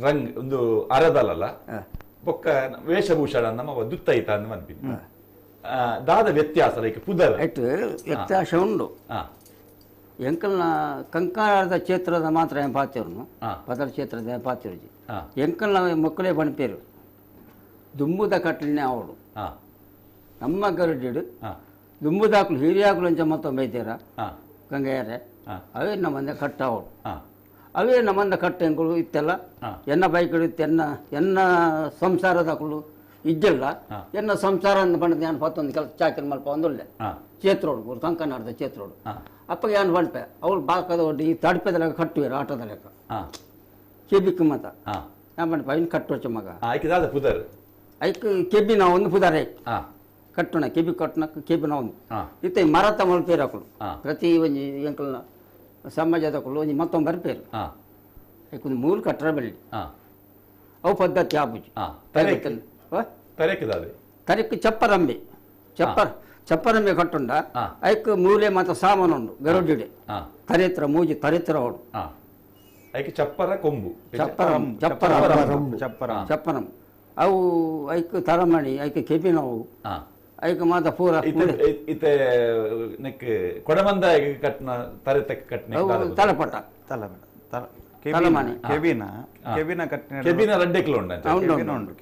ರಂಗ್ ಒಂದು ಅರದಲ್ಲ ಬೊಕ್ಕ ವೇಷಭೂಷಣ ನಮ್ಮ ದುತ್ತೈತ ಅಂತ ಮನ್ಪಿನಿ ದಾದ ವ್ಯತ್ಯಾಸ ಲೈಕ್ ಪುದರ್
ವ್ಯತ್ಯಾಸ ಉಂಡು ಎಂಕಲ್ನ ಕಂಕಾಳದ ಕ್ಷೇತ್ರದ ಮಾತ್ರ ಏನು ಪಾತಿರ್ನು ಪದರ ಕ್ಷೇತ್ರದ ಪಾತಿರುಜಿ ಎಂಕಲ್ನ ಮಕ್ಕಳೇ ಬಣ್ಪೇರು ದುಂಬುದ ಕಟ್ಲಿನೇ ಅವಳು ನಮ್ಮ ಗರುಡಿಡು ದುಂಬುದಾಕಲು ಹಿರಿಯಾಕಲು ಅಂಚ ಮೊತ್ತ ಬೈತೀರ ಗಂಗೆಯರೆ ಅವೇ ನಮ್ಮಂದೆ ಕಟ್ಟ ಅವಳು ಅವೇ ನಮ್ಮಂದ ಕಟ್ಟ ಎಂಕಲು ಇತ್ತೆಲ್ಲ ಎನ್ನ ಬೈಕಳು ಇತ್ತು ಎನ್ನ ಸಂಸಾರದಾಕಲು ಇಜ್ಜಲ್ಲ ಎನ್ನ ಸಂಸಾರ ಅಂತ ಬಂದ ಏನು ಪತ್ತೊಂದು ಕೆಲಸ ಚಾಕಿನ ಮಲ್ಪ ಒಂದೊಳ್ಳೆ ಚೇತ್ರೋಡು ಕಂಕನಾಡದ ಚೇತ್ರೋಡು ಅಪ್ಪಗೆ ಏನು ಬಂಡ್ಪೆ ಅವಳು ಬಾಕದ ಒಡ್ಡಿ ಈ ತಡಪೆದ ಲೆಕ್ಕ ಕಟ್ಟುವಿರ ಆಟದ ಲೆಕ್ಕ ಕೆಬಿಕ್ ಮತ ಏನು ಬಂಡ್ಪ ಇನ್ನು ಕಟ್ಟೋಚ ಮಗ ಐಕ್ ಕೆಬಿ ನಾವು ಒಂದು ಪುದಾರ ಕಟ್ಟೋಣ ಕೆಬಿ ಕಟ್ಟಣ ಕೆಬಿ ನಾವು ಇತ್ತ ಮರತ ಮಲ್ಪೇರು ಹಾಕಳು ಪ್ರತಿ ಒಂಜಿ ಎಂಕಲ್ನ ಸಮಾಜದಕ್ಕಳು ಒಂಜಿ ಮತ್ತೊಂದು ಬರ್ಪೇರು ಐಕೊಂದು ಮೂಲ ಕಟ್ಟರ ಬೆಳ್ಳಿ ಅವು ಪದ್ಧತಿ ಆಬುಜಿ ತರಕ್ಕೆ ಚಪ್ಪರಂಬಿ ಚಪ್ಪರಂಬಿ ಕಟ್ಟುಂಡ ಐಕ್ ಮೂಲೆ ಮಾತ್ರ ಸಾಮಾನು ಉಂಡು ಗರುಡಿಡೆ ತರೇತ್ರ ಮೂಜಿ ತರೇತ್ರ ಅವಡು
ಚಪ್ಪರ ಕೊಂಬು
ಚಪ್ಪರಂ ಅವು ಐಕ್ ತರಮಣಿ ಐಕ್ ಕೆಪಿ ನಾವು ಐಕ್ ಮಾತ ಪೂರ
ಇತ್ತೆ ಕೊಡಮಂದ ಕಟ್ನ ತರತೆ ಕಟ್ನ
ತಲಪಟ
ಕೆಬಿನ ಕಟ್ಟಿನ
ಕೆಬಿನ ರಡ್ಡೆಕ್ಲು ಉಂಟು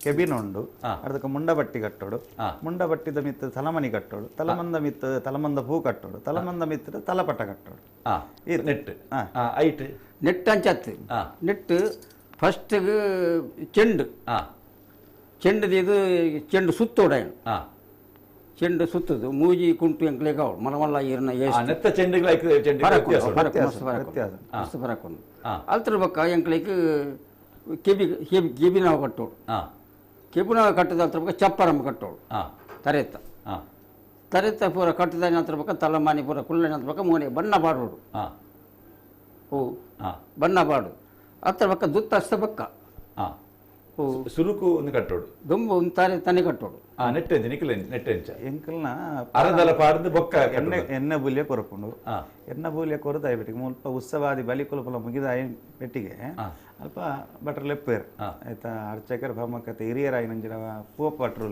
ಕೆಬಿನ ಉಂಡು ಅದಕ್ಕೆ ಮುಂಡಬಟ್ಟಿ ಕಟ್ಟೋಡು ಮುಂಡಬಟ್ಟಿದ ಮಿತ್ತು ತಲಮನಿ ಕಟ್ಟೋಡು ತಲಮಂದ ಮಿತ್ತು ತಲಮಂದ ಪೂ ಕಟ್ಟೋಡು ತಲಮಂದ ಮಿತ್ತು ತಲಪಟ ಕಟ್ಟೋಡು
ನೆಟ್ ಐಟ್
ನೆಟ್ ಅಂಚತ್ತು ನೆಟ್ ಫಸ್ಟ್ ಚೆಂಡು ಚೆಂಡು ಇದು ಚೆಂಡು ಸುತ್ತೋಡೇನು ಚೆಂಡು ಸುತ್ತದು ಮೂಜಿ ಕುಂಟು ಎಂಕ್ಲೇಗ ಅವಳು ಮಲಮಲ್ಲ ಈರ್ನ
ನೆತ್ತ ಚೆಂಡಿಗೆ
ಬರಕೊಂಡು ಅಲ್ತರ ಬಕ್ಕ ಎಂಕ್ಲೇಕ್ ಕೆಬಿನಾವ್ ಕಟ್ಟೋಳು ಕೆಬಿನಾವ್ ಕಟ್ಟದ ಅಲ್ತರ ಬಕ್ಕ ಚಪ್ಪರಮ್ಮ ಕಟ್ಟೋಳು ತರೆತ್ತ ಪೂರ ಕಟ್ಟದ ನಂತರ ಬಕ್ಕ ತಲಮಾನಿ ಪೂರ ಕುಳ್ಳ ನಂತರ ಬಕ್ಕ ಮೋನೆ ಬಣ್ಣ ಬಾಡೋಡು ಬಣ್ಣ ಬಾಡು ಅಲ್ತರ ಬಕ್ಕ ದುತ್ತ ಅಸ್ತ ಬಕ್ಕ
ಸುರುಕು ಒಂದು ಕಟ್ಟೋಡು
ದುಂಬು ಒಂದು ತಾರೆ ತನಿ ಕಟ್ಟೋಡು
ನೆಟ್ಟೆಂಚ ನಿಖಿಲ ನೆಟ್ಟೆಂಚ
ಎಂಕಲ್ನ
ಅರದಲ ಪಾಡ್ದು ಬೊಕ್ಕ
ಎಣ್ಣೆ ಬೂಲಿಯ ಕೊರಕೊಂಡು ಎಣ್ಣೆ ಬೂಲಿಯ ಕೊರದು ಆಯ್ಬಿಟ್ಟಿಗೆ ಮುಲ್ಪ ಉತ್ಸವಾದಿ ಬಲಿ ಕುಲಪಲ ಮುಗಿದ ಪೆಟ್ಟಿಗೆ ಅಲ್ಪ ಬಟ್ರ ಲೆಪ್ಪೇರ್ ಆಯ್ತಾ ಅರ್ಚಕರ್ ಭಮಕತೆ ಹಿರಿಯರ ನಂಜಿನ ಪೂಪ ಭಟ್ರು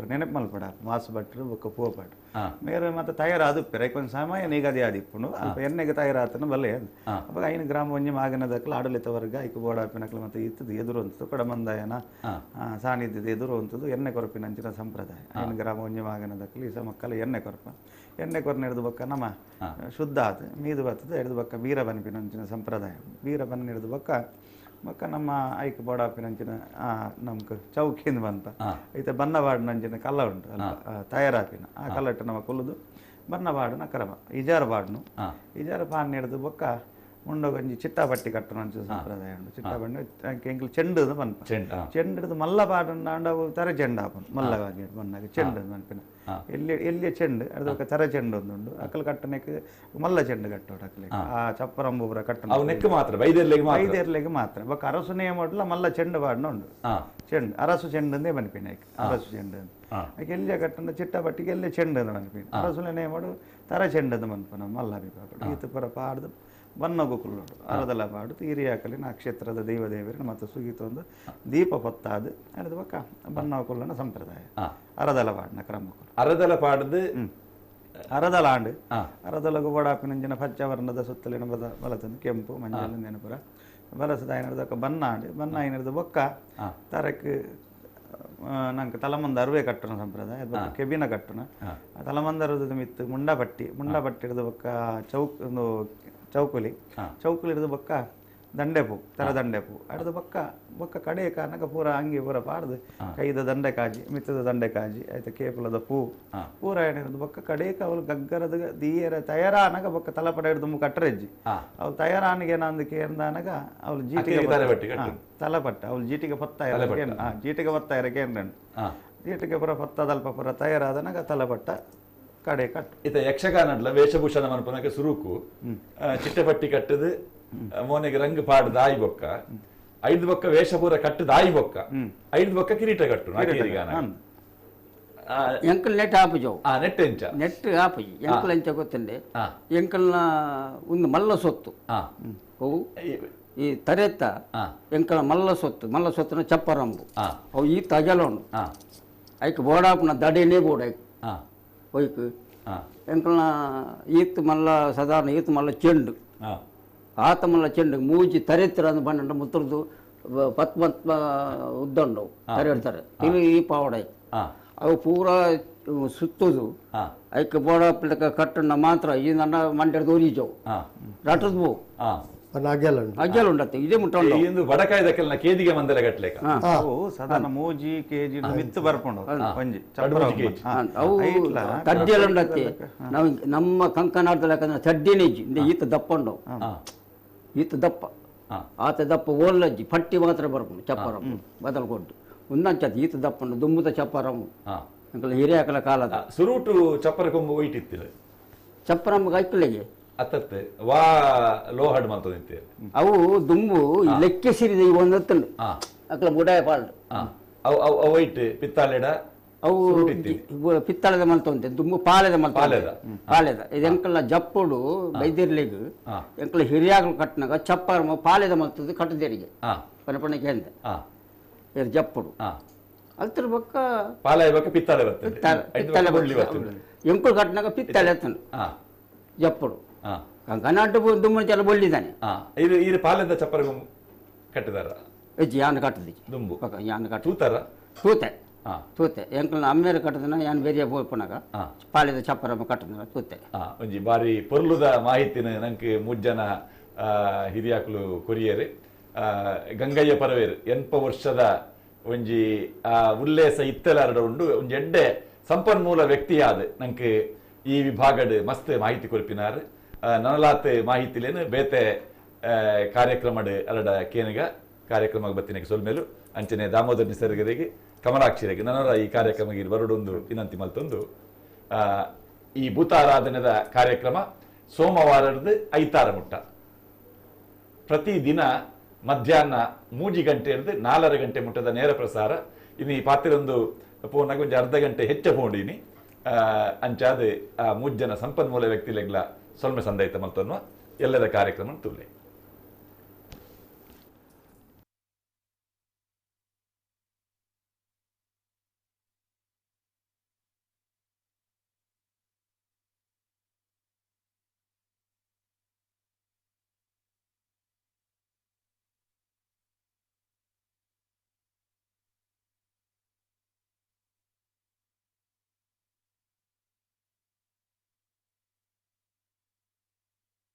ನೆನಪು ಮಲ್ಪಡ ಮಾಸು ಭಟ್ರು ಬೊಕ್ಕ ಪೂಪ ಭಟ್ರು ಮೇರೆ ಮತ್ತೆ ತಯಾರಾದು ಪೆರೈಕೊಂದು ಸಮಯ ನಿಗದಿ ಆದಿಪ್ಪುಂಡು ಅಲ್ಪ ಎಣ್ಣೆಗೆ ತಯಾರಾತನ ಬಲ್ಲೆ ಅವಾಗ ಐನು ಗ್ರಾಮ ಒಂಜಿ ಮಾಗನದಕ್ಲ ಆಡಳಿತ ವರ್ಗ ಐಕು ಬೋಡಾಪಿನಕ್ಲ ಮತ್ತೆ ಇತ್ತದು ಎದುರು ಅಂತದ್ದು ಕೊಡಮಂದಾಯನ ಸಾನ್ನಿಧ್ಯದ ಎದುರು ಅಂತದ್ದು ಎಣ್ಣೆ ಕೊರಪಿನ ಅಂಚಿನ ಸಂಪ್ರದಾಯ ಐನು ಗ್ರಾಮ ಒಂಜಿ ಮಾಗನದಕ್ಲ ಈ ಮಕ್ಕಳ ಎಣ್ಣೆ ಕೊರಪ ಎಣ್ಣೆ ಕೊರನ ಹಿಡಿದು ಬೊಕ್ಕ ನಮ್ಮ ಶುದ್ಧ ಆತು ಮೀದು ಬರ್ತದೆ ಹಿಡಿದು ಬೊಕ್ಕ ಬೀರ ಬನ್ಪಿನ ಅಂಚಿನ ಸಂಪ್ರದಾಯ ಬೀರ ಬನ್ನ ಹಿಡಿದು ಬೊಕ್ಕ ಬೊಕ್ಕ ನಮ್ಮ ಐಕ್ ಬೋಡಾಪಿನಂಚಿನ ನಮ್ಗೆ ಚೌಕಿಂದ ಬಂತ ಐತೆ ಬನ್ನವಾಡಿನಂಚಿನ ಕಲ್ಲ ಉಂಟು ತಯಾರಾಪಿನ ಆ ಕಲ್ಲಟ್ಟು ನಮ್ಮ ಕೊಲ್ಲುದು ಬನ್ನವಾಡಿನ ಕ್ರಮ ಇಜಾರ ಬಾಡ್ನು ಇಜಾರ ಪಾನ್ ಹಿಡಿದು ಬೊಕ್ಕ ಮುಂಡೊಂಜಿ ಚಿಟ್ಟಾಪಟ್ಟಿ ಕಟ್ಟಣ ಅಂಚಿನ ಸಂಪ್ರದಾಯ ಉಂಟು ಚಿಟ್ಟಾಪಟ್ಟಿ ಎಂಕ್ಲು ಚೆಂಡು ಬಂಪ ಚೆಂಡು ಹಿಡಿದು ಮಲ್ಲ ಪಾಡು ತರ ಚೆಂಡು ಹಾಪನ್ ಮಲ್ಲವಾಗಿ ಬಂದಾಗ ಚೆಂಡು ಬಂಪಿನ ಎಲ್ಲಿಯ ಚೆಂಡು ಅದಕ್ಕೆ ತರ ಚೆಂಡು ಒಂದುಂಡು ಅಕ್ಕಲ್ ಕಟ್ಟನೆಕ್ಕೆ ಮಲ್ಲ ಚೆಂಡು ಕಟ್ಟೋಡು ಅಕ್ಕಲೆ ಆ ಚಪ್ಪರಂಬೂರ ಕಟ್ಟಣ
ಮಾತ್ರ
ವೈದ್ಯರ್ಲೆಗೆ ಮಾತ್ರ ಬೊಕ್ಕ ಅರಸು ನೇಮಡ್ಲ ಮಲ್ಲ ಚೆಂಡು ಪಾಡ್ನ ಉಂಡು ಚೆಂಡು ಅರಸು ಚೆಂಡಂದೇ ಬನ್ಪಿನ ಅರಸು ಚೆಂಡು ಆಕೆ ಎಲ್ಲಿಯ ಕಟ್ಟಣ ಚಿಟ್ಟಪಟ್ಟಿಗೆ ಎಲ್ಲೇ ಚೆಂಡು ಬನ್ಪಿನ ಅರಸುಲೆ ನೇಮಡು ತರ ಚೆಂಡದ ಬನ್ಪನ ಮಲ್ಲ ಅಭಿಪ್ರಾಯ ಈತ ಪುರ ಪಾಡ್ದು ಬನ್ನಗುಕುಲ್ಲೋಡು ಅರದಲ ಪಾಡು ಹಿರಿಯಾಕಲಿ ನಕ್ಷತ್ರದ ದೇವದೇವರನ್ನು ಮತ್ತು ಸುಗೀತೊಂದು ದೀಪ ಹೊತ್ತಾದು ಹೇಳಿದ ಬಕ್ಕ ಬನ್ನಗುಲ್ಲನ ಸಂಪ್ರದಾಯ ಅರದಲ ಪಾಡಿನ ಕ್ರಮಕ್ಕೂ
ಅರದಲ ಪಾಡ್ದು
ಅರದಲ ಆಂಡು ಅರದಲಗು ಬಡಾಪಿನಂಜಿನ ಪಚ್ಚವರ್ಣದ ಸುತ್ತಲಿನ ಬಲತಂದು ಕೆಂಪು ಮಂಜಲ್ ನೆನಪುರ ಬಲಸದ ಏನಿಡ್ದಕ್ಕ ಬನ್ನ ಆಂಡು ಬನ್ನ ಏನಿಡ್ದು ಬೊಕ್ಕ ತರಕ್ಕೆ ನಂಗೆ ತಲಮಂದ ಅರುವೆ ಕಟ್ಟಣ ಸಂಪ್ರದಾಯ ಕೆಬಿನ ಕಟ್ಟಣ ತಲಮಂದರದ ಮಿತ್ತು ಮುಂಡಪಟ್ಟಿ ಹಿಡಿದು ಬೊಕ್ಕ ಒಂದು ಚೌಕುಲಿ ಹಿಡಿದು ಬೊಕ್ಕ ದಂಡೆಪೂ ತರ ದಂಡೆಪೂ ಹಿಡಿದು ಬೊಕ್ಕ ಕಡೆ ಕಾರಣಕ್ಕೆ ಪೂರ ಅಂಗಿ ಪೂರ ಪಾಡ್ದು ಕೈದ ದಂಡೆ ಕಾಜಿ ಮಿತ್ತದ ದಂಡೆ ಕಾಜಿ ಆಯ್ತು ಕೇಪಲದ ಪೂರ ಏನಿರೋದು ಬೊಕ್ಕ ಕಡೆಕ ಅವಳು ಗಗ್ಗರದ ದೀಯರ ತಯಾರಾನಗ ಬೊಕ್ಕ ತಲಪಡ ಹಿಡಿದು ಕಟ್ಟರೆಜ್ಜಿ ಅವ್ಳು ತಯಾರಾನಿಗೆ ಏನಂದಕ್ಕೆ ಏನದಾಗ ಅವಳು ಜೀಟಿಗೆ ತಲಪಟ್ಟ ಅವಳು ಜೀಟಿಗೆ ಜೀಟಿಗೆ ಪತ್ತ ಇರಕೇನು ಜೀಟಿಗೆ ಪುರ ಪತ್ತದಲ್ಪ ಪುರ ತಯಾರಾದನಾಗ ತಲಪಟ್ಟ ಕಡೆ ಕಟ್ಟು
ಇತ ಯಕ್ಷಗಾನಡ್ಲ ವೇಷಭೂಷಣ ಮನ್ಪನಕ್ಕೆ ಸುರುಕು ಚಿಟ್ಟಪಟ್ಟಿ ಕಟ್ಟದು ಮೋನೆಗೆ ರಂಗ್ ಪಾಡ್ದು ಆಯಿ ಬೊಕ್ಕ ಐದು ಬೊಕ್ಕ ವೇಷಪೂರ ಕಟ್ಟದ ಆಯಿ ಬೊಕ್ಕ ಐದು ಬೊಕ್ಕ ಕಿರೀಟ ಕಟ್ಟು
ಎಂಕಲ್ ನೆಟ್ ಆಪುಜವು
ನೆಟ್ ಎಂಚ
ನೆಟ್ ಆಪುಜಿ ಎಂಕಲ್ ಎಂಚ ಗೊತ್ತಂಡೆ ಎಂಕಲ್ನ ಒಂದು ಮಲ್ಲ ಸೊತ್ತು ಅವು ಈ ತರೆತ್ತ ಎಂಕಲ ಮಲ್ಲ ಸೊತ್ತನ ಚಪ್ಪರಂಬು ಅವು ಈ ತಜಲೋನು ಐಕ್ ಬೋಡಾಪುನ ದಡೇನೇ ಬೋಡ ಒಯ್ಕು ಎಂಕಲ್ನ ಈತ್ ಮಲ್ಲ ಸಾಧಾರಣ ಈತ್ ಮಲ್ಲ ಚೆಂಡು ಆತ ಮಲ್ಲ ಚೆಂಡು ಮೂಜಿ ತರೆತ್ತರ ಅಂದ್ ಬಂಡ ಮುತ್ತರದು ಪತ್ಮ ಉದ್ದಂಡವು ತರೆಡ್ತಾರೆ ಇಲ್ಲಿ ಈ ಪಾವಡ ಅವು ಪೂರಾ ಸುತ್ತದು ಐಕ್ ಬೋಡ ಪಿಳಕ ಕಟ್ಟಣ ಮಾತ್ರ ಈ ನನ್ನ ಮಂಡ್ಯದ ಒರಿಜವು ರಾಟದ ಬೋ ಅಜ್ಜಲ್ ಉಂಡತ್ತೆ ಇದೇ ಮುಟ್ಟ
ಬಡಕಾಯ್ದಕ್ಕೆಲ್ಲ ಕೇದಿಗೆ ಮಂದಲ ಗಟ್ಲೆಕ
ಸಾಧಾರಣ ಮೂಜಿ ಕೆಜಿ ಮಿತ್ತು ಬರ್ಕೊಂಡು
ಅವು ತಡ್ಡಿಯಲ್ಲಿ ಉಂಡತ್ತೆ ನಾವು ನಮ್ಮ ಕಂಕನಾಡದಲ್ಲಿ ಯಾಕಂದ್ರೆ ತಡ್ಡಿನೇಜಿ ಈತ ದಪ್ಪ ಉಂಡವು ಈತ ದಪ್ಪ ಆತ ದಪ್ಪ ಓಲ್ಲಜ್ಜಿ ಪಟ್ಟಿ ಮಾತ್ರ ಬರ್ಕೊಂಡು ಚಪ್ಪರಮ್ಮ ಬದಲ್ಕೊಟ್ಟು ಒಂದಂಚತ್ ಈತ ದಪ್ಪ ಉಂಡು ದುಂಬುದ ಚಪ್ಪರಮ್ಮ ಹಿರಿಯಾಕಲ ಕಾಲದ
ಸುರುಟು ಚಪ್ಪರ ಕೊಂಬು ಒಯ್ಟಿತ್ತಿಲ್ಲ
ಚಪ್ಪರಮ್ಮ ಐಕಲೆಗೆ
ಅತ್ತತ್ತೆ ವಾ ಲೋಹಡ್ ಮಾತಂತೆ
ಅವು ದುಂಬು ಲೆಕ್ಕ ಸಿರಿದ ಈಗ ಒಂದತ್ತಂಡು ಅಕ್ಲ ಬುಡಾಯ ಪಾಲ್ಡು
ಅವು ಒಯ್ಟ್ ಪಿತ್ತಾಳೆಡ
ಅವು ಪಿತ್ತಾಳದ ಮಲ್ತಂತೆ ದುಂಬು ಪಾಲೆದ ಪಾಲೆದ ಇದು ಎಂಕಲ್ನ ಜಪ್ಪುಡು ಬೈದಿರ್ಲಿಗೆ ಎಂಕಲ ಹಿರಿಯಾಗಲು ಕಟ್ಟಿನಾಗ ಚಪ್ಪರ ಪಾಲೆದ ಮಲ್ತದ್ದು ಕಟ್ಟದೇರಿಗೆ ಪನಪಣಕ್ಕೆ ಅಂತ ಜಪ್ಪುಡು ಅಲ್ತರ ಬೊಕ್ಕ
ಪಾಲಾಯ ಬೊಕ್ಕ ಪಿತ್ತಾಳೆ
ಪಿತ್ತಾಳೆ ಎಂಕುಳು ಕಟ್ಟಿನಾಗ ಪಿತ್ತಾಳೆ ಎತ್ತಂಡು ಜಪ್ಪುಡು ಕಂಕನಾಡು ದುಮ್ಮನ ಬೊಳ್ಳಿದ್ದಾನೆ
ಇದು ಈ ಪಾಲೆದ ಚಪ್ಪರ ಕಟ್ಟಿದಾರ
ಯಾನ್ ಕಟ್ಟದಿ
ದುಂಬು
ಯಾನ್ ಕಟ್ಟ
ತೂತಾರ
ತೂತೆ ಎಂಕಲ್ನ ಅಮ್ಮೇರ ಕಟ್ಟದನ ಯಾನ್ ಬೇರೆ ಬೋಲ್ಪನಾಗ ಪಾಲಿದ ಚಪ್ಪರ ಕಟ್ಟದ ತೂತೆ
ಒಂಜಿ ಬಾರಿ ಪೊರ್ಲುದ ಮಾಹಿತಿನ ನಂಗೆ 3 ಜನ ಹಿರಿಯಾಕುಲು ಕೊರಿಯರು ಗಂಗಯ್ಯ ಪರವೇರು 8 ವರ್ಷದ ಒಂಜಿ ಉಲ್ಲೇಸ ಇತ್ತಲಾರಡ ಉಂಡು ಒಂಜಿ ಎಡ್ಡೆ ಸಂಪನ್ಮೂಲ ವ್ಯಕ್ತಿಯಾದ ನಂಗೆ ಈ ವಿಭಾಗಡ್ ಮಸ್ತ್ ಮಾಹಿತಿ ಕೊರ್ಪಿನಾರು ನನಲಾತ್ ಮಾಹಿತಿಲೇನು ಬೇತೆ ಕಾರ್ಯಕ್ರಮಡ್ ಅರಡ ಕೇನಿಗ ಕಾರ್ಯಕ್ರಮ ಬತ್ತಿನಕ್ಕೆ ಸೊಲ್ಮೇಲು ಅಂಚನೆ ದಾಮೋದರ ನಿಸರ್ಗರಿಗೆ ಕಮಲಾಕ್ಷಿರಿಗೆ ನನರ ಈ ಕಾರ್ಯಕ್ರಮಕ್ಕೆ ಬರಡೊಂದು ವಿನಂತಿ ಮಲ್ತೊಂದು ಈ ಭೂತಾರಾಧನೆದ ಕಾರ್ಯಕ್ರಮ ಸೋಮವಾರದ ಐತಾರ ಮುಟ್ಟ ಪ್ರತಿ ದಿನ ಮಧ್ಯಾಹ್ನ 3 ಗಂಟೆ ಹಿಡಿದು 4 ಗಂಟೆ ಮುಟ್ಟದ ನೇರ ಪ್ರಸಾರ ಇನ್ನು ಈ ಪಾತ್ರೊಂದು ಪೋನಾಗ ಒಂದು ಅರ್ಧ ಗಂಟೆ ಹೆಚ್ಚ ಪೋಂಡಿನಿ ಅಂಚಾದ 3 ಜನ ಸಂಪನ್ಮೂಲ ವ್ಯಕ್ತಿಲೆಗ್ಲ ಸೊಲ್ಮೆ ಸಂದಾಯಿತ ಮಲ್ತೊನ್ನುವ ಎಲ್ಲದ ಕಾರ್ಯಕ್ರಮ ತುಲ್ಲೆ